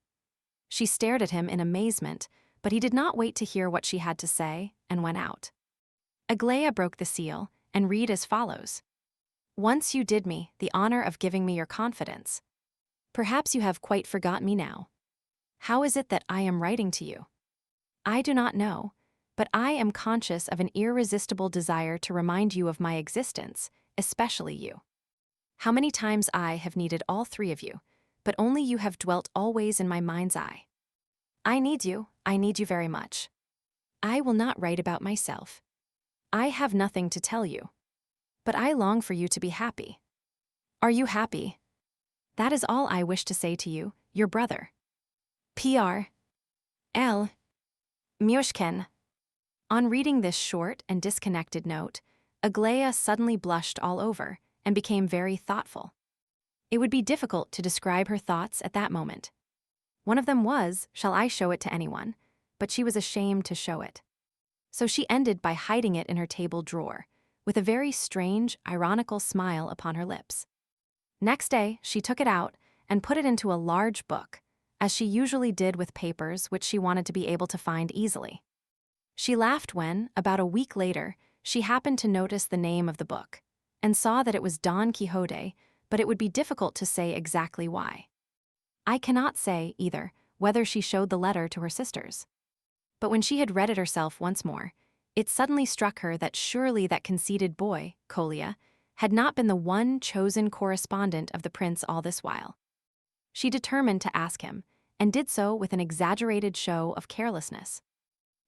She stared at him in amazement, but he did not wait to hear what she had to say, and went out. Aglaya broke the seal, and read as follows. "Once you did me the honor of giving me your confidence. Perhaps you have quite forgotten me now. How is it that I am writing to you? I do not know, but I am conscious of an irresistible desire to remind you of my existence, especially you. How many times I have needed all 3 of you, but only you have dwelt always in my mind's eye. I need you very much. I will not write about myself. I have nothing to tell you. But I long for you to be happy. Are you happy? That is all I wish to say to you, your brother. Pr. L. Muishkin." On reading this short and disconnected note, Aglaya suddenly blushed all over and became very thoughtful. It would be difficult to describe her thoughts at that moment. One of them was, shall I show it to anyone? But she was ashamed to show it. So she ended by hiding it in her table drawer, with a very strange, ironical smile upon her lips. Next day, she took it out and put it into a large book, as she usually did with papers which she wanted to be able to find easily. She laughed when, about a week later, she happened to notice the name of the book, and saw that it was Don Quixote, but it would be difficult to say exactly why. I cannot say, either, whether she showed the letter to her sisters. But when she had read it herself once more, it suddenly struck her that surely that conceited boy, Kolya, had not been the one chosen correspondent of the prince all this while. She determined to ask him, and did so with an exaggerated show of carelessness.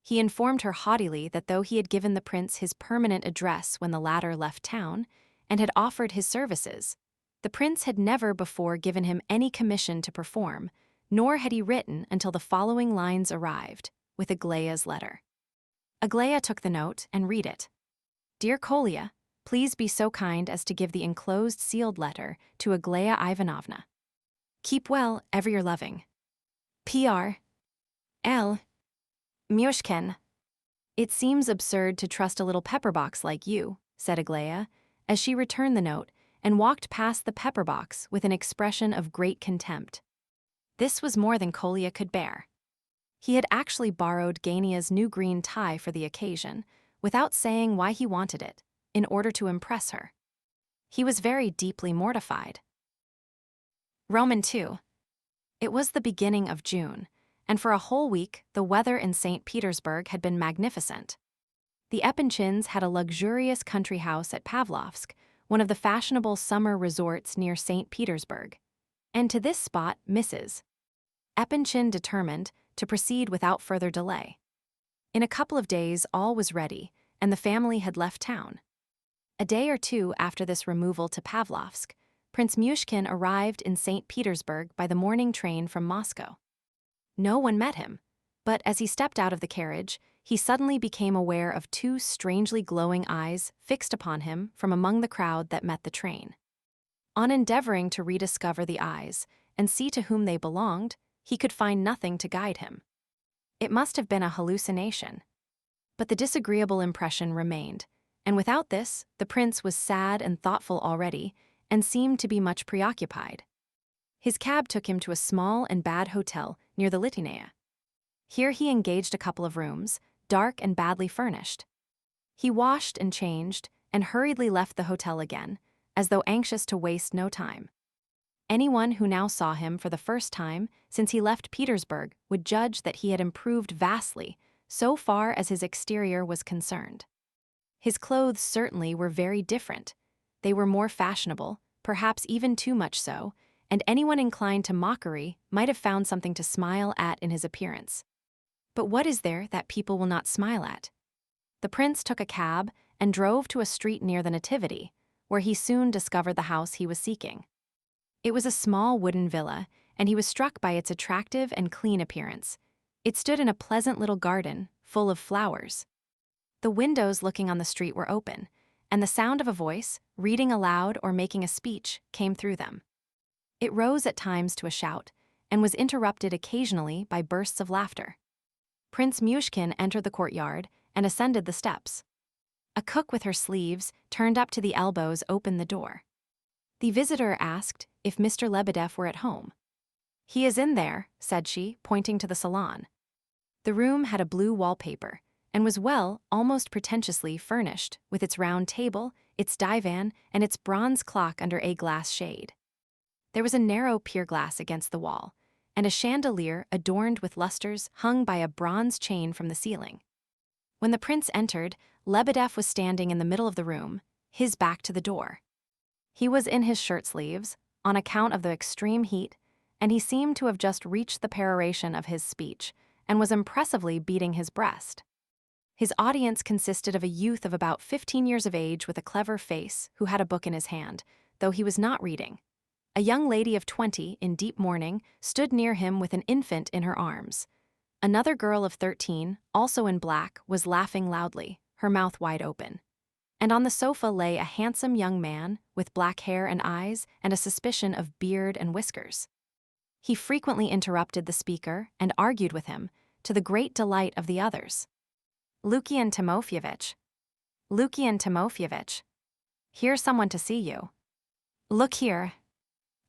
He informed her haughtily that though he had given the prince his permanent address when the latter left town, and had offered his services, the prince had never before given him any commission to perform, nor had he written until the following lines arrived, with Aglaya's letter. Aglaya took the note and read it. "Dear Kolya, please be so kind as to give the enclosed sealed letter to Aglaya Ivanovna. Keep well, ever your loving. Pr. L. Muishkin. It seems absurd to trust a little pepper box like you, said Aglaya, as she returned the note and walked past the pepper box with an expression of great contempt. This was more than Kolya could bear. He had actually borrowed Gania's new green tie for the occasion, without saying why he wanted it, in order to impress her. He was very deeply mortified. Roman II. It was the beginning of June, and for a whole week the weather in St. Petersburg had been magnificent. The Epinchins had a luxurious country house at Pavlovsk, one of the fashionable summer resorts near St. Petersburg. And to this spot Mrs. Epinchin determined to proceed without further delay. In a couple of days all was ready, and the family had left town. A day or two after this removal to Pavlovsk, Prince Muishkin arrived in St. Petersburg by the morning train from Moscow. No one met him, but as he stepped out of the carriage, he suddenly became aware of two strangely glowing eyes fixed upon him from among the crowd that met the train. On endeavoring to rediscover the eyes and see to whom they belonged, he could find nothing to guide him. It must have been a hallucination. But the disagreeable impression remained, and without this, the prince was sad and thoughtful already, and seemed to be much preoccupied. His cab took him to a small and bad hotel near the Litinaya. Here he engaged a couple of rooms, dark and badly furnished. He washed and changed, and hurriedly left the hotel again, as though anxious to waste no time. Anyone who now saw him for the first time since he left Petersburg would judge that he had improved vastly, so far as his exterior was concerned. His clothes certainly were very different. They were more fashionable, perhaps even too much so, and anyone inclined to mockery might have found something to smile at in his appearance. But what is there that people will not smile at? The prince took a cab and drove to a street near the Nativity, where he soon discovered the house he was seeking. It was a small wooden villa, and he was struck by its attractive and clean appearance. It stood in a pleasant little garden, full of flowers. The windows looking on the street were open, and the sound of a voice, reading aloud or making a speech, came through them. It rose at times to a shout, and was interrupted occasionally by bursts of laughter. Prince Muishkin entered the courtyard and ascended the steps. A cook with her sleeves turned up to the elbows opened the door. The visitor asked if Mr. Lebedev were at home. "He is in there," said she, pointing to the salon. The room had a blue wallpaper, and was well, almost pretentiously, furnished, with its round table, its divan, and its bronze clock under a glass shade. There was a narrow pier glass against the wall, and a chandelier adorned with lustres hung by a bronze chain from the ceiling. When the prince entered, Lebedev was standing in the middle of the room, his back to the door. He was in his shirt sleeves, on account of the extreme heat, and he seemed to have just reached the peroration of his speech, and was impressively beating his breast. His audience consisted of a youth of about 15 years of age with a clever face, who had a book in his hand, though he was not reading. A young lady of 20, in deep mourning, stood near him with an infant in her arms. Another girl of 13, also in black, was laughing loudly, her mouth wide open. And on the sofa lay a handsome young man, with black hair and eyes, and a suspicion of beard and whiskers. He frequently interrupted the speaker and argued with him, to the great delight of the others. "Lukian Timofyevitch. Lukian Timofyevitch. Here's someone to see you. Look here.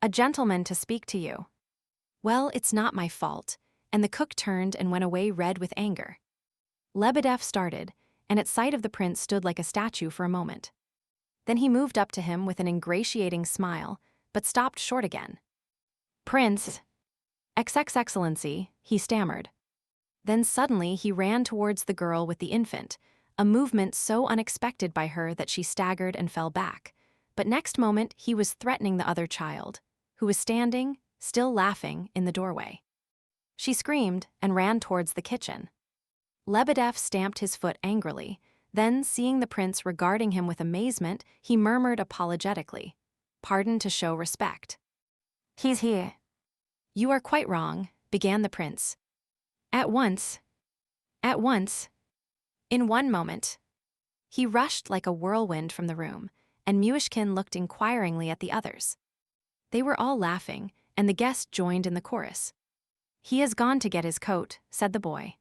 A gentleman to speak to you." "Well, it's not my fault," and the cook turned and went away red with anger. Lebedev started, and at sight of the prince stood like a statue for a moment. Then he moved up to him with an ingratiating smile, but stopped short again. "Prince, Excellency," he stammered. Then suddenly he ran towards the girl with the infant, a movement so unexpected by her that she staggered and fell back. But next moment he was threatening the other child, who was standing, still laughing, in the doorway. She screamed and ran towards the kitchen. Lebedev stamped his foot angrily. Then, seeing the prince regarding him with amazement, he murmured apologetically, "Pardon to show respect." "He's here." "You are quite wrong," began the prince. At once, in one moment." He rushed like a whirlwind from the room, and Muishkin looked inquiringly at the others. They were all laughing, and the guest joined in the chorus. "He has gone to get his coat," said the boy.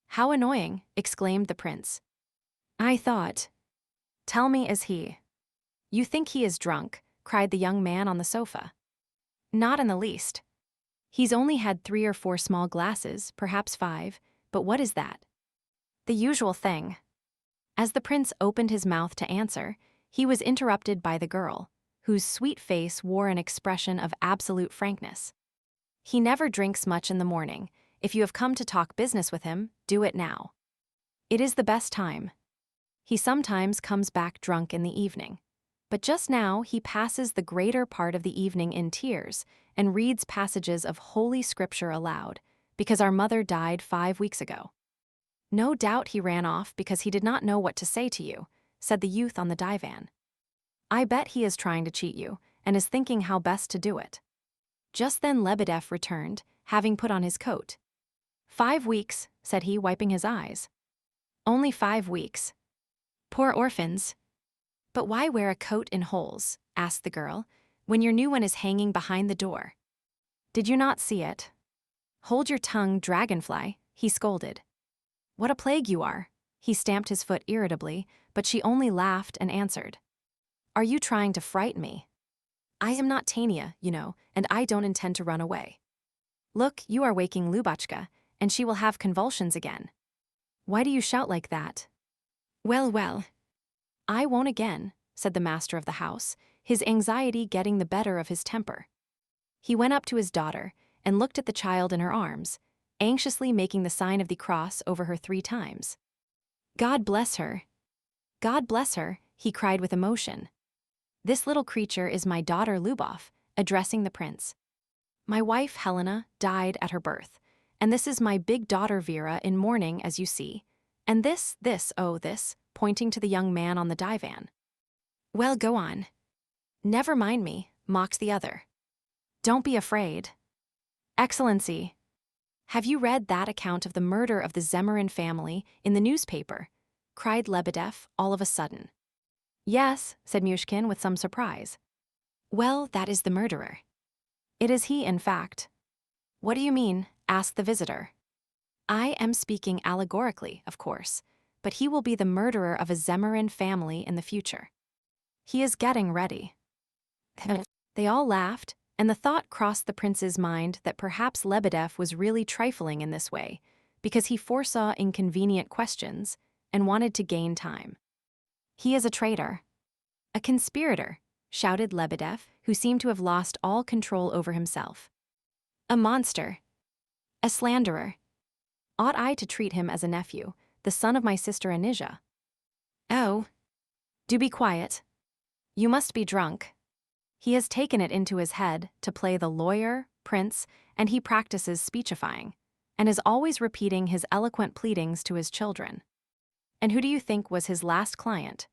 "How annoying," exclaimed the prince. "I thought." "Tell me, is he?" "You think he is drunk," cried the young man on the sofa. "Not in the least. He's only had 3 or 4 small glasses, perhaps 5, but what is that?" "The usual thing." As the prince opened his mouth to answer, he was interrupted by the girl, whose sweet face wore an expression of absolute frankness. "He never drinks much in the morning. If you have come to talk business with him, do it now. It is the best time. He sometimes comes back drunk in the evening. But just now he passes the greater part of the evening in tears and reads passages of Holy Scripture aloud, because our mother died 5 weeks ago. No doubt he ran off because he did not know what to say to you," said the youth on the divan. "I bet he is trying to cheat you, and is thinking how best to do it." Just then Lebedev returned, having put on his coat. "5 weeks," said he, wiping his eyes. "Only 5 weeks. Poor orphans." "But why wear a coat in holes," asked the girl, "when your new one is hanging behind the door? Did you not see it?" "Hold your tongue, dragonfly," he scolded. "What a plague you are!" He stamped his foot irritably, but she only laughed and answered. "Are you trying to frighten me? I am not Tania, you know, and I don't intend to run away. Look, you are waking Lubotshka, and she will have convulsions again. Why do you shout like that?" "Well, well." "I won't again," said the master of the house, his anxiety getting the better of his temper. He went up to his daughter and looked at the child in her arms, anxiously making the sign of the cross over her 3 times. "God bless her. God bless her," he cried with emotion. "This little creature is my daughter Lubov," addressing the prince. "My wife Helena died at her birth, and this is my big daughter Vera in mourning, as you see, and this, pointing to the young man on the divan. Well, go on." "Never mind me," mocked the other. "Don't be afraid." "Excellency, have you read that account of the murder of the Zemarin family in the newspaper?" cried Lebedev all of a sudden. "Yes," said Muishkin with some surprise. "Well, that is the murderer." "It is he, in fact." "What do you mean?" asked the visitor. "I am speaking allegorically, of course, but he will be the murderer of a Zemarin family in the future. He is getting ready." They all laughed, and the thought crossed the prince's mind that perhaps Lebedev was really trifling in this way, because he foresaw inconvenient questions and wanted to gain time. "He is a traitor." "A conspirator," shouted Lebedev, who seemed to have lost all control over himself. "A monster. A slanderer. Ought I to treat him as a nephew, the son of my sister Anisia?" "Oh, do be quiet. You must be drunk. He has taken it into his head to play the lawyer, prince, and he practices speechifying, and is always repeating his eloquent pleadings to his children. And who do you think was his last client?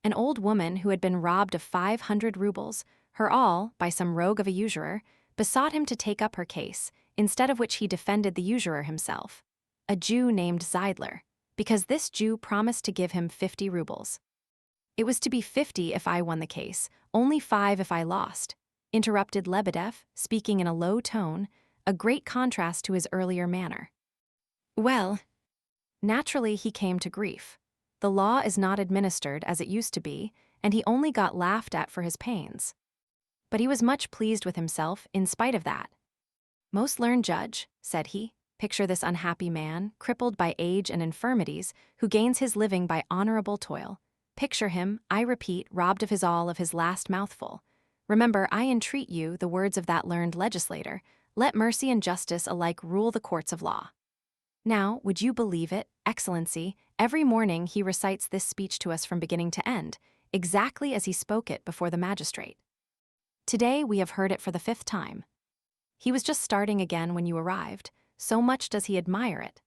An old woman who had been robbed of 500 rubles, her all, by some rogue of a usurer, besought him to take up her case, instead of which he defended the usurer himself, a Jew named Zeidler, because this Jew promised to give him 50 rubles. It was to be 50 if I won the case, only 5 if I lost," interrupted Lebedev, speaking in a low tone, a great contrast to his earlier manner. "Well, naturally he came to grief. The law is not administered as it used to be, and he only got laughed at for his pains. But he was much pleased with himself in spite of that. 'Most learned judge,' said he, 'picture this unhappy man, crippled by age and infirmities, who gains his living by honorable toil. Picture him, I repeat, robbed of his all of his last mouthful. Remember, I entreat you, the words of that learned legislator, let mercy and justice alike rule the courts of law.' Now, would you believe it, Excellency, every morning he recites this speech to us from beginning to end, exactly as he spoke it before the magistrate. Today we have heard it for the 5th time. He was just starting again when you arrived, so much does he admire it.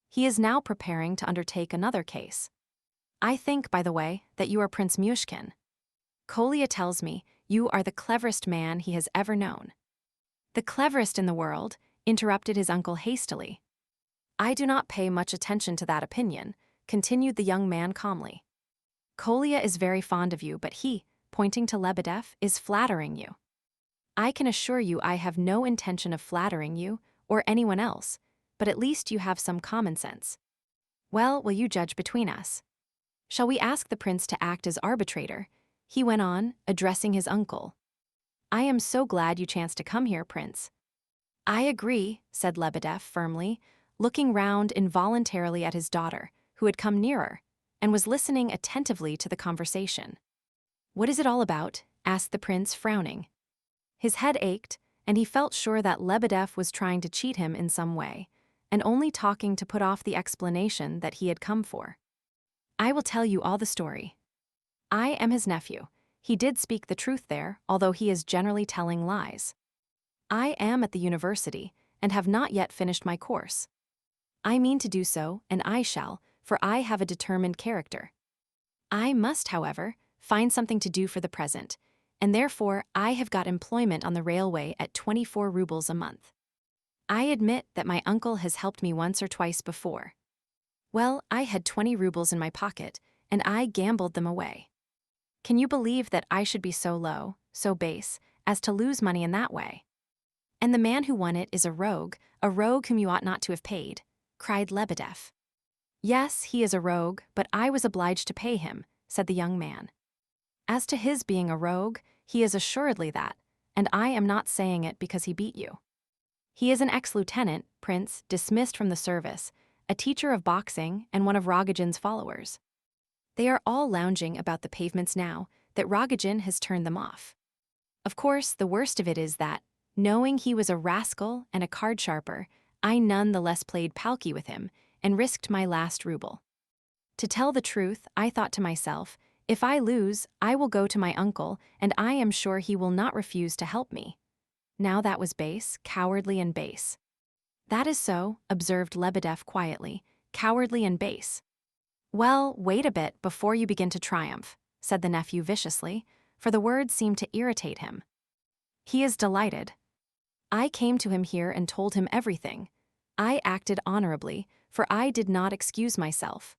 He is now preparing to undertake another case. I think, by the way, that you are Prince Muishkin. Kolya tells me you are the cleverest man he has ever known." "The cleverest in the world," interrupted his uncle hastily. "I do not pay much attention to that opinion," continued the young man calmly. "Kolya is very fond of you, but he," pointing to Lebedev, "is flattering you." I can assure you I have no intention of flattering you, or anyone else, but at least you have some common sense. Well, will you judge between us? Shall we ask the prince to act as arbitrator? He went on, addressing his uncle. I am so glad you chanced to come here, Prince. I agree, said Lebedev firmly, looking round involuntarily at his daughter, who had come nearer, and was listening attentively to the conversation. What is it all about? Asked the prince, frowning. His head ached, and he felt sure that Lebedev was trying to cheat him in some way, and only talking to put off the explanation that he had come for. I will tell you all the story. I am his nephew. He did speak the truth there, although he is generally telling lies. I am at the university, and have not yet finished my course. I mean to do so, and I shall, for I have a determined character. I must, however, find something to do for the present, and therefore I have got employment on the railway at 24 rubles a month. I admit that my uncle has helped me once or twice before. Well, I had 20 rubles in my pocket, and I gambled them away. Can you believe that I should be so low, so base, as to lose money in that way? And the man who won it is a rogue whom you ought not to have paid, cried Lebedev. Yes, he is a rogue, but I was obliged to pay him, said the young man. As to his being a rogue, he is assuredly that, and I am not saying it because he beat you. He is an ex-lieutenant, Prince, dismissed from the service, a teacher of boxing and one of Rogojin's followers. They are all lounging about the pavements now that Rogojin has turned them off. Of course, the worst of it is that, knowing he was a rascal and a card sharper, I none the less played palki with him and risked my last ruble. To tell the truth, I thought to myself, if I lose, I will go to my uncle, and I am sure he will not refuse to help me. Now that was base, cowardly and base. That is so, observed Lebedev quietly, cowardly and base. Well, wait a bit before you begin to triumph, said the nephew viciously, for the words seemed to irritate him. He is delighted. I came to him here and told him everything. I acted honorably, for I did not excuse myself.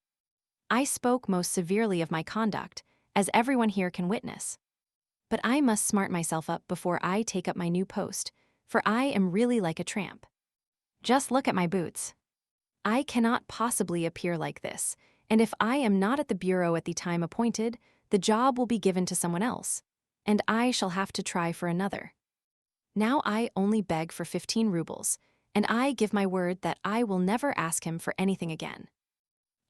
I spoke most severely of my conduct, as everyone here can witness. But I must smart myself up before I take up my new post, for I am really like a tramp. Just look at my boots. I cannot possibly appear like this, and if I am not at the bureau at the time appointed, the job will be given to someone else, and I shall have to try for another. Now I only beg for 15 rubles, and I give my word that I will never ask him for anything again.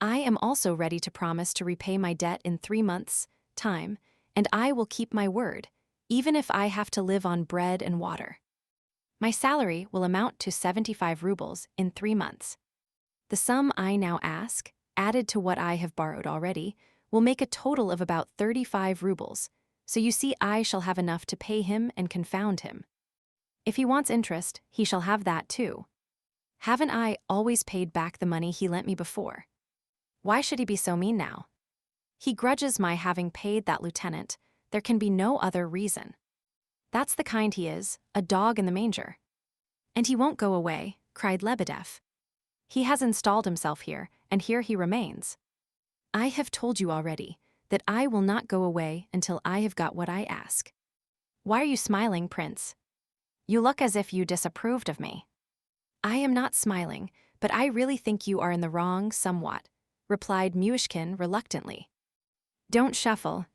I am also ready to promise to repay my debt in 3 months' time, and I will keep my word, even if I have to live on bread and water. My salary will amount to 75 rubles in 3 months. The sum I now ask, added to what I have borrowed already, will make a total of about 35 rubles, so you see I shall have enough to pay him and confound him. If he wants interest, he shall have that too. Haven't I always paid back the money he lent me before? Why should he be so mean now? He grudges my having paid that lieutenant. There can be no other reason. That's the kind he is, a dog in the manger. And he won't go away, cried Lebedev. He has installed himself here, and here he remains. I have told you already that I will not go away until I have got what I ask. Why are you smiling, Prince? You look as if you disapproved of me. I am not smiling, but I really think you are in the wrong somewhat, replied Muishkin reluctantly. Don't shuffle.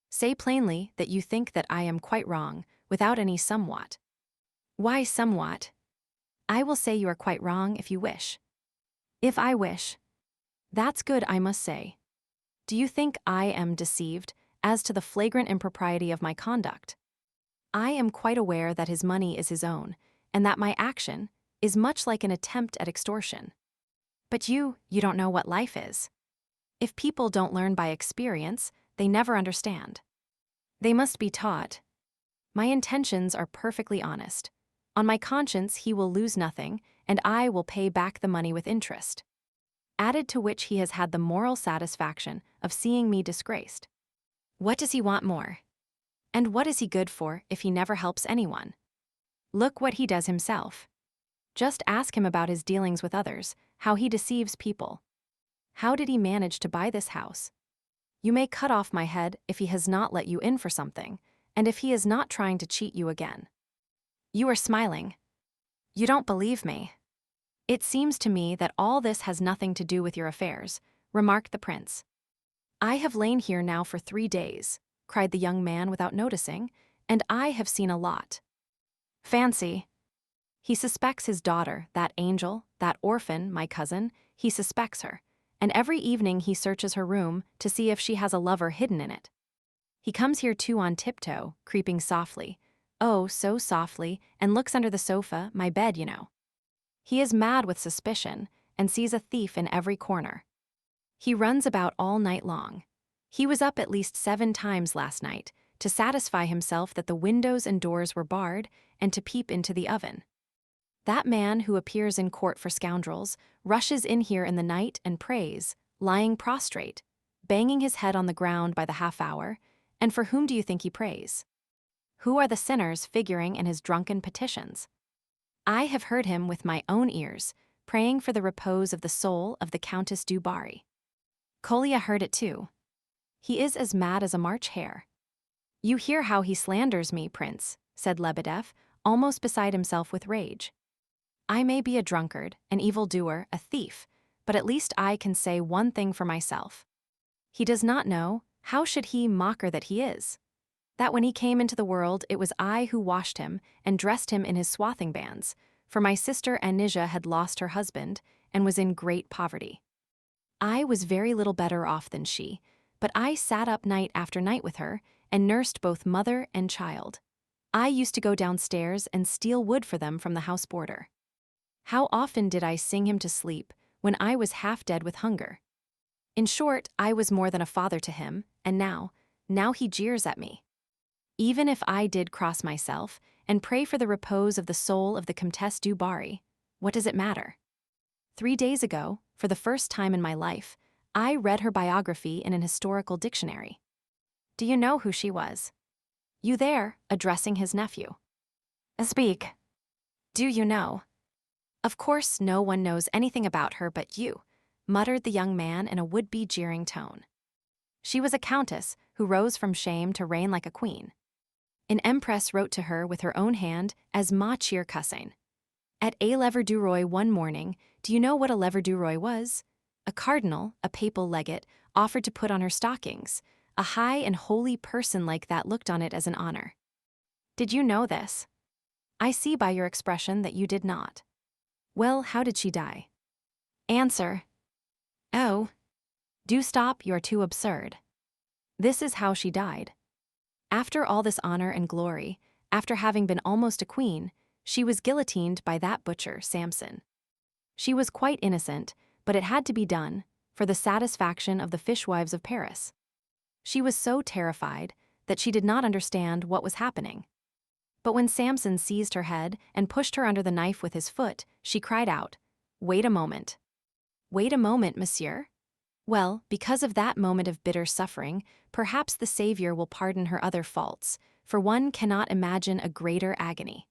Say plainly that you think that I am quite wrong, without any somewhat. Why somewhat? I will say you are quite wrong if you wish. If I wish. That's good, I must say. Do you think I am deceived as to the flagrant impropriety of my conduct? I am quite aware that his money is his own, and that my action is much like an attempt at extortion. But you don't know what life is. If people don't learn by experience, they never understand. They must be taught. My intentions are perfectly honest. On my conscience he will lose nothing, and I will pay back the money with interest. Added to which he has had the moral satisfaction of seeing me disgraced. What does he want more? And what is he good for if he never helps anyone? Look what he does himself. Just ask him about his dealings with others, how he deceives people. How did he manage to buy this house? You may cut off my head if he has not let you in for something, and if he is not trying to cheat you again. You are smiling. You don't believe me. It seems to me that all this has nothing to do with your affairs, remarked the prince. I have lain here now for 3 days, cried the young man without noticing, and I have seen a lot. Fancy. He suspects his daughter, that angel, that orphan, my cousin, he suspects her, and every evening he searches her room to see if she has a lover hidden in it. He comes here too on tiptoe, creeping softly, oh, so softly, and looks under the sofa, my bed, you know. He is mad with suspicion, and sees a thief in every corner. He runs about all night long. He was up at least 7 times last night, to satisfy himself that the windows and doors were barred, and to peep into the oven. That man who appears in court for scoundrels rushes in here in the night and prays, lying prostrate, banging his head on the ground by the half hour, and for whom do you think he prays? Who are the sinners figuring in his drunken petitions? I have heard him with my own ears, praying for the repose of the soul of the Countess du Barry. Kolya heard it too. He is as mad as a March hare. You hear how he slanders me, Prince, said Lebedev, almost beside himself with rage. I may be a drunkard, an evildoer, a thief, but at least I can say one thing for myself. He does not know, how should he, mocker that he is? That when he came into the world it was I who washed him and dressed him in his swathing bands, for my sister Anisia had lost her husband and was in great poverty. I was very little better off than she, but I sat up night after night with her and nursed both mother and child. I used to go downstairs and steal wood for them from the house boarder. How often did I sing him to sleep when I was half dead with hunger? In short, I was more than a father to him, and now he jeers at me. Even if I did cross myself and pray for the repose of the soul of the Comtesse du Barry, what does it matter? 3 days ago, for the first time in my life, I read her biography in an historical dictionary. Do you know who she was? You there, addressing his nephew. Speak. Do you know? Of course no one knows anything about her but you, muttered the young man in a would-be jeering tone. She was a countess who rose from shame to reign like a queen. An empress wrote to her with her own hand as ma cheer cussing. At a lever du roi one morning, do you know what a lever du roi was? A cardinal, a papal legate, offered to put on her stockings. A high and holy person like that looked on it as an honor. Did you know this? I see by your expression that you did not. Well, how did she die? Answer. Oh. Do stop, you're too absurd. This is how she died. After all this honor and glory, after having been almost a queen, she was guillotined by that butcher, Samson. She was quite innocent, but it had to be done, for the satisfaction of the fishwives of Paris. She was so terrified that she did not understand what was happening. But when Samson seized her head and pushed her under the knife with his foot, she cried out, "Wait a moment." Wait a moment, monsieur? Well, because of that moment of bitter suffering, perhaps the Savior will pardon her other faults, for one cannot imagine a greater agony.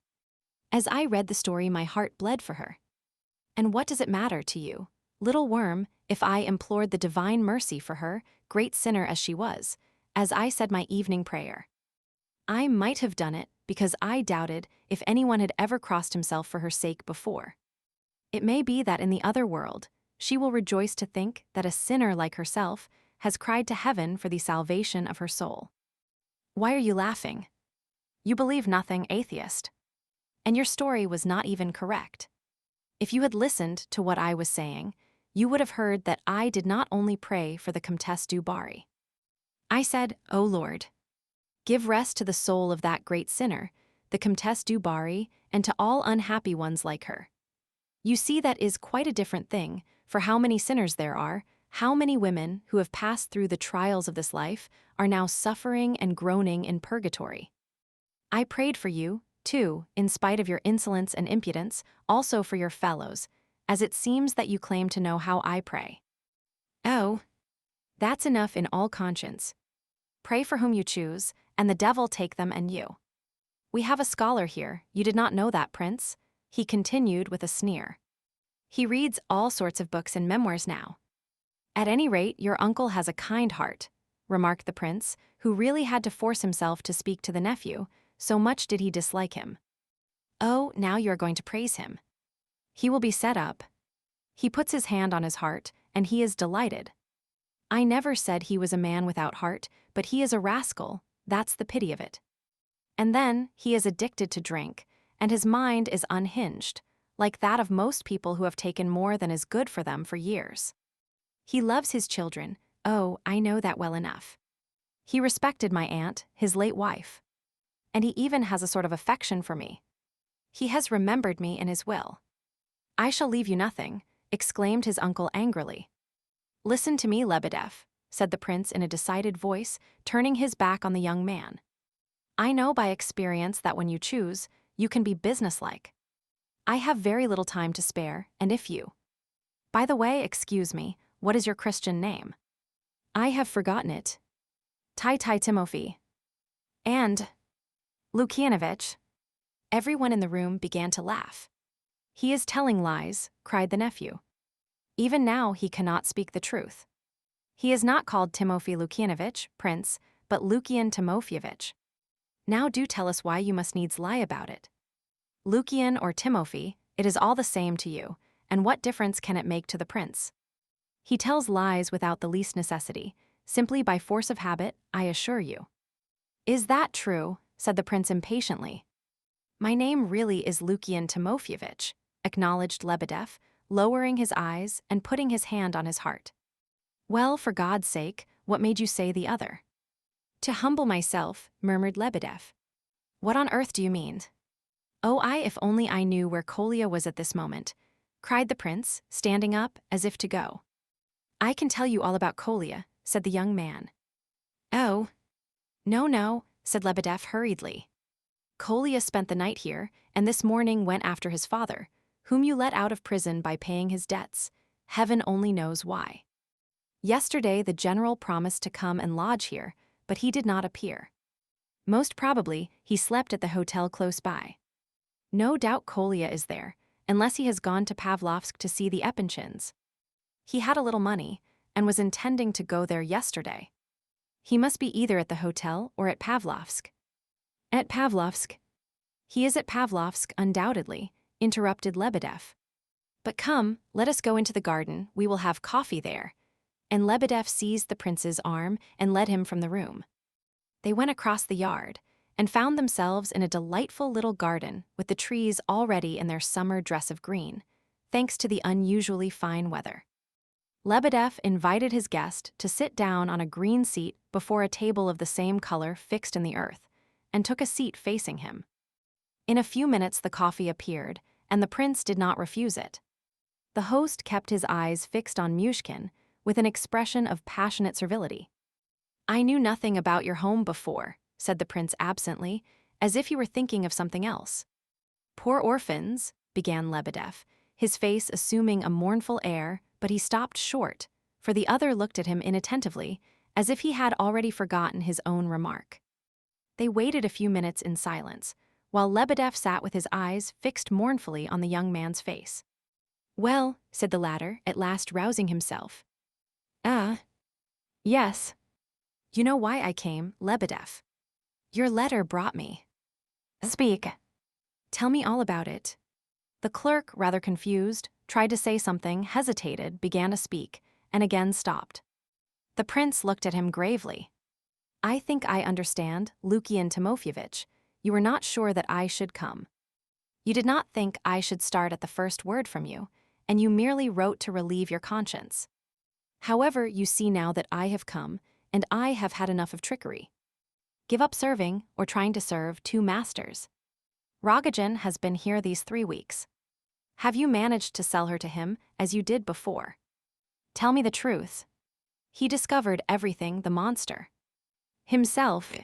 As I read the story, my heart bled for her. And what does it matter to you, little worm, if I implored the divine mercy for her, great sinner as she was, as I said my evening prayer? I might have done it because I doubted if anyone had ever crossed himself for her sake before. It may be that in the other world, she will rejoice to think that a sinner like herself has cried to heaven for the salvation of her soul. Why are you laughing? You believe nothing, atheist. And your story was not even correct. If you had listened to what I was saying, you would have heard that I did not only pray for the Comtesse du Barry. I said, O Lord, give rest to the soul of that great sinner, the Comtesse du Barry, and to all unhappy ones like her. You see, that is quite a different thing, for how many sinners there are, how many women who have passed through the trials of this life are now suffering and groaning in purgatory. I prayed for you, too, in spite of your insolence and impudence, also for your fellows, as it seems that you claim to know how I pray. Oh, that's enough in all conscience. Pray for whom you choose, and the devil take them and you. We have a scholar here, you did not know that, Prince? He continued with a sneer. He reads all sorts of books and memoirs now. At any rate, your uncle has a kind heart, remarked the prince, who really had to force himself to speak to the nephew, so much did he dislike him. Oh, now you are going to praise him. He will be set up. He puts his hand on his heart, and he is delighted. I never said he was a man without heart, but he is a rascal, that's the pity of it. And then, he is addicted to drink, and his mind is unhinged, like that of most people who have taken more than is good for them for years. He loves his children, oh, I know that well enough. He respected my aunt, his late wife. And he even has a sort of affection for me. He has remembered me in his will. I shall leave you nothing, exclaimed his uncle angrily. Listen to me, Lebedev, said the prince in a decided voice, turning his back on the young man. I know by experience that when you choose, you can be businesslike. I have very little time to spare, and if you... By the way, excuse me, what is your Christian name? I have forgotten it. Timofey. And... Lukianovich. Everyone in the room began to laugh. He is telling lies, cried the nephew. Even now he cannot speak the truth. He is not called Timofey Lukianovich, prince, but Lukian Timofeyevich. Now do tell us why you must needs lie about it. Lukian or Timofey, it is all the same to you, and what difference can it make to the prince? He tells lies without the least necessity, simply by force of habit, I assure you. Is that true? Said the prince impatiently. My name really is Lukian Timofeyevich, acknowledged Lebedev, lowering his eyes and putting his hand on his heart. Well, for God's sake, what made you say the other? To humble myself, murmured Lebedev. What on earth do you mean? Oh, if only I knew where Kolya was at this moment, cried the prince, standing up as if to go. I can tell you all about Kolya, said the young man. Oh. No, said Lebedev hurriedly. Kolya spent the night here, and this morning went after his father, whom you let out of prison by paying his debts. Heaven only knows why. Yesterday the general promised to come and lodge here, but he did not appear. Most probably, he slept at the hotel close by. No doubt Kolya is there, unless he has gone to Pavlovsk to see the Epinchins. He had a little money, and was intending to go there yesterday. He must be either at the hotel or at Pavlovsk. At Pavlovsk. He is at Pavlovsk, undoubtedly, interrupted Lebedev. But come, let us go into the garden, we will have coffee there. And Lebedev seized the prince's arm and led him from the room. They went across the yard, and found themselves in a delightful little garden with the trees already in their summer dress of green, thanks to the unusually fine weather. Lebedev invited his guest to sit down on a green seat before a table of the same color fixed in the earth, and took a seat facing him. In a few minutes the coffee appeared, and the prince did not refuse it. The host kept his eyes fixed on Muishkin with an expression of passionate servility. I knew nothing about your home before, said the prince absently, as if he were thinking of something else. Poor orphans, began Lebedev, his face assuming a mournful air, but he stopped short, for the other looked at him inattentively, as if he had already forgotten his own remark. They waited a few minutes in silence, while Lebedev sat with his eyes fixed mournfully on the young man's face. Well, said the latter, at last rousing himself. Yes. You know why I came, Lebedev. Your letter brought me. Speak. Tell me all about it. The clerk, rather confused, tried to say something, hesitated, began to speak, and again stopped. The prince looked at him gravely. I think I understand, Lukian Timofeyevich. You were not sure that I should come. You did not think I should start at the first word from you, and you merely wrote to relieve your conscience. However, you see now that I have come, and I have had enough of trickery. Give up serving, or trying to serve, two masters. Rogojin has been here these 3 weeks. Have you managed to sell her to him, as you did before? Tell me the truth. He discovered everything, the monster. Himself.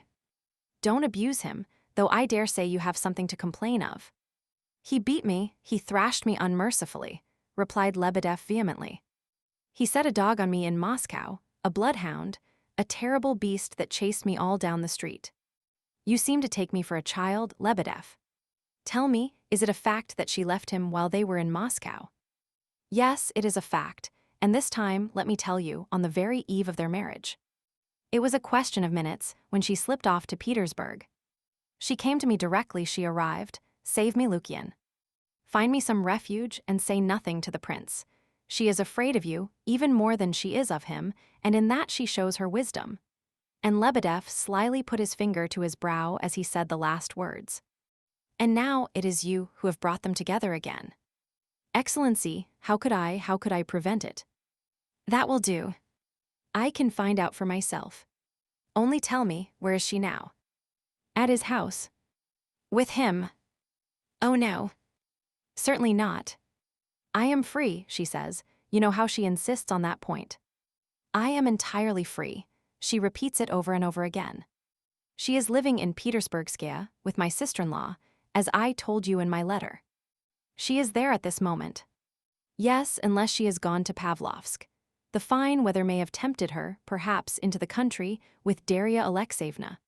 Don't abuse him, though I dare say you have something to complain of. He beat me, he thrashed me unmercifully, replied Lebedev vehemently. He set a dog on me in Moscow, a bloodhound, a terrible beast that chased me all down the street. You seem to take me for a child, Lebedev. Tell me, is it a fact that she left him while they were in Moscow? Yes, it is a fact, and this time, let me tell you, on the very eve of their marriage. It was a question of minutes when she slipped off to Petersburg. She came to me directly she arrived, Save me, Lukian. Find me some refuge and say nothing to the prince. She is afraid of you, even more than she is of him, and in that she shows her wisdom." And Lebedev slyly put his finger to his brow as he said the last words. "And now it is you who have brought them together again." "Excellency, how could I prevent it?" "That will do. I can find out for myself. Only tell me, where is she now?" "At his house." "With him?" "Oh no. Certainly not. I am free," she says. You know how she insists on that point. "I am entirely free." She repeats it over and over again. "She is living in Petersburgskaya with my sister-in-law, as I told you in my letter. She is there at this moment." "Yes, unless she has gone to Pavlovsk. The fine weather may have tempted her, perhaps, into the country with Darya Alexeyevna."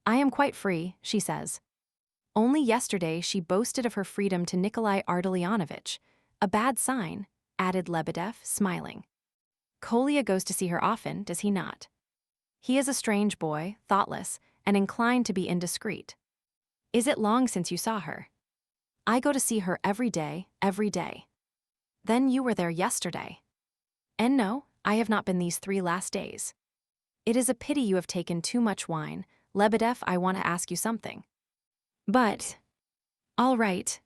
"I am quite free," she says. "Only yesterday she boasted of her freedom to Nikolai Ardalionovitch. A bad sign," added Lebedev, smiling. "Kolya goes to see her often, does he not? He is a strange boy, thoughtless, and inclined to be indiscreet. Is it long since you saw her?" "I go to see her every day, every day." "Then you were there yesterday." "And no, I have not been these 3 last days." "It is a pity you have taken too much wine. Lebedev, I want to ask you something." "But—" All right.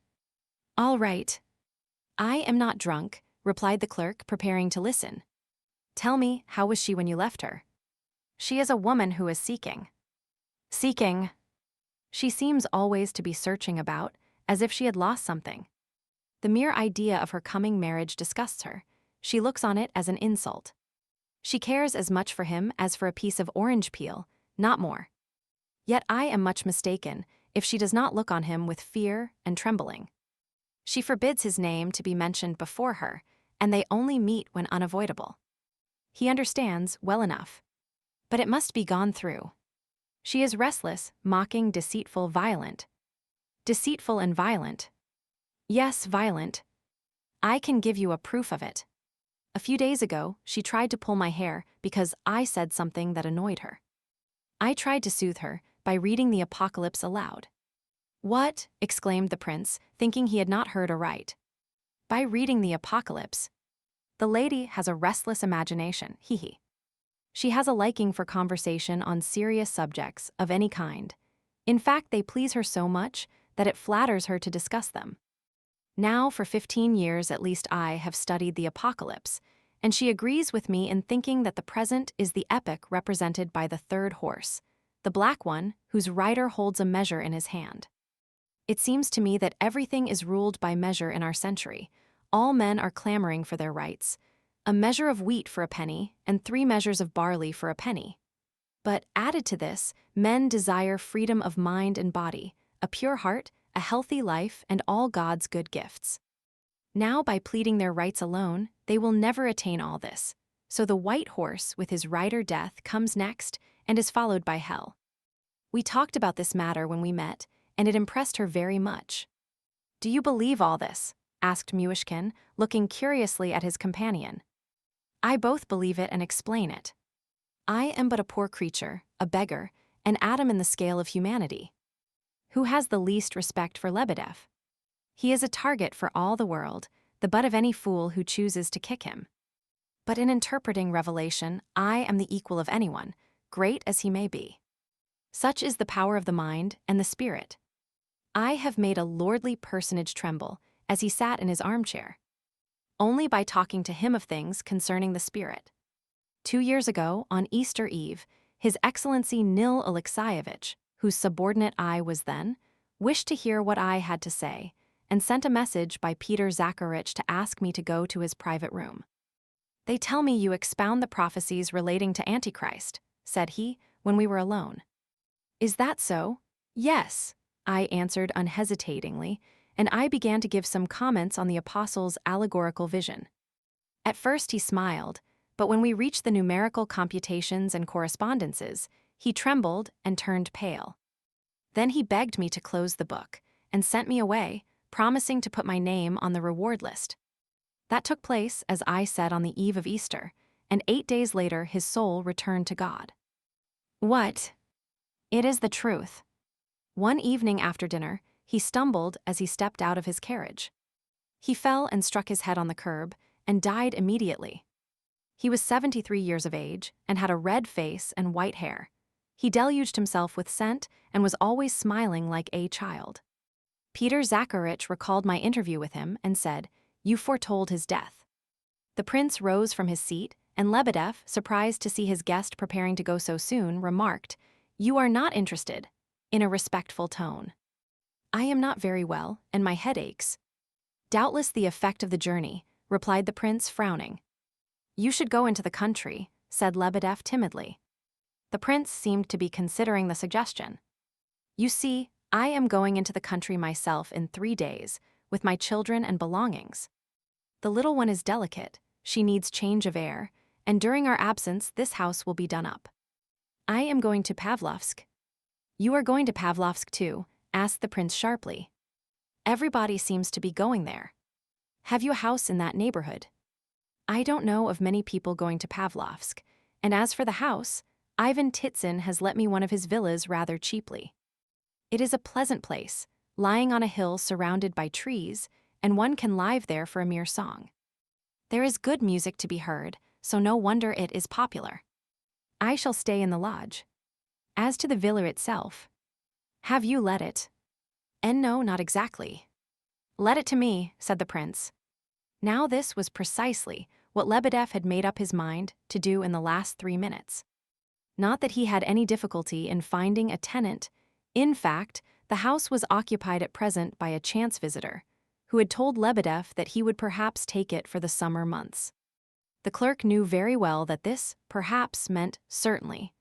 All right. "I am not drunk," replied the clerk, preparing to listen. "Tell me, how was she when you left her?" "She is a woman who is seeking." "Seeking?" "She seems always to be searching about, as if she had lost something. The mere idea of her coming marriage disgusts her. She looks on it as an insult. She cares as much for him as for a piece of orange peel, not more. Yet I am much mistaken if she does not look on him with fear and trembling. She forbids his name to be mentioned before her, and they only meet when unavoidable. He understands well enough. But it must be gone through. She is restless, mocking, deceitful, violent. Deceitful and violent. Yes, violent. I can give you a proof of it. A few days ago, she tried to pull my hair because I said something that annoyed her. I tried to soothe her by reading the Apocalypse aloud." "What?" exclaimed the prince, thinking he had not heard aright. "By reading the Apocalypse. The lady has a restless imagination, hee. She has a liking for conversation on serious subjects of any kind. In fact, they please her so much that it flatters her to discuss them. Now, for 15 years at least I have studied the Apocalypse, and she agrees with me in thinking that the present is the epoch represented by the 3rd horse, the black one whose rider holds a measure in his hand. It seems to me that everything is ruled by measure in our century. All men are clamoring for their rights. A measure of wheat for a penny, and 3 measures of barley for a penny. But added to this, men desire freedom of mind and body, a pure heart, a healthy life, and all God's good gifts. Now, by pleading their rights alone, they will never attain all this. So the white horse with his rider Death comes next and is followed by Hell. We talked about this matter when we met, and it impressed her very much." "Do you believe all this?" asked Muishkin, looking curiously at his companion. "I both believe it and explain it. I am but a poor creature, a beggar, an atom in the scale of humanity. Who has the least respect for Lebedev? He is a target for all the world, the butt of any fool who chooses to kick him. But in interpreting revelation, I am the equal of anyone, great as he may be. Such is the power of the mind and the spirit. I have made a lordly personage tremble as he sat in his armchair, only by talking to him of things concerning the spirit. 2 years ago, on Easter Eve, His Excellency Nil Alexeyevich, whose subordinate I was then, wished to hear what I had to say, and sent a message by Peter Zakharich to ask me to go to his private room. "They tell me you expound the prophecies relating to Antichrist," said he, when we were alone. "Is that so?" "Yes," I answered unhesitatingly, and I began to give some comments on the apostle's allegorical vision. At first he smiled, but when we reached the numerical computations and correspondences, he trembled and turned pale. Then he begged me to close the book, and sent me away, promising to put my name on the reward list. That took place, as I said, on the eve of Easter, and 8 days later his soul returned to God. "What?" "It is the truth. One evening after dinner, he stumbled as he stepped out of his carriage. He fell and struck his head on the curb and died immediately. He was 73 years of age and had a red face and white hair. He deluged himself with scent and was always smiling like a child. Peter Zakharich recalled my interview with him and said, "You foretold his death." The prince rose from his seat, and Lebedev, surprised to see his guest preparing to go so soon, remarked, "You are not interested," in a respectful tone. "I am not very well, and my head aches." "Doubtless the effect of the journey," replied the prince, frowning. "You should go into the country," said Lebedev timidly. The prince seemed to be considering the suggestion. "You see, I am going into the country myself in 3 days, with my children and belongings. The little one is delicate, she needs change of air, and during our absence this house will be done up. I am going to Pavlovsk." "You are going to Pavlovsk too?" asked the prince sharply. "Everybody seems to be going there. Have you a house in that neighborhood?" "I don't know of many people going to Pavlovsk, and as for the house, Ivan Titsin has let me one of his villas rather cheaply. It is a pleasant place, lying on a hill surrounded by trees, and one can live there for a mere song. There is good music to be heard, so no wonder it is popular. I shall stay in the lodge. As to the villa itself, have you let it?" "And no, not exactly." "Let it to me," said the prince. Now this was precisely what Lebedev had made up his mind to do in the last 3 minutes. Not that he had any difficulty in finding a tenant. In fact, the house was occupied at present by a chance visitor, who had told Lebedev that he would perhaps take it for the summer months. The clerk knew very well that this, perhaps, meant certainly.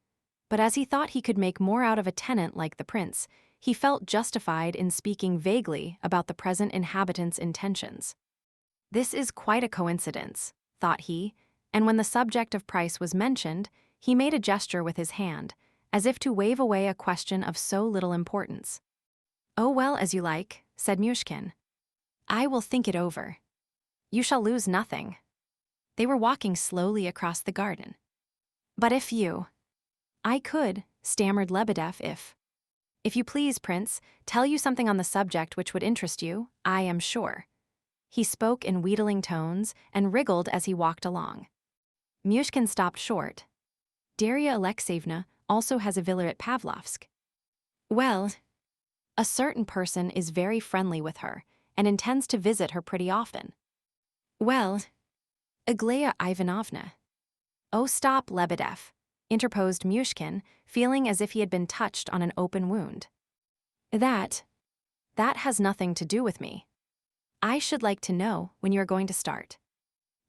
But as he thought he could make more out of a tenant like the prince, he felt justified in speaking vaguely about the present inhabitant's intentions. "This is quite a coincidence," thought he, and when the subject of price was mentioned, he made a gesture with his hand, as if to wave away a question of so little importance. "Oh well, as you like," said Muishkin. "I will think it over. You shall lose nothing." They were walking slowly across the garden. "But if you—" "I could," stammered Lebedev, "if you please, prince, tell you something on the subject which would interest you, I am sure." He spoke in wheedling tones and wriggled as he walked along. Muishkin stopped short. "Darya Alexeyevna also has a villa at Pavlovsk." "Well, a certain person is very friendly with her and intends to visit her pretty often." "Well, Aglaya Ivanovna—" "Oh, stop, Lebedev," interposed Muishkin, feeling as if he had been touched on an open wound. That has nothing to do with me. I should like to know when you are going to start.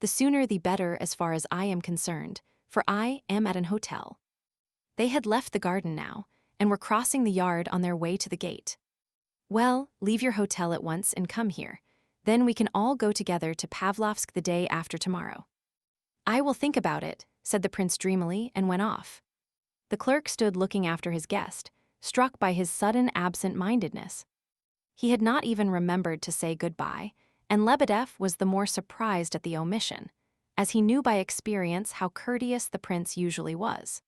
The sooner the better as far as I am concerned, for I am at an hotel." They had left the garden now, and were crossing the yard on their way to the gate. "Well, leave your hotel at once and come here. Then we can all go together to Pavlovsk the day after tomorrow." "I will think about it," said the prince dreamily, and went off. The clerk stood looking after his guest, struck by his sudden absent-mindedness. He had not even remembered to say goodbye, and Lebedev was the more surprised at the omission, as he knew by experience how courteous the prince usually was.